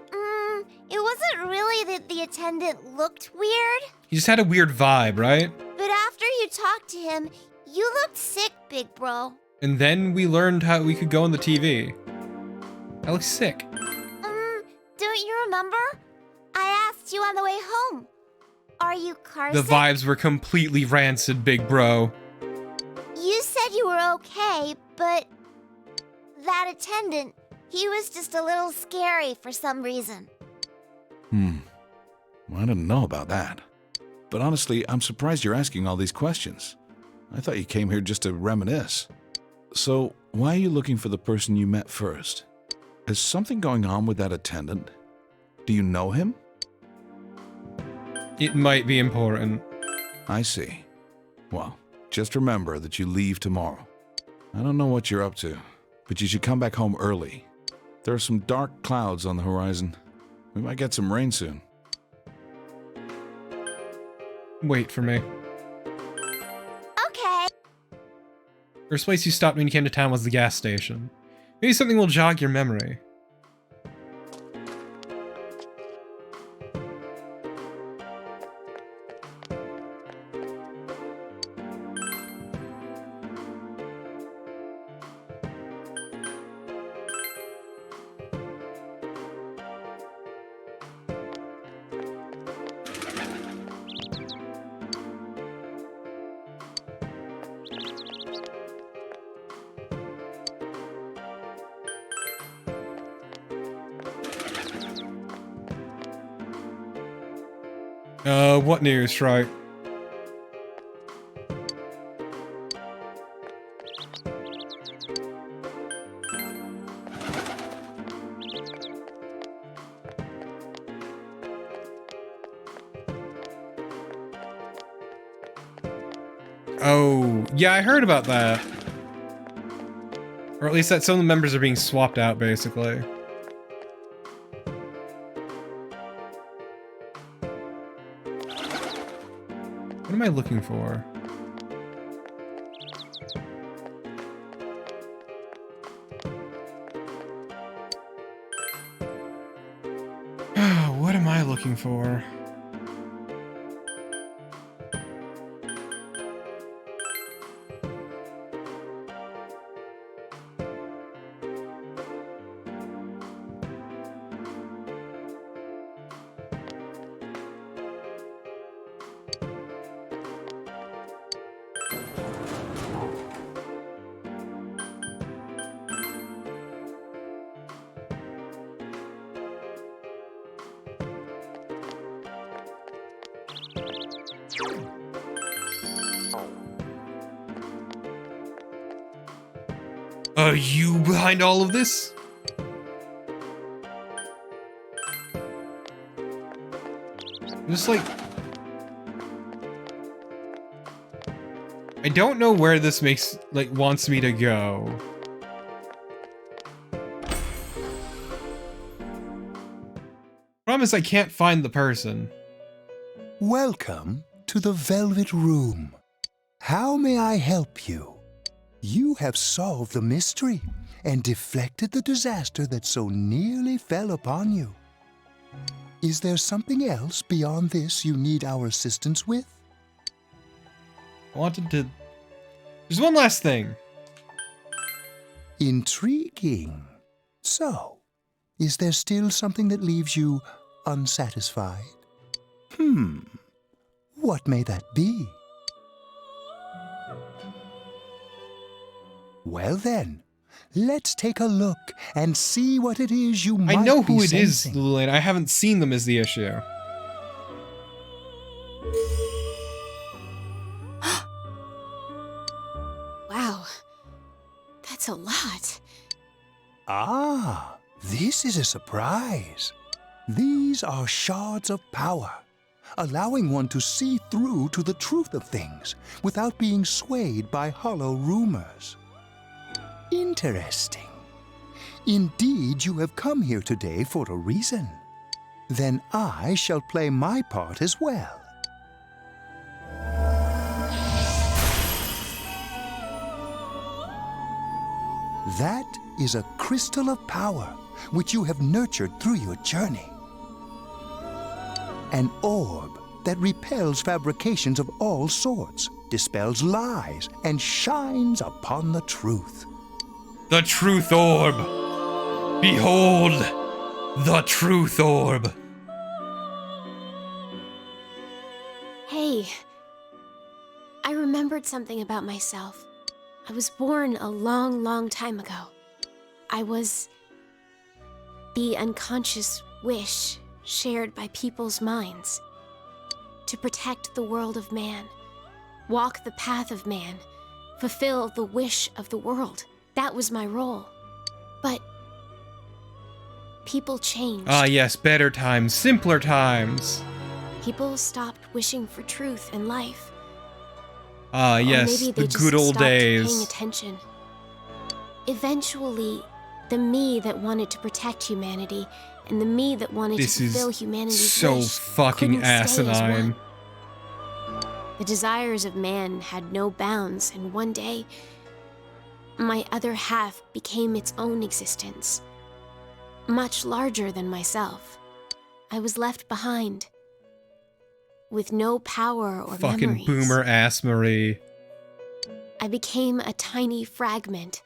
It wasn't really that the attendant looked weird. He just had a weird vibe, right? But after you talked to him, you looked sick, big bro. And then we learned how we could go on the TV. I look sick. Don't you remember? I asked you on the way home. Are you car The sick? vibes were completely rancid, big bro. You said you were okay, but that attendant, he was just a little scary for some reason. Well, I didn't know about that. But honestly, I'm surprised you're asking all these questions. I thought you came here just to reminisce. So, why are you looking for the person you met first? Is something going on with that attendant? Do you know him? It might be important. I see. Well, just remember that you leave tomorrow. I don't know what you're up to, but you should come back home early. There are some dark clouds on the horizon. We might get some rain soon. Wait for me. Okay. First place you stopped when you came to town was the gas station. Maybe something will jog your memory. What news, right? Oh, yeah, I heard about that. Or at least that some of the members are being swapped out, basically. What am I looking for? What am I looking for? Are you behind all of this? Just like... I don't know where this wants me to go. Problem is I can't find the person. Welcome to the Velvet Room. How may I help you? You have solved the mystery and deflected the disaster that so nearly fell upon you. Is there something else beyond this you need our assistance with? I wanted to... There's one last thing. Intriguing. So, is there still something that leaves you unsatisfied? What may that be? Well then, let's take a look and see what it is you might be I know who it is, sensing. Lulane. I haven't seen them is the issue. Wow. That's a lot. Ah, this is a surprise. These are shards of power, allowing one to see through to the truth of things without being swayed by hollow rumors. Interesting. Indeed, you have come here today for a reason. Then I shall play my part as well. That is a crystal of power which you have nurtured through your journey. An orb that repels fabrications of all sorts, dispels lies, and shines upon the truth. The Truth Orb! Behold! The Truth Orb! Hey. I remembered something about myself. I was born a long, long time ago. I was the unconscious wish shared by people's minds to protect the world of man, walk the path of man, fulfill the wish of the world. That was my role. But people changed. Ah, yes, better times, simpler times. People stopped wishing for truth and life. Ah, Or yes, maybe they the just good old stopped days. paying attention. Eventually, the me that wanted to protect humanity and the me that wanted This to fulfill is humanity's so wish fucking couldn't stay as asinine. one. The desires of man had no bounds, and one day, my other half became its own existence, much larger than myself. I was left behind, with no power or Fucking memories. boomer ass Marie. I became a tiny fragment,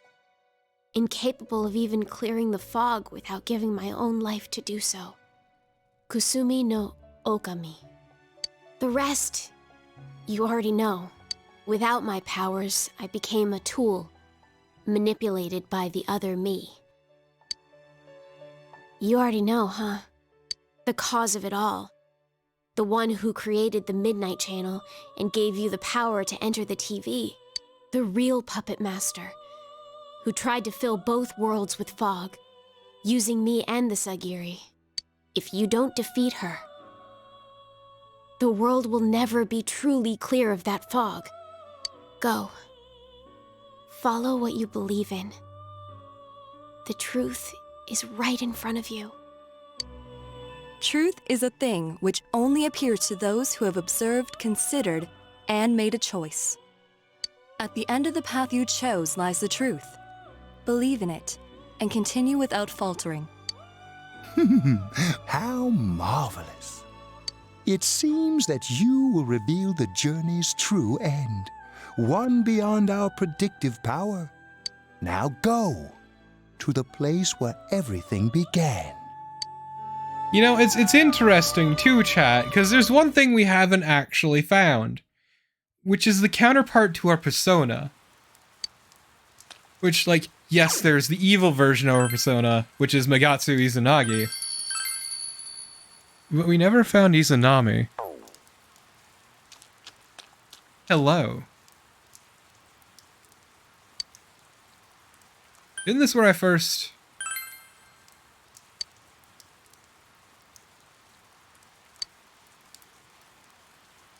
incapable of even clearing the fog without giving my own life to do so. Izanami-no-Mikoto. The rest, you already know. Without my powers, I became a tool, manipulated by the other me. You already know, huh? The cause of it all. The one who created the Midnight Channel and gave you the power to enter the TV. The real puppet master, who tried to fill both worlds with fog, using me and the Sagiri. If you don't defeat her, the world will never be truly clear of that fog. Go. Follow what you believe in. The truth is right in front of you. Truth is a thing which only appears to those who have observed, considered, and made a choice. At the end of the path you chose lies the truth. Believe in it, and continue without faltering. How marvelous. It seems that you will reveal the journey's true end, one beyond our predictive power. Now go to the place where everything began. You know, it's interesting too, chat, because there's one thing we haven't actually found, which is the counterpart to our persona. Which, like, yes, there's the evil version of our persona, which is Magatsu Izanagi. But we never found Izanami. Hello. Isn't this where I first...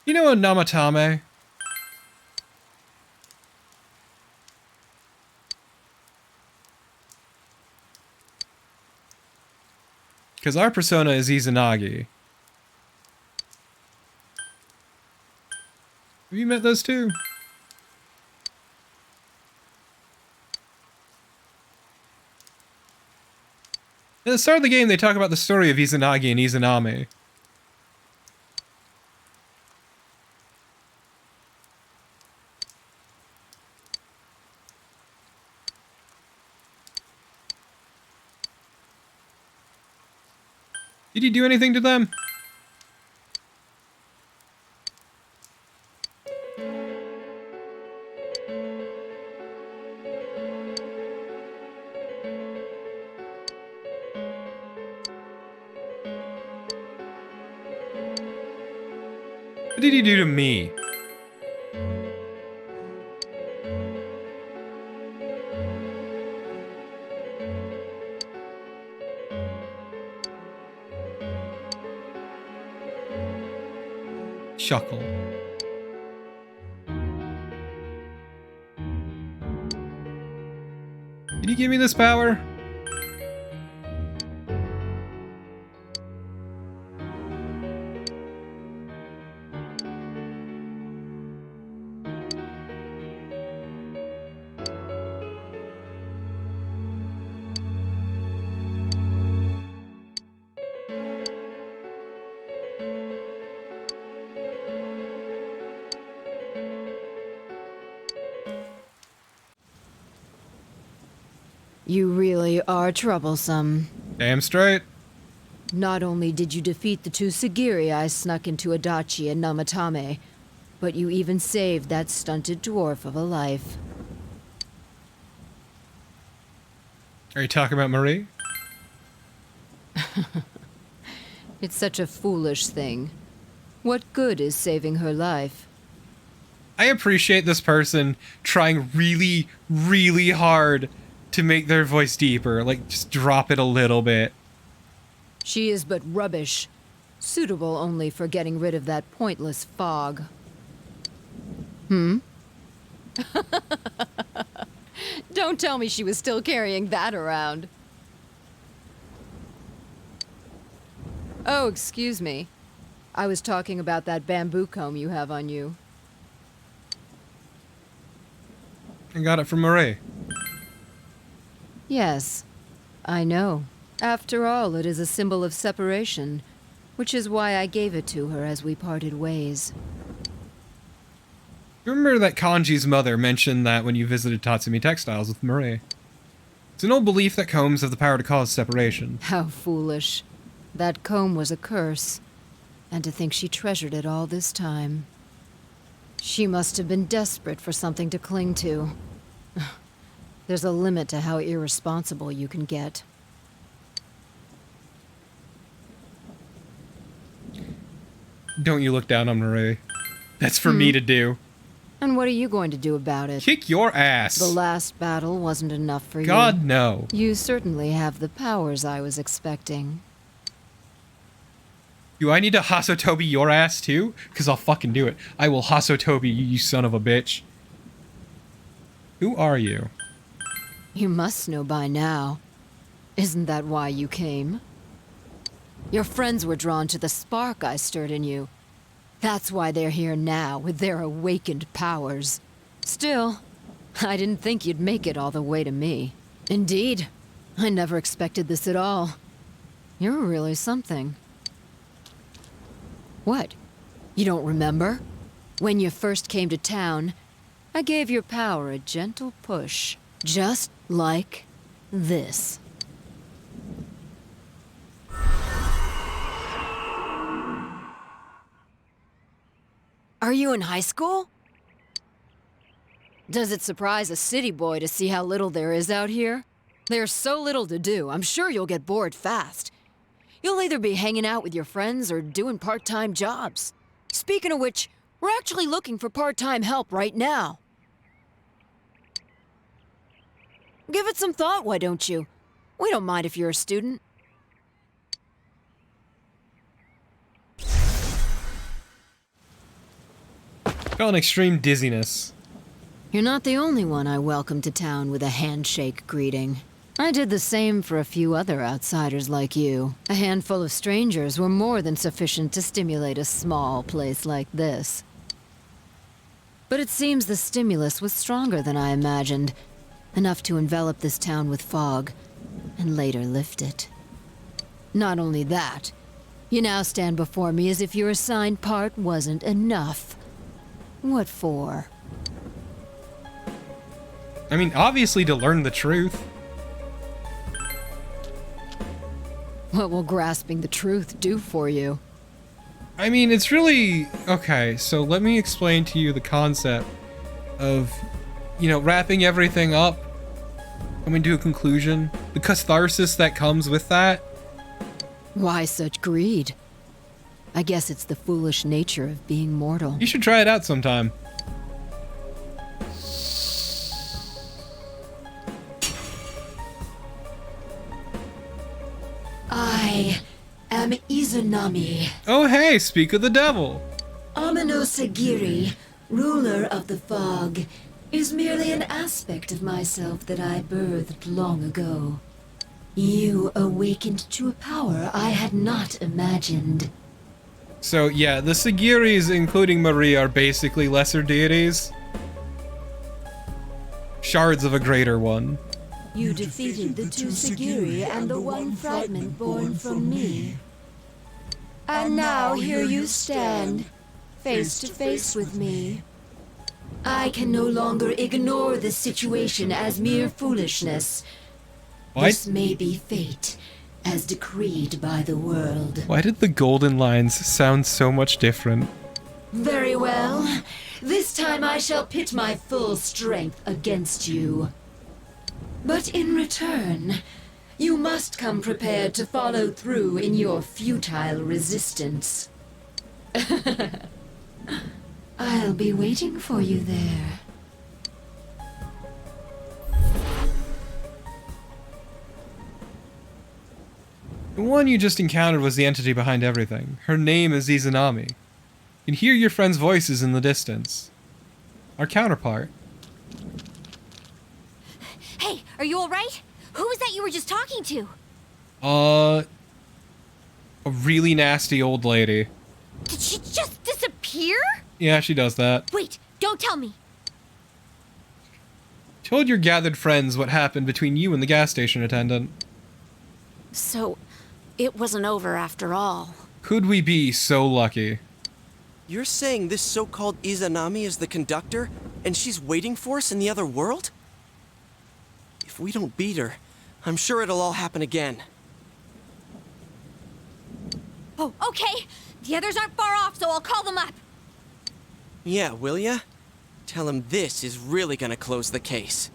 You know a Namatame? Because our persona is Izanagi. Have you met those two? At the start of the game, they talk about the story of Izanagi and Izanami. Did he do anything to them? What did he do to me? Chuckle. Did he give me this power? You really are troublesome. Damn straight. Not only did you defeat the two Sagiri I snuck into Adachi and Namatame, but you even saved that stunted dwarf of a life. Are you talking about Marie? It's such a foolish thing. What good is saving her life? I appreciate this person trying really, really hard to make their voice deeper. Like, just drop it a little bit. She is but rubbish, suitable only for getting rid of that pointless fog. Hmm? Don't tell me she was still carrying that around. Oh, excuse me. I was talking about that bamboo comb you have on you. I got it from Marie. Yes, I know. After all, it is a symbol of separation, which is why I gave it to her as we parted ways. You remember that Kanji's mother mentioned that when you visited Tatsumi Textiles with Marie. It's an old belief that combs have the power to cause separation. How foolish. That comb was a curse, and to think she treasured it all this time. She must have been desperate for something to cling to. There's a limit to how irresponsible you can get. Don't you look down on Marie. That's for me to do. And what are you going to do about it? Kick your ass. The last battle wasn't enough for you. God, no. You certainly have the powers I was expecting. Do I need to Hasotobi your ass too? Because I'll fucking do it. I will Hasotobi you, you son of a bitch. Who are you? You must know by now. Isn't that why you came? Your friends were drawn to the spark I stirred in you. That's why they're here now, with their awakened powers. Still, I didn't think you'd make it all the way to me. Indeed, I never expected this at all. You're really something. What? You don't remember? When you first came to town, I gave your power a gentle push. Just like this. Are you in high school? Does it surprise a city boy to see how little there is out here? There's so little to do, I'm sure you'll get bored fast. You'll either be hanging out with your friends or doing part-time jobs. Speaking of which, we're actually looking for part-time help right now. Give it some thought, why don't you? We don't mind if you're a student. Felt an extreme dizziness. You're not the only one I welcomed to town with a handshake greeting. I did the same for a few other outsiders like you. A handful of strangers were more than sufficient to stimulate a small place like this. But it seems the stimulus was stronger than I imagined. Enough to envelop this town with fog, and later lift it. Not only that, you now stand before me as if your assigned part wasn't enough. What for? I mean, obviously to learn the truth. What will grasping the truth do for you? I mean, it's really... Okay, so let me explain to you the concept of, you know, wrapping everything up, coming to a conclusion. The catharsis that comes with that. Why such greed? I guess it's the foolish nature of being mortal. You should try it out sometime. I am Izanami. Oh hey, speak of the devil. Amino-Sagiri, ruler of the fog, is merely an aspect of myself that I birthed long ago. You awakened to a power I had not imagined. So yeah, the Sagiris, including Marie, are basically lesser deities. Shards of a greater one. You defeated the two Sagiri and the one fragment born from me. And now here you stand, face to face with me. I can no longer ignore this situation as mere foolishness. What? This may be fate, as decreed by the world. Why did the golden lines sound so much different? Very well. This time I shall pit my full strength against you. But in return, you must come prepared to follow through in your futile resistance. I'll be waiting for you there. The one you just encountered was the entity behind everything. Her name is Izanami. You can hear your friend's voices in the distance. Our counterpart. Hey, are you alright? Who was that you were just talking to? A really nasty old lady. Did she just disappear? Yeah, she does that. Wait, don't tell me. Told your gathered friends what happened between you and the gas station attendant. So, it wasn't over after all. Could we be so lucky? You're saying this so-called Izanami is the conductor, and she's waiting for us in the other world? If we don't beat her, I'm sure it'll all happen again. Oh, okay. The others aren't far off, so I'll call them up. Yeah, will ya? Tell him this is really gonna close the case.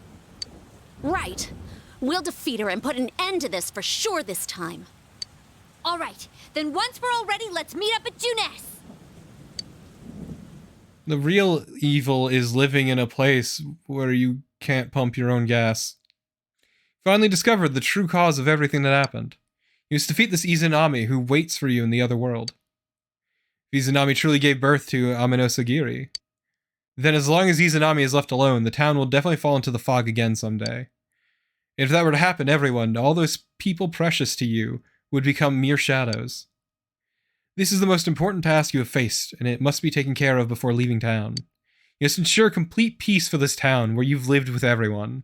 Right. We'll defeat her and put an end to this for sure this time. All right, then once we're all ready, let's meet up at Juness. The real evil is living in a place where you can't pump your own gas. Finally discovered the true cause of everything that happened. You must defeat this Izanami who waits for you in the other world. If Izanami truly gave birth to Amino-Sagiri, then as long as Izanami is left alone, the town will definitely fall into the fog again someday. If that were to happen, everyone, all those people precious to you, would become mere shadows. This is the most important task you have faced, and it must be taken care of before leaving town. You must ensure complete peace for this town, where you've lived with everyone.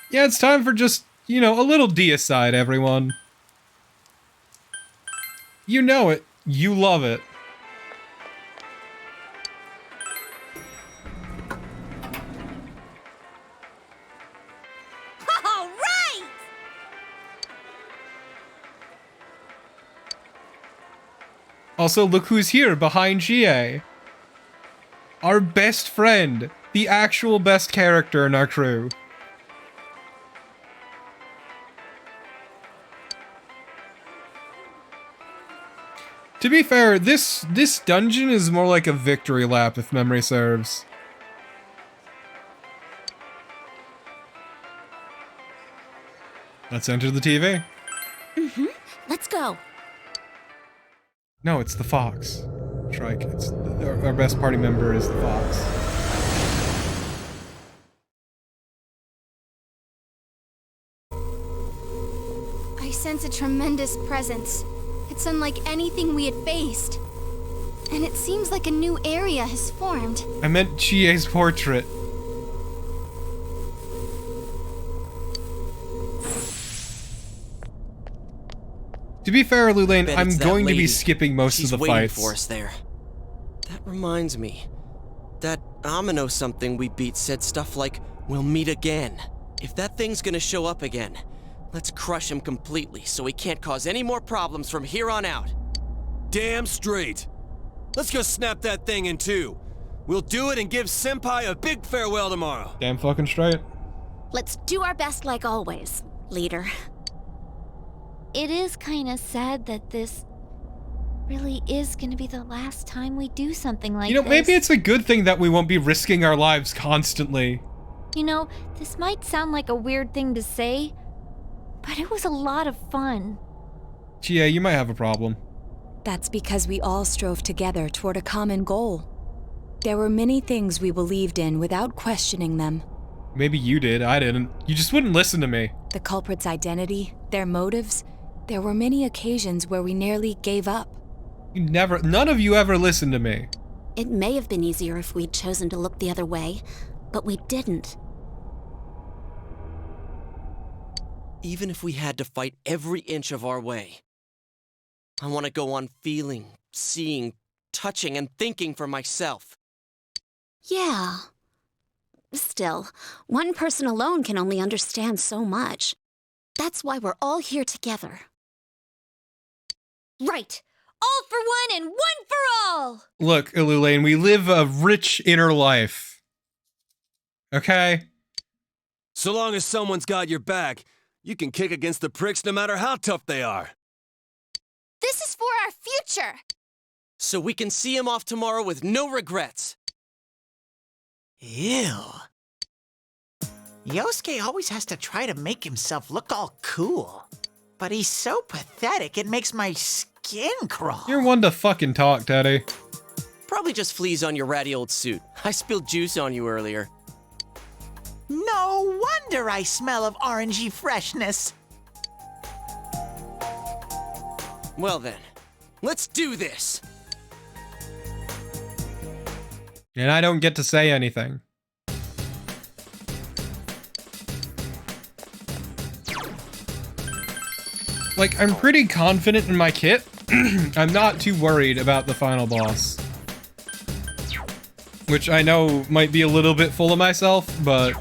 Yeah, it's time for just, you know, a little deicide, everyone. You know it. You love it. All right! Also, look who's here behind GA. Our best friend. The actual best character in our crew. To be fair, this dungeon is more like a victory lap, if memory serves. Let's enter the TV. Mm-hmm. Let's go. No, it's the fox. Trike. It's our best party member is the fox. I sense a tremendous presence. It's unlike anything we had faced. And it seems like a new area has formed. I meant GA's portrait. To be fair, Lulaine, I'm going to be skipping most of the fights. She's waiting for us there. That reminds me. That Amino something we beat said stuff like, "We'll meet again." If that thing's gonna show up again, let's crush him completely so he can't cause any more problems from here on out. Damn straight. Let's go snap that thing in two. We'll do it and give Senpai a big farewell tomorrow. Damn fucking straight. Let's do our best like always, leader. It is kind of sad that this really is going to be the last time we do something like this. You know, maybe it's a good thing that we won't be risking our lives constantly. You know, this might sound like a weird thing to say, but it was a lot of fun. GA, you might have a problem. That's because we all strove together toward a common goal. There were many things we believed in without questioning them. Maybe you did, I didn't. You just wouldn't listen to me. The culprit's identity, their motives. There were many occasions where we nearly gave up. None of you ever listened to me. It may have been easier if we'd chosen to look the other way, but we didn't. Even if we had to fight every inch of our way, I want to go on feeling, seeing, touching, and thinking for myself. Yeah. Still, one person alone can only understand so much. That's why we're all here together. Right. All for one and one for all! Look, Ilulane, we live a rich inner life. Okay? So long as someone's got your back, you can kick against the pricks no matter how tough they are. This is for our future! So we can see him off tomorrow with no regrets. Ew. Yosuke always has to try to make himself look all cool. But he's so pathetic, it makes my skin crawl. You're one to fucking talk, Daddy. Probably just fleas on your ratty old suit. I spilled juice on you earlier. No wonder I smell of orangey freshness. Well then, let's do this. And I don't get to say anything. Like, I'm pretty confident in my kit. I'm not too worried about the final boss. Which I know might be a little bit full of myself, but...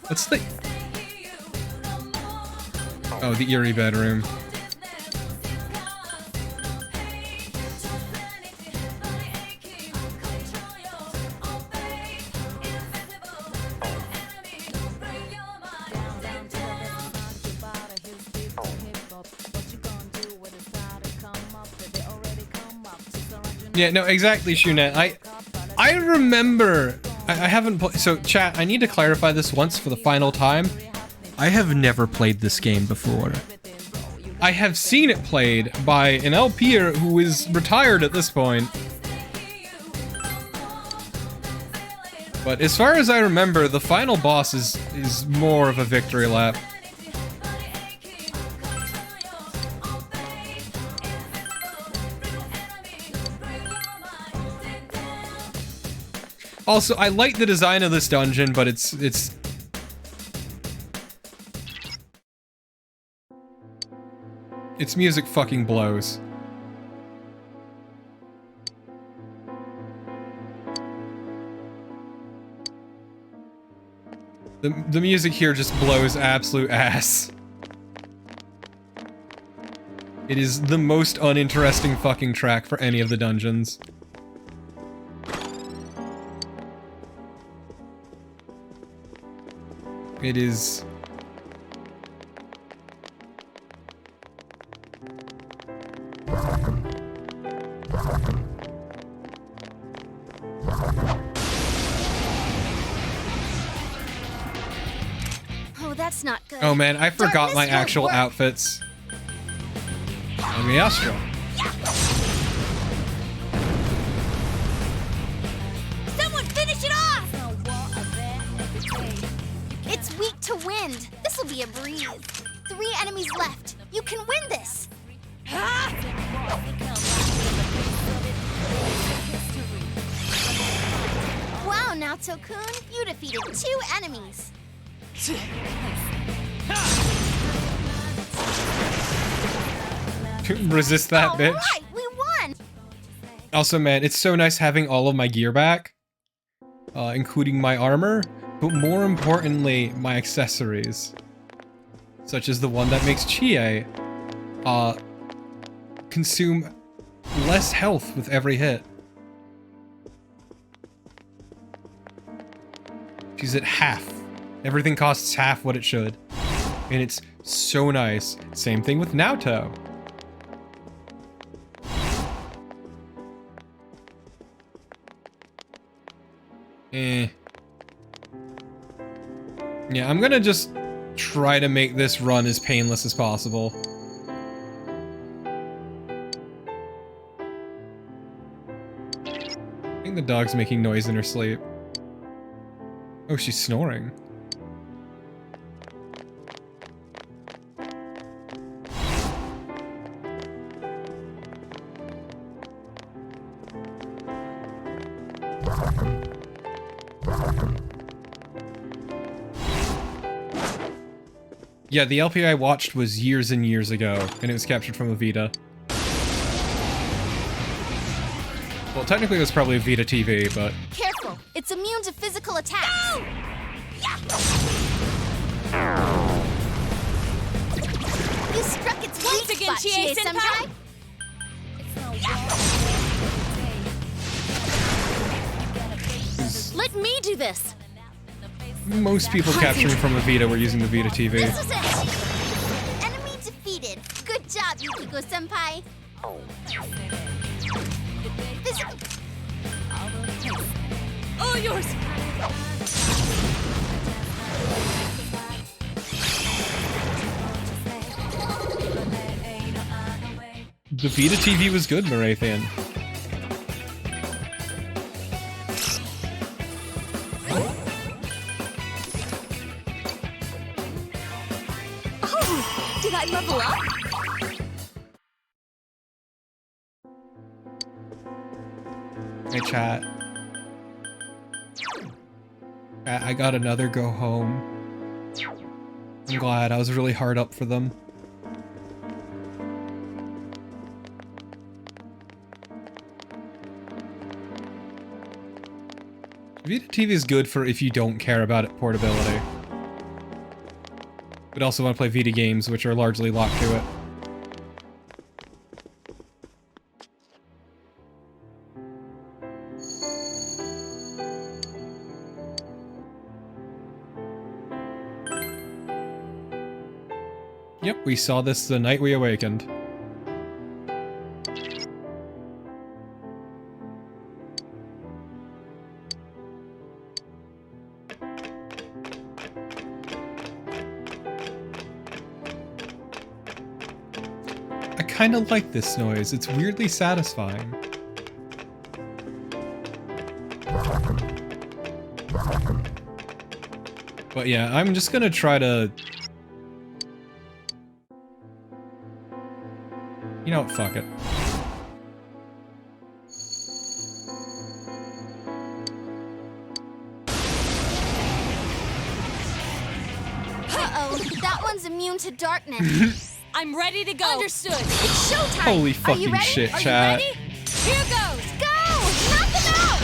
What's the... Oh, the eerie bedroom. Yeah, no, exactly, Shunette. I remember... I haven't played... So, chat, I need to clarify this once for the final time. I have never played this game before. I have seen it played by an LPer who is retired at this point. But as far as I remember, the final boss is more of a victory lap. Also, I like the design of this dungeon, but its music fucking blows. The music here just blows absolute ass. It is the most uninteresting fucking track for any of the dungeons. It is... Oh, that's not good. Oh man, I forgot my actual outfits. I'm Astro. Someone finish it off! It's weak to wind. This'll be a breeze. 3 enemies left. You can win this. Wow, Naoto-kun, you defeated 2 enemies. Resist that, bitch. Right, we won. Also, man, it's so nice having all of my gear back, including my armor, but more importantly, my accessories, such as the one that makes Chie consume less health with every hit. She's at half. Everything costs half what it should, and it's so nice. Same thing with Naoto. Yeah, I'm gonna just try to make this run as painless as possible. I think the dog's making noise in her sleep. Oh, she's snoring. Yeah, the LP I watched was years and years ago, and it was captured from a Vita. Well, technically it was probably a Vita TV, but... Careful, Denial! It's immune to physical attacks! You struck its Once weak again, spot, Chie-senpai! Let me do this! Most people capturing from a Vita were using the Vita TV. This is it! Enemy defeated. Good job, Yukiko-senpai. Physical... All yours! The Vita TV was good, Marathian. Oh, did I level up? Hey, chat. I got another go home. I'm glad. I was really hard up for them. Vita TV is good for if you don't care about it portability. But also want to play Vita games, which are largely locked to it. Yep, we saw this the night we awakened. I kind of like this noise. It's weirdly satisfying. But yeah, I'm just gonna try to... You know what, fuck it. Uh-oh, that one's immune to darkness. I'm ready to go. Understood. It's showtime. Holy Are you fucking ready? shit, Are chat. you ready? Here goes. Go! Knock them out!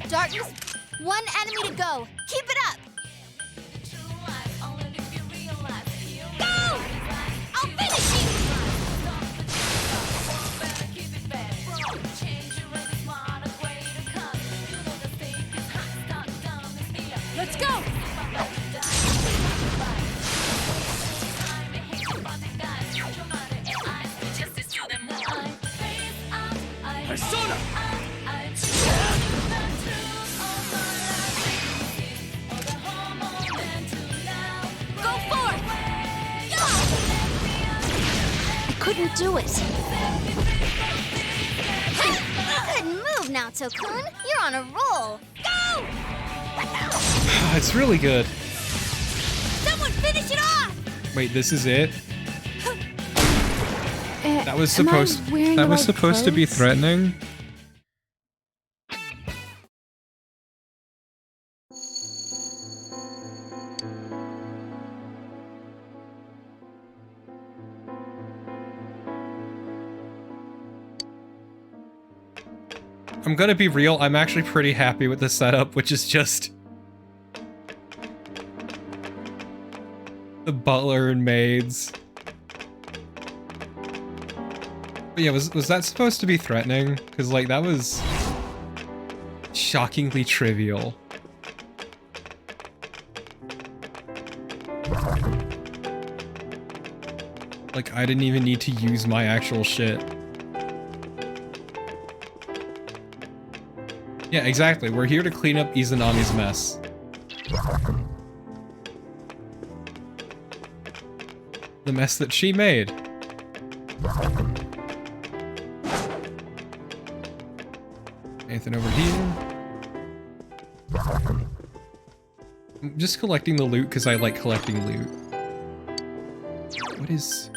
Darkness, one enemy to go. Keep it up. Go! I'll finish you! Let's go! Persona! Go for it! Go! I couldn't do it. Good move, Naoto-kun. You're on a roll. Go! It's really good. Someone finish it off! Wait, this is it? That was am I supposed wearing that the was right supposed to be clothes? threatening. I'm gonna be real, I'm actually pretty happy with the setup, which is just the butler and maids. But yeah, was that supposed to be threatening? Because, like, that was shockingly trivial. Like, I didn't even need to use my actual shit. Yeah, exactly. We're here to clean up Izanami's mess. The mess that she made. Anything over here? I'm just collecting the loot because I like collecting loot. What is...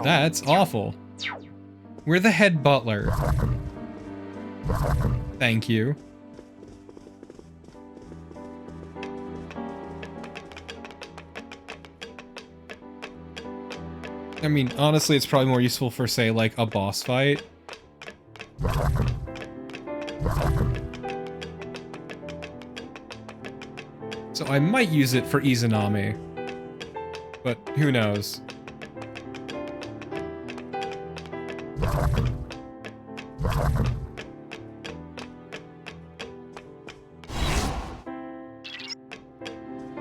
That's awful. We're the head butler. Thank you. I mean, honestly, it's probably more useful for, say, like, a boss fight. So I might use it for Izanami. But who knows?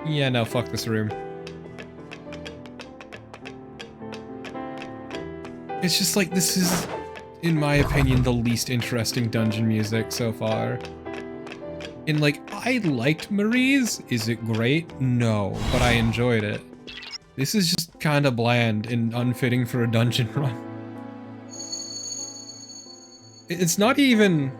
Yeah, no, fuck this room. It's just like, this is, in my opinion, the least interesting dungeon music so far. And like, I liked Marie's. Is it great? No, but I enjoyed it. This is just kind of bland and unfitting for a dungeon run. It's not even...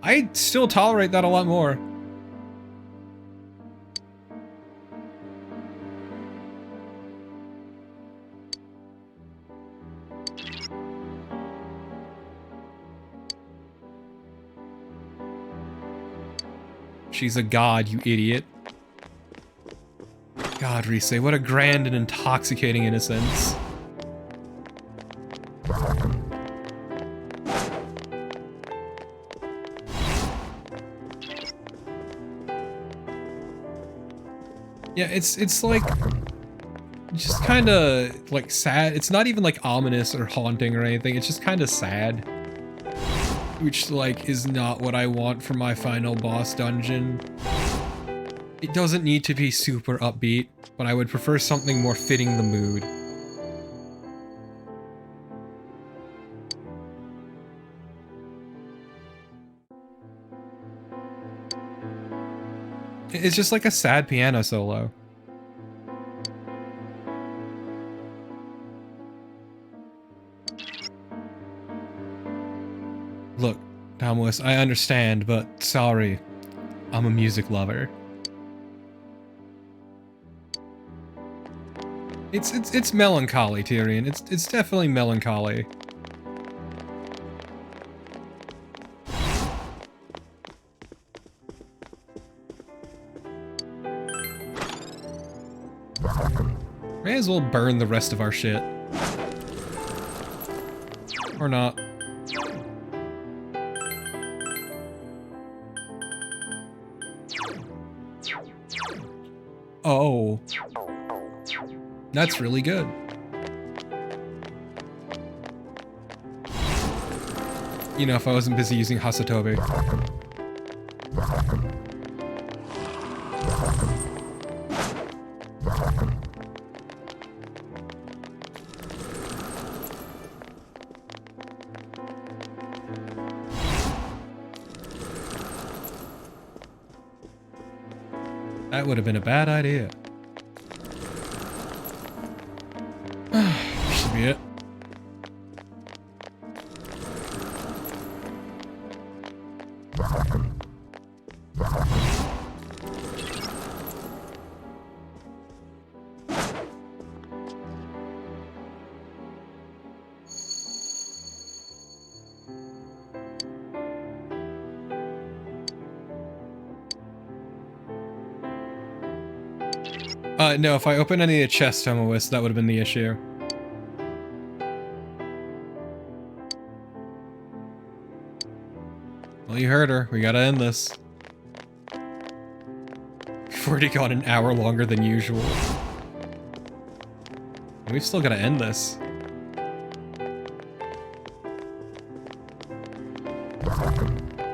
I still tolerate that a lot more. She's a god, you idiot. God, Rise, what a grand and intoxicating innocence. Yeah, it's like just kind of like sad. It's not even like ominous or haunting or anything. It's just kind of sad, which like is not what I want for my final boss dungeon. It doesn't need to be super upbeat, but I would prefer something more fitting the mood. It's just like a sad piano solo. Look, Tamuas, I understand, but sorry. I'm a music lover. It's melancholy, Tyrion. It's definitely melancholy. May as well burn the rest of our shit. Or not. Oh. That's really good. You know, if I wasn't busy using Hasatobi. That would have been a bad idea. Should be it. No, if I open any of the chests, Tomois, that would have been the issue. Well, you heard her. We gotta end this. We've already gone an hour longer than usual. And we've still gotta end this.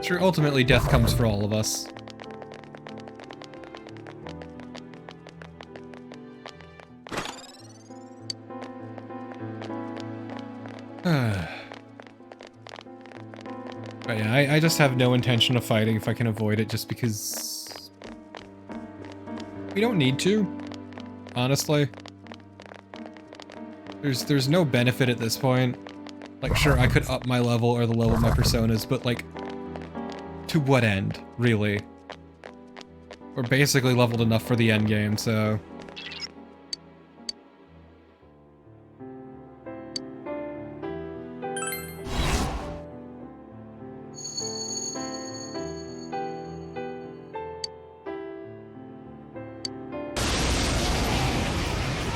Sure, ultimately death comes for all of us. But yeah, I just have no intention of fighting if I can avoid it, just because we don't need to, honestly. There's no benefit at this point. Like, sure, I could up my level or the level of my personas, but like, to what end, really? We're basically leveled enough for the end game, so...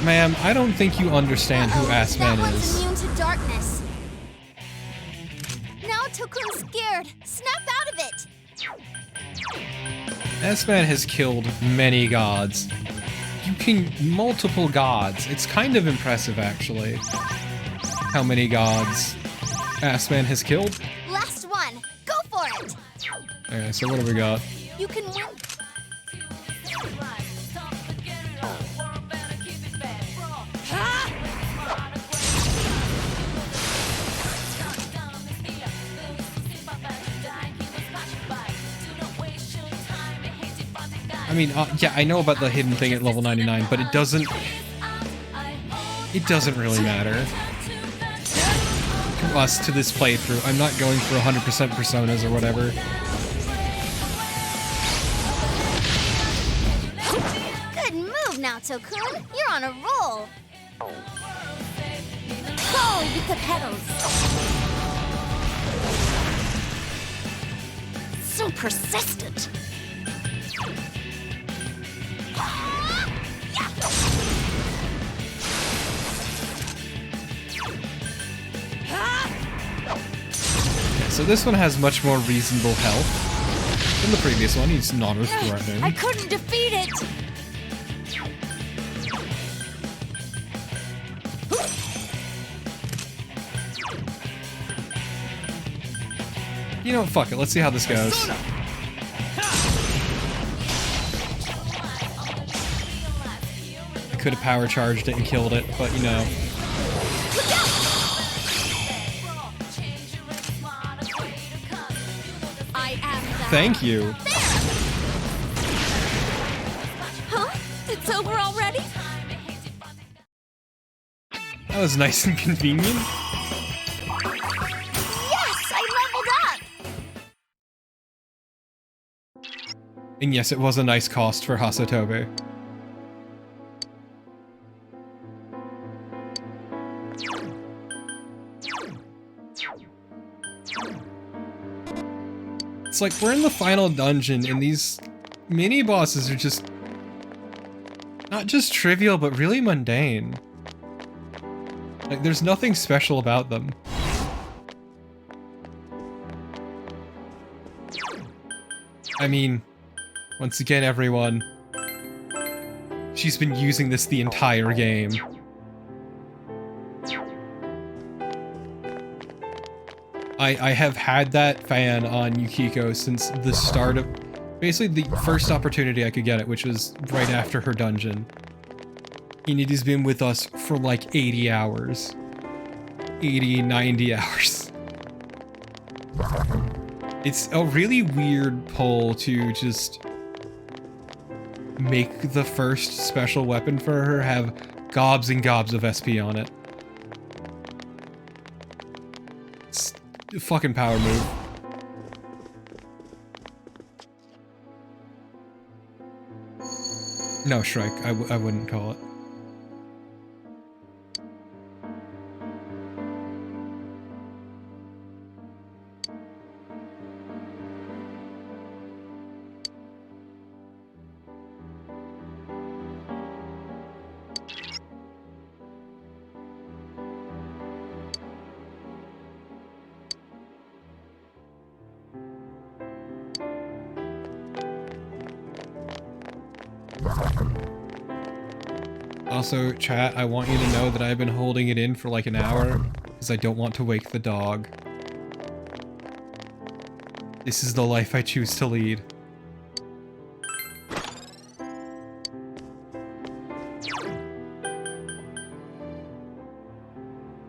Ma'am, I don't think you understand who Assman That one's is. immune to darkness. Now Tokun's scared. Snap out of it. Assman has killed many gods. You can... multiple gods. It's kind of impressive, actually. How many gods Assman has killed. Last one. Go for it. Okay, so what do we got? You can win. I mean, yeah, I know about the hidden thing at level 99, but it doesn't really matter. To us, to this playthrough. I'm not going for 100% personas or whatever. Good move now, Tokun. You're on a roll. Go with the pedals. So persistent. Okay, so this one has much more reasonable health than the previous one. He's not as threatening. I couldn't defeat it! You know, fuck it. Let's see how this goes. I could have power charged it and killed it, but you know. Thank you. Huh? It's over already? That was nice and convenient. Yes, I leveled up. And yes, it was a nice cost for Hasatobe. It's like we're in the final dungeon and these mini bosses are just not just trivial, but really mundane. Like there's nothing special about them. I mean, once again, everyone, she's been using this the entire game. I have had that fan on Yukiko since the start of... basically the first opportunity I could get it, which was right after her dungeon. And it has been with us for like 80 hours. 80, 90 hours. It's a really weird pull to just make the first special weapon for her have gobs and gobs of SP on it. It's a fucking power move. No, Shrike, I wouldn't call it. Also, chat, I want you to know that I've been holding it in for like an hour because I don't want to wake the dog. This is the life I choose to lead.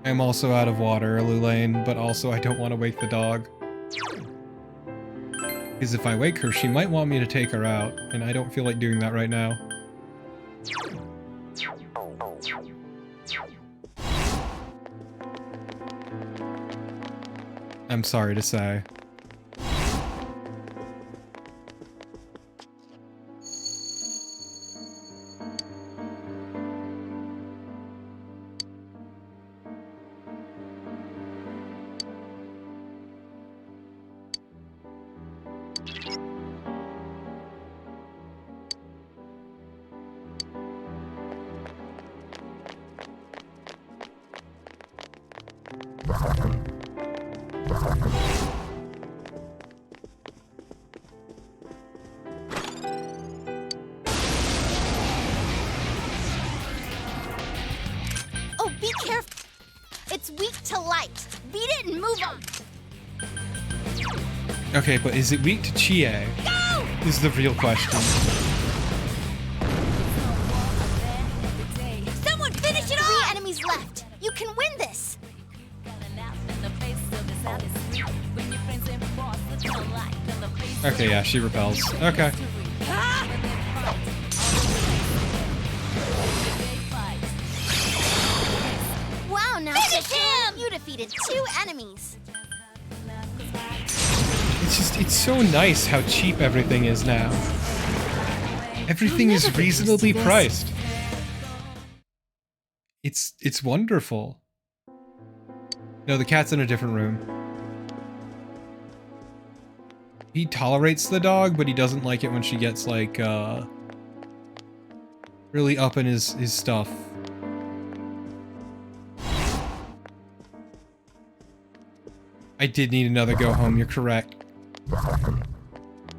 I'm also out of water, Lulaine, but also I don't want to wake the dog. Because if I wake her, she might want me to take her out, and I don't feel like doing that right now. I'm sorry to say. Oh, be careful. It's weak to light. Beat it and move on. Okay, but is it weak to Chie? Go! Is the real question. Someone finish it off! 3 enemies left. You can win this. Okay, yeah, she repels. Okay. Wow, now finish him! You defeated 2 enemies. It's so nice how cheap everything is now. Everything is reasonably priced. It's wonderful. No, the cat's in a different room. He tolerates the dog, but he doesn't like it when she gets like really up in his stuff. I did need another go home, you're correct.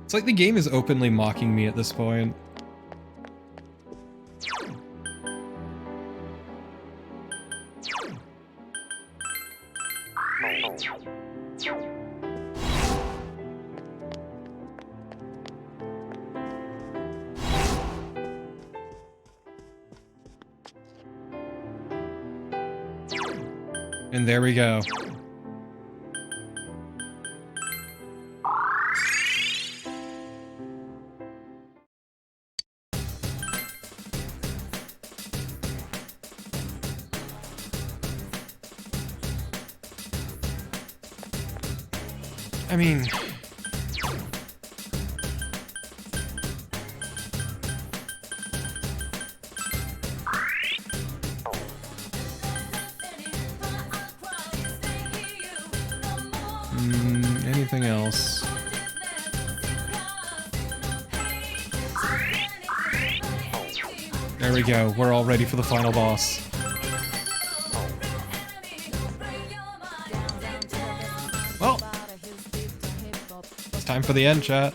It's like the game is openly mocking me at this point. And there we go. I mean... anything else? There we go. We're all ready for the final boss. Well, it's time for the end, chat.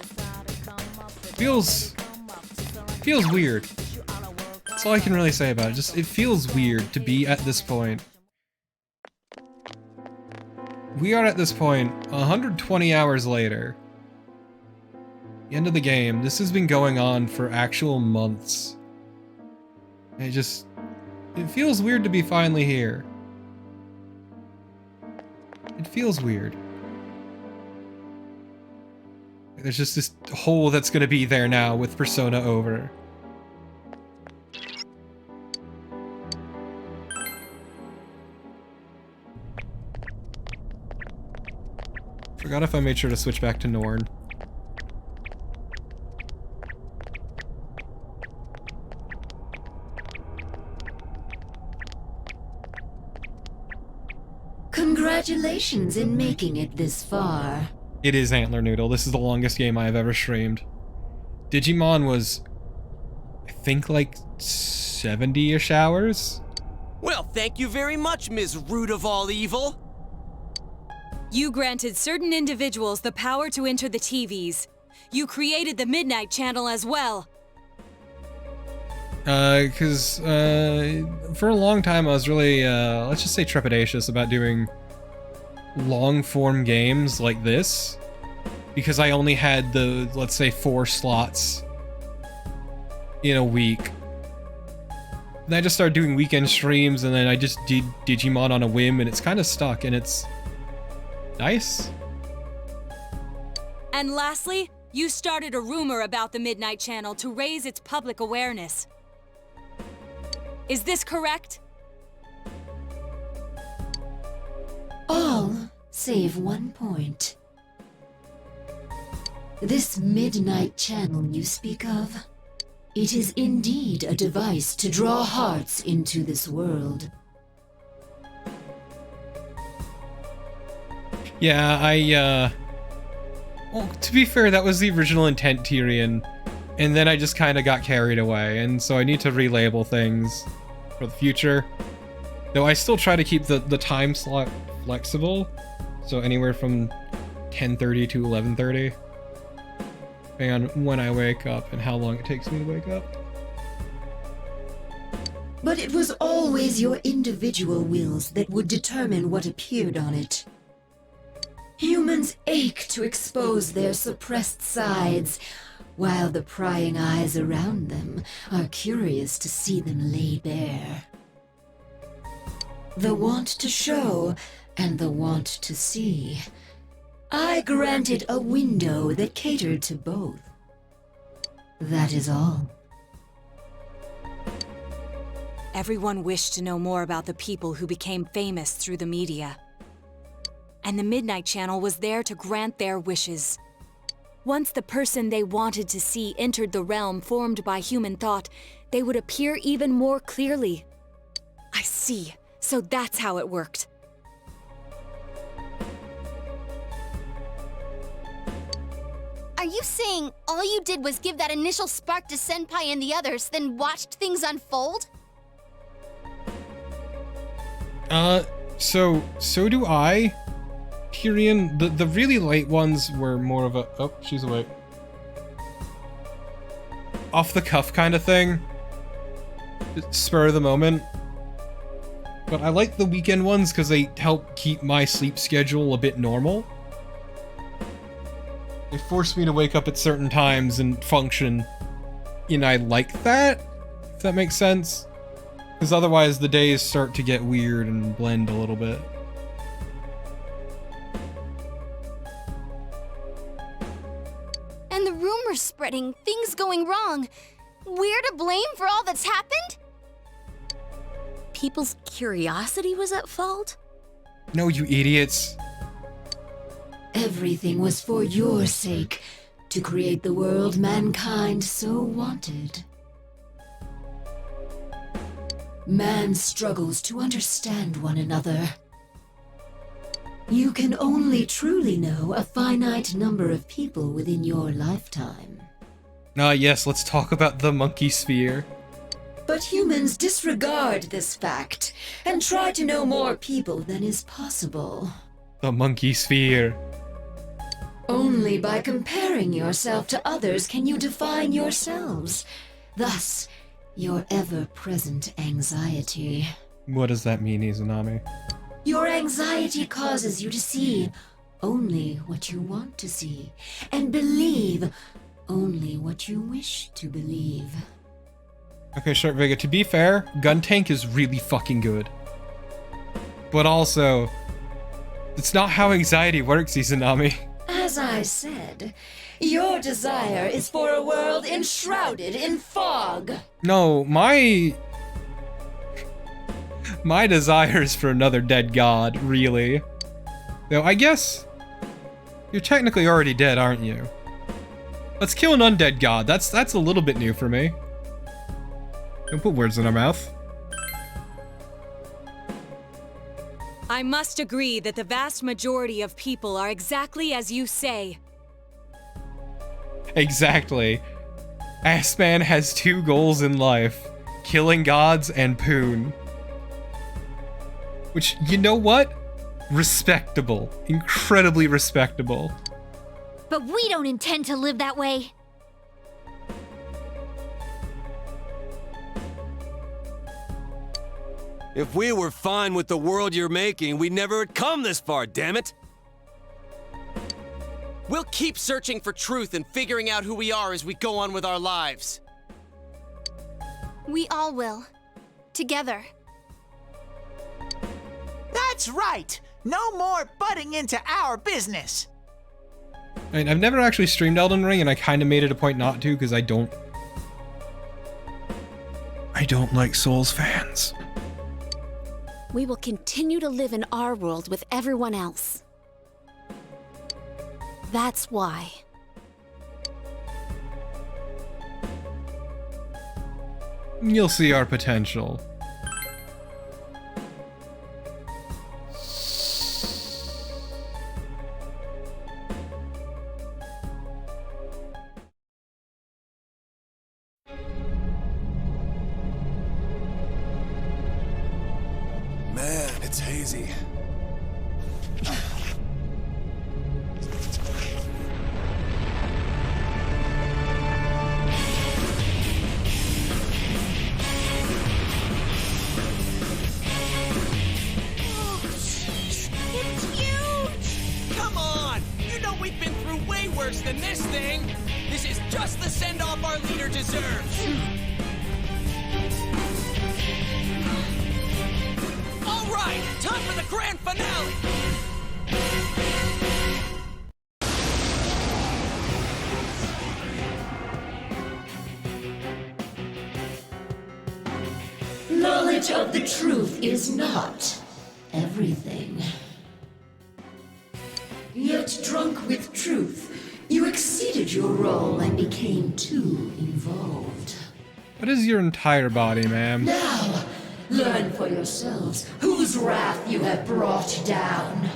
Feels weird. That's all I can really say about it. Just, it feels weird to be at this point. We are at this point 120 hours later. The end of the game. This has been going on for actual months. It feels weird to be finally here. It feels weird. There's just this hole that's gonna be there now with Persona over. Forgot if I made sure to switch back to Norn. Congratulations in making it this far. It is Antler Noodle. This is the longest game I have ever streamed. Digimon was, I think, like 70-ish hours? Well, thank you very much, Ms. Root of all evil. You granted certain individuals the power to enter the TVs. You created the Midnight Channel as well. For a long time I was really, let's just say trepidatious about doing long-form games like this. Because I only had the, let's say, 4 slots in a week. And I just started doing weekend streams, and then I just did Digimon on a whim, and it's kind of stuck, and it's nice. And lastly, you started a rumor about the Midnight Channel to raise its public awareness. Is this correct? All save one point. This Midnight Channel you speak of, it is indeed a device to draw hearts into this world. Yeah, well, to be fair, that was the original intent, Tyrion. And then I just kind of got carried away, and so I need to relabel things for the future. Though I still try to keep the time slot flexible. So anywhere from 10:30 to 11:30. Depending on when I wake up and how long it takes me to wake up. But it was always your individual wills that would determine what appeared on it. Humans ache to expose their suppressed sides, while the prying eyes around them are curious to see them laid bare. The want to show and the want to see. I granted a window that catered to both. That is all. Everyone wished to know more about the people who became famous through the media. And the Midnight Channel was there to grant their wishes. Once the person they wanted to see entered the realm formed by human thought, they would appear even more clearly. I see. So that's how it worked. Are you saying all you did was give that initial spark to Senpai and the others, then watched things unfold? So do I. Tyrion, the really late ones were more of a, oh, she's awake. Off the cuff kind of thing. Spur of the moment. But I like the weekend ones because they help keep my sleep schedule a bit normal. They force me to wake up at certain times and function. And I like that, if that makes sense. Because otherwise the days start to get weird and blend a little bit. And the rumors spreading, things going wrong. We're to blame for all that's happened? People's curiosity was at fault? No, you idiots. Everything was for your sake, to create the world mankind so wanted. Man struggles to understand one another. You can only truly know a finite number of people within your lifetime. Yes, let's talk about the monkey sphere. But humans disregard this fact and try to know more people than is possible. The monkey sphere. Only by comparing yourself to others can you define yourselves. Thus, your ever-present anxiety. What does that mean, Izanami? Your anxiety causes you to see only what you want to see, and believe only what you wish to believe. Okay, Sharp Vega, to be fair, Gun Tank is really fucking good. But also, it's not how anxiety works, Izanami. As I said, your desire is for a world enshrouded in fog. No, my desire is for another dead god, really. Though, I guess you're technically already dead, aren't you? Let's kill an undead god. That's a little bit new for me. Don't put words in our mouth. I must agree that the vast majority of people are exactly as you say. Exactly. Assman has two goals in life. Killing gods and Poon. Which, you know what? Respectable. Incredibly respectable. But we don't intend to live that way. If we were fine with the world you're making, we'd never have come this far, damn it! We'll keep searching for truth and figuring out who we are as we go on with our lives. We all will. Together. That's right! No more butting into our business! I mean, I've never actually streamed Elden Ring, and I kind of made it a point not to, because I don't like Souls fans. We will continue to live in our world with everyone else. That's why. You'll see our potential. Man, it's hazy. we've been through way worse than this thing. This is just the send-off our leader deserves. All right, time for the grand finale. Knowledge of the truth is not everything. Yet drunk with truth, you exceeded your role and became too involved. What is your entire body, ma'am? Now, learn for yourselves whose wrath you have brought down.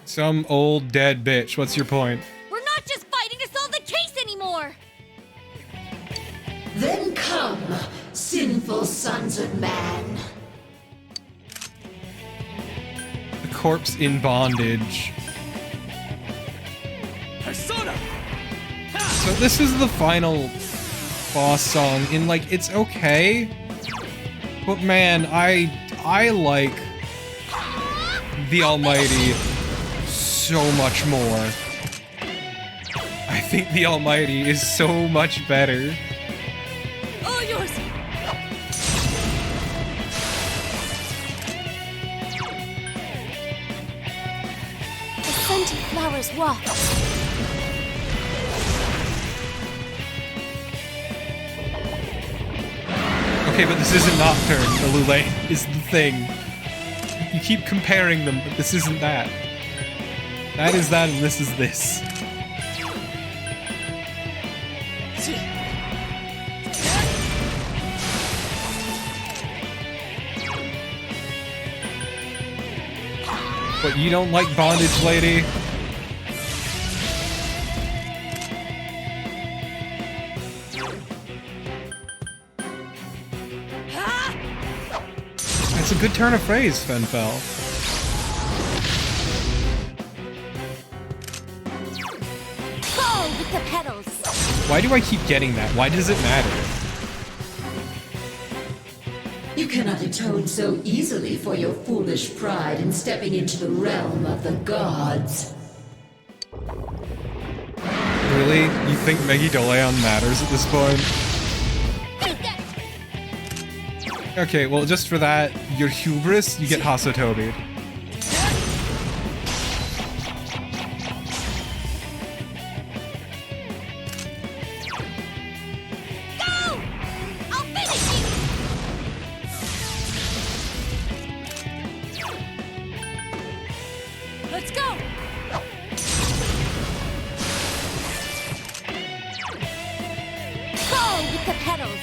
Some old dead bitch. What's your point? We're not just fighting to solve the case anymore! Then come, sinful sons of man. The corpse in bondage. Persona! So this is the final boss song, and like, it's okay, but man, I like the Almighty so much more. I think the Almighty is so much better. All yours! The scented flowers walk. Okay, but this isn't Nocturne. The Lulane is the thing. You keep comparing them, but this isn't that. That is that, and this is this. What, you don't like bondage, lady? That's a good turn of phrase, Fenfel. Fall with the petals! Why do I keep getting that? Why does it matter? You cannot atone so easily for your foolish pride in stepping into the realm of the gods. Really? You think Megidoleon matters at this point? Okay, well, just for that, your hubris, you get Hasotobi. Go! I'll finish you! Let's go! Fall with the petals!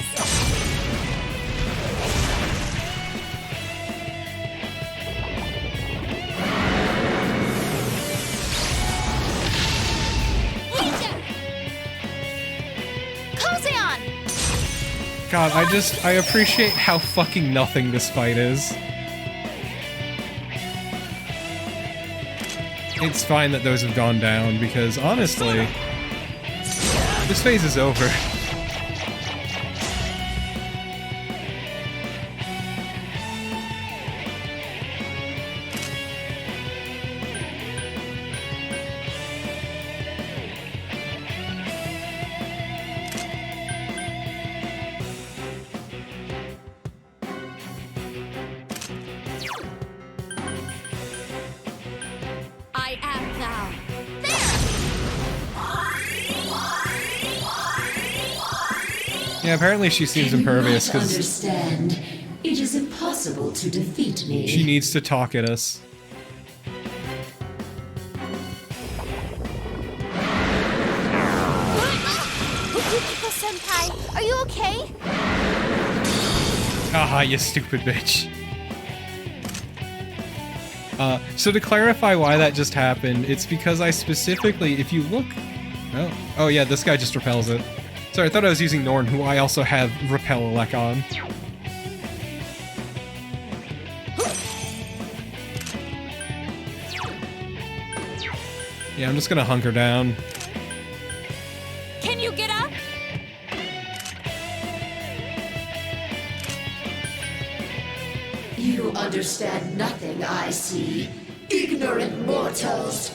God, I appreciate how fucking nothing this fight is. It's fine that those have gone down, because honestly, this phase is over. I am thou. Yeah, apparently she seems impervious because Understand, it is impossible to defeat me. she needs to talk at us. Yukiko-senpai, are you okay? Haha, you stupid bitch. So to clarify why that just happened, it's because I specifically, if you look... Oh yeah, this guy just repels it. Sorry, I thought I was using Norn, who I also have Repel Elec on. Yeah, I'm just gonna hunker down. Can you get up? You understand nothing, I see. Ignorant mortals.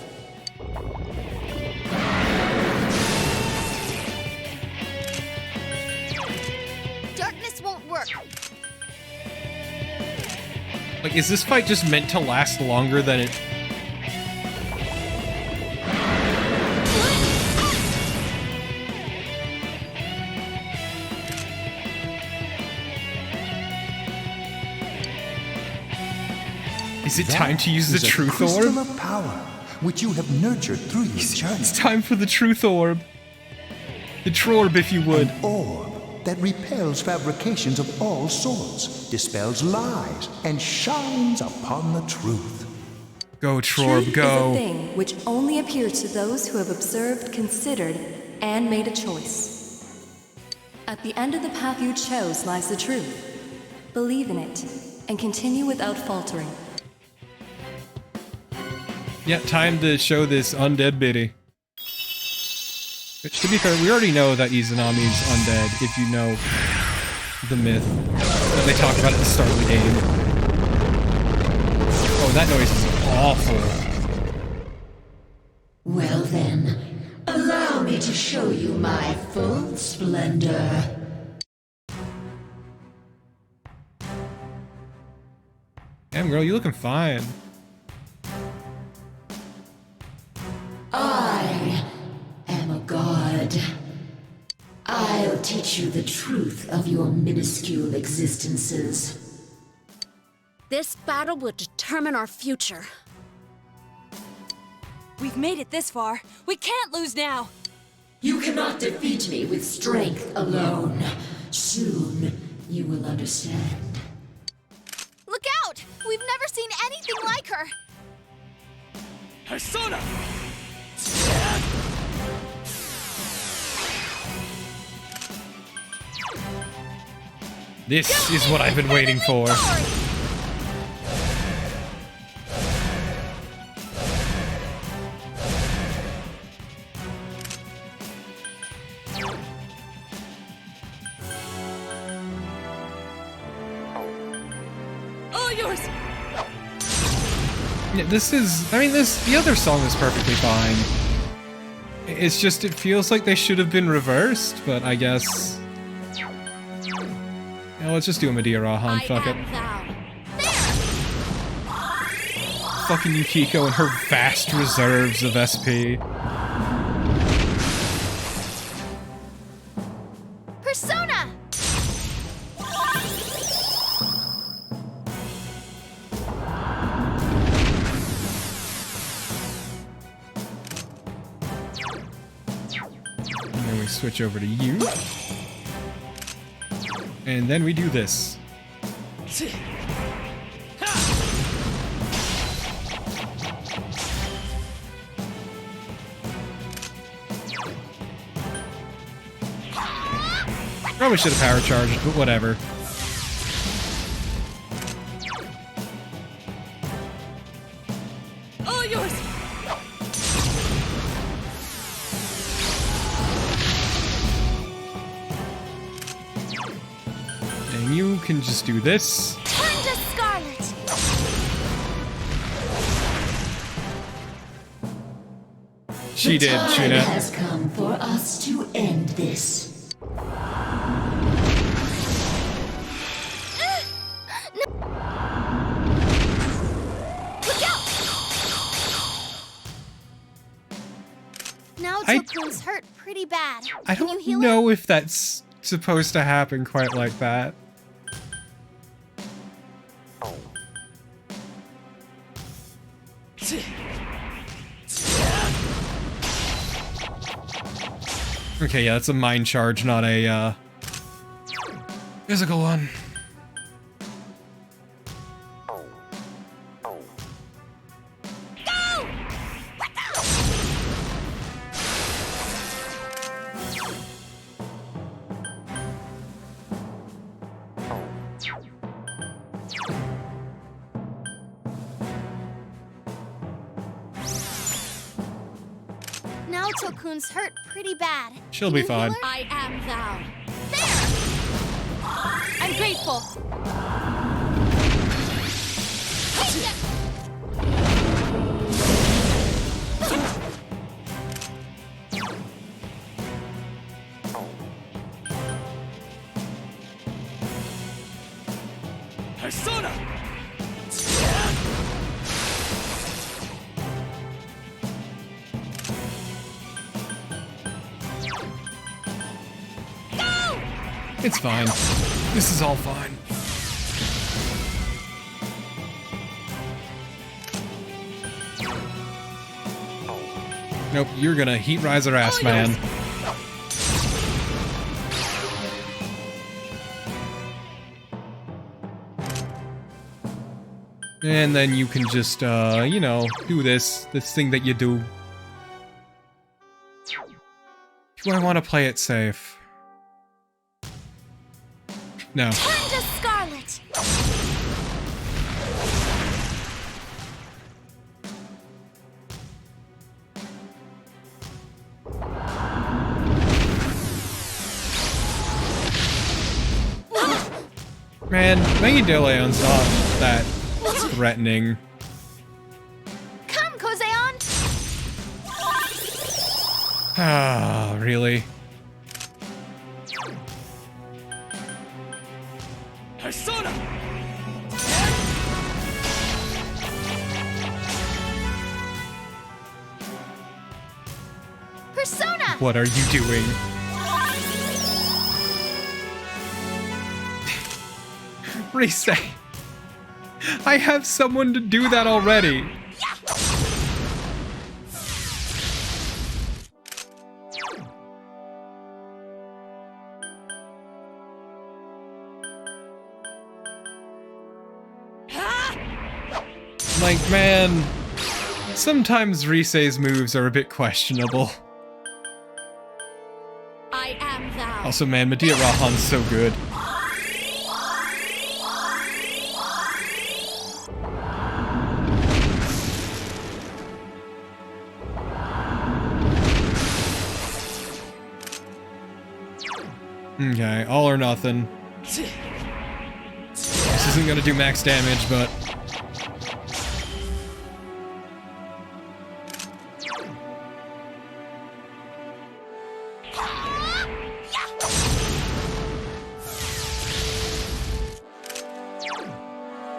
Like, is this fight just meant to last longer than it... Is it time to use the That is a truth crystal orb? of power, which you have nurtured through your journey. It's time for the truth orb. The Trorb, if you would. An orb that repels fabrications of all sorts, dispels lies, and shines upon the truth. Go, Trorb, Truth go. is a thing which only appears to those who have observed, considered, and made a choice. At the end of the path you chose lies the truth. Believe in it, and continue without faltering. Yeah, time to show this undead biddy. Which, to be fair, we already know that Izanami's undead, if you know the myth that they talk about at the start of the game. Oh, that noise is awful. Well then, allow me to show you my full splendor. Damn, girl, you looking fine. I am a god. I'll teach you the truth of your minuscule existences. This battle will determine our future. We've made it this far. We can't lose now. You cannot defeat me with strength alone. Soon, you will understand. Look out! We've never seen anything like her. Persona! This is what I've been waiting for. All yours. Yeah, this is... I mean, the other song is perfectly fine. It's just, it feels like they should have been reversed, but I guess... Yeah, let's just do a Medea Rahan, fuck it. Fucking Yukiko and her vast reserves of SP. Persona! And then we switch over to you. And then we do this. Probably should have power charged, but whatever. All yours. And you can just do this. Turn to Scarlet! She did, The time Tuna. has come for us to end this. Look out! Now Tokun's hurt pretty bad. I Can you don't heal know if that's supposed to happen quite like that. Okay, yeah, that's a mind charge, not a, physical one. Now Tokun's hurt pretty bad. She'll Can be you heal fine. her? I am thou. I'm grateful. Persona! It's fine. This is all fine. Nope, you're gonna heat rise our ass, man. And then you can just, you know, do this thing that you do. Do I want to play it safe? No. Turn to Scarlet! Man, Megidilleon's not that threatening. Come, Kozeon! Ah, really? Persona! Persona! What are you doing? Reset. I have someone to do that already. Like, man, sometimes Rise's moves are a bit questionable. I am thou. Also, man, Medea Rahan's so good. Okay, all or nothing. This isn't gonna do max damage, but...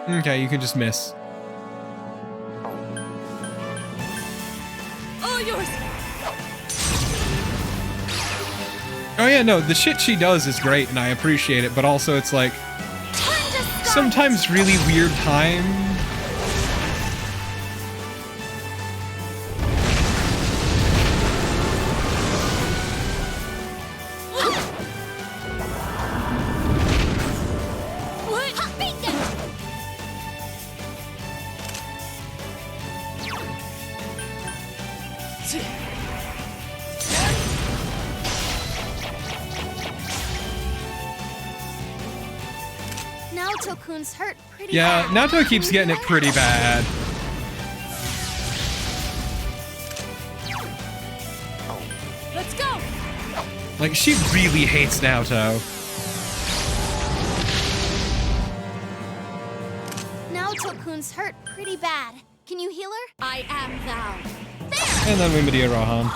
Okay, you can just miss. All yours! Oh yeah, no, the shit she does is great and I appreciate it, but also it's like... sometimes really weird time. Naoto-kun's hurt pretty Yeah, bad. Naoto keeps getting it pretty bad. Let's go! Like, she really hates Naoto. Naoto-kun's hurt pretty bad. Can you heal her? I am thou. And then we Medea Rahan.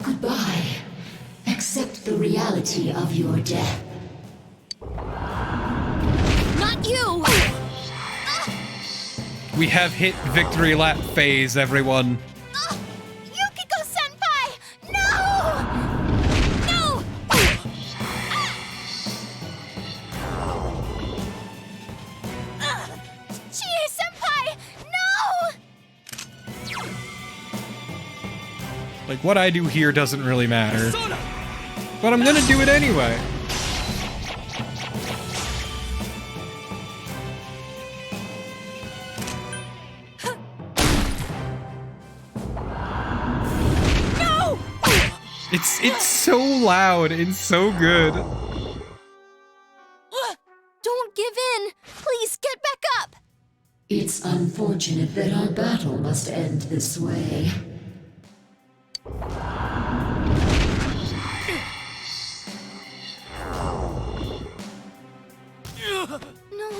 Goodbye. Accept the reality of your death. Not you! We have hit victory lap phase, everyone. Yukiko-senpai! No! No! Chie-senpai! No! Like, what I do here doesn't really matter. But I'm gonna do it anyway. No! It's so loud and so good. Don't give in! Please, get back up! It's unfortunate that our battle must end this way. No,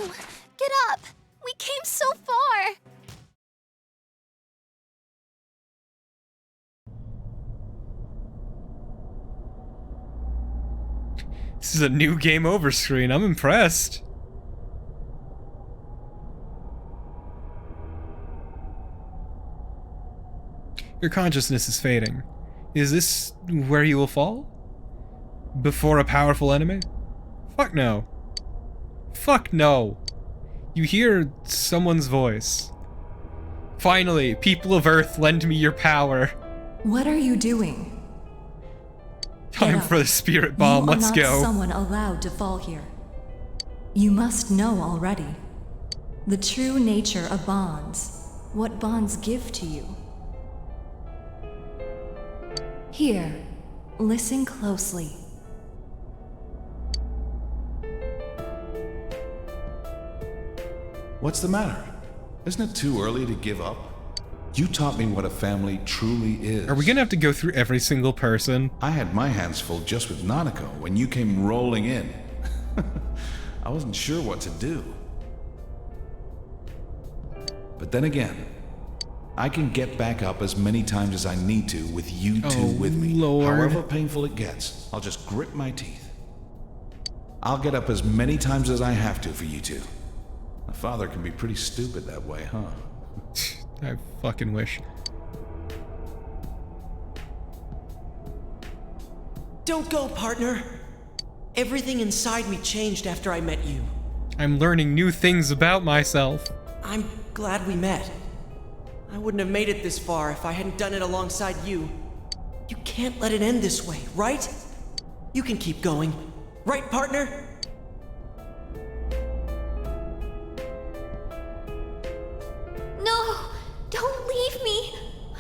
get up! We came so far! This is a new game over screen. I'm impressed. Your consciousness is fading. Is this where you will fall? Before a powerful enemy? Fuck no. Fuck no. You hear someone's voice. Finally, people of Earth, lend me your power. What are you doing? Time for the spirit bomb, let's go. You are not someone allowed to fall here. You must know already. The true nature of bonds. What bonds give to you. Here, listen closely. What's the matter? Isn't it too early to give up? You taught me what a family truly is. Are we gonna have to go through every single person? I had my hands full just with Nanako when you came rolling in. I wasn't sure what to do. But then again, I can get back up as many times as I need to with you two with me. Lord. However painful it gets, I'll just grit my teeth. I'll get up as many times as I have to for you two. My father can be pretty stupid that way, huh? I fucking wish. Don't go, partner. Everything inside me changed after I met you. I'm learning new things about myself. I'm glad we met. I wouldn't have made it this far if I hadn't done it alongside you. You can't let it end this way, right? You can keep going. Right, partner? No! Don't leave me!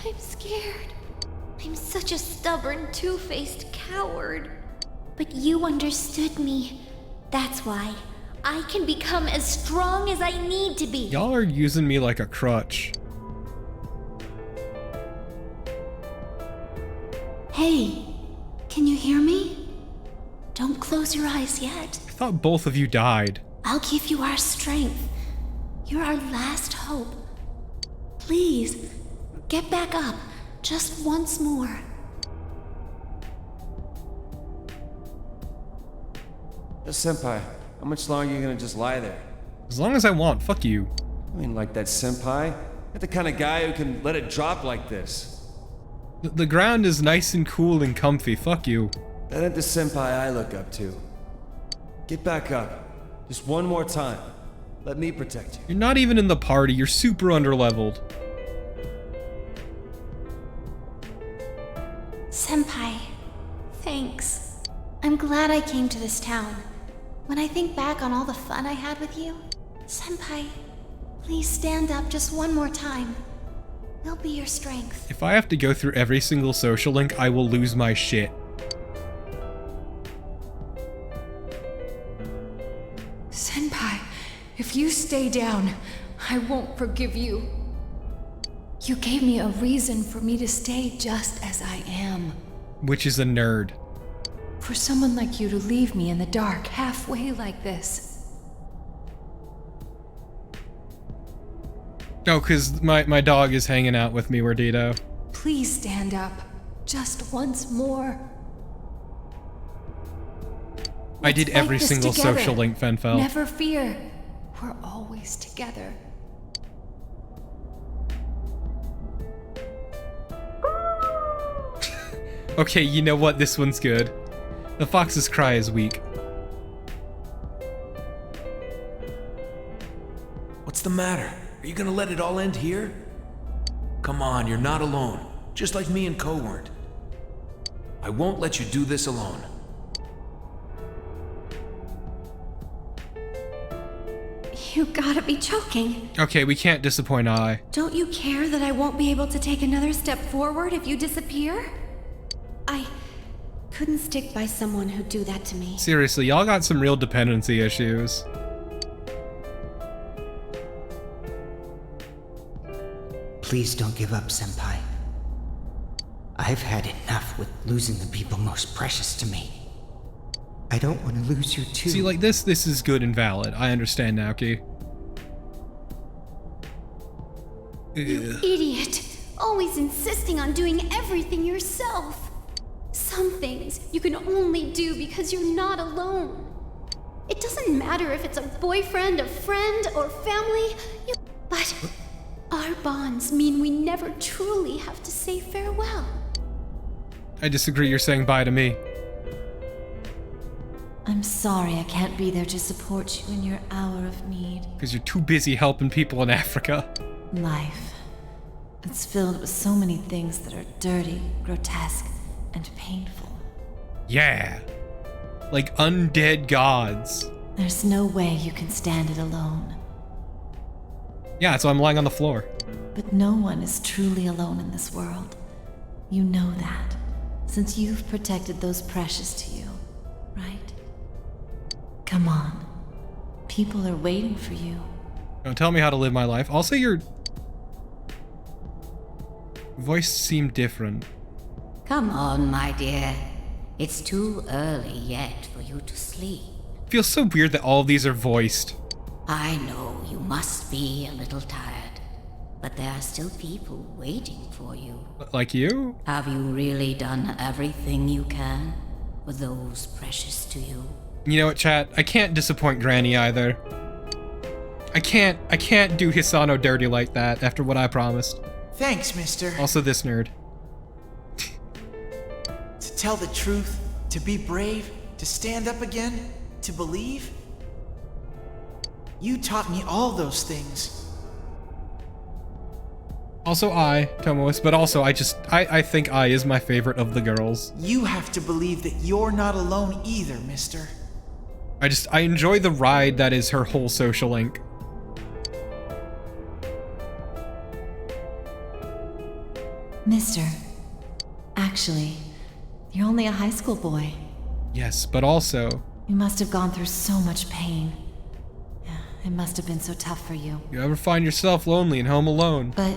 I'm scared. I'm such a stubborn, two-faced coward. But you understood me. That's why. I can become as strong as I need to be. Y'all are using me like a crutch. Hey, can you hear me? Don't close your eyes yet. I thought both of you died. I'll give you our strength. You're our last hope. Please, get back up, just once more. Senpai, how much longer are you gonna just lie there? As long as I want, fuck you. I mean, like that senpai? You're the kind of guy who can let it drop like this. The ground is nice and cool and comfy, fuck you. That ain't the senpai I look up to. Get back up. Just one more time. Let me protect you. You're not even in the party, you're super underleveled. Senpai, thanks. I'm glad I came to this town. When I think back on all the fun I had with you, Senpai, please stand up just one more time. We'll be your strength. If I have to go through every single social link, I will lose my shit. Senpai, if you stay down, I won't forgive you. You gave me a reason for me to stay just as I am. Which is a nerd. For someone like you to leave me in the dark halfway like this. Oh, cause my dog is hanging out with me, Wardito. Please stand up. Just once more. I did Let's every fight this single together. social link, Fenfel. Never fear. We're always together. Okay, you know what? This one's good. The fox's cry is weak. What's the matter? Are you gonna let it all end here? Come on, you're not alone. Just like me and Ko weren't. I won't let you do this alone. You gotta be joking. Okay, we can't disappoint Ai. Don't you care that I won't be able to take another step forward if you disappear? I couldn't stick by someone who'd do that to me. Seriously, y'all got some real dependency issues. Please don't give up, Senpai. I've had enough with losing the people most precious to me. I don't want to lose you too. See, like this is good and valid. I understand, Naoki. You idiot! Always insisting on doing everything yourself. Some things you can only do because you're not alone. It doesn't matter if it's a boyfriend, a friend, or family, but our bonds mean we never truly have to say farewell. I disagree, you're saying bye to me. I'm sorry I can't be there to support you in your hour of need. Because you're too busy helping people in Africa. Life. It's filled with so many things that are dirty, grotesque, and painful. Yeah. Like undead gods. There's no way you can stand it alone. Yeah, so I'm lying on the floor. But no one is truly alone in this world. You know that, since you've protected those precious to you, right? Come on. People are waiting for you. Don't tell me how to live my life. Also, your voice seemed different. Come on, my dear. It's too early yet for you to sleep. Feels so weird that all of these are voiced. I know you must be a little tired, but there are still people waiting for you. Like you? Have you really done everything you can for those precious to you? You know what, chat? I can't disappoint Granny either. I can't do Hisano dirty like that after what I promised. Thanks, mister. Also this nerd. To tell the truth, to be brave, to stand up again, to believe. You taught me all those things. Also Tomois, but also I think I is my favorite of the girls. You have to believe that you're not alone either, mister. I enjoy the ride that is her whole social link. Mister, actually, you're only a high school boy. Yes, but also... You must have gone through so much pain. Yeah, it must have been so tough for you. You ever find yourself lonely and home alone? But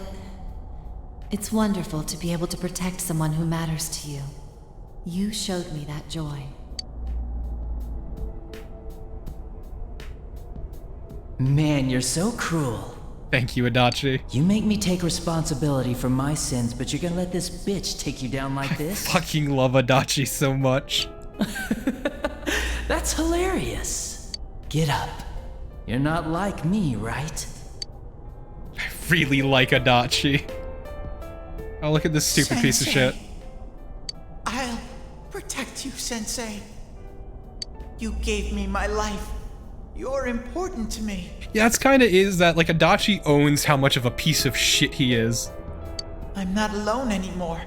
it's wonderful to be able to protect someone who matters to you. You showed me that joy. Man, you're so cruel. Thank you, Adachi. You make me take responsibility for my sins, but you're gonna let this bitch take you down like this? I fucking love Adachi so much. That's hilarious. Get up. You're not like me, right? I really like Adachi. Oh, look at this stupid piece of shit. I'll protect you, Sensei. You gave me my life. You're important to me. Yeah, it's kinda is that, like, Adachi owns how much of a piece of shit he is. I'm not alone anymore.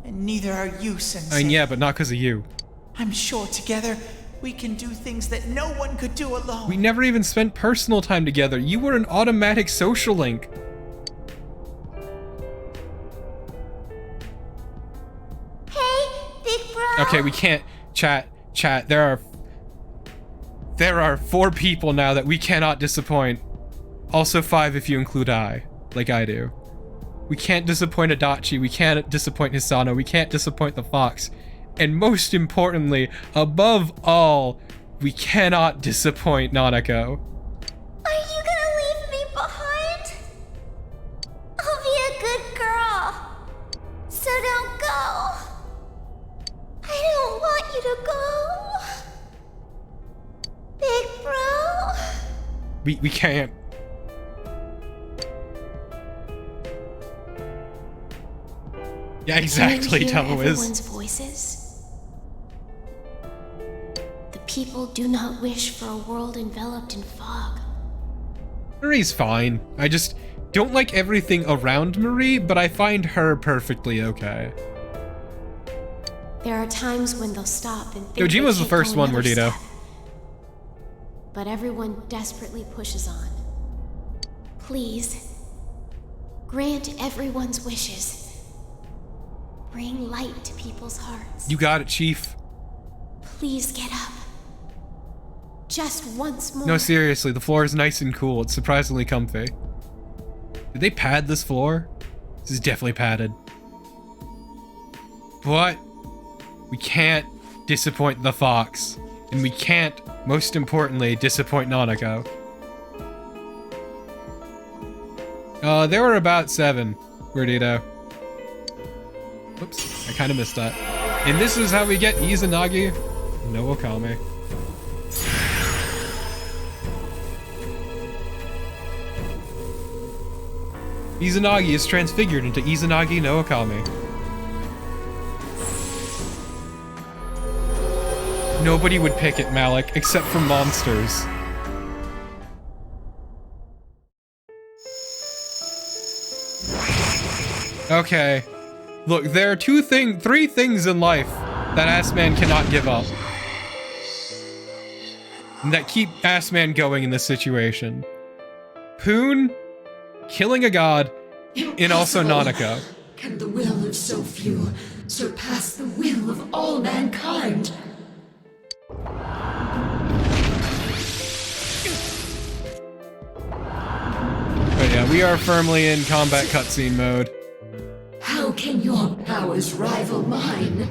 And neither are you, Sensei. I mean, yeah, but not because of you. I'm sure together we can do things that no one could do alone. We never even spent personal time together. You were an automatic social link. Hey, big bro. Okay, we can't chat. There are 4 people now that we cannot disappoint. Also 5 if you include like I do. We can't disappoint Adachi, we can't disappoint Hisano, we can't disappoint the Fox. And most importantly, above all, we cannot disappoint Nanako. Are you gonna leave me behind? I'll be a good girl. So don't go. I don't want you to go. Big bro. We can't. Yeah, exactly, Can you hear Tomo everyone's is. voices? The people do not wish for a world enveloped in fog. Marie's fine. I just don't like everything around Marie, but I find her perfectly okay. There are times when they'll stop and think Yojima's they the can't first go one, another Mordito. step. But everyone desperately pushes on. Please, grant everyone's wishes. Bring light to people's hearts. You got it, Chief. Please get up. Just once more. No, seriously, the floor is nice and cool. It's surprisingly comfy. Did they pad this floor? This is definitely padded. But we can't disappoint the Fox. And we can't, most importantly, disappoint Nanako. There were about 7. Gordito. Oops, I kind of missed that. And this is how we get Izanagi-no-Okami. Izanagi is transfigured into Izanagi-no-Okami. Nobody would pick it, Malik, except for monsters. Okay. Look, there are three things in life that Assman cannot give up. And that keep Assman going in this situation. Poon, killing a god, and also Nanako. Can the will of so few surpass the will of all mankind? But yeah, we are firmly in combat cutscene mode. How can your powers rival mine?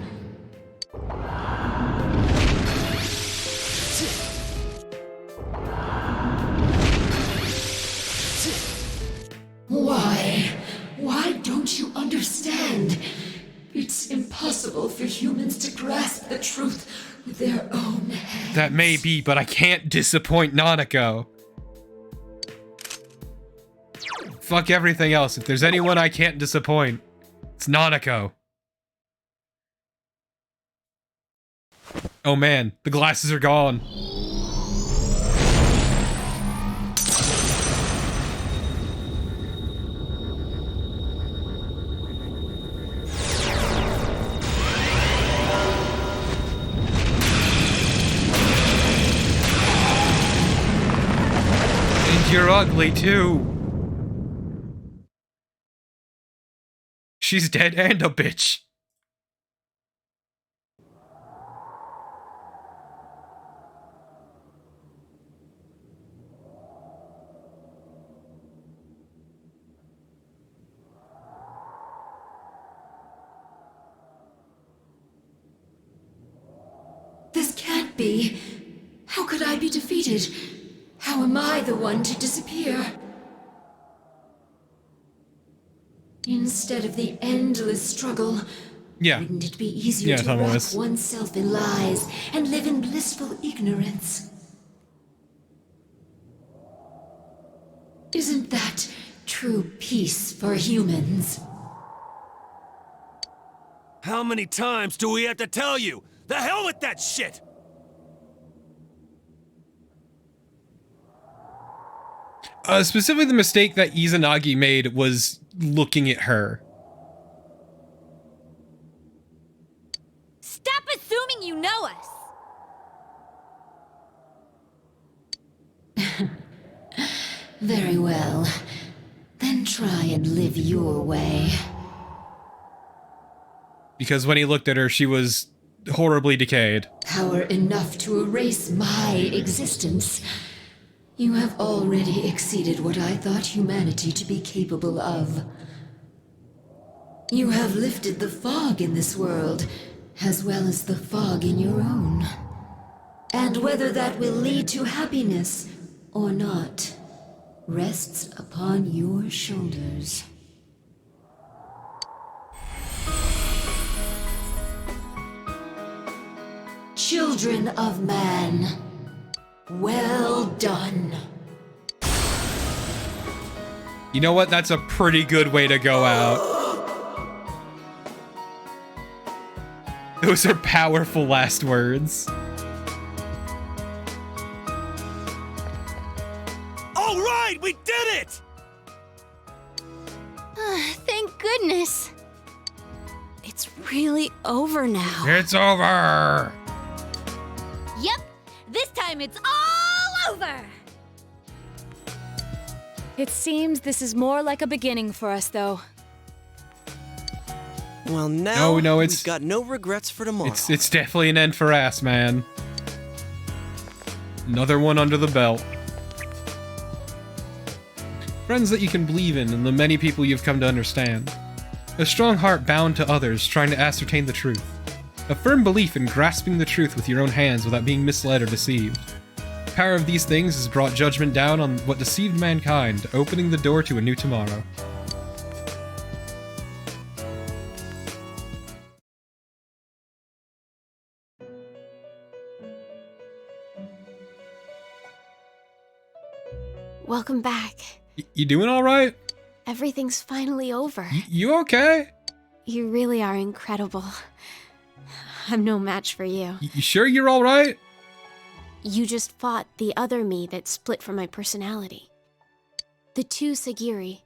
Why? Why don't you understand? It's impossible for humans to grasp the truth with their own hands. That may be, but I can't disappoint Nanako. Fuck everything else. If there's anyone I can't disappoint, it's Nanako. Oh man, the glasses are gone. And you're ugly too. She's dead and a bitch. This can't be. How could I be defeated? How am I the one to disappear? Instead of the endless struggle, Yeah. wouldn't it be easier to wrap Thomas. oneself in lies and live in blissful ignorance? Isn't that true peace for humans? How many times do we have to tell you? The hell with that shit! Specifically the mistake that Izanagi made was looking at her. Stop assuming you know us! Very well. Then try and live your way. Because when he looked at her, she was horribly decayed. Power enough to erase my existence. You have already exceeded what I thought humanity to be capable of. You have lifted the fog in this world, as well as the fog in your own. And whether that will lead to happiness or not, rests upon your shoulders. Children of man, well done. You know what? That's a pretty good way to go out. Those are powerful last words. All right, we did it! Thank goodness. It's really over now. It's over! Yep, this time it's all over! It seems this is more like a beginning for us, though. Well, now No, we've got no regrets for tomorrow. It's definitely an end for ass, man. Another one under the belt. Friends that you can believe in and the many people you've come to understand. A strong heart bound to others trying to ascertain the truth. A firm belief in grasping the truth with your own hands without being misled or deceived. The power of these things has brought judgment down on what deceived mankind, opening the door to a new tomorrow. Welcome back. You doing alright? Everything's finally over. You okay? You really are incredible. I'm no match for you. You sure you're all right? You just fought the other me that split from my personality. The two Sagiri,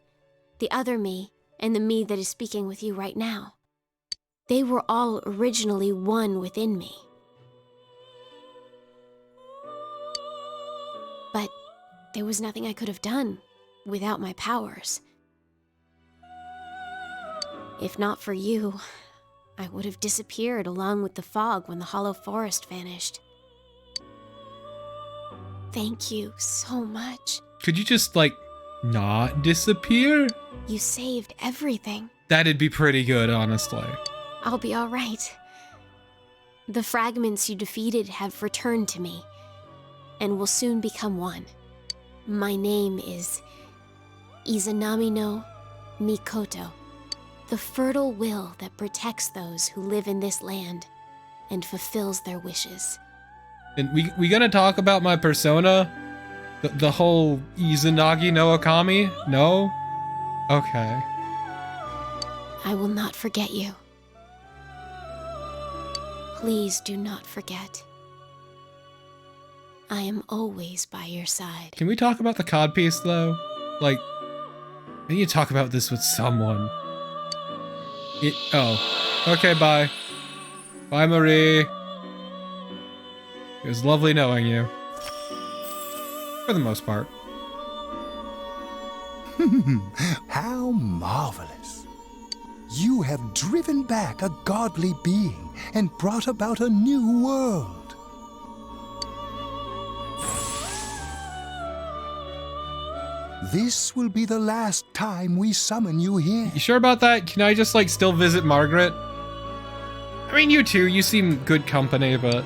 the other me, and the me that is speaking with you right now. They were all originally one within me. But there was nothing I could have done without my powers. If not for you, I would have disappeared along with the fog when the hollow forest vanished. Thank you so much. Could you just, like, not disappear? You saved everything. That'd be pretty good, honestly. I'll be all right. The fragments you defeated have returned to me, and will soon become one. My name is Izanami-no-Mikoto, the fertile will that protects those who live in this land and fulfills their wishes. And we gonna talk about my persona? The whole Izanagi-no-Okami? No? Okay. I will not forget you. Please do not forget. I am always by your side. Can we talk about the codpiece, though? Like, I need to talk about this with someone. Oh. Okay, bye. Bye, Marie. It was lovely knowing you. For the most part. How marvelous. You have driven back a godly being and brought about a new world. This will be the last time we summon you here. You sure about that? Can I just, like, still visit Margaret? I mean, you too. You seem good company, but...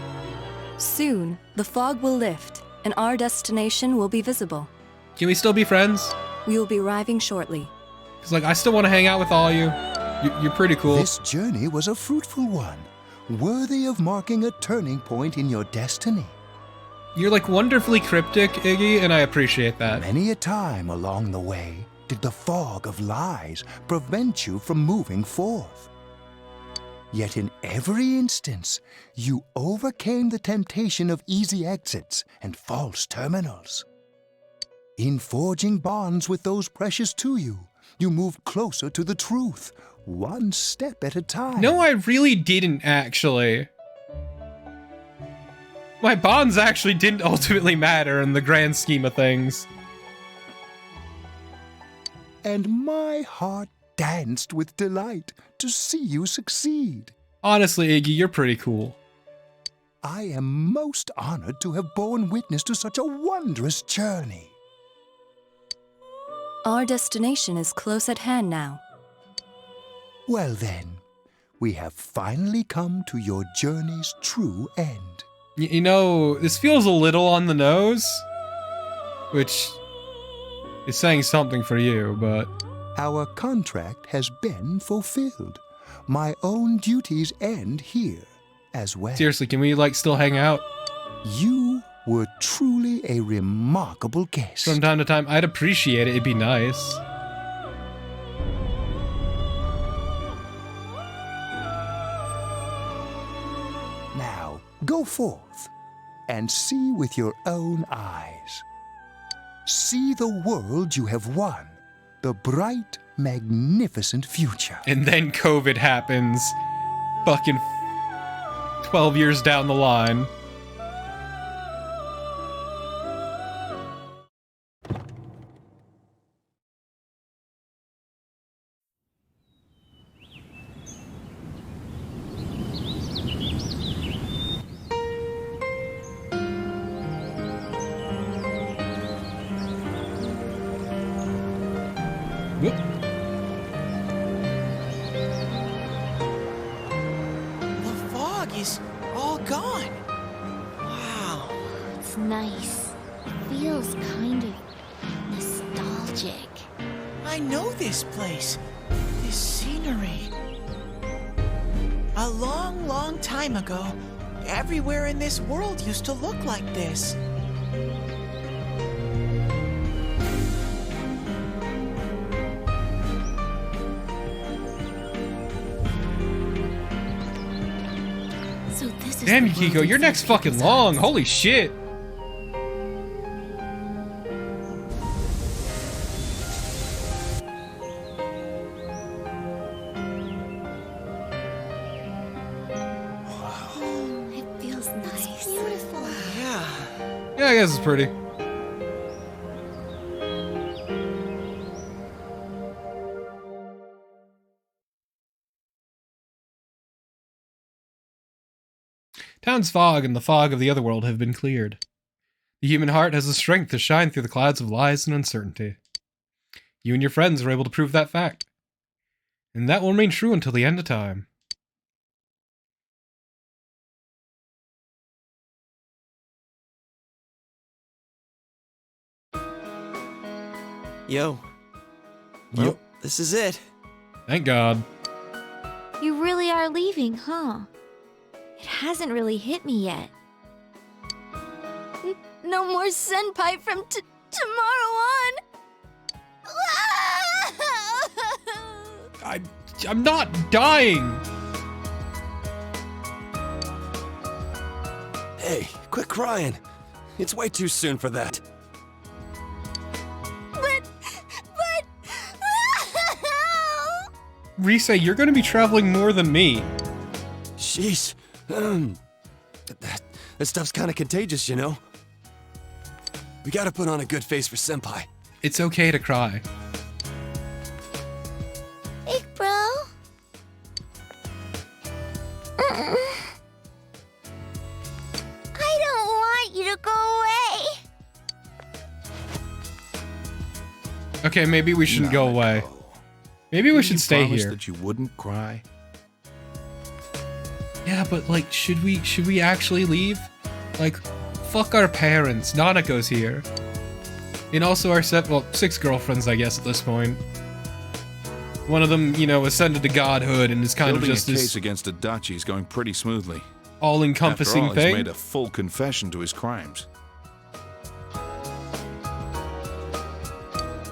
Soon, the fog will lift, and our destination will be visible. Can we still be friends? We will be arriving shortly. Because, like, I still want to hang out with all you. You're pretty cool. This journey was a fruitful one, worthy of marking a turning point in your destiny. You're, like, wonderfully cryptic, Iggy, and I appreciate that. Many a time along the way did the fog of lies prevent you from moving forth. Yet in every instance, you overcame the temptation of easy exits and false terminals. In forging bonds with those precious to you, you moved closer to the truth, one step at a time. No, I really didn't, actually. My bonds actually didn't ultimately matter in the grand scheme of things. And my heart danced with delight to see you succeed. Honestly, Iggy, you're pretty cool. I am most honored to have borne witness to such a wondrous journey. Our destination is close at hand now. Well then, we have finally come to your journey's true end. You know, this feels a little on the nose, which is saying something for you, but... Our contract has been fulfilled. My own duties end here as well. Seriously, can we, like, still hang out? You were truly a remarkable guest. From time to time, I'd appreciate it. It'd be nice. Now, go forth and see with your own eyes. See the world you have won, the bright, magnificent future. And then COVID happens. Fucking 12 years down the line. Whoop. The fog is all gone. Wow. It's nice. It feels kind of nostalgic. I know this place. This scenery. A long, long time ago, everywhere in this world used to look like this. Damn, the world Yukiko, your inside neck's fucking people's long. eyes. Holy shit. It feels nice. Beautiful. Yeah. Yeah, I guess it's pretty. Town's fog and the fog of the other world have been cleared. The human heart has the strength to shine through the clouds of lies and uncertainty. You and your friends are able to prove that fact. And that will remain true until the end of time. Yo. Well, this is it. Thank God. You really are leaving, huh? It hasn't really hit me yet. No more senpai from tomorrow on. I'm not dying. Hey, quit crying. It's way too soon for that. Rise, you're going to be traveling more than me. Sheesh. That stuff's kind of contagious, you know? We gotta put on a good face for Senpai. It's okay to cry. Big bro. I don't want you to go away. Okay, maybe we shouldn't go away. Maybe we should stay here. That you wouldn't cry. Yeah, but like, should we actually leave? Like, fuck our parents. Nanako's here. And also our 6 girlfriends, I guess, at this point. One of them, you know, ascended to godhood and is kind Building of just a case this against Adachi is going pretty smoothly. all-encompassing After all, thing. he's made a full confession to his crimes.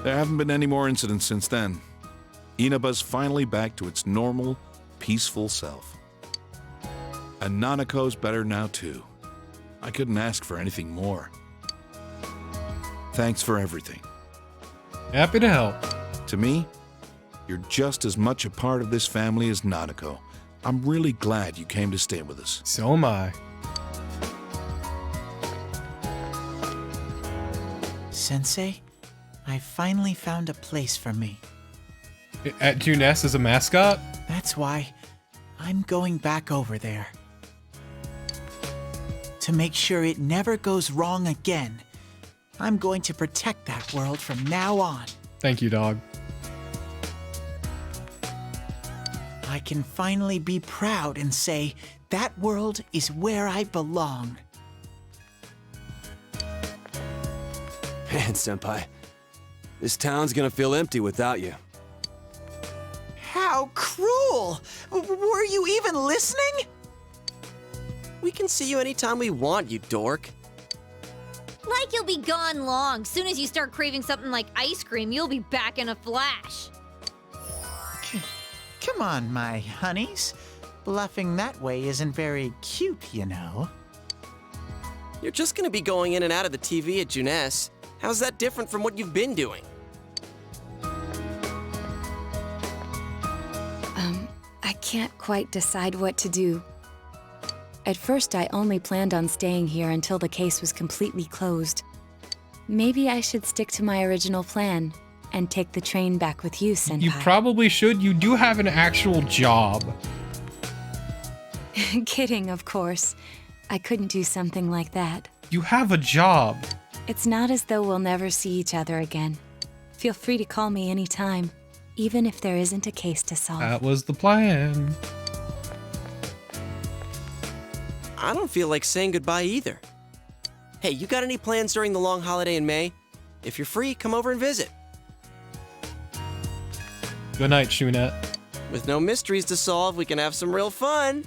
There haven't been any more incidents since then. Inaba's finally back to its normal, peaceful self. And Nanako's better now too. I couldn't ask for anything more. Thanks for everything. Happy to help. To me, you're just as much a part of this family as Nanako. I'm really glad you came to stay with us. So am I. Sensei, I finally found a place for me. At Junes as a mascot? That's why I'm going back over there. To make sure it never goes wrong again, I'm going to protect that world from now on. Thank you, dog. I can finally be proud and say, that world is where I belong. Man, Senpai. This town's gonna feel empty without you. How cruel! Were you even listening? We can see you anytime we want, you dork. Like you'll be gone long. Soon as you start craving something like ice cream, you'll be back in a flash. Come on, my honeys. Bluffing that way isn't very cute, you know. You're just gonna be going in and out of the TV at Junes. How's that different from what you've been doing? I can't quite decide what to do. At first, I only planned on staying here until the case was completely closed. Maybe I should stick to my original plan and take the train back with you, Senpai. You probably should. You do have an actual job. Kidding, of course. I couldn't do something like that. You have a job. It's not as though we'll never see each other again. Feel free to call me anytime, even if there isn't a case to solve. That was the plan. I don't feel like saying goodbye either. Hey, you got any plans during the long holiday in May? If you're free, come over and visit. Good night, Shunette. With no mysteries to solve, we can have some real fun.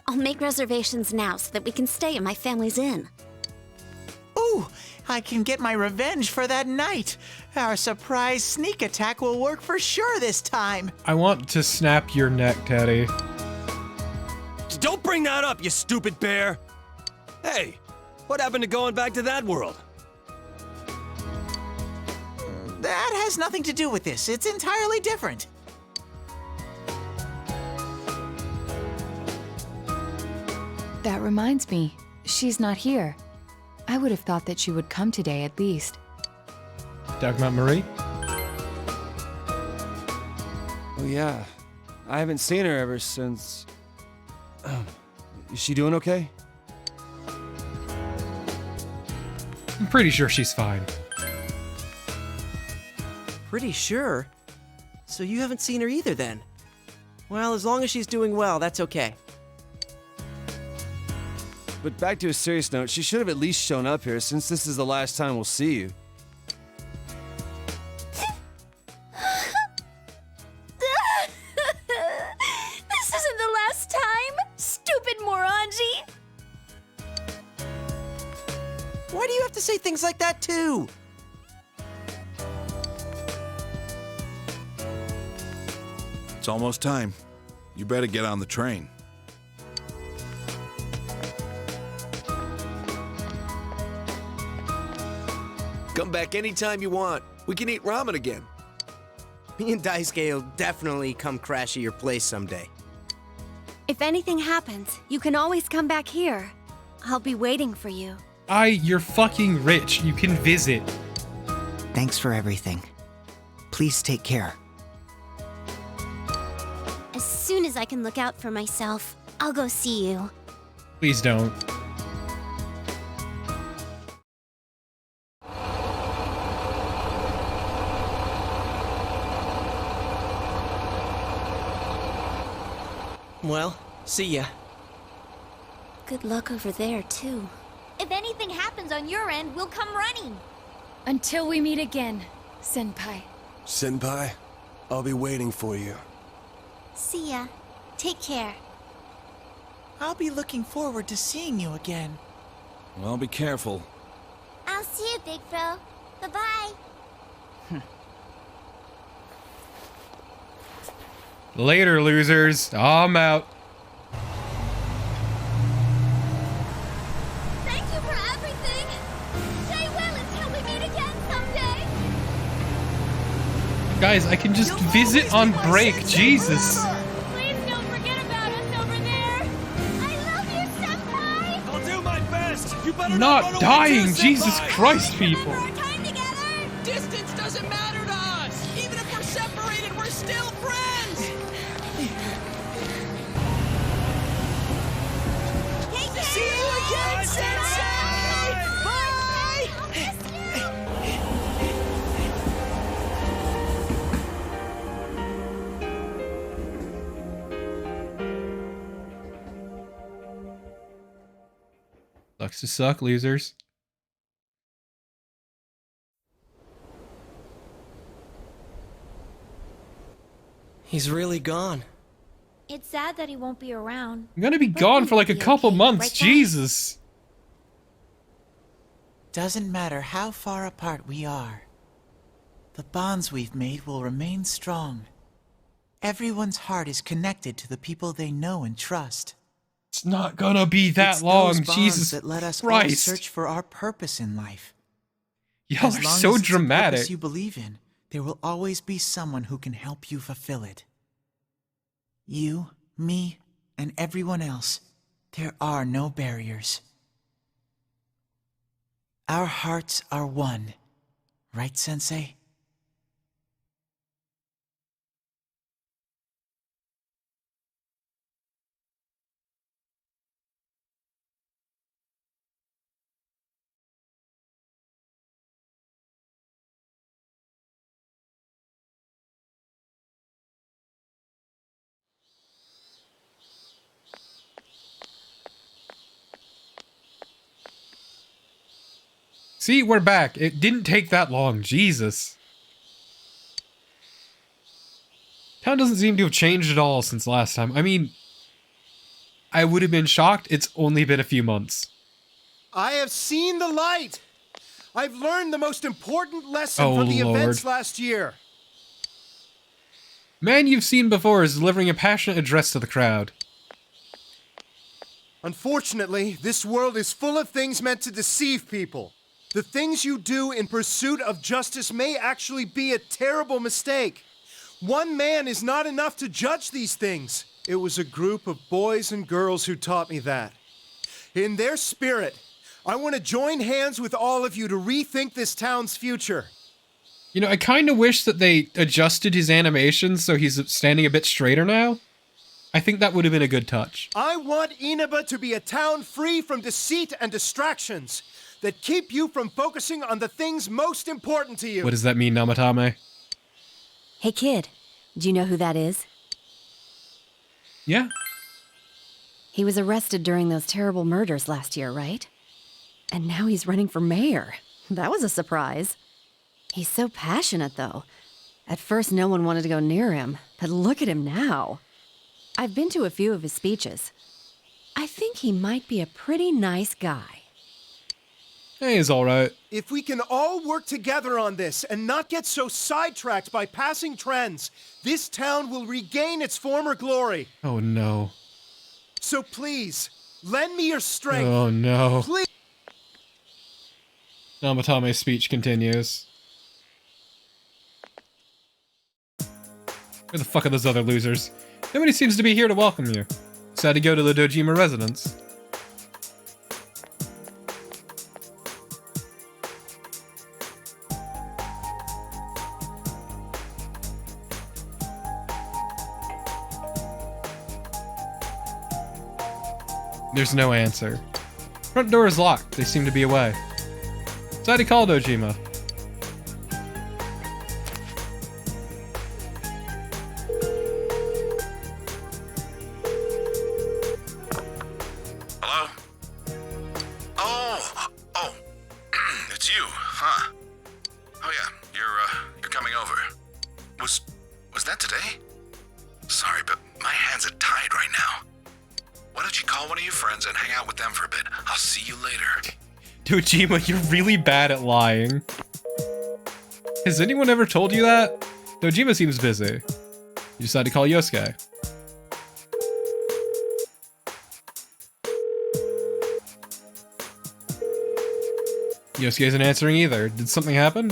I'll make reservations now so that we can stay at my family's inn. Ooh, I can get my revenge for that night. Our surprise sneak attack will work for sure this time. I want to snap your neck, Teddy. Don't bring that up, you stupid bear! Hey, what happened to going back to that world? That has nothing to do with this. It's entirely different. That reminds me, she's not here. I would have thought that she would come today at least. Talking about Marie? Oh yeah, I haven't seen her ever since... Is she doing okay? I'm pretty sure she's fine. Pretty sure? So you haven't seen her either then? Well, as long as she's doing well, that's okay. But back to a serious note, she should have at least shown up here since this is the last time we'll see you. This isn't the last time, stupid Morangi! Why do you have to say things like that too? It's almost time. You better get on the train. Come back anytime you want. We can eat ramen again. Me and Daisuke will definitely come crash at your place someday. If anything happens, you can always come back here. I'll be waiting for you. You're fucking rich. You can visit. Thanks for everything. Please take care. As soon as I can look out for myself, I'll go see you. Please don't. Well, see ya. Good luck over there, too. If anything happens on your end, we'll come running. Until we meet again, Senpai. Senpai, I'll be waiting for you. See ya. Take care. I'll be looking forward to seeing you again. Well, be careful. I'll see you, Big Bro. Bye-bye. Later, losers. I'm out. Thank you for everything. Stay well until we meet again someday. Guys, I can just visit on break. Jesus. Please don't forget about us over there. I love you, Senpai. I'll do my best. You better Not run away dying. too, Jesus Senpai. Christ, people. Distance doesn't matter to us! Even if we're separated, we're still friends! See you again, Sensei! Bye! Sucks to suck, losers. He's really gone. It's sad that he won't be around. I'm gonna be gone for like a couple months. right, guys? Jesus. Doesn't matter how far apart we are. The bonds we've made will remain strong. Everyone's heart is connected to the people they know and trust. It's not gonna be that It's long. those bonds Jesus that let us all Christ. search for our purpose in life. Y'all As are long so as it's a dramatic. purpose you believe in, there will always be someone who can help you fulfill it. You, me, and everyone else. There are no barriers. Our hearts are one. Right, Sensei? See, we're back. It didn't take that long. Jesus. Town doesn't seem to have changed at all since last time. I mean, I would have been shocked. It's only been a few months. I have seen the light. I've learned the most important lesson Oh, from the events Lord. last year. Man you've seen before is delivering a passionate address to the crowd. Unfortunately, this world is full of things meant to deceive people. The things you do in pursuit of justice may actually be a terrible mistake. One man is not enough to judge these things. It was a group of boys and girls who taught me that. In their spirit, I want to join hands with all of you to rethink this town's future. You know, I kind of wish that they adjusted his animations so he's standing a bit straighter now. I think that would have been a good touch. I want Inaba to be a town free from deceit and distractions that keep you from focusing on the things most important to you. What does that mean, Namatame? Hey kid, do you know who that is? Yeah. He was arrested during those terrible murders last year, right? And now he's running for mayor. That was a surprise. He's so passionate, though. At first, no one wanted to go near him, but look at him now. I've been to a few of his speeches. I think he might be a pretty nice guy. Hey, he's alright. If we can all work together on this and not get so sidetracked by passing trends, this town will regain its former glory. Oh no. So please, lend me your strength. Oh no. Please. Namatame's speech continues. Where the fuck are those other losers? Nobody seems to be here to welcome you. Sad to go to the Dojima residence. There's no answer. Front door is locked. They seem to be away. Sad to call Dojima. Hello? Oh, it's you, huh? Oh yeah, you're coming over. Was that today? Sorry, but my hands are tied right now. Why don't you call one of your friends and hang out with them for a bit? I'll see you later. Dojima, you're really bad at lying. Has anyone ever told you that? Dojima seems busy. You decide to call Yosuke. Yosuke isn't answering either. Did something happen?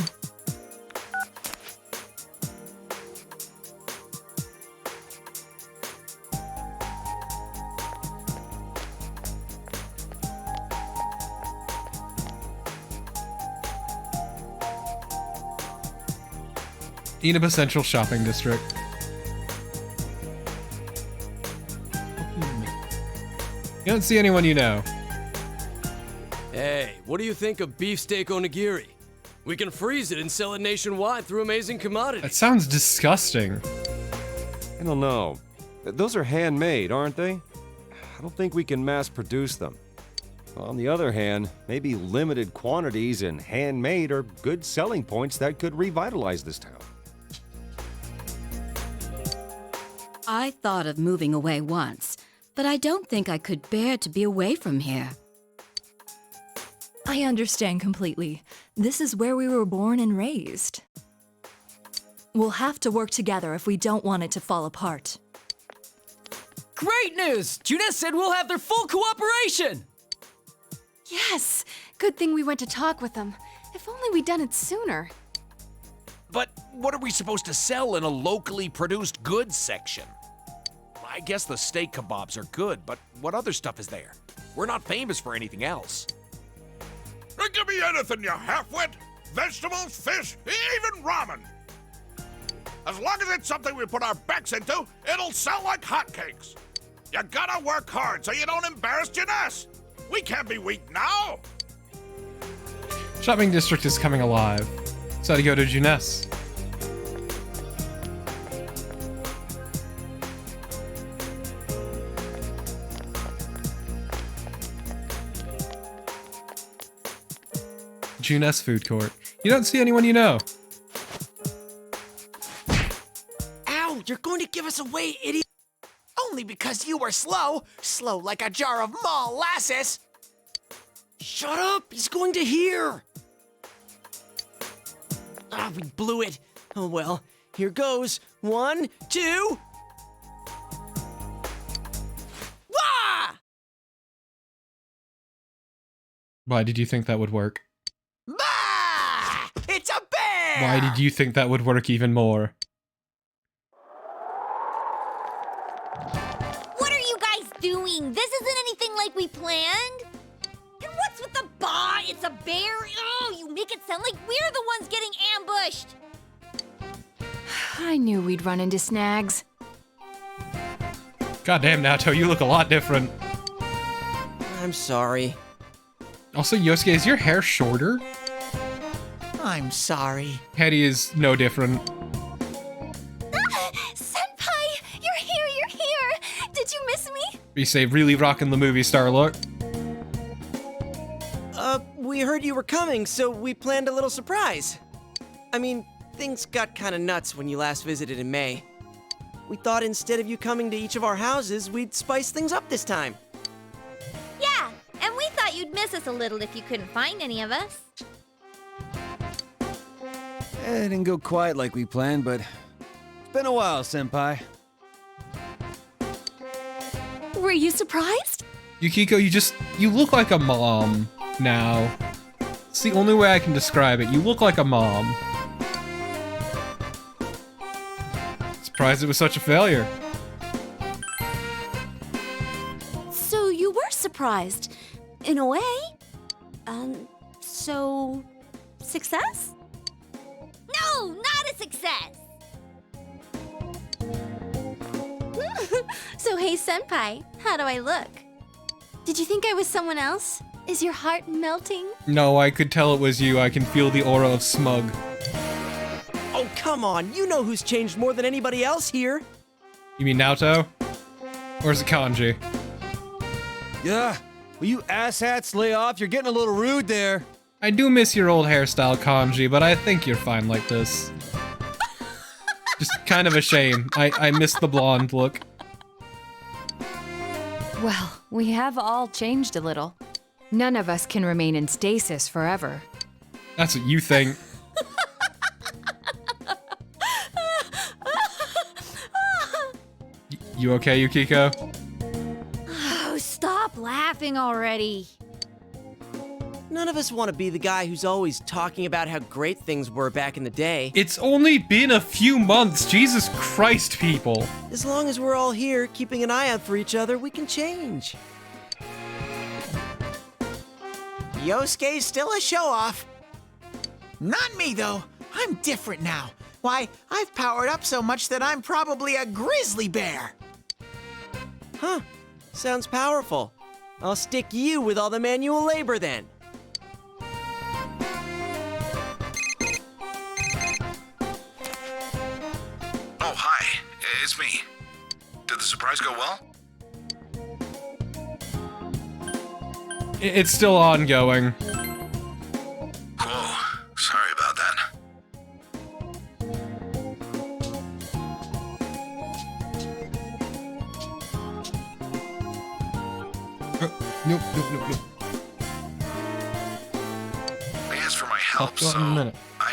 Inaba Central Shopping District. You don't see anyone you know. Hey, what do you think of beefsteak onigiri? We can freeze it and sell it nationwide through Amazing Commodities. That sounds disgusting. I don't know. Those are handmade, aren't they? I don't think we can mass produce them. On the other hand, maybe limited quantities and handmade are good selling points that could revitalize this town. I thought of moving away once, but I don't think I could bear to be away from here. I understand completely. This is where we were born and raised. We'll have to work together if we don't want it to fall apart. Great news! Junes said we'll have their full cooperation! Yes! Good thing we went to talk with them. If only we'd done it sooner. But what are we supposed to sell in a locally produced goods section? I guess the steak kebabs are good, but what other stuff is there? We're not famous for anything else. Give me anything, you half-wit. Vegetables, fish, even ramen. As long as it's something we put our backs into, it'll sell like hotcakes. You gotta work hard so you don't embarrass Junes. We can't be weak now. Shopping district is coming alive. So to go to Junes. Junes food court. You don't see anyone you know. Ow, you're going to give us away, idiot! Only because you were slow. Slow like a jar of molasses. Shut up! He's going to hear! Ah, we blew it. Oh well, here goes. 1, 2... Why did you think that would work? Bah! It's a bear! Why did you think that would work even more? What are you guys doing? This isn't anything like we planned. And what's with the bah? It's a bear? Oh, you make it sound like we're the ones getting ambushed. I knew we'd run into snags. Goddamn, Naoto, you look a lot different. I'm sorry. Also, Yosuke, is your hair shorter? I'm sorry. Hetty is no different. Senpai! You're here! Did you miss me? You say really rocking the movie star look. We heard you were coming, so we planned a little surprise. I mean, things got kind of nuts when you last visited in May. We thought instead of you coming to each of our houses, we'd spice things up this time. Yeah, and we thought you'd miss us a little if you couldn't find any of us. It didn't go quite like we planned, but it's been a while, Senpai. Were you surprised? Yukiko, you look like a mom now. It's the only way I can describe it. You look like a mom. Surprised it was such a failure. So you were surprised, in a way. So success? No, not a success. So hey, Senpai, how do I look? Did you think I was someone else? Is your heart melting? No, I could tell it was you. I can feel the aura of smug. Oh, come on. You know who's changed more than anybody else here. You mean Naoto? Or is it Kanji? Yeah. Will you asshats lay off? You're getting a little rude there. I do miss your old hairstyle, Kanji, but I think you're fine like this. Just kind of a shame. I miss the blonde look. Well, we have all changed a little. None of us can remain in stasis forever. That's what you think. You okay, Yukiko? Oh, stop laughing already. None of us want to be the guy who's always talking about how great things were back in the day. It's only been a few months. Jesus Christ, people. As long as we're all here, keeping an eye out for each other, we can change. Yosuke's still a show-off. Not me, though. I'm different now. Why, I've powered up so much that I'm probably a grizzly bear. Huh. Sounds powerful. I'll stick you with all the manual labor then. Oh, hi. It's me. Did the surprise go well? It's still ongoing. Cool. Sorry about that. Nope. I asked for my help, so I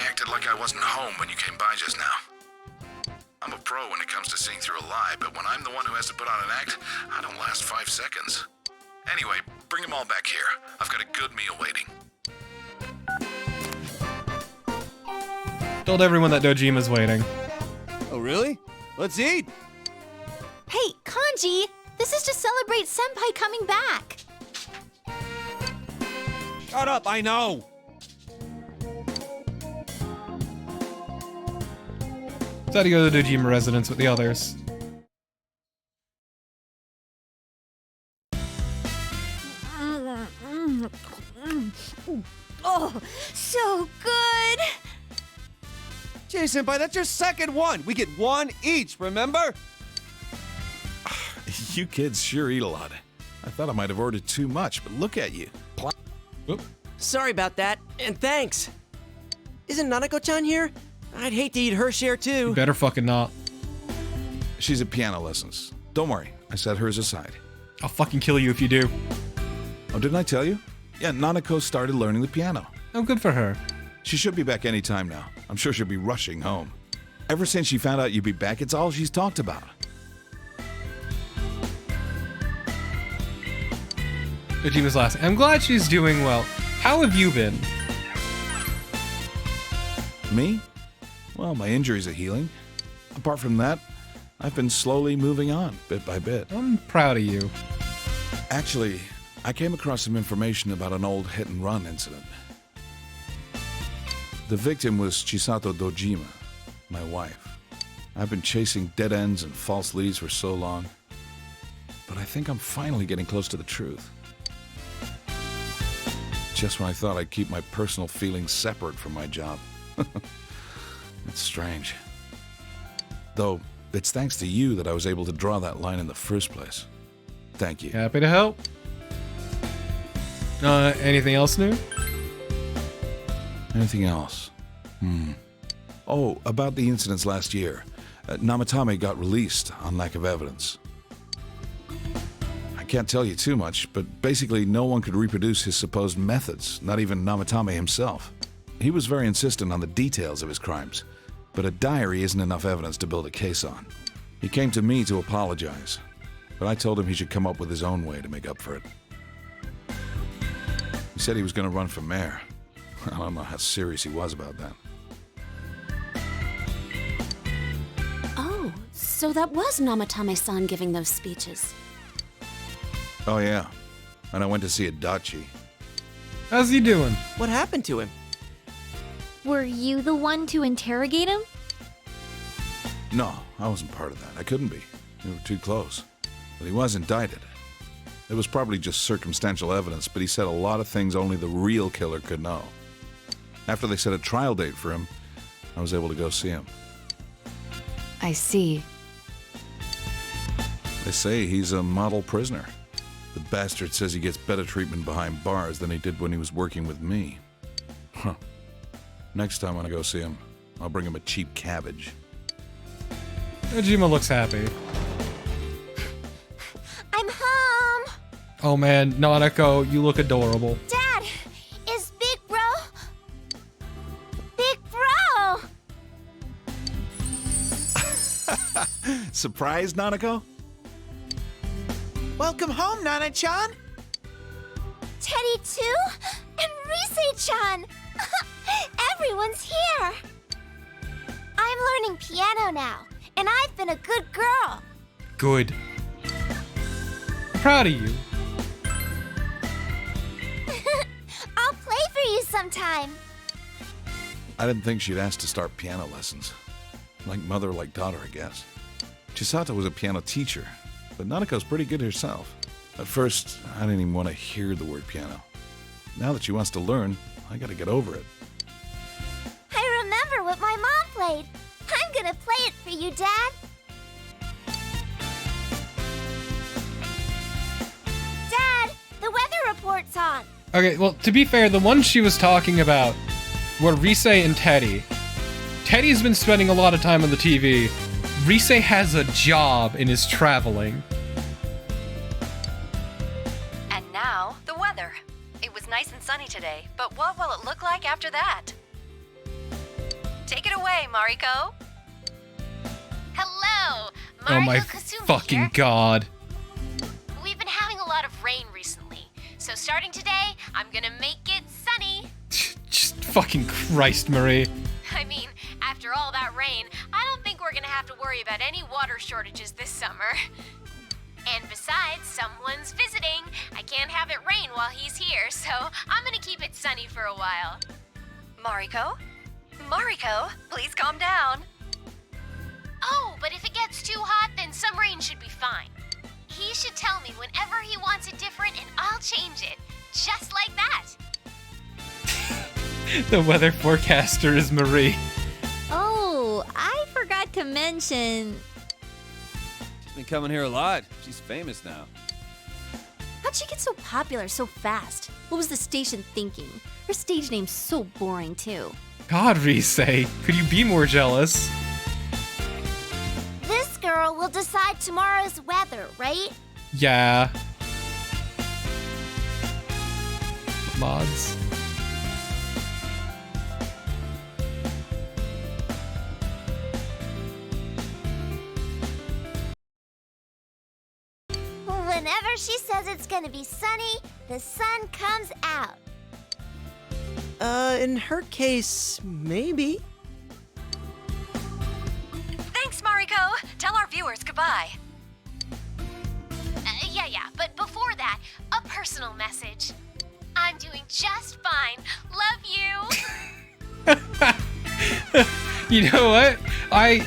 acted like I wasn't home when you came by just now. I'm a pro when it comes to seeing through a lie, but when I'm the one who has to put on an act, I don't last 5 seconds. Anyway, bring them all back here. I've got a good meal waiting. Told everyone that Dojima's waiting. Oh, really? Let's eat! Hey, Kanji! This is to celebrate Senpai coming back! Shut up, I know! Decided to go to the Dojima residence with the others. Oh, so good! Jay Senpai, that's your second one! We get one each, remember? You kids sure eat a lot. I thought I might have ordered too much, but look at you. Oop. Sorry about that, and thanks. Isn't Nanako-chan here? I'd hate to eat her share too. You better fucking not. She's at piano lessons. Don't worry, I set hers aside. I'll fucking kill you if you do. Oh, didn't I tell you? Yeah, Nanako started learning the piano. Oh, good for her. She should be back any time now. I'm sure she'll be rushing home. Ever since she found out you'd be back, it's all she's talked about. Dojima's last. I'm glad she's doing well. How have you been? Me? Well, my injuries are healing. Apart from that, I've been slowly moving on, bit by bit. I'm proud of you. Actually, I came across some information about an old hit-and-run incident. The victim was Chisato Dojima, my wife. I've been chasing dead ends and false leads for so long, but I think I'm finally getting close to the truth. Just when I thought I'd keep my personal feelings separate from my job. It's strange. Though, it's thanks to you that I was able to draw that line in the first place. Thank you. Happy to help. Anything else new? Anything else? Oh, about the incidents last year. Namatame got released on lack of evidence. I can't tell you too much, but basically no one could reproduce his supposed methods, not even Namatame himself. He was very insistent on the details of his crimes, but a diary isn't enough evidence to build a case on. He came to me to apologize, but I told him he should come up with his own way to make up for it. He said he was going to run for mayor. I don't know how serious he was about that. Oh, so that was Namatame-san giving those speeches. Oh yeah, and I went to see Adachi. How's he doing? What happened to him? Were you the one to interrogate him? No, I wasn't part of that. I couldn't be. We were too close. But he was indicted. It was probably just circumstantial evidence, but he said a lot of things only the real killer could know. After they set a trial date for him, I was able to go see him. I see. They say he's a model prisoner. The bastard says he gets better treatment behind bars than he did when he was working with me. Huh. Next time when I go see him, I'll bring him a cheap cabbage. Dojima looks happy. I'm home! Oh man, Nanako, you look adorable. Dad! Is Big Bro... Big Bro! Surprise, Nanako? Welcome home, Nana-chan! Teddy too? And Rise-chan! Everyone's here! I'm learning piano now, and I've been a good girl. Good. Proud of you. I'll play for you sometime. I didn't think she'd ask to start piano lessons. Like mother, like daughter, I guess. Chisato was a piano teacher, but Nanako's pretty good herself. At first, I didn't even want to hear the word piano. Now that she wants to learn, I gotta get over it. I remember what my mom played. I'm gonna play it for you, Dad. Dad, the weather report's on. Okay, well, to be fair, the one she was talking about were Rise and Teddy. Teddy's been spending a lot of time on the TV. Rise has a job and is traveling. And now, the weather. It was nice and sunny today, but what will it look like after that? Take it away, Mariko. Hello, Oh my Kasumi fucking here. god. We've been having a lot of rain recently, so starting today, I'm gonna make it sunny. Just fucking Christ, Marie. I mean, after all that rain, I don't think we're gonna have to worry about any water shortages this summer. And besides, someone's visiting. I can't have it rain while he's here, so I'm gonna keep it sunny for a while. Mariko? Mariko, please calm down. Oh, but if it gets too hot, then some rain should be fine. He should tell me whenever he wants it different, and I'll change it. Just like that. The weather forecaster is Marie. Oh, I forgot to mention... She's been coming here a lot. She's famous now. How'd she get so popular so fast? What was the station thinking? Her stage name's so boring, too. God, Rise, could you be more jealous? This girl will decide tomorrow's weather, right? Yeah. Mods. Whenever she says it's gonna be sunny, the sun comes out. In her case, maybe. Thanks, Mariko. Tell our viewers goodbye. Yeah, but before that, a personal message. I'm doing just fine. Love you. You know what? I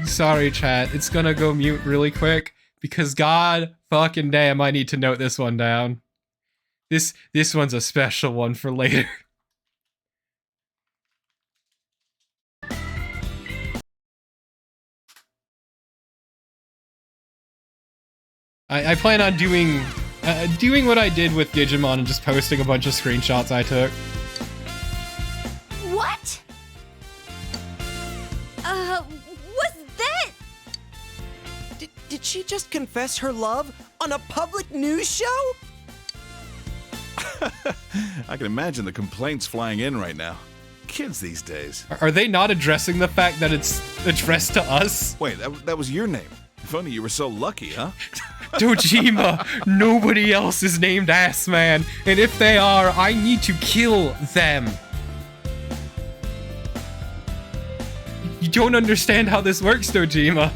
sorry, chat. It's gonna go mute really quick because god fucking damn, I need to note this one down. This one's a special one for later. I plan on doing what I did with Digimon and just posting a bunch of screenshots I took. What? Was that? Did she just confess her love on a public news show? I can imagine the complaints flying in right now. Kids these days. Are they not addressing the fact that it's addressed to us? Wait, that was your name. If only you were so lucky, huh? Dojima, nobody else is named Ass Man, and if they are, I need to kill them. You don't understand how this works, Dojima.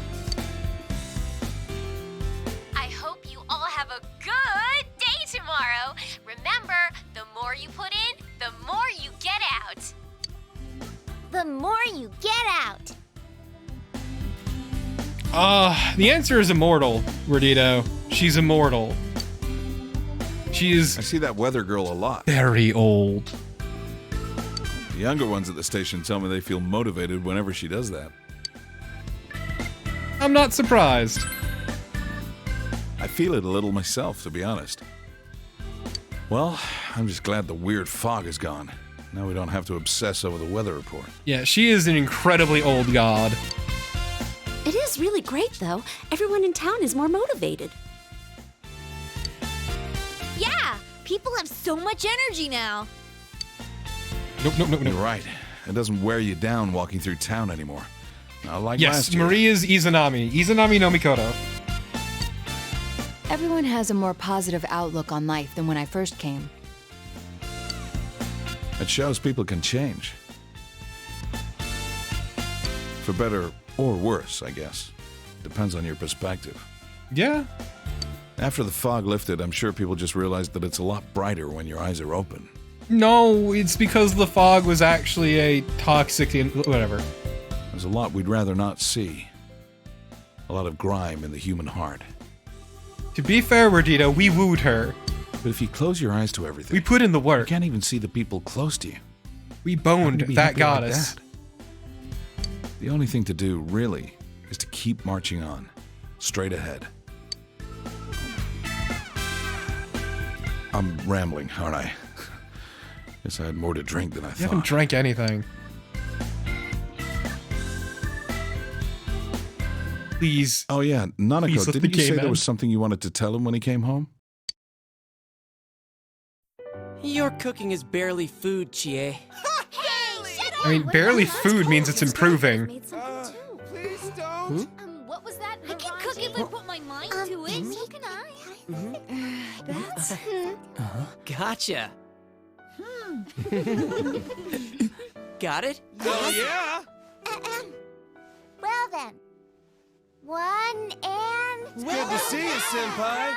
I hope you all have a good day tomorrow. Remember, the more you put in, the more you get out. The more you get out. The answer is immortal, Rudito. She's immortal. She's... I see that weather girl a lot. Very old. The younger ones at the station tell me they feel motivated whenever she does that. I'm not surprised. I feel it a little myself, to be honest. Well, I'm just glad the weird fog is gone. Now we don't have to obsess over the weather report. Yeah, she is an incredibly old god. It is really great, though. Everyone in town is more motivated. Yeah, people have so much energy now. Nope. You're right. It doesn't wear you down walking through town anymore. Not like last yes, year. Maria's Izanami-no-Mikoto. Everyone has a more positive outlook on life than when I first came. It shows people can change. For better or worse, I guess. Depends on your perspective. Yeah. After the fog lifted, I'm sure people just realized that it's a lot brighter when your eyes are open. No, it's because the fog was actually a toxic... whatever. There's a lot we'd rather not see. A lot of grime in the human heart. To be fair, Rudito, we wooed her. But if you close your eyes to everything... We put in the work. You can't even see the people close to you. We boned that goddess. Like that? The only thing to do, really, is to keep marching on. Straight ahead. I'm rambling, aren't I? Guess I had more to drink than I thought. You haven't drank anything. Please. Oh yeah, Nanako, didn't you say there was something you wanted to tell him when he came home? Your cooking is barely food, Chie. I mean, barely food means it's improving. Please don't. What was that? I can cook if I put my mind to it. So can I. That's... Gotcha. Got it? Hell yeah! Well then. 1 and... It's good to see you, Senpai.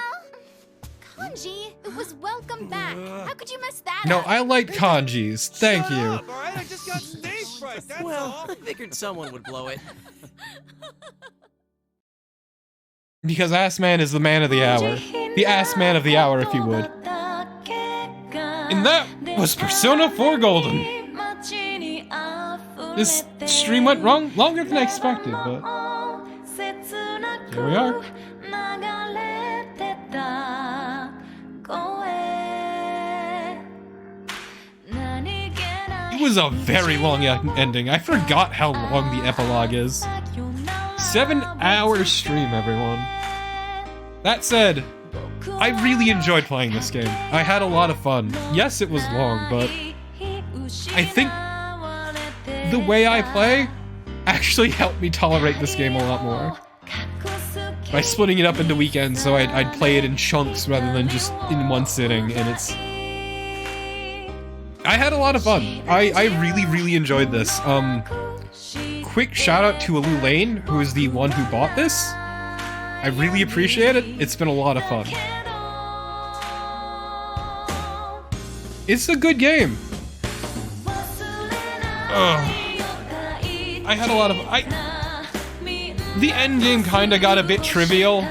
Kanji, it was welcome back. How could you mess that No, up? I like kanjis. Thank you. All right, I just got stage fright. That's all. I figured someone would blow it. Because Ass Man is the man of the hour. The Ass Man of the hour, if you would. And that was Persona 4 Golden. This stream went longer than I expected, but here we are. It was a very long ending. I forgot how long the epilogue is. 7-hour stream, everyone. That said, I really enjoyed playing this game. I had a lot of fun. Yes, it was long, but I think the way I play actually helped me tolerate this game a lot more. By splitting it up into weekends, so I'd play it in chunks rather than just in one sitting, and I had a lot of fun. I really, really enjoyed this. Quick shout out to Alou Lane, who is the one who bought this. I really appreciate it. It's been a lot of fun. It's a good game. I had a lot of... The end game kind of got a bit trivial.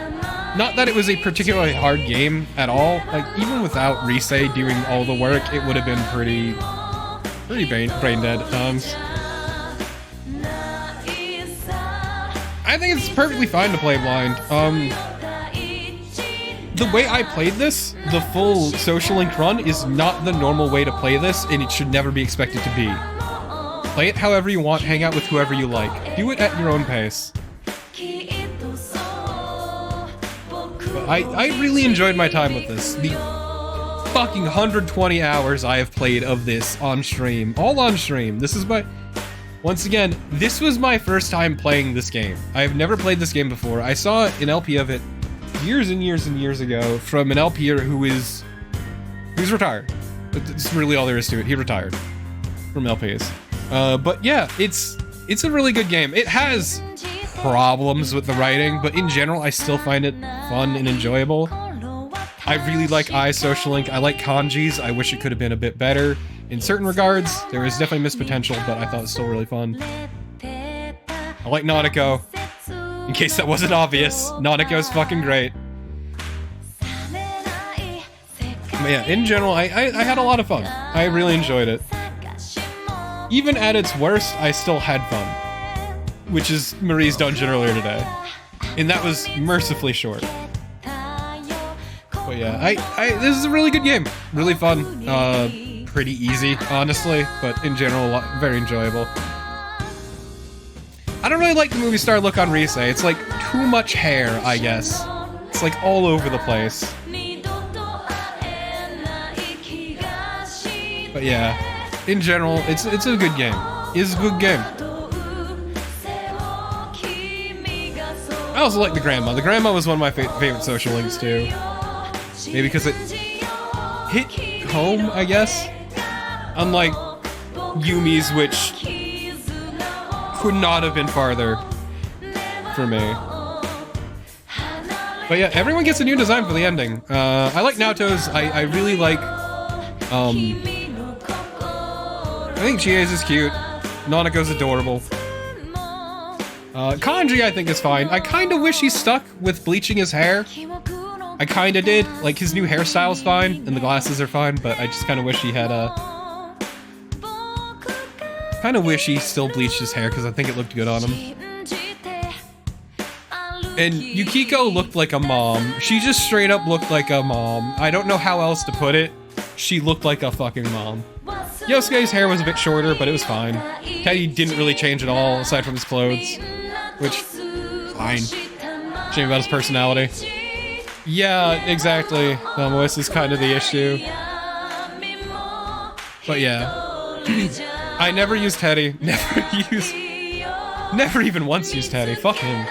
Not that it was a particularly hard game at all. Like, even without Risei doing all the work, it would have been pretty brain dead at times. I think it's perfectly fine to play blind. The way I played this, the full Social Link run, is not the normal way to play this, and it should never be expected to be. Play it however you want, hang out with whoever you like. Do it at your own pace. But I really enjoyed my time with this. The fucking 120 hours I have played of this on stream. All on stream. This is my... Once again, this was my first time playing this game. I have never played this game before. I saw an LP of it years and years and years ago from an LPer who's retired. That's really all there is to it. He retired from LPs. But yeah, it's a really good game. It has problems with the writing, but in general, I still find it fun and enjoyable. I really like Social Link. I like kanjis. I wish it could have been a bit better. In certain regards, there is definitely missed potential, but I thought it was still really fun. I like Nanako. In case that wasn't obvious, Nanako's fucking great. But yeah, in general, I had a lot of fun. I really enjoyed it. Even at its worst, I still had fun. Which is Marie's dungeon earlier today. And that was mercifully short. But yeah, this is a really good game. Really fun. Pretty easy, honestly, but in general, very enjoyable. I don't really like the movie star look on Risei. It's like too much hair, I guess. It's like all over the place. But yeah, in general, it's a good game. It's a good game. I also like the grandma. The grandma was one of my favorite Social Links too. Maybe because it hit home, I guess. Unlike Yumi's, which could not have been farther for me. But yeah, everyone gets a new design for the ending. I like Naoto's. I really like... I think Chie's is cute. Nanako's adorable. Kanji, I think, is fine. I kind of wish he stuck with bleaching his hair. I kind of did. Like, his new hairstyle's fine, and the glasses are fine, but I just kind of wish he had kind of wish he still bleached his hair, because I think it looked good on him. And Yukiko looked like a mom. She just straight up looked like a mom. I don't know how else to put it. She looked like a fucking mom. Yosuke's hair was a bit shorter, but it was fine. Teddy didn't really change at all, aside from his clothes. Which, fine. Shame about his personality. Yeah, exactly. This is kind of the issue. But yeah. I never used Teddy. Never even once used Teddy. Fuck him.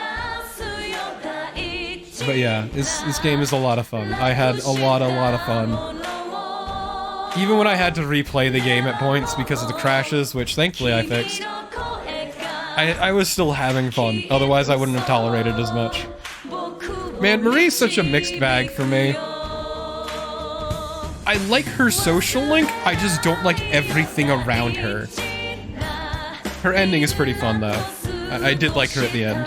But yeah, this game is a lot of fun. I had a lot of fun. Even when I had to replay the game at points because of the crashes, which thankfully I fixed, I was still having fun. Otherwise, I wouldn't have tolerated as much. Man, Marie's such a mixed bag for me. I like her Social Link, I just don't like everything around her. Her ending is pretty fun, though. I did like her at the end.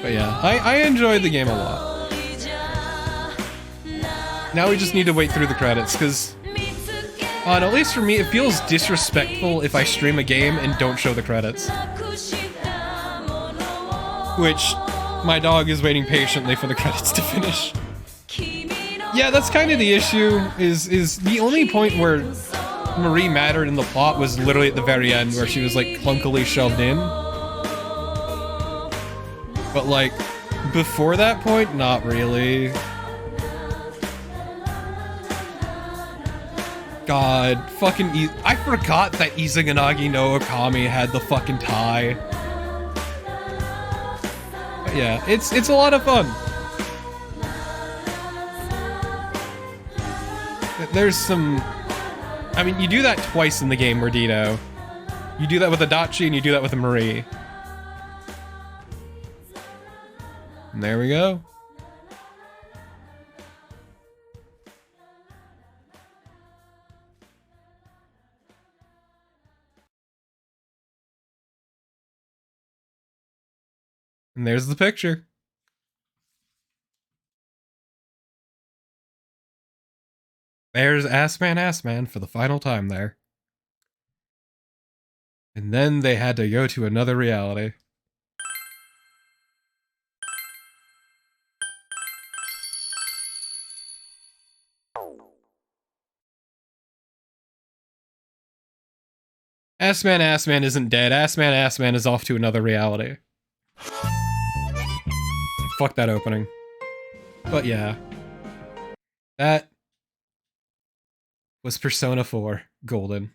But yeah, I enjoyed the game a lot. Now we just need to wait through the credits, because... at least for me, it feels disrespectful if I stream a game and don't show the credits. Which, my dog is waiting patiently for the credits to finish. Yeah, that's kind of the issue, is the only point where Marie mattered in the plot was literally at the very end, where she was, like, clunkily shoved in. But, like, before that point, not really. God, fucking I forgot that Izanami-no-Mikoto had the fucking tie. But yeah, it's a lot of fun. there's some... I mean, you do that twice in the game, Mordito. You do that with Adachi and you do that with a Marie. And there we go. And there's the picture. There's Ass Man for the final time there. And then they had to go to another reality. Ass Man isn't dead. Ass Man is off to another reality. Fuck that opening. But yeah. That was Persona 4 Golden.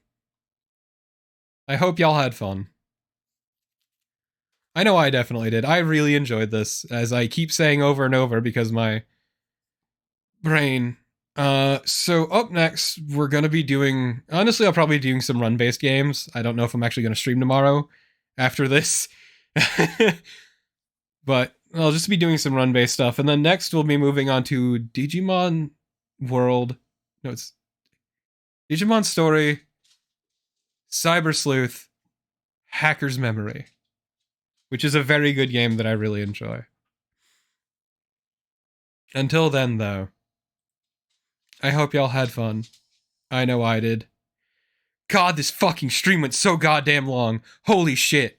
I hope y'all had fun. I know I definitely did. I really enjoyed this, as I keep saying over and over because my brain. So up next, we're gonna be doing... Honestly, I'll probably be doing some run-based games. I don't know if I'm actually gonna stream tomorrow after this. But I'll just be doing some run-based stuff. And then next, we'll be moving on to Digimon World... No, it's... Digimon Story... Cyber Sleuth... Hacker's Memory. Which is a very good game that I really enjoy. Until then, though, I hope y'all had fun. I know I did. God, this fucking stream went so goddamn long. Holy shit.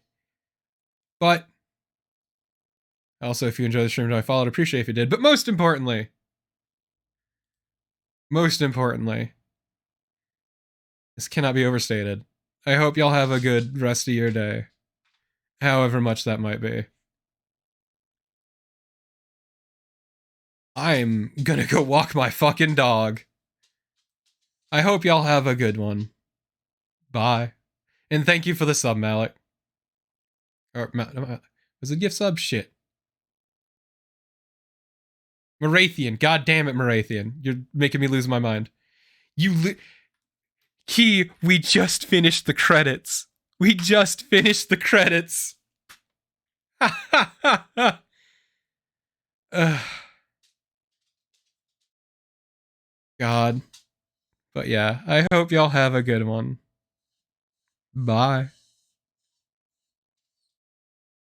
But, also, if you enjoyed the stream, I followed, appreciate if you did. But most importantly, this cannot be overstated. I hope y'all have a good rest of your day. However much that might be. I'm gonna go walk my fucking dog. I hope y'all have a good one. Bye. And thank you for the sub, Malik. Or, was it gift sub? Shit. Marathian. God damn it, Marathian. You're making me lose my mind. Key, we just finished the credits. We just finished the credits. God. But yeah, I hope y'all have a good one. Bye.